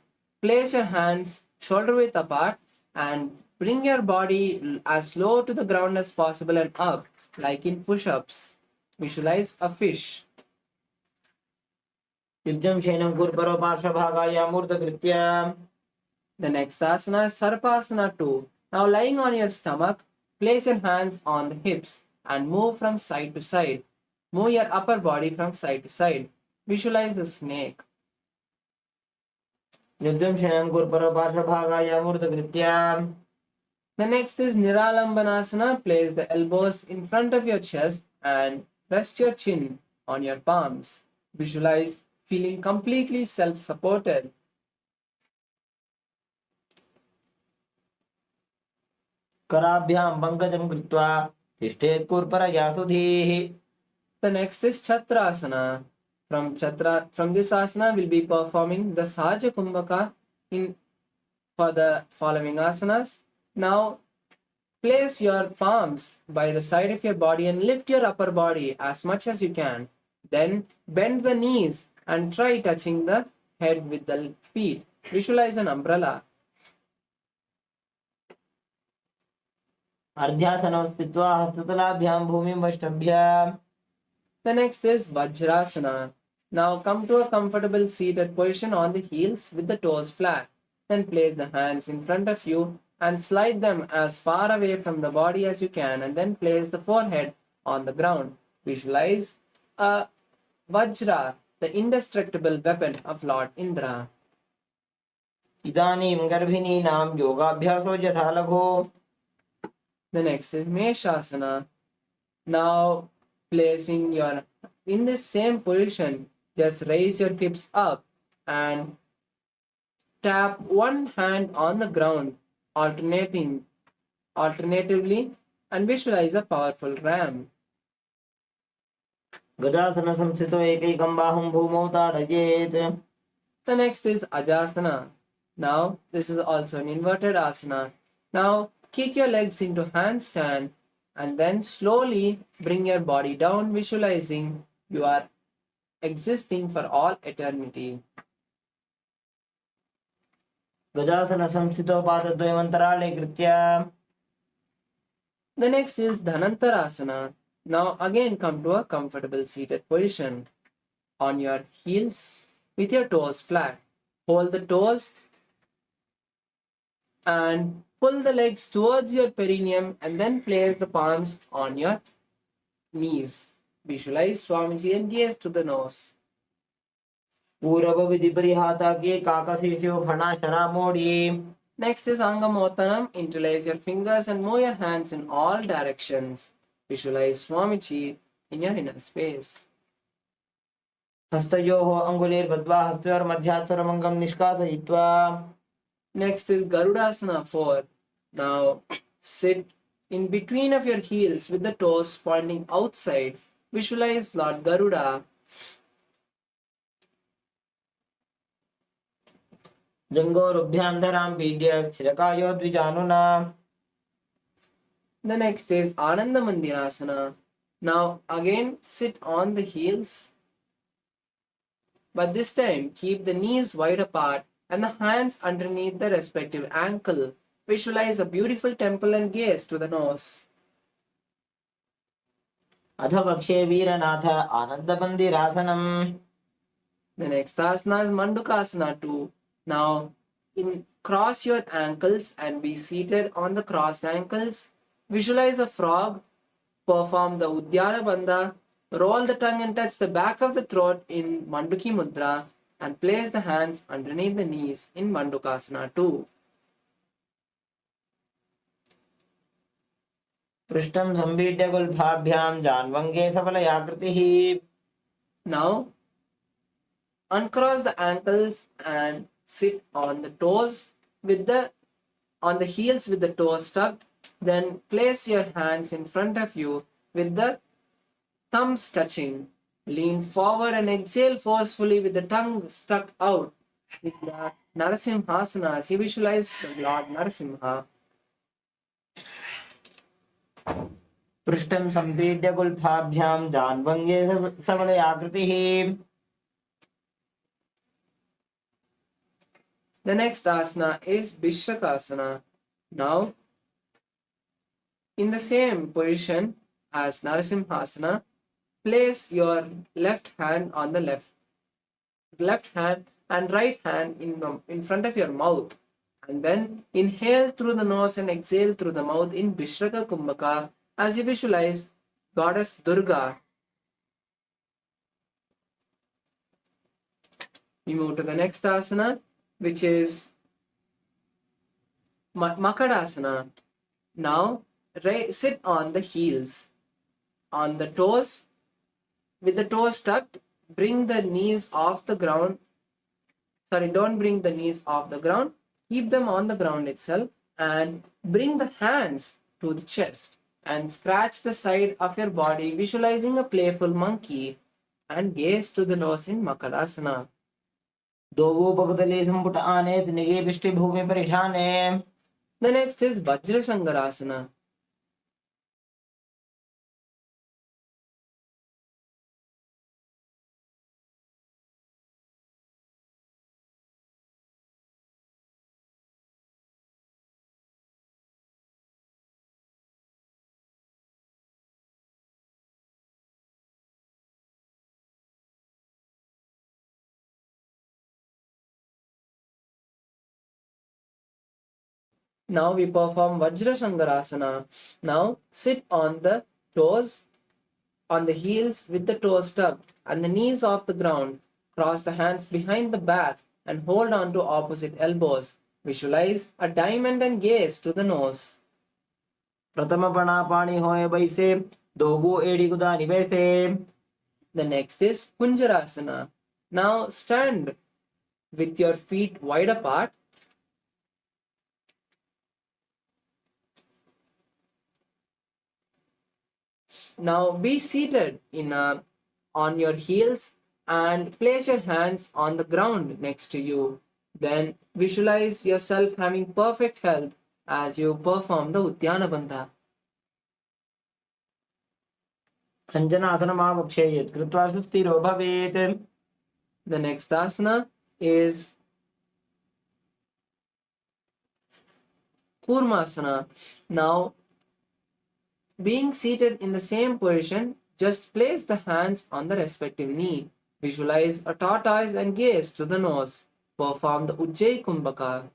place your hands shoulder width apart and bring your body as low to the ground as possible and up, like in push-ups. Visualize a fish. युद्धं शयनं कुर्परो पार्श्वभागाय मूर्धकृत्य. The next asana is Sarpasana 2. Now lying on your stomach, place your hands on the hips and move from side to side. Move your upper body from side to side. Visualize a snake. युद्धं शयनं कुर्परो पार्श्वभागाय मूर्धकृत्य. The next is Niralambanasana. Place the elbows in front of your chest and rest your chin on your palms. Visualize feeling completely self-supported. कराभ्याम Pankajam कृत्वा तिष्ठेत् कुर्परया सुधीः. The next is Chatrasana. From this asana, we'll be performing the Sahaja Kumbhaka for the following asanas. Now, place your palms by the side of your body and lift your upper body as much as you can. Then bend the knees and try touching the head with the feet. Visualize an umbrella. अर्ध्यासनौ स्थित्वा हस्ततलाभ्यां भूमिं वष्टभ्य. The next is Vajrasana. Now come to a comfortable seated position on the heels with the toes flat. Then place the hands in front of you and slide them as far away from the body as you can, and then place the forehead on the ground. Visualize a Vajra, the indestructible weapon of Lord Indra. इदानीं गर्भिणीनां योगाभ्यासो यथा लघो. The next is Meshasana. Now placing your in this same position, just raise your hips up and tap one hand on the ground alternatively, and visualize a powerful ram. गजासन संस्थितो एकैकं बाहुं भूमौ ताडयेत्. The next is Ajasana. Now this is also an inverted asana. Now kick your legs into handstand and then slowly bring your body down, visualizing you are existing for all eternity. गजासन संस्थितो पादद्वयमन्तराळे कृत्य. The next is Dhanantarasana. Now again come to a comfortable seated position on your heels with your toes flat. Hold the toes and pull the legs towards your perineum and then place the palms on your knees. Visualize Swamiji and gaze to the nose. Purav Vidhi परिहाताग्ये काकशीशो फणाशना Modi. Next is Angamotanam. Interlace your fingers and move your hands in all directions. Visualize Swamiji in your inner space. हस्तयोः अङ्गुलीर्बद्ध्वा हस्तयोर्मध्यात् स्वरमङ्गं निष्कासयित्वा. Next is Garudasana 4. Now sit in between of your heels with the toes pointing outside. Visualize Lord Garuda. जङ्घोरुभ्यां पीड्य स्थिरकायो द्विजानुना. The next is Ananda Mandirasana. Now again sit on the heels, but this time keep the knees wide apart and the hands underneath the respective ankle. Visualize a beautiful temple and gaze to the nose. अथ वक्षे वीरनाथ आनन्दमन्दिरासनम्. The next asana is Mandukasana 2. Now cross your ankles and be seated on the crossed ankles. Visualize a frog. Perform the Uddiyana Bandha. Roll the tongue and touch the back of the throat in Manduki Mudra and place the hands underneath the knees in Mandukasana 2. पृष्ठं सम्पीड्य गुल्फाभ्यां जान्वङ्गे सफलयाकृतिः. Now uncross the ankles and sit on the toes on the heels with the toes tucked. Then place your hands in front of you with the thumbs touching. Lean forward and exhale forcefully with the tongue stuck out. With the Narasimhasana, as you visualize the Lord Narasimha. पृष्ठं सम्पीड्य गुल्फाभ्यां जान्वङ्गे सफलयाकृतिः. The next asana is Bishrakasana. Now, in the same position as Narasimhasana, place your left hand on the left hand and right hand in front of your mouth, and then inhale through the nose and exhale through the mouth in Bishraka Kumbhaka as you visualize Goddess Durga. We move to the next asana, which is Makadasana. Now sit on the heels, on the toes, with the toes tucked. Bring the knees off the ground. Sorry, don't bring the knees off the ground. Keep them on the ground itself and bring the hands to the chest and scratch the side of your body, visualizing a playful monkey, and gaze to the nose in Makarasana. दोवो पगतले संपुट आने निगे पृष्ठे भूमि परिठाने. The next is Vajra Shangarasana. Now we perform Vajra Shangarasana. Now sit on the toes, on the heels with the toes tucked and the knees off the ground. Cross the hands behind the back and hold on to opposite elbows. Visualize a diamond and gaze to the nose. प्रथम पणा पाणी होए बैसे दोवो एड़ी गुदानी बैसे. The next is Kunjarasana. Now stand with your feet wide apart. Now be seated on your heels and place your hands on the ground next to you. Then visualize yourself having perfect health as you perform the Uddiyana Bandha. खञ्जनासनमावक्षेयेत् कृत्वा सुस्थिरो भवेत्. The next asana is Kurmasana. Now, being seated in the same position, just place the hands on the respective knee. Visualize a tortoise and gaze to the nose. Perform the Ujjayi Kumbhaka.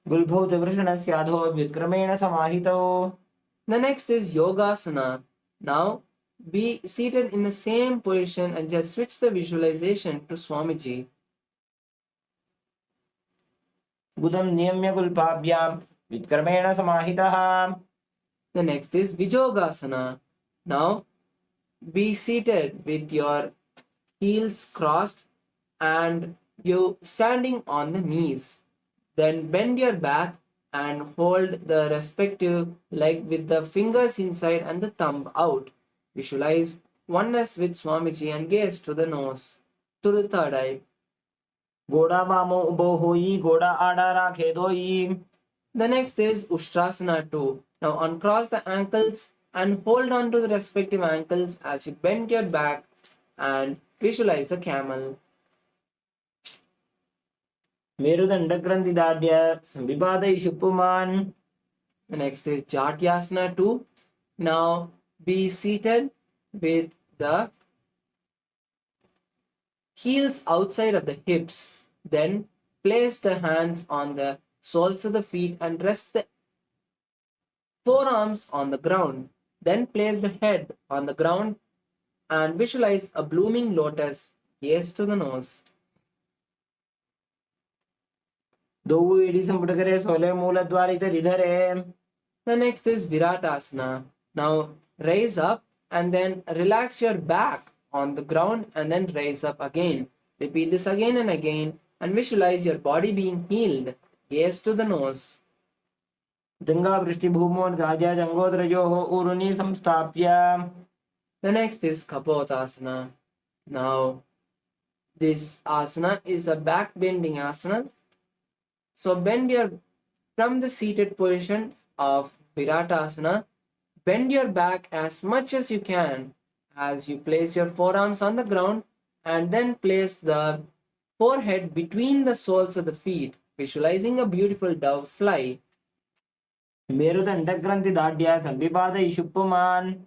गुल्भौ च वृषणस्याधो व्युत्क्रमेण समाहितौ. The next is Yogasana. Now, be seated in the same position and just switch the visualization to Swamiji. बुधं नियम्य गुल्फाभ्यां व्युत्क्रमेण समाहितः. The next is Vijogasana. Now, be seated with your heels crossed and you standing on the knees. Then bend your back and hold the respective leg with the fingers inside and the thumb out. Visualize oneness with Swamiji and gaze to the nose, to the third eye. घोड़ा वामो उभो होई घोड़ा आड़ा राखे दोई. The next is Ustrasana 2. Now uncross the ankles and hold on to the respective ankles as you bend your back and visualize a camel. मेरुदंड ग्रंथि दाढ्य संविपादयिषु पुमान्. The next is Jatyasana 2. Now be seated with the heels outside of the hips. Then place the hands on the soles of the feet and rest the forearms on the ground. Then place the head on the ground and visualize a blooming lotus. Gaze to the nose. दोवो एड़ी संपुट करे सोले मूल द्वारित रिधरे. The next is Viratasana. Now raise up and then relax your back on the ground and then raise up again. Repeat this again and again and visualize your body being healed. Gaze to the nose. जंगा वृष्टि भूमो राजा जंगोदरयोः ऊरुनि संस्थाप्य. The next is Kapotasana. Now this asana is a back bending asana. So bend from the seated position of Viratasana, bend your back as much as you can as you place your forearms on the ground and then place the forehead between the soles of the feet, visualizing a beautiful dove fly. मेरुदंड ग्रंथि दाढ्य संविपादयिषु पुमान्.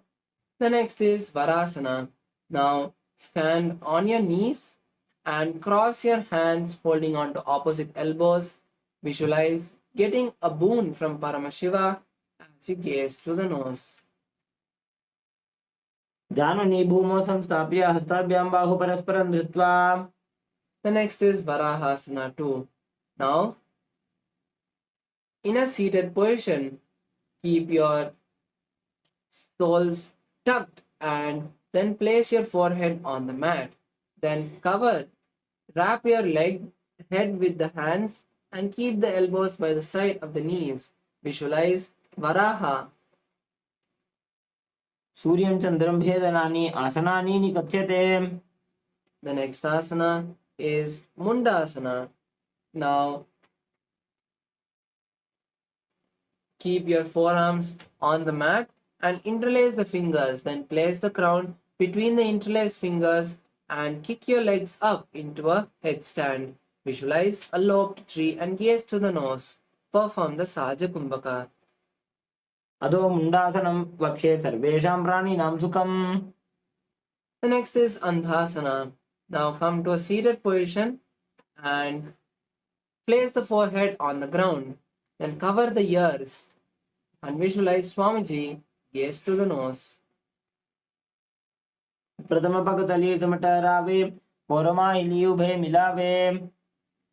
The next is Varasana. Now stand on your knees and cross your hands holding on to opposite elbows. Visualize getting a boon from Paramashiva as you gaze to the nose. जानुनि भूमो संस्थाप्य हस्ताभ्यां बाहु परस्परं धृत्वा. The next is Varahasana 2. Now, in a seated position, keep your soles tucked and then place your forehead on the mat. Then wrap your head with the hands and keep the elbows by the side of the knees. Visualize Varaha. सूर्यं चन्द्रं भेदनानि आसनानि निकथ्यते. The next asana is Mundasana. Now keep your forearms on the mat and interlace the fingers. Then place the crown between the interlaced fingers and kick your legs up into a headstand. Visualize a lobed tree and gaze to the nose. Perform the Sahaja Kumbhaka. अधो मुण्डासनं वक्षे सर्वेषां प्राणिनां सुखम्. The next is Andhasana. Now come to a seated position and place the forehead on the ground. Then cover the ears and visualize Swamiji, gaze to the nose. प्रथम पगतली समटरावे पौरमाइली उभे मिलावे.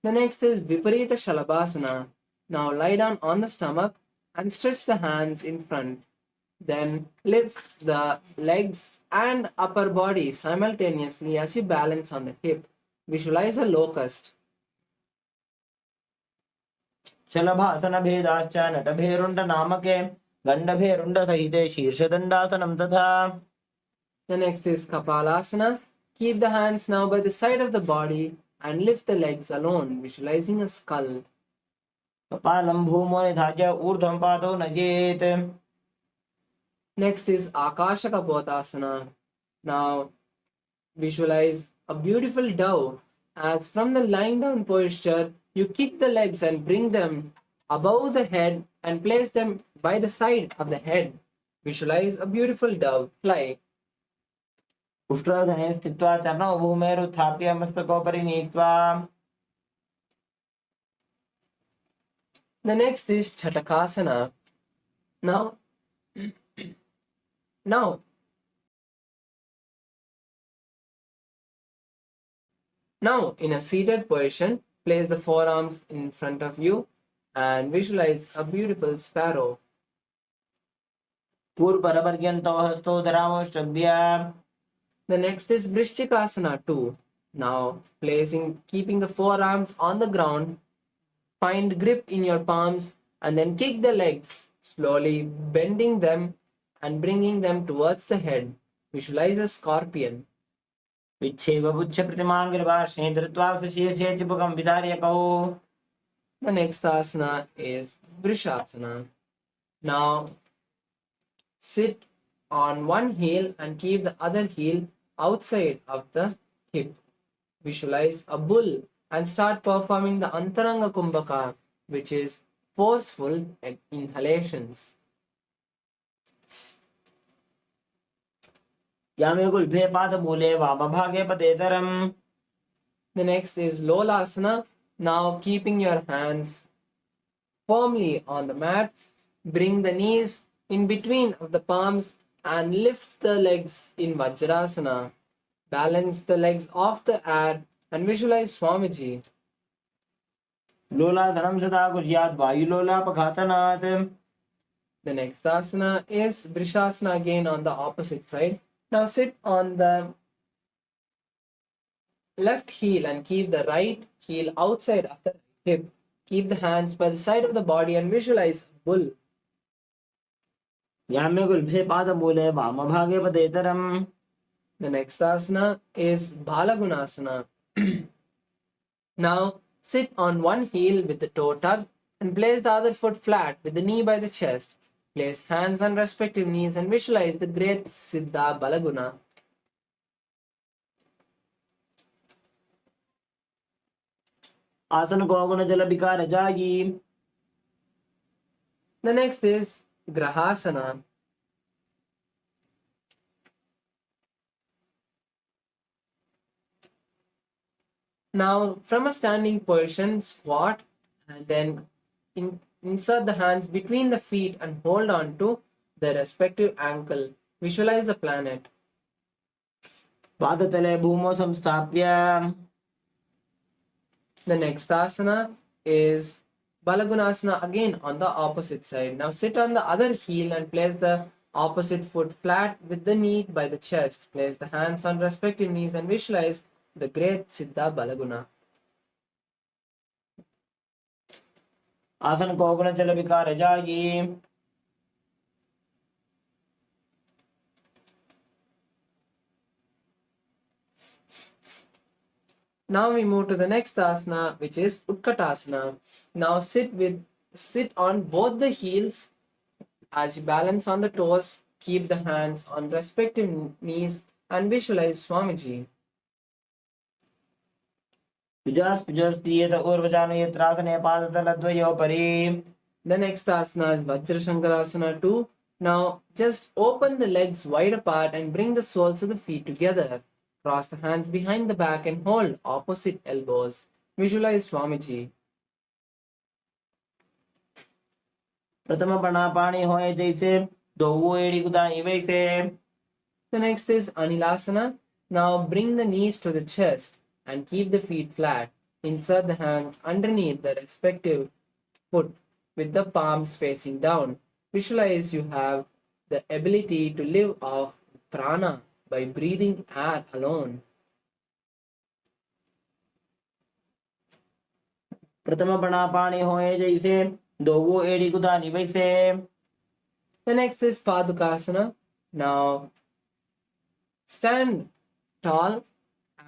The next is Viparita Shalabhasana. Now lie down on the stomach and stretch the hands in front. Then lift the legs and upper body simultaneously as you balance on the hip. Visualize a locust. शलभासन भेदाश्च नटभेरुण्ड नामके गण्डभेरुण्ड सहिते शीर्षदण्डासनं तथा. The next is Kapalasana. Keep the hands now by the side of the body and lift the legs alone, visualizing a skull. कपालं भूमो निधाय ऊर्ध्वं पादौ नजेत्. Next is Akasha Kapotasana. Now visualize a beautiful dove. As from the lying down posture, you kick the legs and bring them above the head and place them by the side of the head. Visualize a beautiful dove fly. उष्ट्रासने स्थित्वा चरणौ भूमेरुत्थाप्य मस्तकोपरि नीत्वा. The next is Chatakasana. Now in a seated position, place the forearms in front of you and visualize a beautiful sparrow. पूर्वपरपर्यन्तौ हस्तौ धरामोष्टभ्य. The next is Vrishchikasana 2. Now keeping the forearms on the ground, find grip in your palms and then kick the legs, slowly bending them and bringing them towards the head. Visualize a scorpion. विच्छेव पुच्छ प्रतिमां गिरिपार्श्वे धृत्वा स्वशीर्षे चिबुकं विधार्यकौ. The next asana is Vrishasana. Now sit on one heel and keep the other heel outside of the hip. Visualize a bull and start performing the Antaranga Kumbhaka, which is forceful inhalations. Yame गुल्फे पादमूले वामभागे पतेतरम्. The next is Lolasana. Now keeping your hands firmly on the mat, bring the knees in between of the palms and lift the legs in Vajrasana. Balance the legs off the air and visualize Swamiji. लोलासनं सदा कुर्यात् वायुलोलापघातनात्. The next asana is Vrishasana again on the opposite side. Now sit on the left heel and keep the right heel outside of the hip. Keep the hands by the side of the body and visualize bull. Yame गुल्फे पादमूले वामभागे पतेतरम्. The next asana is Balagunasana. Now sit on one heel with the toe tucked and place the other foot flat with the knee by the chest. Place hands on respective knees and visualize the great Siddha Balaguna. आसन को गुण जल विकार जायी. The next is Grahasana. Now from a standing position, squat and then insert the hands between the feet and hold on to the respective ankle. Visualize a planet. पादतले भूमौ संस्थाप्य. The next asana is Balagunasana again on the opposite side. Now sit on the other heel and place the opposite foot flat with the knee by the chest. Place the hands on respective knees and visualize the great Siddha Balaguna. आसन को गुण चल विकार जागी। Now we move to the next asana, which is Utkatasana. Now sit on both the heels as you balance on the toes. Keep the hands on respective knees and visualize Swamiji. Pujastiyeta urvachano yatrasane padataladvayopari. The next asana is Vajrashankarasana 2. Now just open the legs wide apart and bring the soles of the feet together. Cross the hands behind the back and hold opposite elbows. Visualize Swamiji. प्रथम पणापाणी होए जैसे दो एड़ी कुदानी वैसे। The next is Anilasana. Now bring the knees to the chest and keep the feet flat. Insert the hands underneath the respective foot with the palms facing down. Visualize you have the ability to live off prana by breathing air alone. प्रथम पणापाणी होए जैसे दो एड़ी कुदानी वैसे। The next is Padukasana. Now stand tall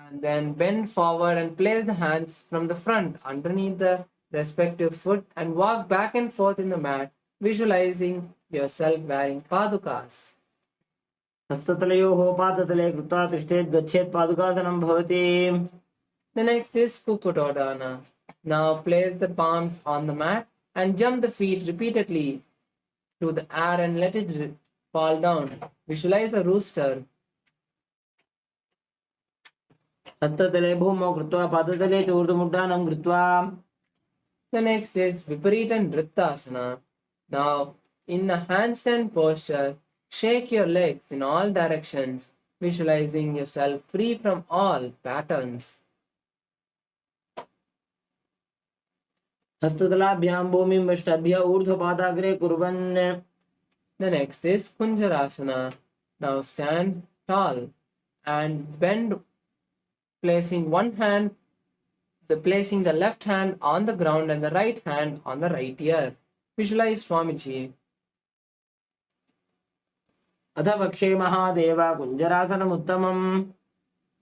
and then bend forward and place the hands from the front underneath the respective foot and walk back and forth in the mat, visualizing yourself wearing padukas. हस्ततलयोः पादतले कृत्वा तिष्ठेत् गच्छेत् पादुकासनं भवति। The next is Kukutodana. Now place the palms on the mat and jump the feet repeatedly to the air and let it fall down. Visualize a rooster. हस्ततले भूमौ कृत्वा पादतले च ऊर्ध्वमुड्डानं कृत्वा। The next is Viparita Nrittasana. Now, in a handstand posture, shake your legs in all directions, visualizing yourself free from all patterns. हस्ततलाभ्यां भूमिं वष्टाभ्य ऊर्ध्वपादाग्रे कुर्वन्। The next is Kunjarasana. Now stand tall and bend, placing placing the left hand on the ground and the right hand on the right ear. Visualize Swamiji. अथ वक्षे Mahadev कुञ्जरासनमुत्तमम्।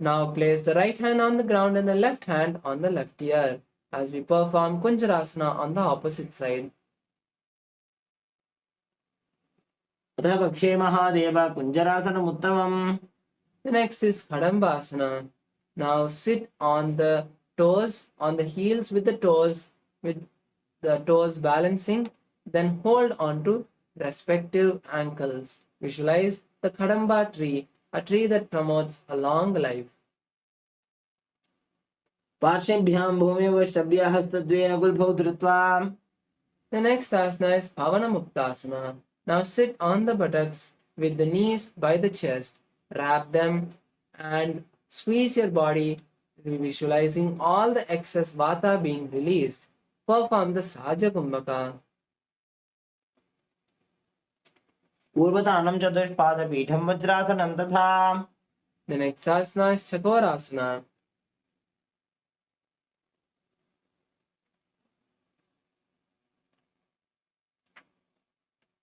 Now place the right hand on the ground and the left hand on the left ear as we perform Kunjarasana on the opposite side. अथ वक्षे Mahadev कुञ्जरासनमुत्तमम्। The next is Kadambasana. Now sit on the toes, on the heels with the toes balancing, then hold on to respective ankles. Visualize the Kadamba tree, a tree that promotes a long life. पार्श्वेभ्यां भूमिं वष्टाभ्य हस्तद्वयेन गुल्फौ धृत्वा। The next asana is Pavana Muktasana. Now sit on the buttocks with the knees by the chest, wrap them and squeeze your body, visualizing all the excess vata being released. Perform the Sahaja Kumbhaka. पूर्वतानं चतुष्पादपीठं वज्रासनं तथा। The next asana is Chakorasana.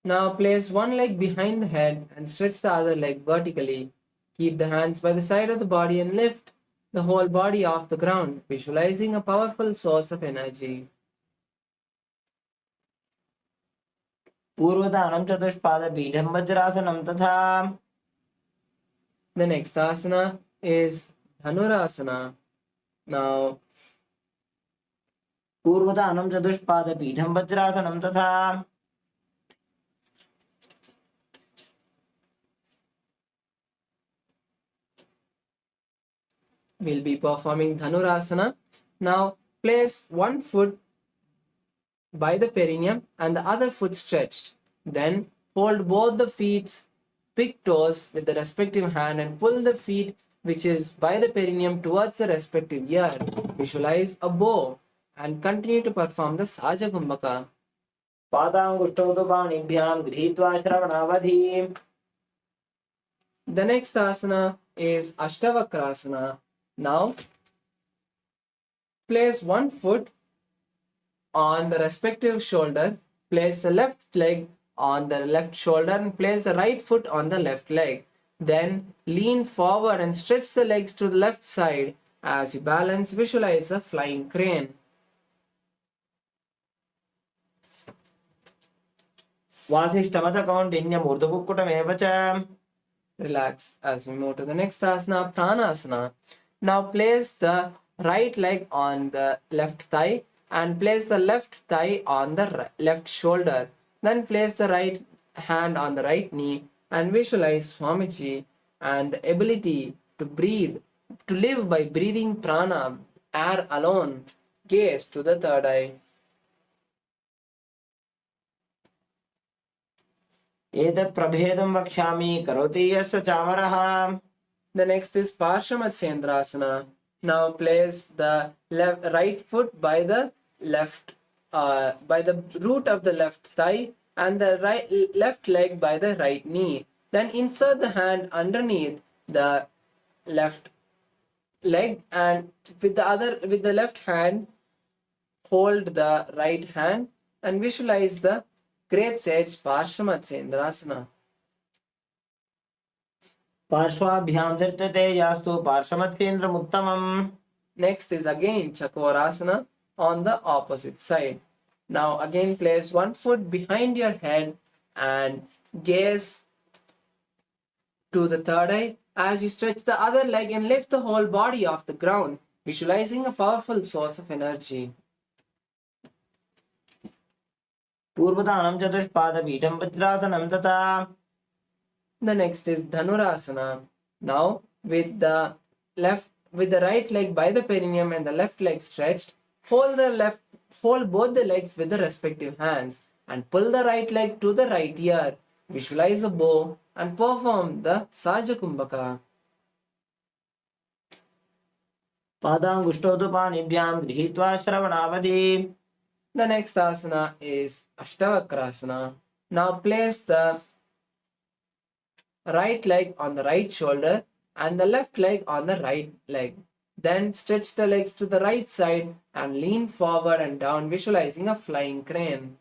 Now place one leg behind the head and stretch the other leg vertically. Keep the hands by the side of the body and lift the whole body off the ground, visualizing a powerful source of energy. पूर्वतानं चतुष्पादपीठं वज्रासनं तथा। The next asana is Dhanurasana. Now पूर्वतानं चतुष्पादपीठं वज्रासनं तथा। we'll be performing Dhanurasana. Now place one foot by the perineum and the other foot stretched. Then hold both the feet's big toes with the respective hand and pull the feet which is by the perineum towards the respective ear. Visualize a bow and continue to perform the Sahaja Kumbhaka. पादाङ्गुष्ठौ तु पाणिभ्यां गृहीत्वा श्रवणावधिम्। The next asana is Ashtavakrasana. Now place one foot on the respective shoulder. Place the left leg on the left shoulder and place the right foot on the left leg. Then lean forward and stretch the legs to the left side. As you balance, visualize a flying crane. वासिष्ठमथ कौण्डिन्यम् ऊर्ध्वकुक्कुटमेव च. Relax as we move to the next asana, Pranasana. Now place the right leg on the left thigh and place the left thigh on the left shoulder. Then place the right hand on the right knee and visualize Swamiji and the ability to breathe, to live by breathing prana, air alone. Gaze to the third eye. एतत् प्रभेदं वक्ष्यामि करोति यस्य चामरः. The next is Parshamatsendrasana. Now place the right foot by the by the root of the left thigh and the left leg by the right knee. Then insert the hand underneath the left leg and with the left hand hold the right hand and visualize the great sage Parshamatsendrasana. पार्श्वाभ्यां धृत्यते यास्तु पार्श्वमत्केन्द्रमुत्तमम्. Next is again Chakorasana on the opposite side. Now again place one foot behind your head and gaze to the third eye as you stretch the other leg and lift the whole body off the ground, visualizing a powerful source of energy. पूर्वदानं चतुष्पादपीठं वज्रासनं तथा. The next is Dhanurasana. Now with the right leg by the perineum and the left leg stretched, hold both the legs with the respective hands and pull the right leg to the right ear. Visualize a bow and perform the Sajakumbhaka. पादाङ्गुष्ठौ तु पाणिभ्यां गृहीत्वा श्रवणावधि. The next asana is Ashtavakrasana. Now place the right leg on the right shoulder and the left leg on the right leg. Then stretch the legs to the right side and lean forward and down, visualizing a flying crane.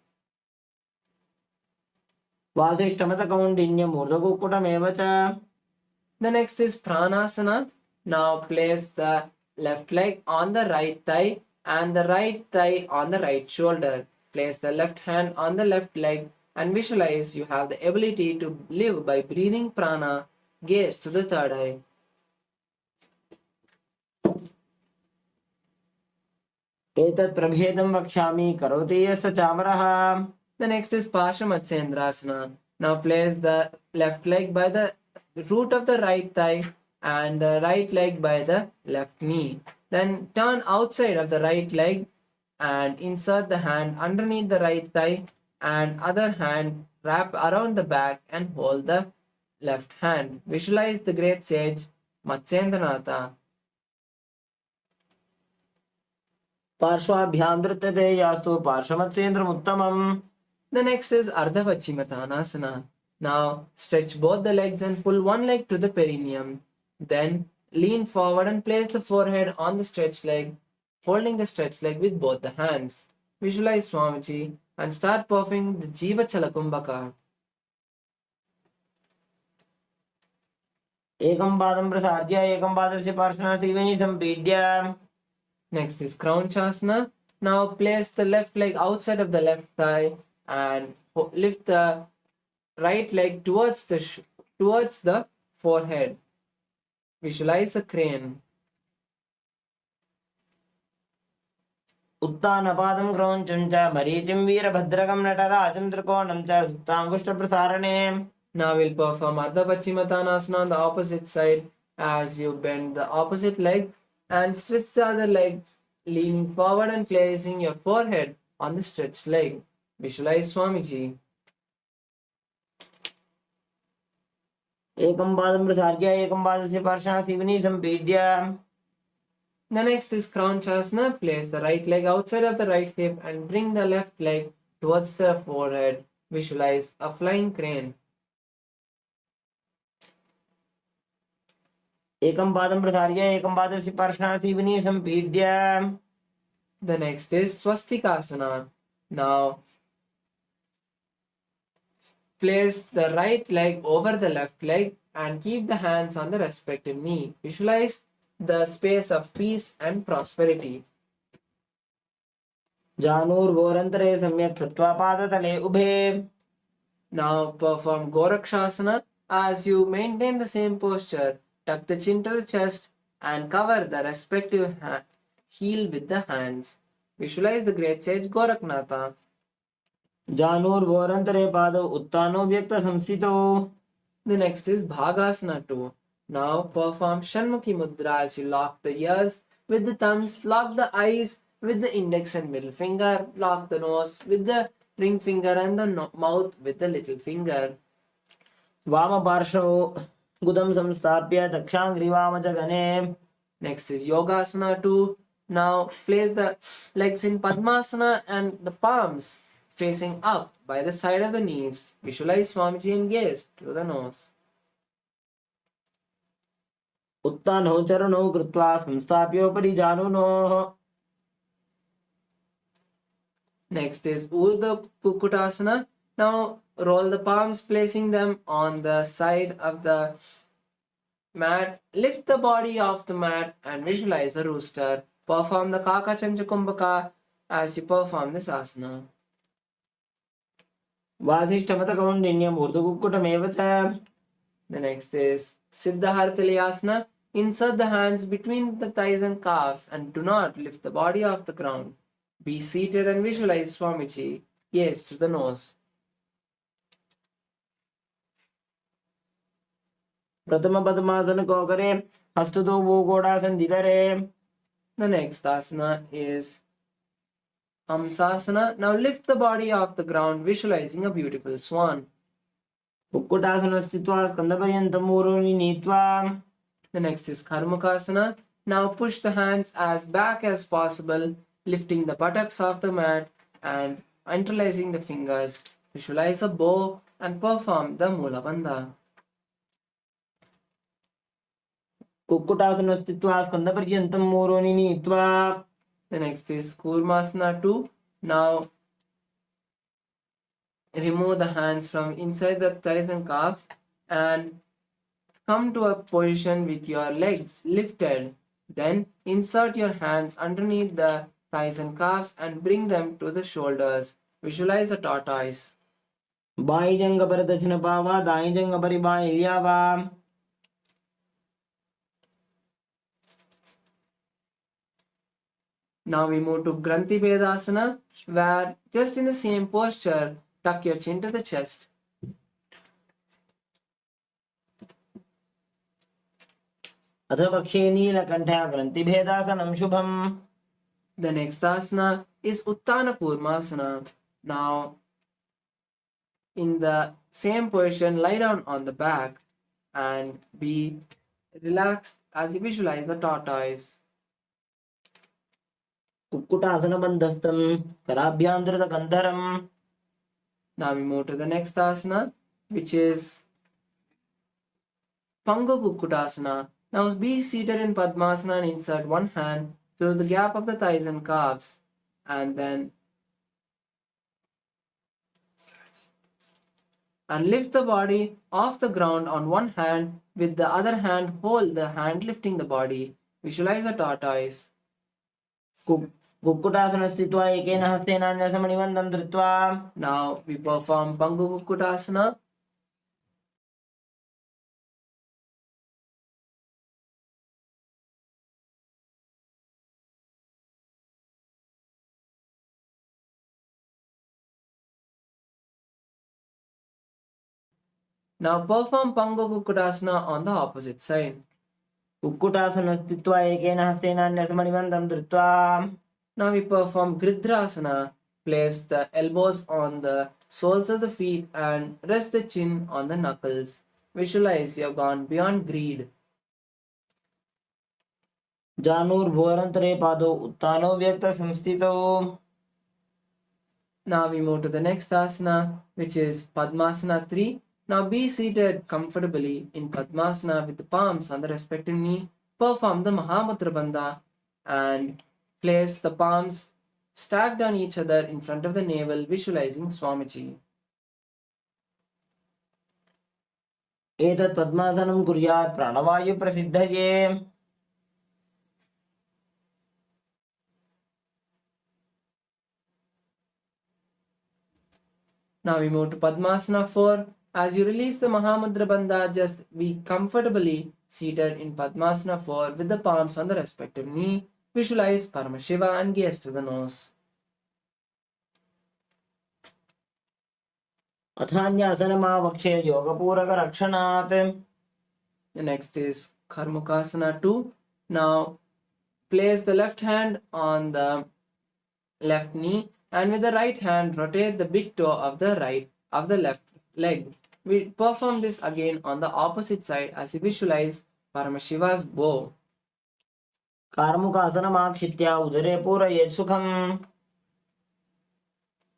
वासिष्ठमथ कौण्डिन्यम् ऊर्ध्वकुक्कुटमेव च. The next is Pranasana. Now place the left leg on the right thigh and the right thigh on the right shoulder. Place the left hand on the left leg and visualize you have the ability to live by breathing prana. Gaze to the third eye. एतत् प्रभेदं वक्ष्यामि करोति यस्य चामरः. The next is Parshamatsendrasana. Now place the left leg by the root of the right thigh and the right leg by the left knee. Then turn outside of the right leg and insert the hand underneath the right thigh and other hand wrap around the back and hold the left hand. Visualize the great sage Matsyendranath. पार्श्वाभ्यां धृत्यते यास्तु पार्श्वमत्सेन्द्रमुत्तमम्. The next is Ardhavachimatanasana. Now stretch both the legs and pull one leg to the perineum. Then lean forward and place the forehead on the stretched leg, holding the stretched leg with both the hands. Visualize Swamiji and start performing the Jiva Chalakumbhaka. एकं पादं प्रसार्य एकं पादस्य पार्श्वनासीवनि सम्पीड्य. Next is Kraunchasana. Now place the left leg outside of the left thigh and lift the right leg towards the forehead. Visualize a crane. उत्तानपादं क्रौञ्चं च मरीचिं वीरभद्रकं नटराजं त्रिकोणं च सुप्ताङ्गुष्ठप्रसारणे. Now we'll perform Ardha Pachimatanasana on the opposite side as you bend the opposite leg and stretch the other leg, leaning forward and placing your forehead on the stretched leg. Visualize Swamiji. एकं पादं प्रसार्य एकं पादस्य पार्श्वनासीवनि सम्पीड्य. The next is Kraunchasana. Place the right leg outside of the right hip and bring the left leg towards the forehead. Visualize a flying crane. एकं पादं प्रसार्य एकं पादस्य पार्श्वनासीवनि सम्पीड्य. The next is swastikasana. Now place the right leg over the left leg and keep the hands on the respective knee. Visualize the space of peace and prosperity. जानुर्भोरन्तरे सम्यक् कृत्वा पादतले उभे. Now perform Gorakshasana as you maintain the same posture. Tuck the chin to the chest and cover the respective heel with the hands. Visualize the great sage Goraknatha. जानुर्भोरन्तरे पादौ उत्तानो व्यक्तसंस्थितौ. The next is Bhagasana 2. Now perform Shanmukhi Mudra as you lock the ears with the thumbs, lock the eyes with the index and middle finger, lock the nose with the ring finger and the mouth with the little finger. वामपार्श्वौ गुदं संस्थाप्य दक्षाङ्घ्रिवामजगने. Next is Yogasana 2. Now place the legs in Padmasana and the palms facing up by the side of the knees. Visualize Swamiji and gaze to the nose. उत्तानौ चरणौ कृत्वा संस्थाप्योपरि जानुनोः. Next is Urdhva Kukutasana. Now roll the palms, placing them on the side of the mat. Lift the body off the mat and visualize a rooster. Perform the Kaka Chanchakumbhaka as you perform this asana. वासिष्ठमतकौण्डिन्यम् ऊर्ध्वकुक्कुटमेव च. The next is Siddha Hartalyasana. Insert the hands between the thighs and calves and do not lift the body off the ground. Be seated and visualize Swamiji. Gaze to the nose. प्रथमपद्मासनकोकरे हस्ततो भूगोडासन्धिधरे. The next asana is Hamsasana. Now lift the body off the ground, visualizing a beautiful swan. कुक्कुटासनस्थित्वा स्कन्दपर्यन्तं ऊरोनि नीत्वा. The next is Karmukasana. Now push the hands as back as possible, lifting the buttocks off the mat and interlacing the fingers. Visualize a bow and perform the Mula Bandha. कुक्कुटासनस्थित्वा स्कन्दपर्यन्तं ऊरोनि नीत्वा. The next is Kurmasana 2. Now remove the hands from inside the thighs and calves and come to a position with your legs lifted. Then insert your hands underneath the thighs and calves and bring them to the shoulders. Visualize a tortoise. बाई जङ्गपरदक्षिणपा वा दाई जङ्गपरिबाह्या वा. Now we move to Granthi Vedasana, where just in the same posture, tuck your chin to the chest. अथ पक्षे नीलकण्ठा ग्रन्थिभेदासनं शुभम्. The next asana is Uttana Kurmasana. Now, in the same position, lie down on the back and be relaxed as you visualize a tortoise. कुक्कुटासनबन्धस्थं कराभ्यान्तरगन्धरम्. Now we move to the next asana, which is Pangu Kukkutasana. Now be seated in Padmasana and insert one hand through the gap of the thighs and calves, and then lift the body off the ground on one hand. With the other hand, hold the hand lifting the body. Visualize a tortoise. कुक्कुटासनस्थित्वा एकेन हस्तेन अन्यसमनिबन्धं धृत्वा. Now we perform Pangu Kukkutasana. Now perform Pangu Kukkutasana on the opposite side. कुक्कुटासनस्थित्वा एकेन हस्तेन अन्यसमनिबन्धं धृत्वा. Now we perform Gridrasana. Place the elbows on the soles of the feet and rest the chin on the knuckles. Visualize you have gone beyond greed. जानुर्भोरन्तरे पादौ उत्तानो व्यक्तसंस्थितौ. Now we move to the next asana, which is Padmasana 3. Now be seated comfortably in Padmasana with the palms on the respective knee. Perform the Mahamudra Bandha and Place the palms stacked on each other in front of the navel, visualizing Swamiji. एतत् पद्मासनं कुर्यात् प्राणवायु प्रसिद्धये. Now we move to Padmasana 4. As you release the Mahamudra Bandha, just be comfortably seated in Padmasana 4 with the palms on the respective knee. Visualize Paramashiva and gaze to the nose. अथान्यासनमावक्षे योगपूरकरक्षणात्. The next is Karmukasana 2. Now place the left hand on the left knee and with the right hand rotate the big toe of the left leg. We perform this again on the opposite side as you visualize Paramashiva's bow. कार्मुकासनमाक्षित्य उदरे पूरयेत् सुखम्.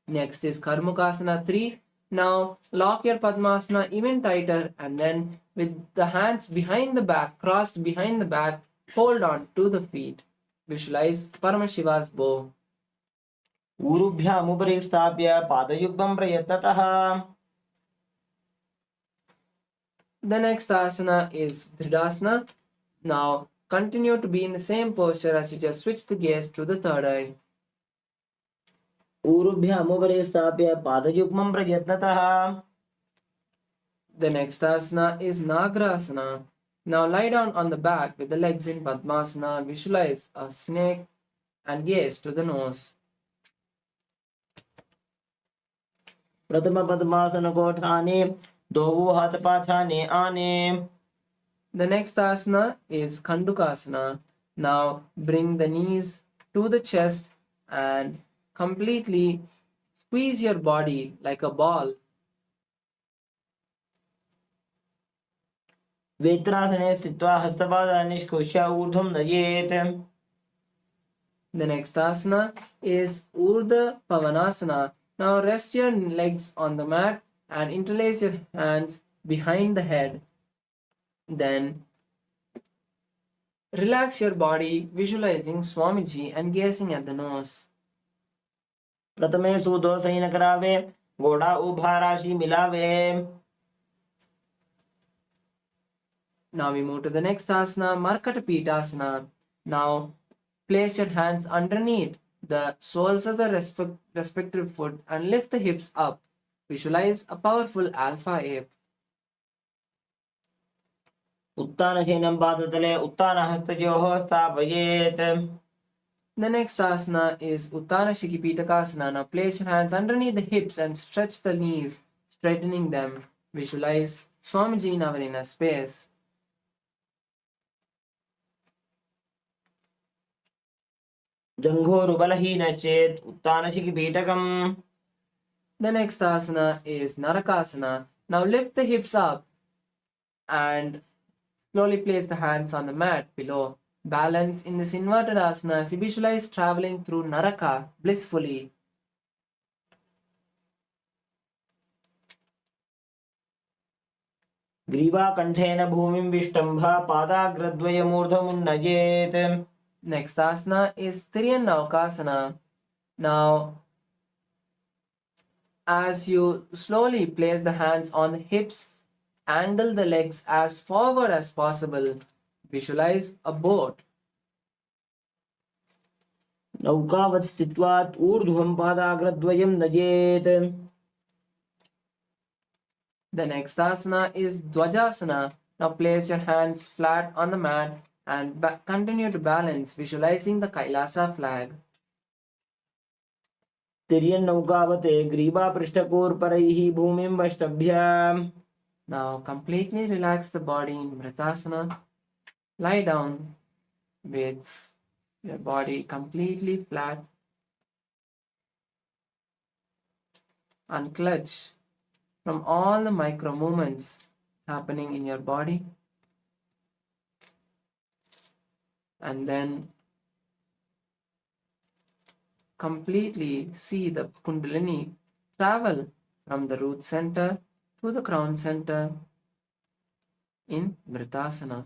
Next is Karmukasana 3. Now lock your Padmasana even tighter and then with the hands behind the back, crossed behind the back, hold on to the feet. Visualize Paramashiva's bow. ऊरुभ्यामुपरि स्थाप्य पादयुग्मं प्रयत्नतः. The next asana is Dridasana. Now continue to be in the same posture as you just switch the gaze to the third eye. ऊरुभ्यामुपरि स्थाप्य पादयुग्मं प्रयत्नतः. The next asana is Nagrasana. Now lie down on the back with the legs in Padmasana. Visualize a snake and gaze to the nose. प्रथम पद्मासन कोठाने दो हाथ पाछाने आने. The next asana is Kandukasana. Now bring the knees to the chest and completely squeeze your body like a ball. वेत्रासने स्थित्वा हस्तपादान् निष्कुष्य ऊर्ध्वं नयेत्. The next asana is Urdhva Pavanasana. Now rest your legs on the mat and interlace your hands behind the head. Then relax your body, visualizing Swamiji and gazing at the nose. प्रथमे सूदो San करावे घोड़ा उभा राशि मिलावे. Now we move to the next asana, Markata Pitasana. Now place your hands underneath the soles of the respective foot and lift the hips up. Visualize a powerful alpha ape. उत्तानशयनं पादतले उत्तानहस्तयोः स्थापयेत्. The next asana is Uttana Shikipitakasana. Now place your hands underneath the hips and stretch the knees, straightening them. Visualize Swamiji in our inner space. जङ्घोरुबलहीनश्चेत् उत्तानशिखिपीठकम्. The next asana is Narakasana. Now lift the hips up and slowly place the hands on the mat below. Balance in this inverted asana as you visualize traveling through Naraka blissfully. ग्रीवाकण्ठेन भूमिं विष्टम्भ पादाग्रद्वयमूर्ध्वमुन्नयेत्. Next asana is Tiryannaukasana. Now, as you slowly place the hands on the hips, angle the legs as forward as possible. Visualize a boat. नौकावत् स्थित्वा ऊर्ध्वं पादाग्रद्वयं नयेत्. The next asana is Dvajasana. Now place your hands flat on the mat and continue to balance, visualizing the KAILASA flag. तिर्यन्नौकावते ग्रीवापृष्ठकोर्परैः भूमिं वष्टभ्य. Now completely relax the body in Vritasana. Lie down with your body completely flat. Unclutch from all the micro movements happening in your body. And then completely see the Kundalini travel from the root center to the crown center in Vritasana.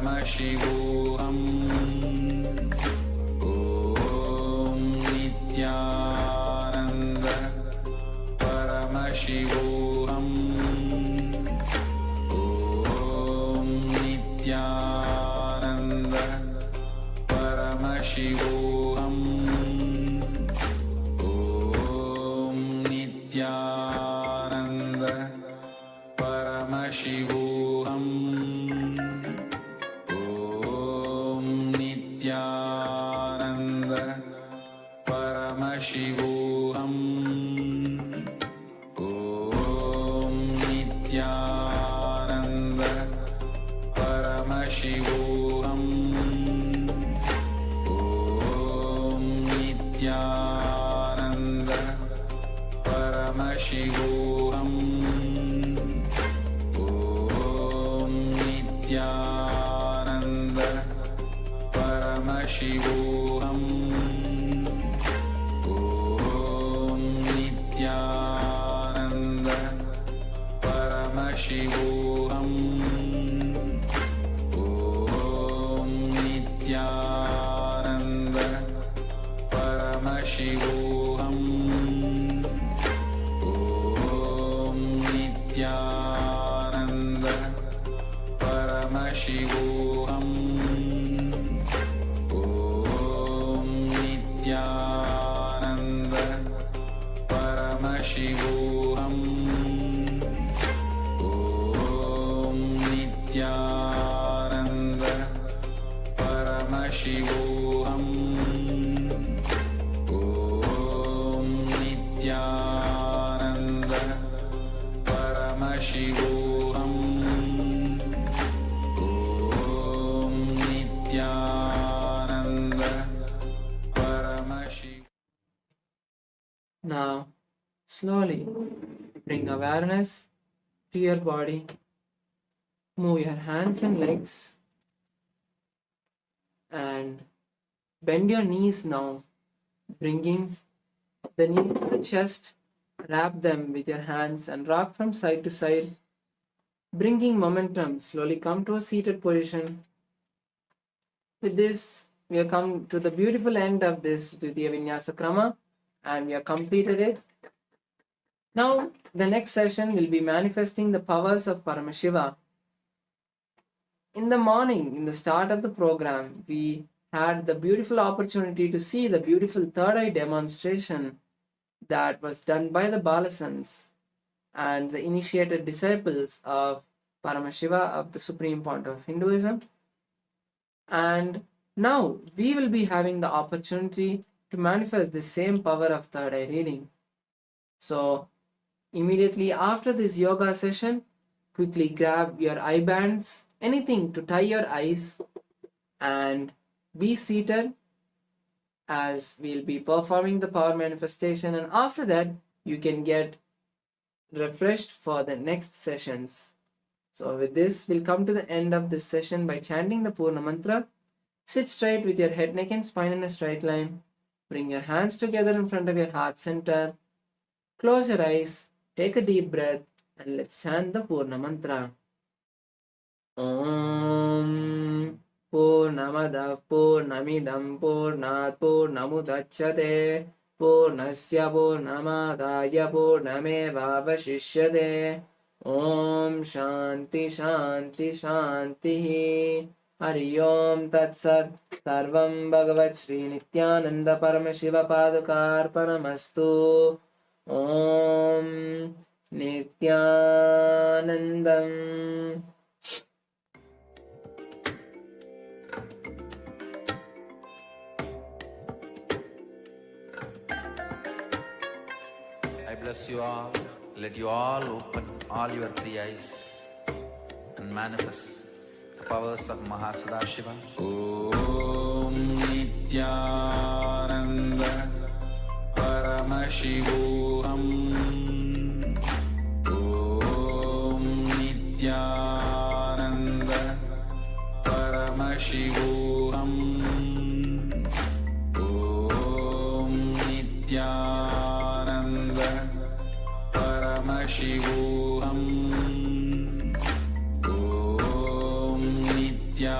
Paramashivoham. Om Nithyananda. Paramashivoham. Om Nithyananda. Paramashivoham. Om Nithyananda. Paramashivoham. Om Nithyananda. Paramashivoham. Om Nithyananda. Paramashivoham. Om Nithyananda. Paramashivoham. Om Nithyananda. Paramashivoham. Om Nithyananda. Paramashivoham. Om Nithyananda. Paramashivoham. Om Nithyananda. Paramashivoham. Om Nithyananda. Paramashivoham. Om Nithyananda. Paramashivoham. Om Nithyananda. Paramashivoham. Om Nithyananda. Paramashivoham. Now, slowly bring awareness to your body. Move your hands and legs. And bend your knees now, bringing the knees to the chest. Wrap them with your hands and rock from side to side. Bringing momentum, slowly come to a seated position. With this, we have come to the beautiful end of this Dvitiya Vinyasa Krama, and we have completed it. Now, the next session will be manifesting the powers of Paramashiva. In the morning, in the start of the program, we had the beautiful opportunity to see the beautiful third eye demonstration that was done by the Balasans and the initiated disciples of Paramashiva, of the Supreme Point of Hinduism. And now we will be having the opportunity to manifest the same power of third eye reading. So immediately after this yoga session, quickly grab your eye bands, anything to tie your eyes, and be seated as we'll be performing the power manifestation. And after that, you can get refreshed for the next sessions. So with this, we'll come to the end of this session by chanting the Purna Mantra. Sit straight with your head, neck and spine in a straight line. Bring your hands together in front of your heart center. Close your eyes, take a deep breath, and let's chant the Purna Mantra. Om Purnamadav Purnamidam Purnat Purnamudachyate Purnasya Purnamadaya Purnamevavashishyate. Om Shanti Shanti Shanti. Hari Om Tat Sat. Sarvam Bhagavat Shri Nithyananda Paramashiva Padukarpanamastu. Om Nithyanandam. I bless you all. Let you all open all your three eyes and manifest the powers of Mahasadashiva. Om Nithyananda. Paramashivoham. Om Nithyananda. Paramashivoham. Om Nithyananda. Paramashivoham. Om Nithyananda.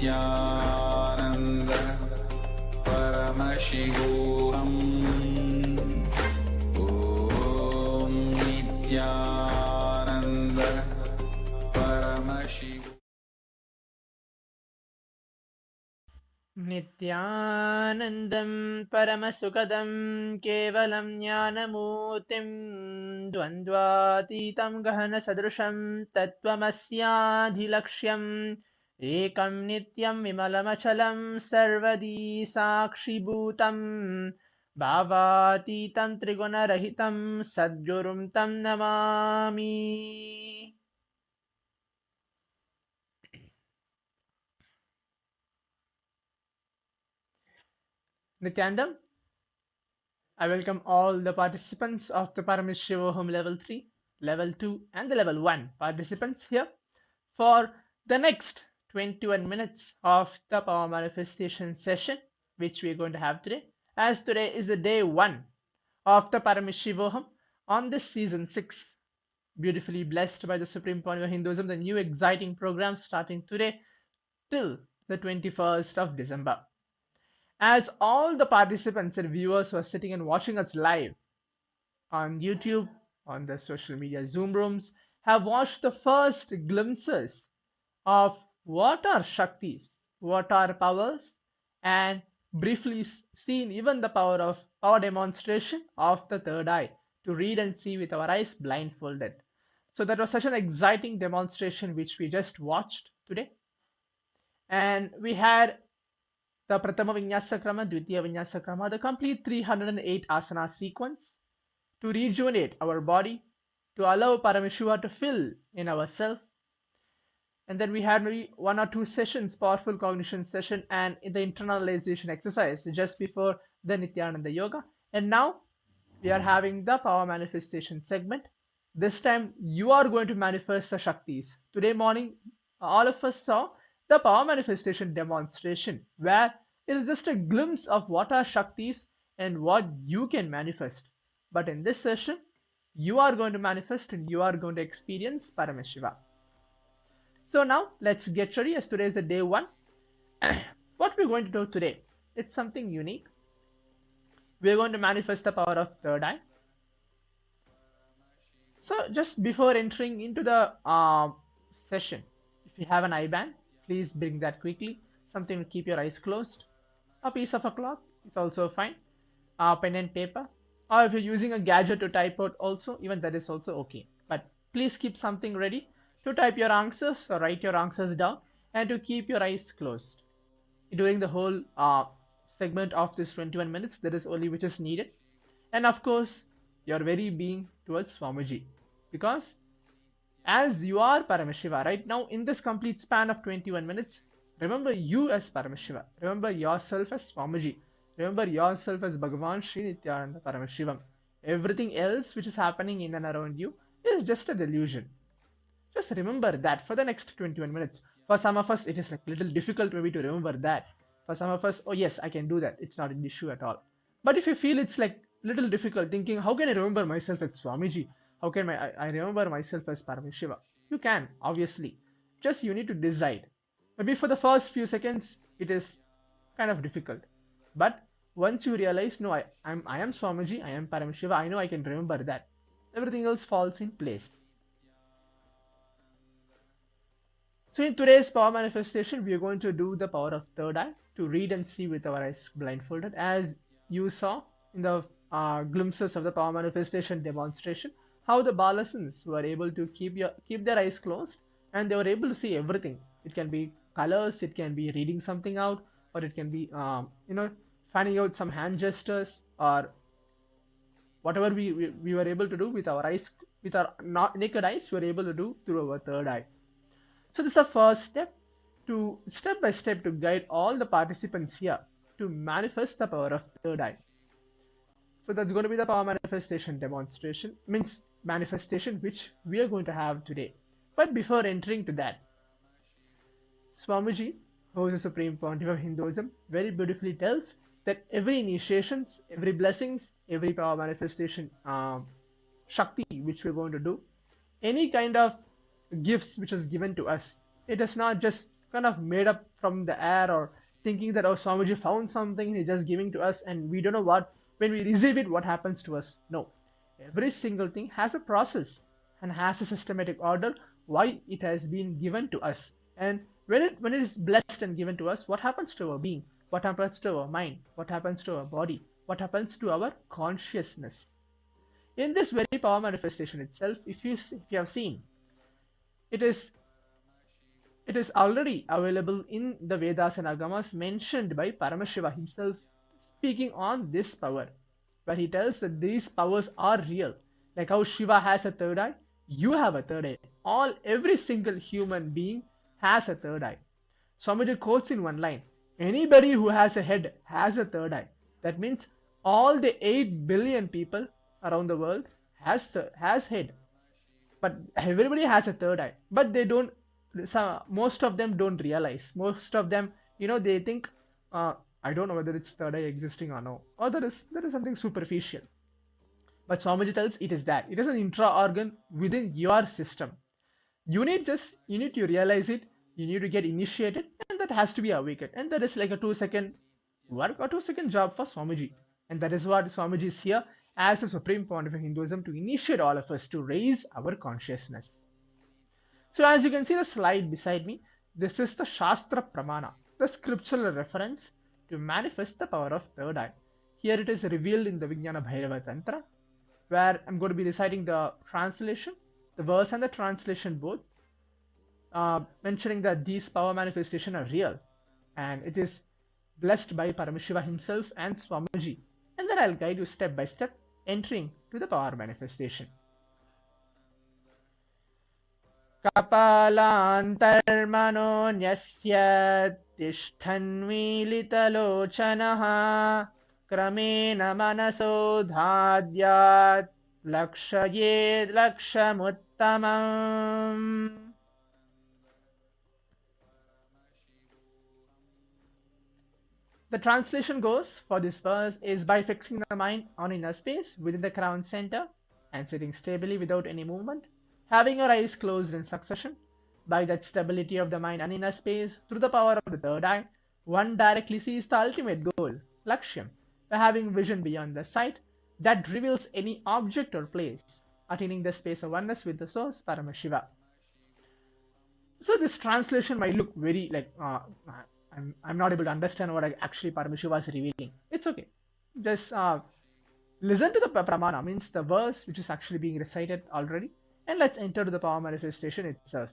Nithyananda Paramashivoham. Om Nithyananda Paramashivoham. नित्यानन्दं परमसुखदं केवलं ज्ञानमूर्तिं द्वन्द्वातीतं गहनसदृशं तत्त्वमस्याधिलक्ष्यम् एकं नित्यं विमलमचलं सर्वदी साक्षिभूतं भावातीतं त्रिगुणरहितं सद्गुरुं तं Namami. Nithyananda, I welcome all the participants of the Paramashivoham Level 3, Level 2 and the Level 1 participants here for the next 21 minutes of the Power Manifestation session which we are going to have today, as today is the day 1 of the Paramashivoham on this season 6, beautifully blessed by the Supreme Point of Hinduism, the new exciting program starting today till the 21st of December. As all the participants and viewers who are sitting and watching us live on YouTube, on the social media Zoom rooms, have watched the first glimpses of what are Shaktis, what are powers, and briefly seen even the power demonstration of the third eye to read and see with our eyes blindfolded. So that was such an exciting demonstration which we just watched today. And we had the Pratama Vinyasa Krama, Dvitiya Vinyasa Krama, the complete 308 asana sequence to rejuvenate our body, to allow Paramashiva to fill in ourselves. And then we had maybe 1 or 2 sessions, powerful cognition session and the internalization exercise just before the Nithyananda Yoga. And now we are having the power manifestation segment. This time you are going to manifest the Shaktis. Today morning, all of us saw the power manifestation demonstration where it is just a glimpse of what are Shaktis and what you can manifest. But in this session, you are going to manifest and you are going to experience Paramashiva. So now let's get ready, as today is the day 1. What we're going to do today, it's something unique. We're going to manifest the power of third eye. So just before entering into the session, if you have an eye band, please bring that quickly. Something to keep your eyes closed. A piece of a cloth is also fine. Pen and paper. Or if you're using a gadget to type out also, even that is also okay. But please keep something ready to type your answers or write your answers down and to keep your eyes closed. During the whole segment of this 21 minutes, that is only which is needed. And of course, your very being towards Swamiji. Because as you are Paramashiva right now in this complete span of 21 minutes, remember you as Paramashiva. Remember yourself as Swamiji. Remember yourself as Bhagavan Sri Nithyananda Paramashivam. Everything else which is happening in and around you is just a delusion. Just remember that for the next 21 minutes. For some of us, it is like little difficult maybe to remember that. For some of us, oh yes, I can do that. It's not an issue at all. But if you feel it's like little difficult thinking, how can I remember myself as Swamiji? How can I remember myself as Paramashiva? You can, obviously. Just you need to decide. Maybe for the first few seconds, it is kind of difficult. But once you realize, no, I am Swamiji, I am Paramashiva, I know I can remember that. Everything else falls in place. So in today's power manifestation, we are going to do the power of third eye to read and see with our eyes blindfolded. As you saw in the glimpses of the power manifestation demonstration, how the Balasans were able to keep their eyes closed and they were able to see everything. It can be colors, it can be reading something out, or it can be finding out some hand gestures, or whatever we were able to do with our eyes, with our naked eyes, we were able to do through our third eye. So this is the first step by step to guide all the participants here to manifest the power of third eye. So that's going to be the power manifestation demonstration, means manifestation which we are going to have today. But before entering to that, Swamiji, who is the Supreme Pontiff of Hinduism, very beautifully tells that every initiations, every blessings, every power manifestation Shakti which we're going to do, any kind of gifts which is given to us, it is not just kind of made up from the air, or thinking that, oh, Swamiji found something, he's just giving to us, and we don't know what, when we receive it, what happens to us. No. Every single thing has a process and has a systematic order why it has been given to us. And when it is blessed and given to us, what happens to our being? What happens to our mind? What happens to our body? What happens to our consciousness? In this very power manifestation itself, if you have seen, it is already available in the Vedas and Agamas, mentioned by Paramashiva himself, speaking on this power, where he tells that these powers are real. Like how Shiva has a third eye, you have a third eye. Every single human being has a third eye. Swamiji quotes in one line, anybody who has a head has a third eye. That means all the 8 billion people around the world has head. But everybody has a third eye. But they don't, most of them don't realize. Most of them, they think, I don't know whether it's third eye existing or no. Or there is something superficial. But Swamiji tells it is that. It is an intra-organ within your system. You need to realize it. You need to get initiated, and that has to be awakened. And that is like a 2-second work or 2-second job for Swamiji. And that is what Swamiji is here as the supreme point of Hinduism, to initiate all of us to raise our consciousness. So as you can see the slide beside me, this is the Shastra Pramana, the scriptural reference to manifest the power of third eye. Here it is revealed in the Vijnana Bhairava Tantra, where I'm going to be reciting the translation, the verse and the translation both, mentioning that these power manifestations are real, and it is blessed by Paramashiva himself and Swamiji. And then I'll guide you step by step, entering to the power manifestation. Kapalantarmano nyasya tishthanmilitalochanaha kramena manaso dhadyat lakshayed lakshamuttamam. The translation goes for this verse is by fixing the mind on inner space within the crown center and sitting stably without any movement, having your eyes closed in succession. By that stability of the mind and inner space, through the power of the third eye, one directly sees the ultimate goal, Lakshyam, by having vision beyond the sight that reveals any object or place, attaining the space of oneness with the source, Paramashiva. So this translation might look very like, I'm not able to understand what actually Paramashiva is revealing. It's okay. Just listen to the pramana, means the verse which is actually being recited already, and let's enter to the power manifestation itself.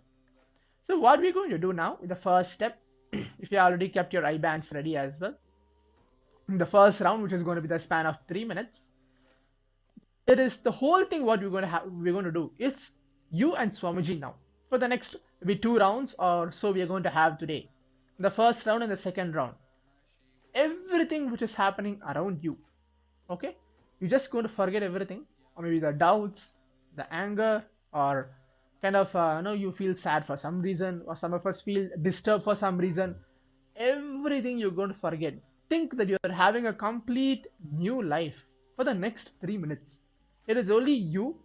So what we're going to do now, the first step, if you already kept your eye bands ready as well, in the first round, which is going to be the span of 3 minutes, it is the whole thing what we're going to do. It's you and Swamiji now. For the next maybe 2 rounds or so we are going to have today. The first round and the second round, everything which is happening around you, okay, you're just going to forget everything, or maybe the doubts, the anger, or kind of you feel sad for some reason, or some of us feel disturbed for some reason. Everything you're going to forget. Think that you're having a complete new life for the next 3 minutes. It is only you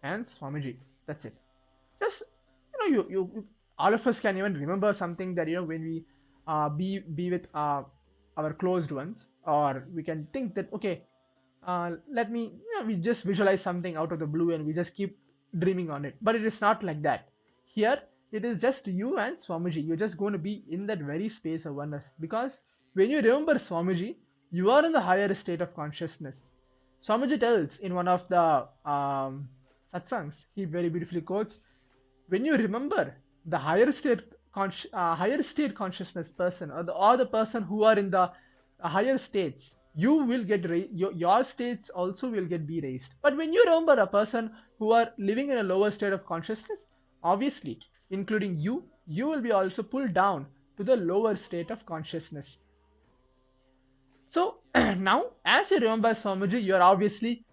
and Swamiji. That's it. Just you all of us can even remember something that when we be with our closed ones, or we can think that okay, let me we just visualize something out of the blue and we just keep dreaming on it. But it is not like that. Here it is just you and Swamiji. You're just going to be in that very space of oneness, because when you remember Swamiji, you are in the higher state of consciousness. Swamiji tells in one of the satsangs, he very beautifully quotes, when you remember the higher state consciousness person, or the person who are in the higher states, you will get your states also will be raised. But when you remember a person who are living in a lower state of consciousness, obviously including you will be also pulled down to the lower state of consciousness. So now as you remember Swamiji, you are obviously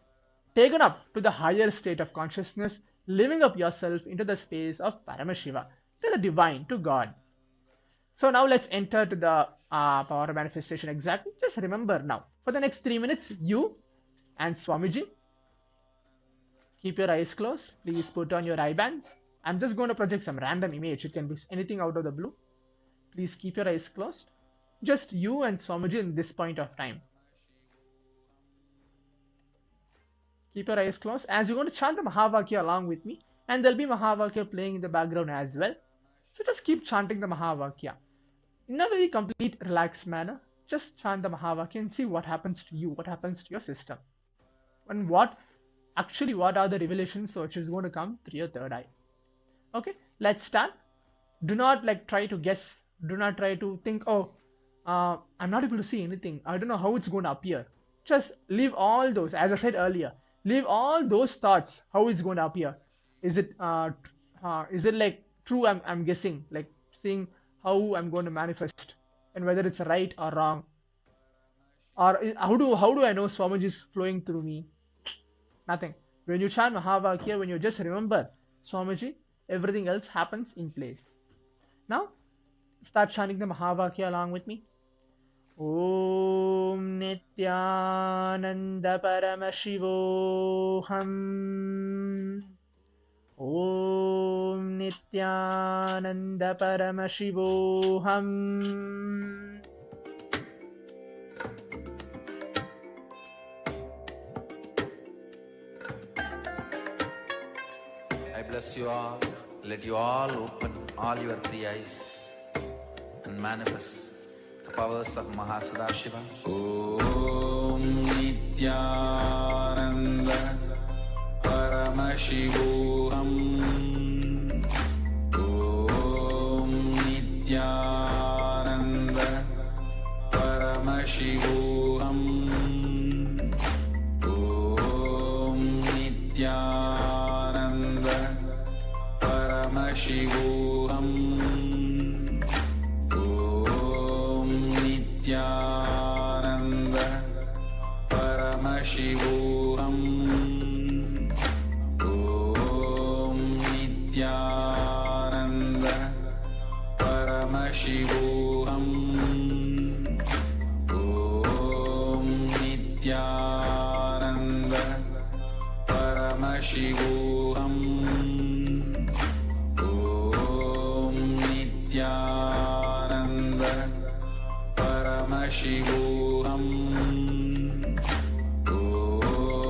taken up to the higher state of consciousness, living up yourself into the space of Paramashiva, to the divine, to God. So now let's enter to the power manifestation exactly. Just remember now, for the next 3 minutes, you and Swamiji, keep your eyes closed. Please put on your eye bands. I'm just going to project some random image. It can be anything out of the blue. Please keep your eyes closed. Just you and Swamiji in this point of time. Keep your eyes closed as you're going to chant the Mahavakya along with me, and there'll be Mahavakya playing in the background as well. So just keep chanting the Mahavakya in a very complete relaxed manner. Just chant the Mahavakya and see what happens to you, what happens to your system, and what are the revelations which is going to come through your third eye. Okay, let's start. Do not try to guess. Do not try to think, oh, I'm not able to see anything. I don't know how it's going to appear. Just leave all those, as I said earlier, leave all those thoughts, how it's going to appear. Is it like true? I'm guessing, like seeing how I'm going to manifest and whether it's right or wrong. Or how do I know Swamiji is flowing through me? Nothing. When you chant Mahavakya, when you just remember Swamiji, everything else happens in place. Now, start chanting the Mahavakya along with me. Om Nithyananda Paramashivoham. Om Nithyananda Paramashivoham. I bless you all. Let you all open all your three eyes and manifest the powers of Mahasadashiva. Om Nithyananda Paramashivoham. Om Nithyananda Paramashivoham. Om Nithyananda Paramashivoham. Om Nithyananda Paramashivoham. Om Nithyananda Paramashivoham. Om Nithyananda Paramashivoham. Om Nithyananda Paramashivoham. Om Nithyananda Paramashivoham. Om Nithyananda Paramashivoham.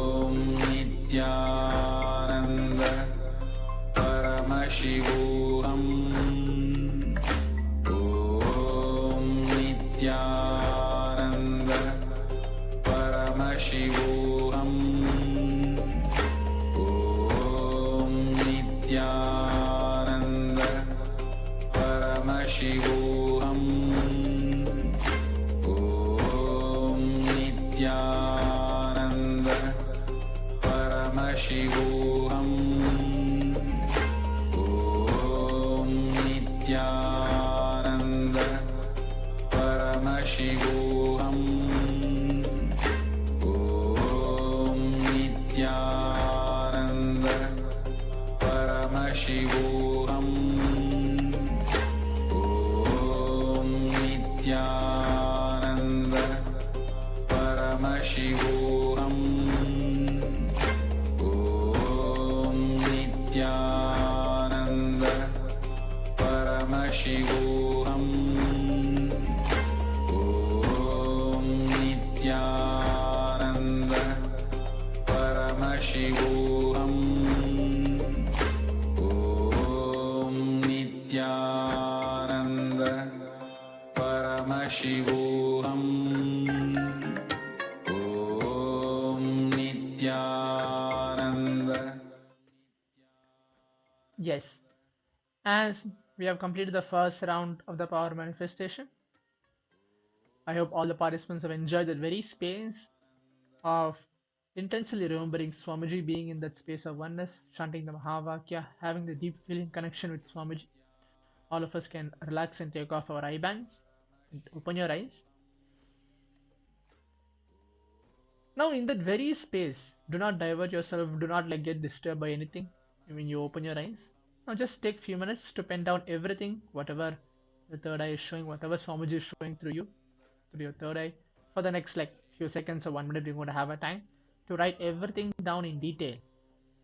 Om Nithyananda Paramashivoham. Om Nithyananda Paramashivoham. Om Nithyananda Paramashivoham. Om Nithyananda Paramashivoham. Om Nithyananda Paramashivoham. Om Nithyananda Paramashivoham. Om Nithyananda Paramashivoham. Om Nithyananda Paramashivoham. Om Nithyananda. Yes. As we have completed the first round of the power manifestation, I hope all the participants have enjoyed that very space of intensely remembering Swamiji, being in that space of oneness, chanting the Mahavakya, having the deep feeling connection with Swamiji. All of us can relax and take off our eye bands and open your eyes. Now, in that very space, do not divert yourself, do not get disturbed by anything when you open your eyes. Now, just take few minutes to pen down everything, whatever the third eye is showing, whatever Swamiji is showing through you, through your third eye. For the next few seconds or 1 minute, we're going to have a time to write everything down in detail,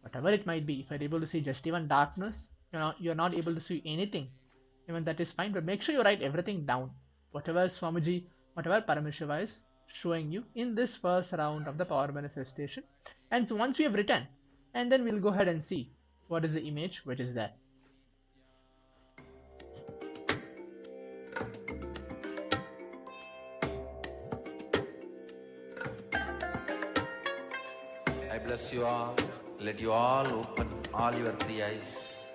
whatever it might be. If you're able to see just even darkness, you're not able to see anything, even that is fine, but make sure you write everything down. Whatever Swamiji, whatever Paramashiva is showing you in this first round of the power manifestation. And so once we have written, and then we'll go ahead and see what is the image which is there. I bless you all. Let you all open all your three eyes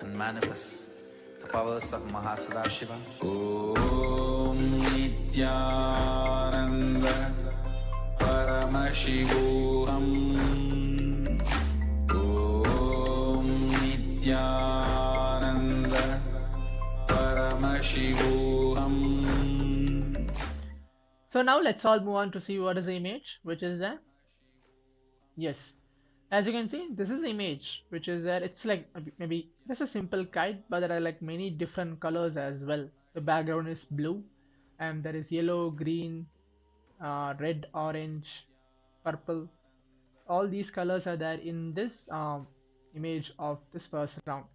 and manifest the powers of Mahasadashiva. Om Nithyananda Paramashivoham. Om Nithyananda Paramashivoham. So now let's all move on to see what is the image which is there. Yes, as you can see, this is the image which is there. It's like maybe just a simple kite, but there are like many different colors as well. The background is blue, and there is yellow, green, red, orange, purple. All these colors are there in this image of this first round.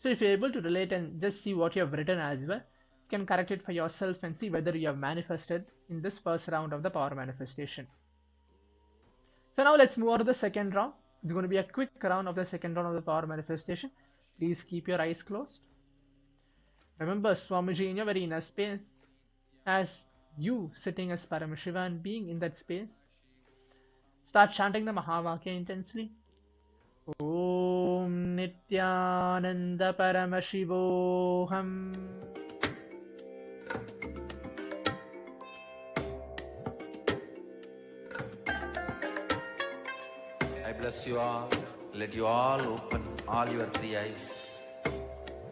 So if you're able to relate and just see what you have written as well, you can correct it for yourself and see whether you have manifested in this first round of the power manifestation. So now let's move on to the second round. It's going to be a quick round of the second round of the power manifestation. Please keep your eyes closed. Remember Swamiji in your very inner space, as you sitting as Paramashiva and being in that space. Start chanting the Mahavakya intensely. Om Nithyananda Paramashivoham. I bless you all. Let you all open all your three eyes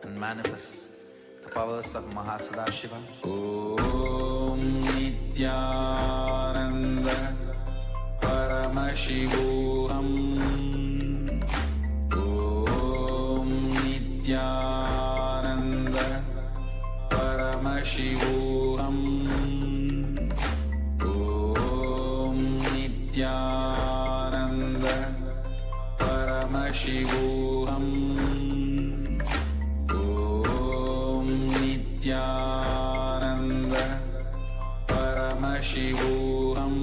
and manifest the powers of Mahasadashiva. Om Nithyananda Paramashivoham. Om Nithyananda Paramashivoham. Om Nithyananda Paramashivoham. Om Nithyananda Paramashivoham.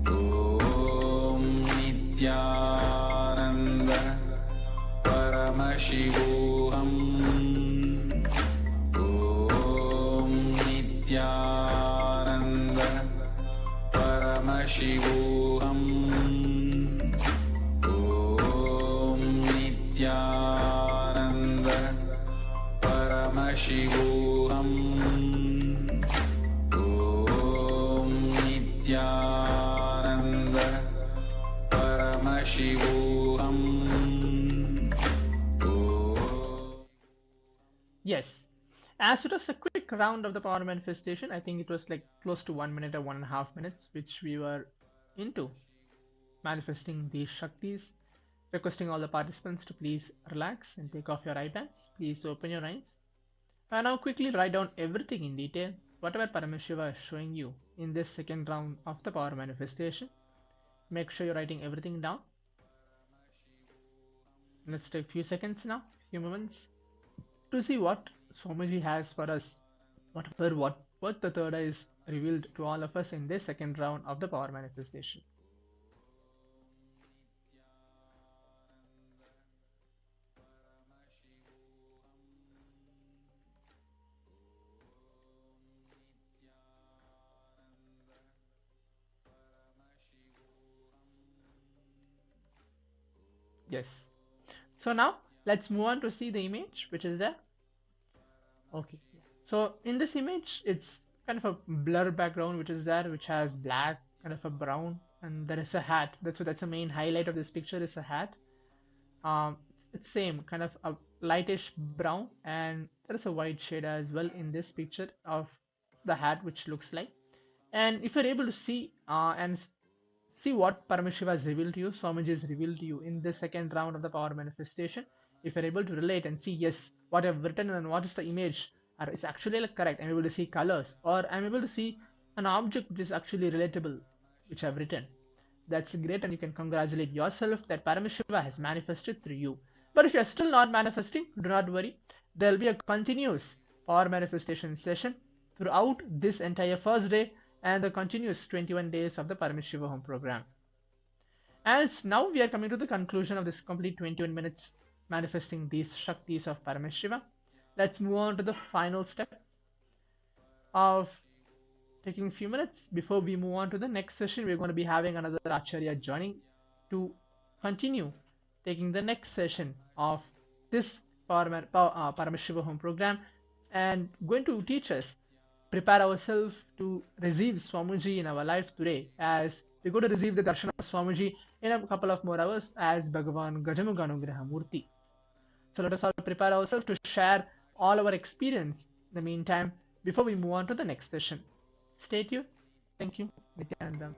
Om Nithyananda Paramashivoham. Om Nithyananda Paramashivoham. Om Nithyananda Paramashivoham. Om Nithyananda Paramashivoham. Yes, as it was a quick round of the power manifestation, I think it was like close to 1 minute or 1.5 minutes, which we were into manifesting these Shaktis. Requesting all the participants to please relax and take off your eye bags. Please open your eyes. And now quickly write down everything in detail, whatever Paramashiva is showing you in this second round of the power manifestation. Make sure you're writing everything down. Let's take a few seconds now, few moments, to see what Swamiji has for us, what the third eye is revealed to all of us in this second round of the power manifestation. Yes. So now let's move on to see the image which is there. Okay. So in this image, it's kind of a blur background which is there, which has black, kind of a brown, and there is a hat. That's the main highlight of this picture is a hat. It's same kind of a lightish brown, and there is a white shade as well in this picture of the hat, which looks like. And if you're able to see and see what Paramashiva has revealed to you, Swamiji has revealed to you in the second round of the power manifestation. If you're able to relate and see, yes, what I've written and what is the image, it's actually like correct. I'm able to see colors, or I'm able to see an object which is actually relatable, which I've written. That's great, and you can congratulate yourself that Paramashiva has manifested through you. But if you're still not manifesting, do not worry. There'll be a continuous power manifestation session throughout this entire first day and the continuous 21 days of the Paramashivoham program. As now we are coming to the conclusion of this complete 21 minutes manifesting these Shaktis of Paramashiva, let's move on to the final step of taking a few minutes. Before we move on to the next session, we're going to be having another Acharya joining to continue taking the next session of this Paramashivoham program and going to teach us, prepare ourselves to receive Swamiji in our life today, as we're going to receive the darshan of Swamiji in a couple of more hours as Bhagavan Gajamuganugraha Murti. So let us all prepare ourselves to share all our experience in the meantime before we move on to the next session. Stay tuned. Thank you. Nithyananda.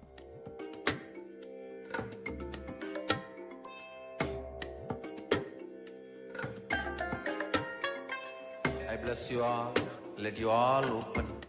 I bless you all. Let you all open.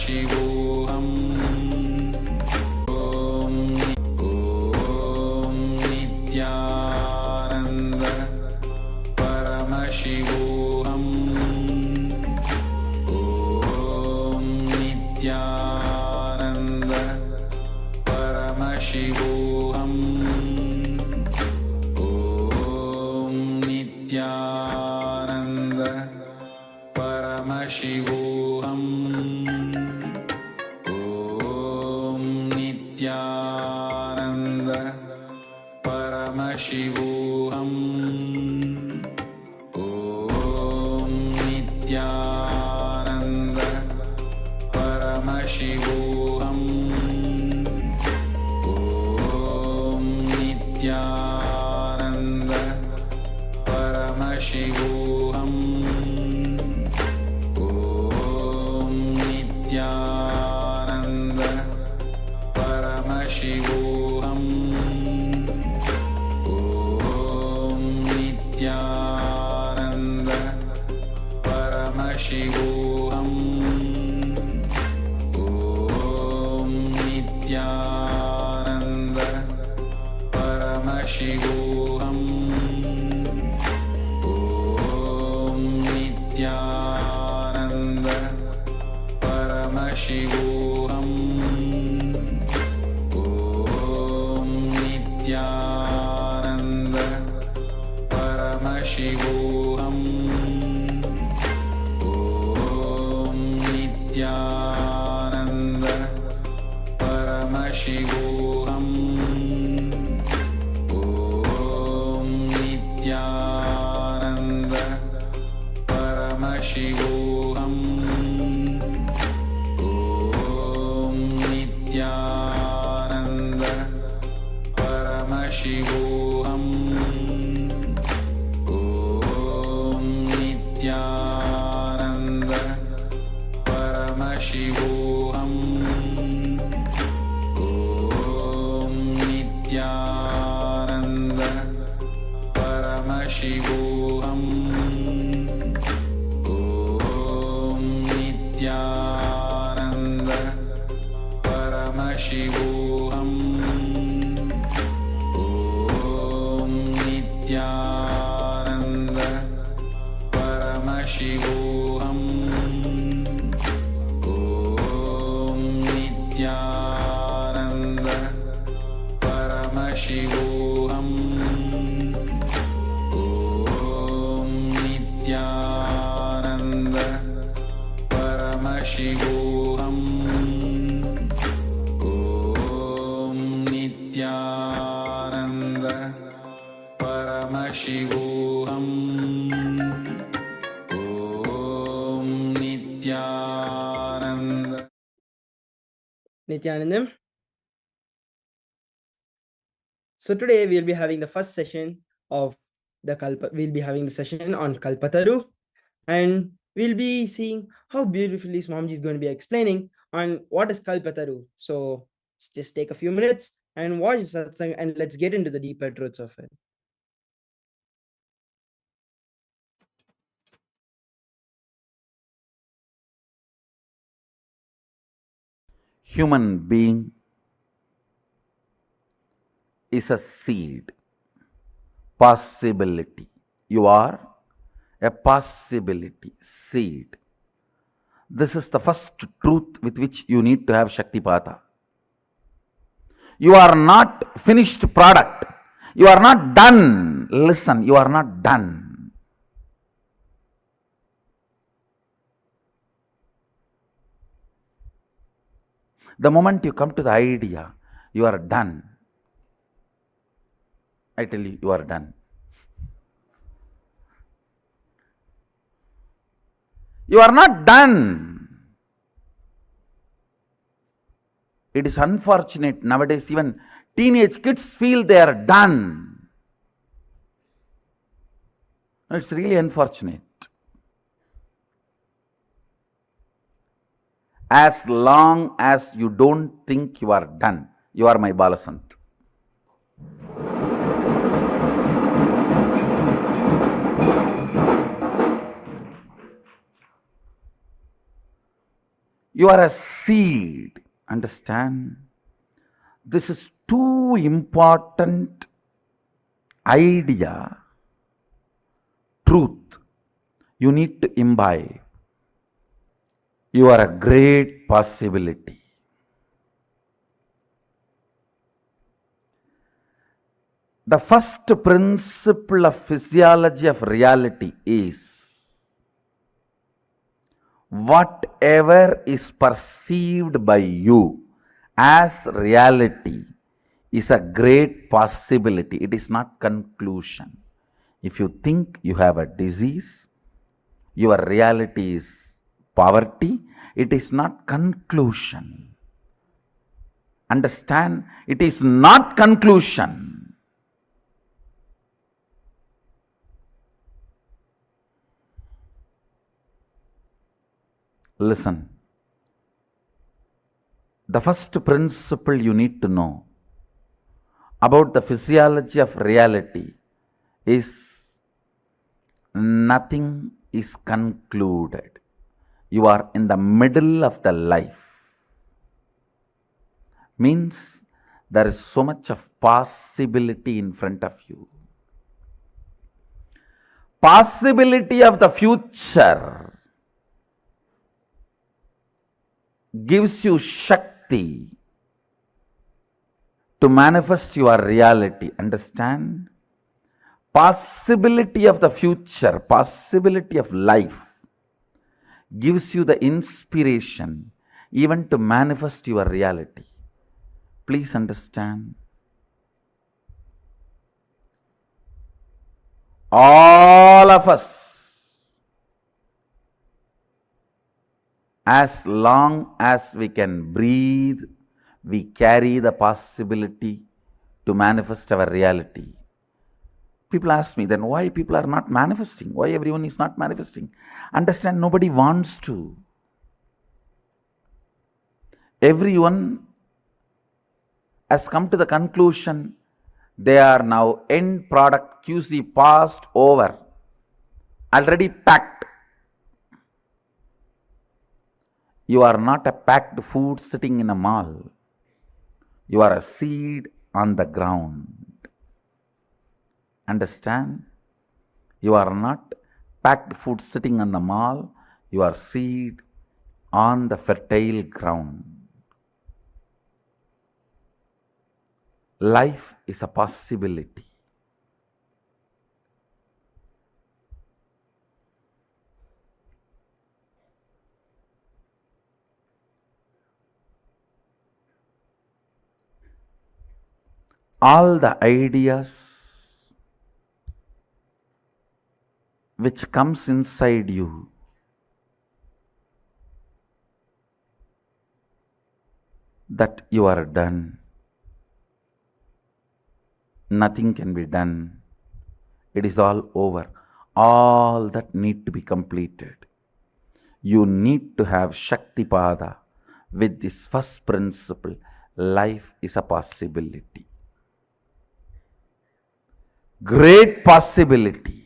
शिवोऽहम् ॐ नित्यानन्द परमशिवोऽहम् ॐ नित्यानन्द परमशिवोऽहम् ॐ नित्यानन्द परमशिवोऽहम् नित्यानन्द परमशिवोऽहम् ॐ नित्यानन्द परमशिवोऽहम् Paramashivoham. Om Nithyananda Paramashivoham. Om Nithyananda Paramashivoham. Om Nithyananda Paramashivoham. Om Nithyananda Paramashivoham. Om Nithyananda Paramashivoham. Om Nithyananda Paramashivoham. Om Nithyananda Paramashivoham. Om Nithyananda Paramashivoham. Om Nithyananda Paramashivoham. Om Nithyananda Paramashivoham. Om Nithyananda Paramashivoham. Om Nithyananda Paramashivoham. Om Nithyananda Paramashivoham. Om Nithyananda Paramashivoham. Om Nithyananda Paramashivoham. Om Nithyananda. Nithyanandam. So today we'll be having the first session of the we'll be having the session on Kalpataru, and we'll be seeing how beautifully Swamiji is going to be explaining on what is Kalpataru. So let's just take a few minutes and watch satsang, and let's get into the deeper truths of it. Human being is a seed, possibility. You are a possibility, seed. This is the first truth with which you need to have Shaktipata. You are not finished product. You are not done. Listen, you are not done. The moment you come to the idea, you are done. I tell you, you are done. You are not done. It is unfortunate nowadays, even teenage kids feel they are done. It's really unfortunate. As long as you don't think you are done, you are my Balasant. You are a seed, understand? This is too important idea, truth, you need to imbibe. You are a great possibility. The first principle of physiology of reality is whatever is perceived by you as reality is a great possibility. It is not conclusion. If you think you have a disease, your reality is poverty, it is not conclusion. Understand? It is not conclusion. Listen. The first principle you need to know about the physiology of reality is nothing is concluded. You are in the middle of the life. Means there is so much of possibility in front of you. Possibility of the future gives you Shakti to manifest your reality. Understand? Possibility of the future, possibility of life gives you the inspiration even to manifest your reality. Please understand. All of us, as long as we can breathe, we carry the possibility to manifest our reality. People ask me, then why people are not manifesting? Why everyone is not manifesting? Understand, nobody wants to. Everyone has come to the conclusion they are now end product QC passed over, already packed. You are not a packed food sitting in a mall. You are a seed on the ground. Understand? You are not packed food sitting on the mall. You are seed on the fertile ground. Life is a possibility. All the ideas which comes inside you that you are done, nothing can be done, it is all over, all that need to be completed. You need to have Shaktipada with this first principle. Life is a possibility. Great possibility.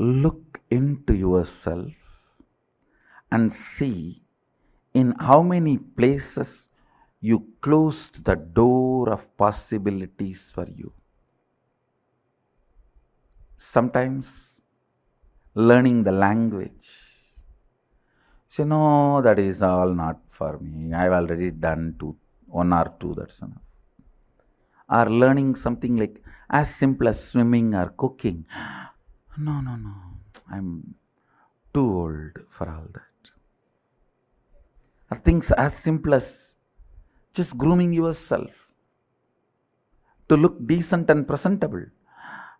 Look into yourself and see in how many places you closed the door of possibilities for you. Sometimes learning the language. So, no, that is all not for me. I've already done one or two, that's enough. Or learning something like as simple as swimming or cooking. No, I'm too old for all that. Or things as simple as just grooming yourself to look decent and presentable.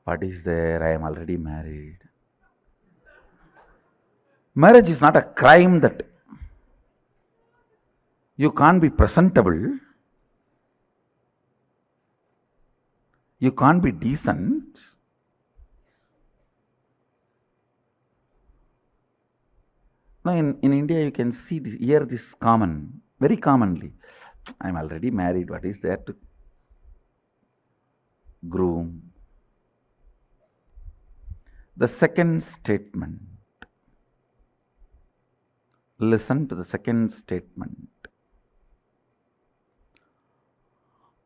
What is there? I am already married. Marriage is not a crime that you can't be presentable. You can't be decent. Now in India you can see this, hear this common, very commonly. I am already married. What is there to groom? The second statement. Listen to the second statement.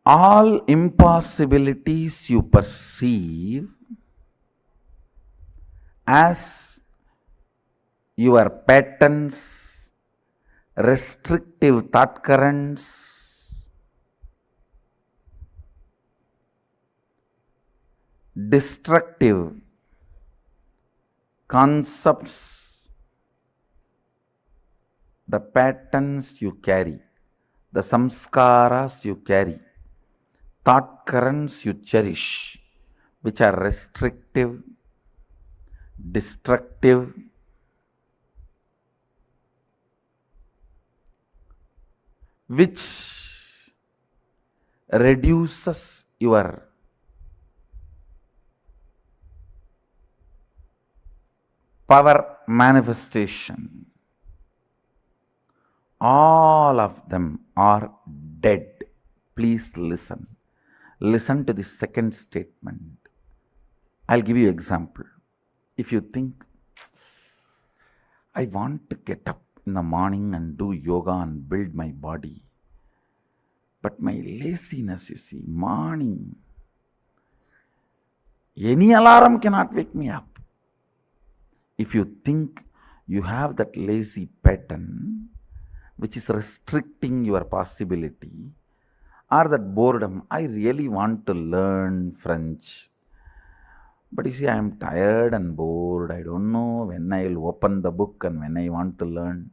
All impossibilities you perceive as your patterns, restrictive thought currents, destructive concepts, the patterns you carry, the samskaras you carry, thought currents you cherish, which are restrictive, destructive, which reduces your power manifestation. All of them are dead. Please listen. Listen to the second statement. I'll give you an example. If you think, I want to get up in the morning and do yoga and build my body, but my laziness, you see, morning, any alarm cannot wake me up. If you think you have that lazy pattern, which is restricting your possibility, or that boredom, I really want to learn French, but you see, I am tired and bored. I don't know when I will open the book and when I want to learn.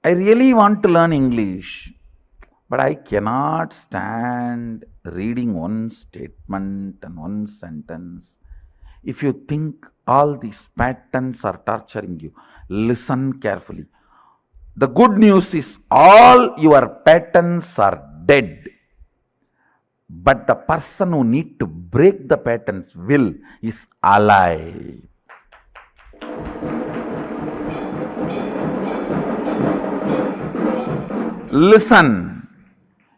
I really want to learn English, but I cannot stand reading one statement and one sentence. If you think all these patterns are torturing you, listen carefully. The good news is all your patterns are dead. But the person who need to break the patterns will is alive. Listen,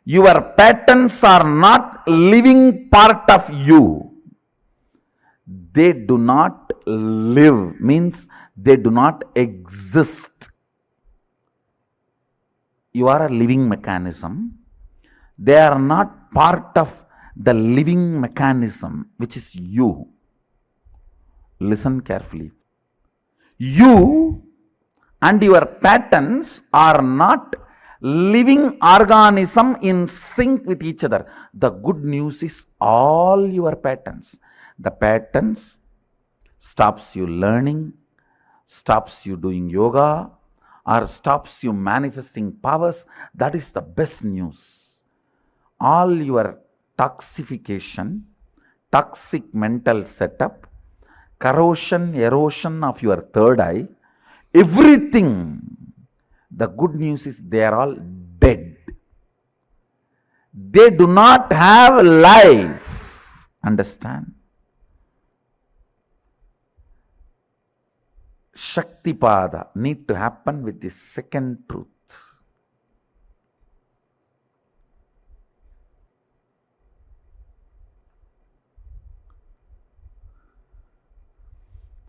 your patterns are not living part of you. They do not live, means they do not exist. You are a living mechanism. They are not part of the living mechanism, which is you. Listen carefully. You and your patterns are not living organism in sync with each other. The good news is all your patterns. The patterns stops you learning, stops you doing yoga, or stops you manifesting powers. That is the best news. All your toxification, toxic mental setup, corrosion, erosion of your third eye, everything, the good news is they are all dead. They do not have life. Understand? Shaktipada need to happen with the second truth.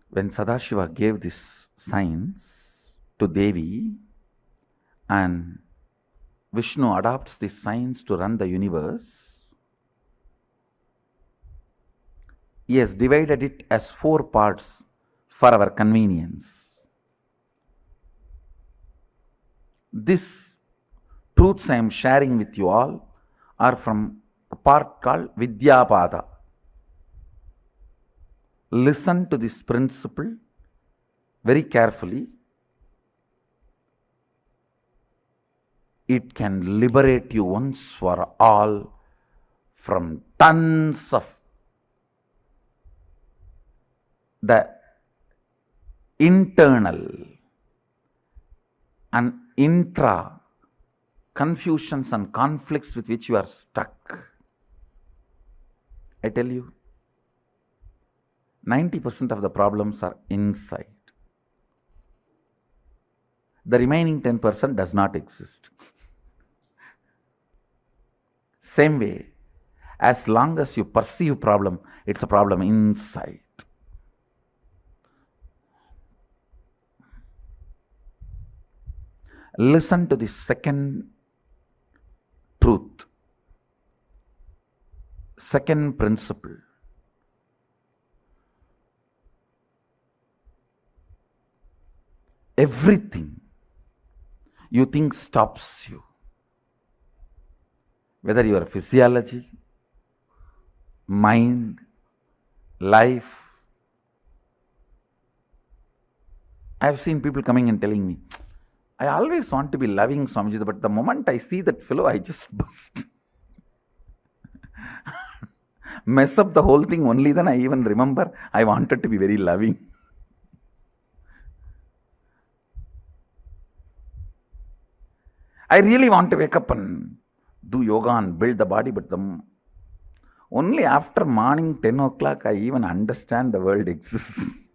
When Sadashiva gave this signs to Devi and Vishnu adopts these signs to run the universe, he has divided it as 4 parts for our convenience. These truths I am sharing with you all are from a part called Vidyapada. Listen to this principle very carefully. It can liberate you once for all from tons of the internal and intra confusions and conflicts with which you are stuck. I tell you, 90% of the problems are inside. The remaining 10% does not exist. Same way, as long as you perceive problem, it's a problem inside. Listen to the second truth, second principle. Everything you think stops you, whether your physiology, mind, life. I have seen people coming and telling me, I always want to be loving Swamiji, but the moment I see that fellow, I just bust. Mess up the whole thing, only then I even remember I wanted to be very loving. I really want to wake up and do yoga and build the body, but only after morning 10 o'clock I even understand the world exists.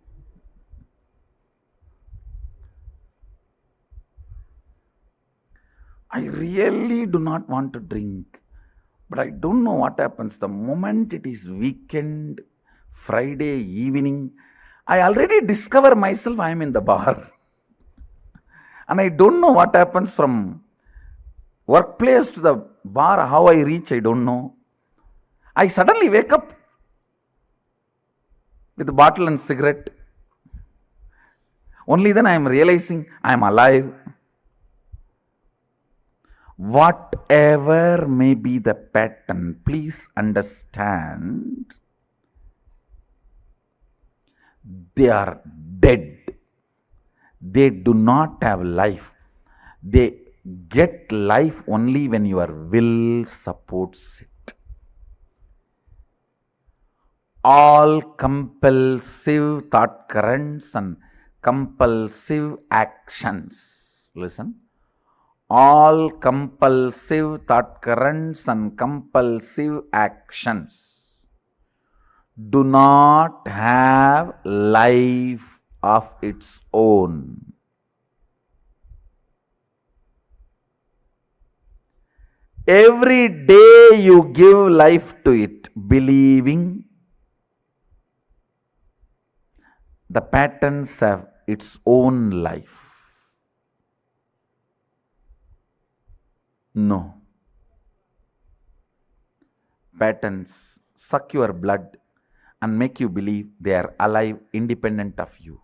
I really do not want to drink, but I don't know what happens. The moment it is weekend, Friday evening, I already discover myself I am in the bar. And I don't know what happens from workplace to the bar, how I reach, I don't know. I suddenly wake up with a bottle and cigarette. Only then I am realizing I am alive. Whatever may be the pattern, please understand, they are dead. They do not have life. They get life only when your will supports it. All compulsive thought currents and compulsive actions, listen, all compulsive thought currents and compulsive actions do not have life of its own. Every day you give life to it, believing the patterns have its own life. No. Patterns suck your blood and make you believe they are alive, independent of you.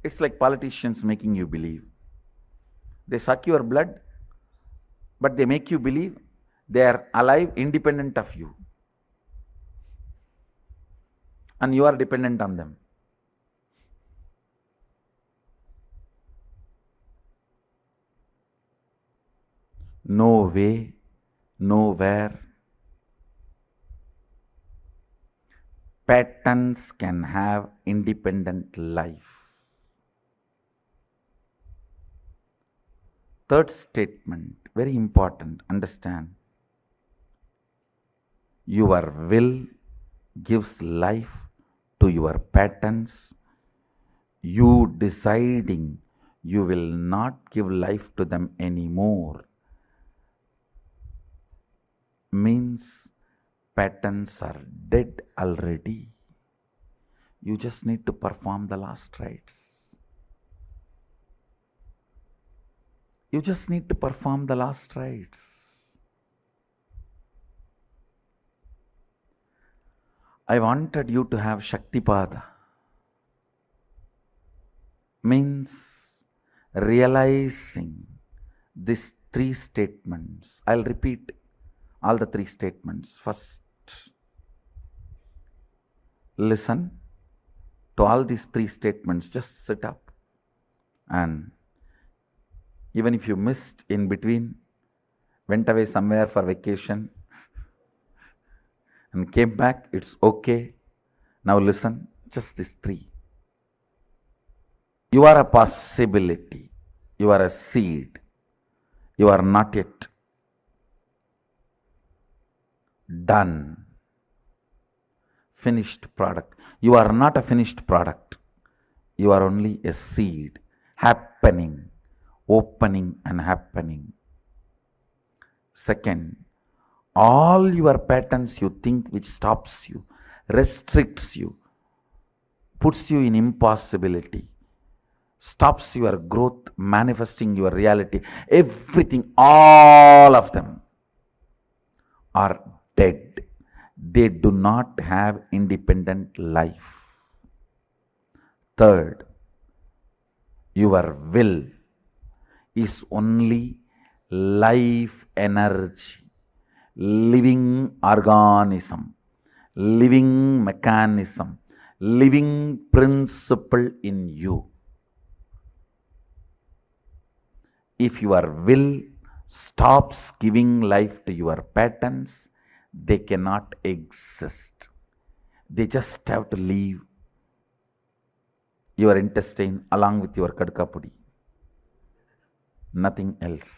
It's like politicians making you believe. They suck your blood, but they make you believe they are alive, independent of you. And you are dependent on them. No way, nowhere, patterns can have independent life. Third statement, very important, understand. Your will gives life to your patterns. You deciding you will not give life to them anymore means patterns are dead already. You just need to perform the last rites. You just need to perform the last rites. I wanted you to have Shaktipada. Means realizing these three statements. I'll repeat all the three statements. First, listen to all these three statements. Just sit up, and even if you missed in between, went away somewhere for vacation and came back, it's okay. Now listen, just these three. You are a possibility. You are a seed. You are not yet done. Finished product. You are not a finished product. You are only a seed happening, opening and happening. Second, all your patterns you think which stops you, restricts you, puts you in impossibility, stops your growth, manifesting your reality, everything, all of them are dead. They do not have independent life. Third, your will is only life energy, living organism, living mechanism, living principle in you. If your will stops giving life to your patterns, they cannot exist. They just have to leave your intestine along with your kadkapudi. nothing else.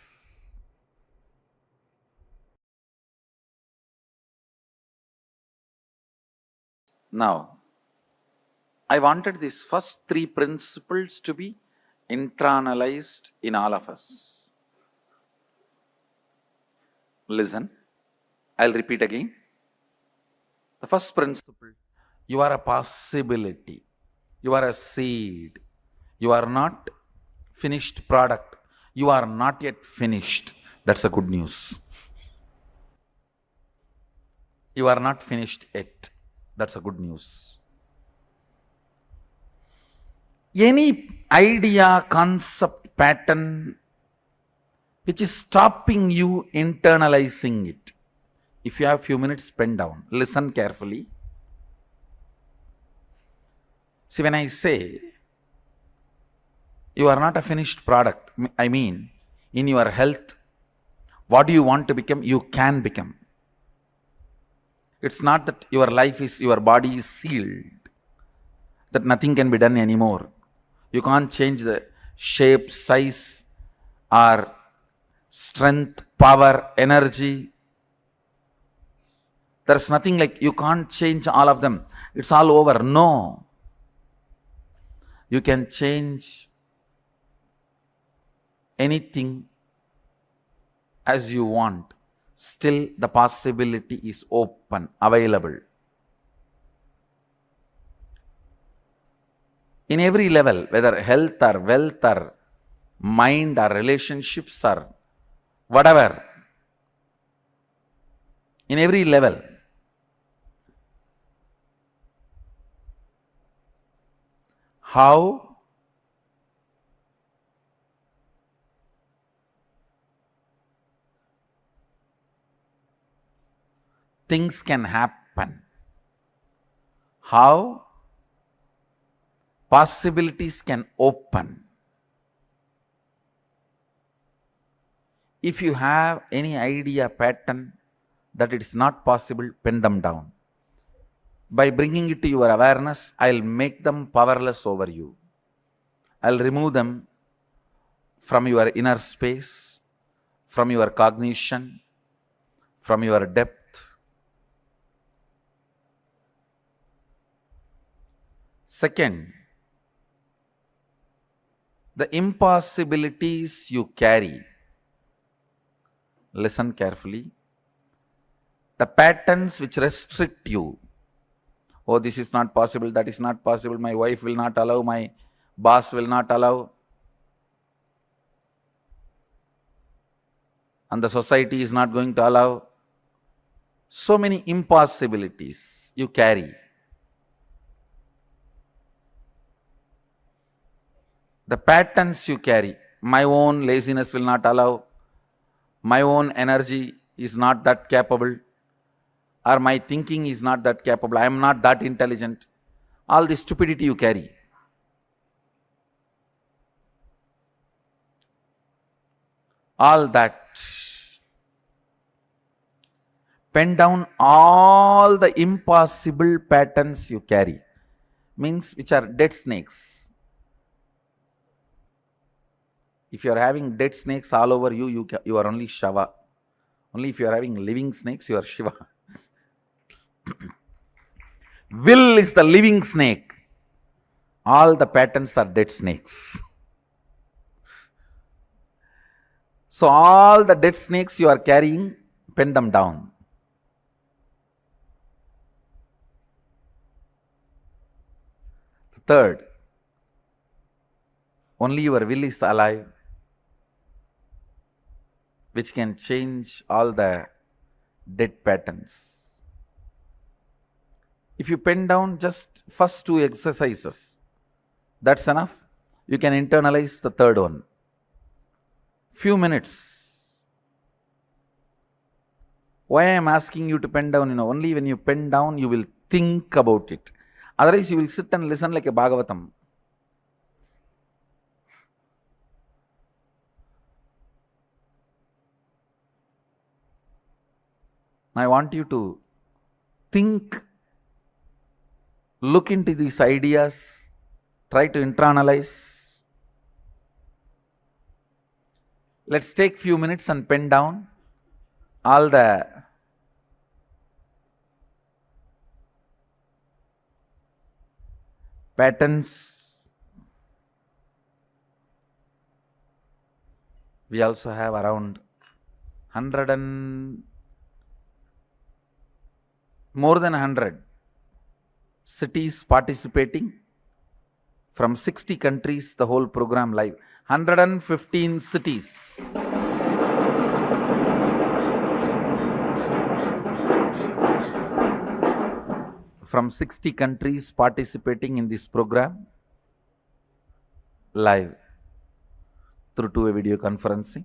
Now, I wanted these first three principles to be internalized in all of us. Listen, I'll repeat again. The first principle, you are a possibility. You are a seed. You are not finished product. You are not yet finished. That's a good news. You are not finished yet. That's a good news. Any idea, concept, pattern which is stopping you internalizing it. If you have few minutes, pen down. Listen carefully. See, when I say you are not a finished product, I mean, in your health, what do you want to become? You can become. It's not that your life is, your body is sealed, that nothing can be done anymore. You can't change the shape, size, or strength, power, energy. There's nothing like you can't change all of them. It's all over. No. You can change anything as you want. Still, the possibility is open, available. In every level, whether health or wealth or mind or relationships or whatever, in every level, how things can happen, how possibilities can open. If you have any idea, pattern that it is not possible, pen them down. By bringing it to your awareness, I'll make them powerless over you. I'll remove them from your inner space, from your cognition, from your depth. Second, the impossibilities you carry. Listen carefully. The patterns which restrict you. Oh, this is not possible, that is not possible, my wife will not allow, my boss will not allow, and the society is not going to allow. So many impossibilities you carry. The patterns you carry. My own laziness will not allow. My own energy is not that capable. Or my thinking is not that capable. I am not that intelligent. All the stupidity you carry. All that. Pen down all the impossible patterns you carry. Means which are dead snakes. If you are having dead snakes all over you, you are only Shava. Only if you are having living snakes, you are Shiva. Will is the living snake. All the patterns are dead snakes. So all the dead snakes you are carrying, pen them down. Third, only your will is alive, which can change all the dead patterns. If you pen down just first two exercises, that's enough. You can internalize the third one. Few minutes. Why I am asking you to pen down? Only when you pen down, you will think about it. Otherwise, you will sit and listen like a Bhagavatam. I want you to think, look into these ideas, try to internalize. Let's take few minutes and pen down all the patterns. We also have around 100 and more than 100 cities participating from 60 countries, the whole program live. 115 cities. From 60 countries participating in this program live through to a video conferencing.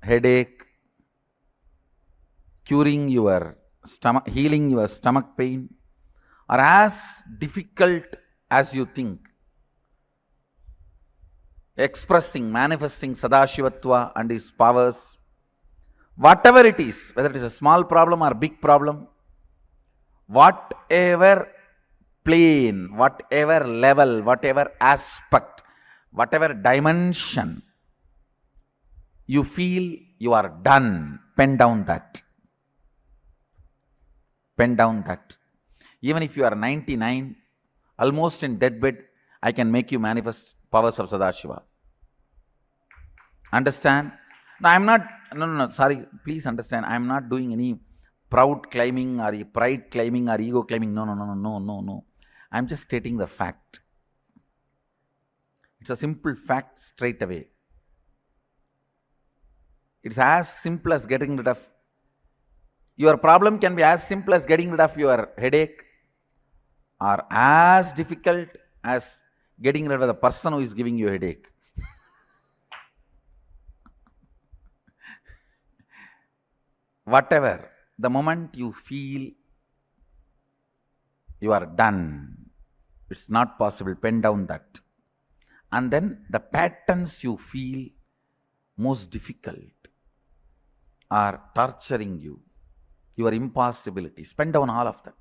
Headache, curing your stomach, healing your stomach pain are as difficult as you think. Expressing, manifesting Sadashivatva and his powers, whatever it is, whether it is a small problem or big problem, whatever plane, whatever level, whatever aspect, whatever dimension you feel you are done, pen down that. Pen down that. Even if you are 99, almost in deathbed, I can make you manifest powers of Sadashiva. Understand? No, I'm not, no, sorry, please understand, I'm not doing any proud claiming or pride claiming or ego claiming. No. I'm just stating the fact. It's a simple fact straight away. It's as simple as getting rid of your problem, can be as simple as getting rid of your headache, or as difficult as getting rid of the person who is giving you a headache. Whatever, the moment you feel you are done, it's not possible, pen down that. And then the patterns you feel most difficult are torturing you, your impossibilities, pen down all of that.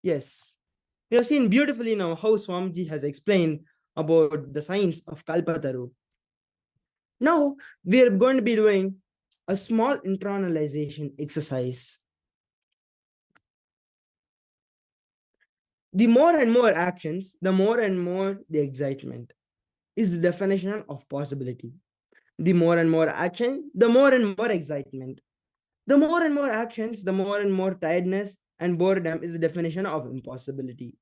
Yes, we have seen beautifully now how Swamiji has explained about the science of Kalpataru. Now we are going to be doing a small internalization exercise. The more and more actions, the more and more the excitement is the definition of possibility. The more and more action, the more and more excitement. The more and more actions, the more and more tiredness and boredom is the definition of impossibility.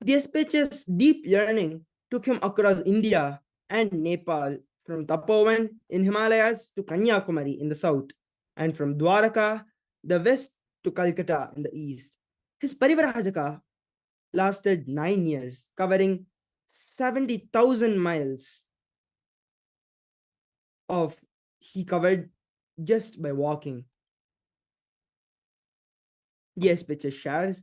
Dispatch's deep yearning took him across India and Nepal, from Tapovan in Himalayas to Kanyakumari in the south, and from Dwaraka, the west, to Calcutta in the east. His Parivrajaka lasted 9 years, covering 70,000 miles of he covered just by walking. Yes, Pitcher shares.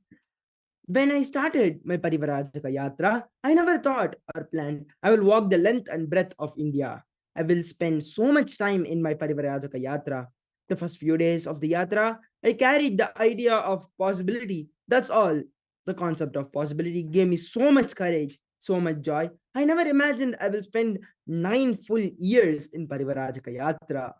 When I started my Parivarajaka Yatra, I never thought or planned I will walk the length and breadth of India. I will spend so much time in my Parivarajaka Yatra. The first few days of the Yatra, I carried the idea of possibility. That's all. The concept of possibility gave me so much courage, so much joy. I never imagined I will spend 9 full years in Parivarajaka Yatra.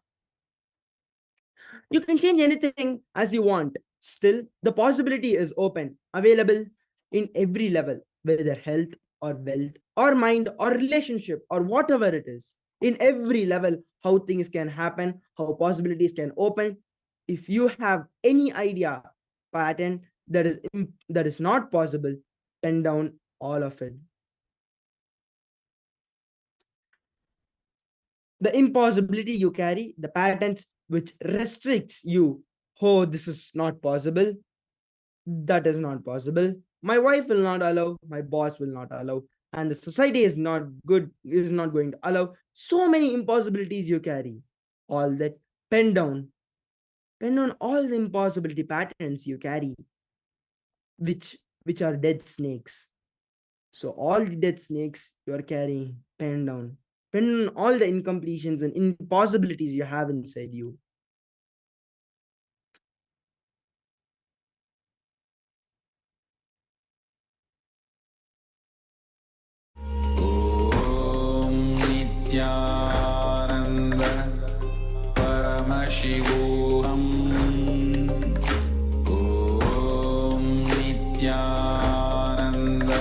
You can change anything as you want. Still, the possibility is open, available in every level, whether health or wealth or mind or relationship or whatever it is. In every level, how things can happen, how possibilities can open. If you have any idea, pattern that is not possible, pen down all of it. The impossibility you carry, the patterns which restricts you. Oh, this is not possible. That is not possible. My wife will not allow, my boss will not allow, and the society is not good, is not going to allow. So many impossibilities you carry. All that, pen down. Pen on all the impossibility patterns you carry, which are dead snakes. So all the dead snakes you are carrying, pen down. Pen on all the incompletions and impossibilities you have inside you. Nithyananda Paramashivoham Om Nithyananda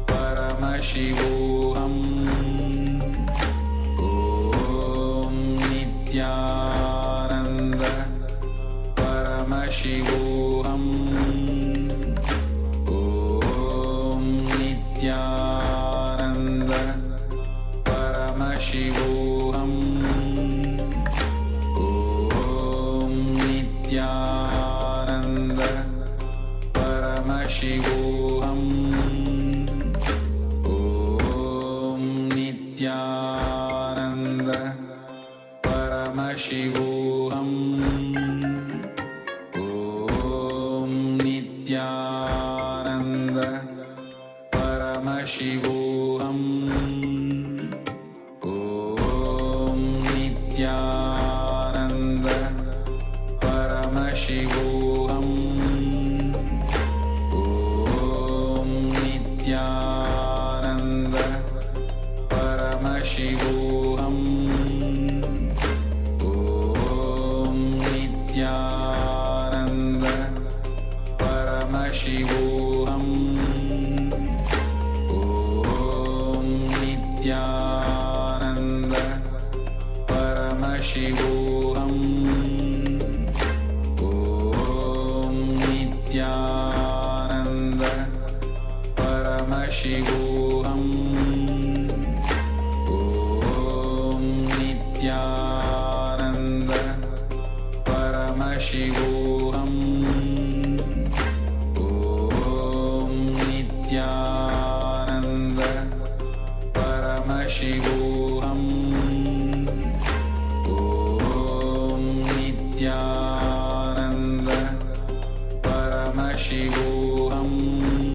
Paramashivoham Om Nithyananda Paramashivoham Om Nithyananda Paramashivoham Om Nithyananda Paramashivoham Om Nithyananda Paramashivoham Om Nithyananda Paramashivoham Om Nithyananda Paramashivoham Om Nithyananda Paramashivoham Om Nithyananda Paramashivoham Om Nithyananda Paramashivoham Om Nithyananda Paramashivoham Om Nithyananda Paramashivoham Om Nithyananda Paramashivoham Om Nithyananda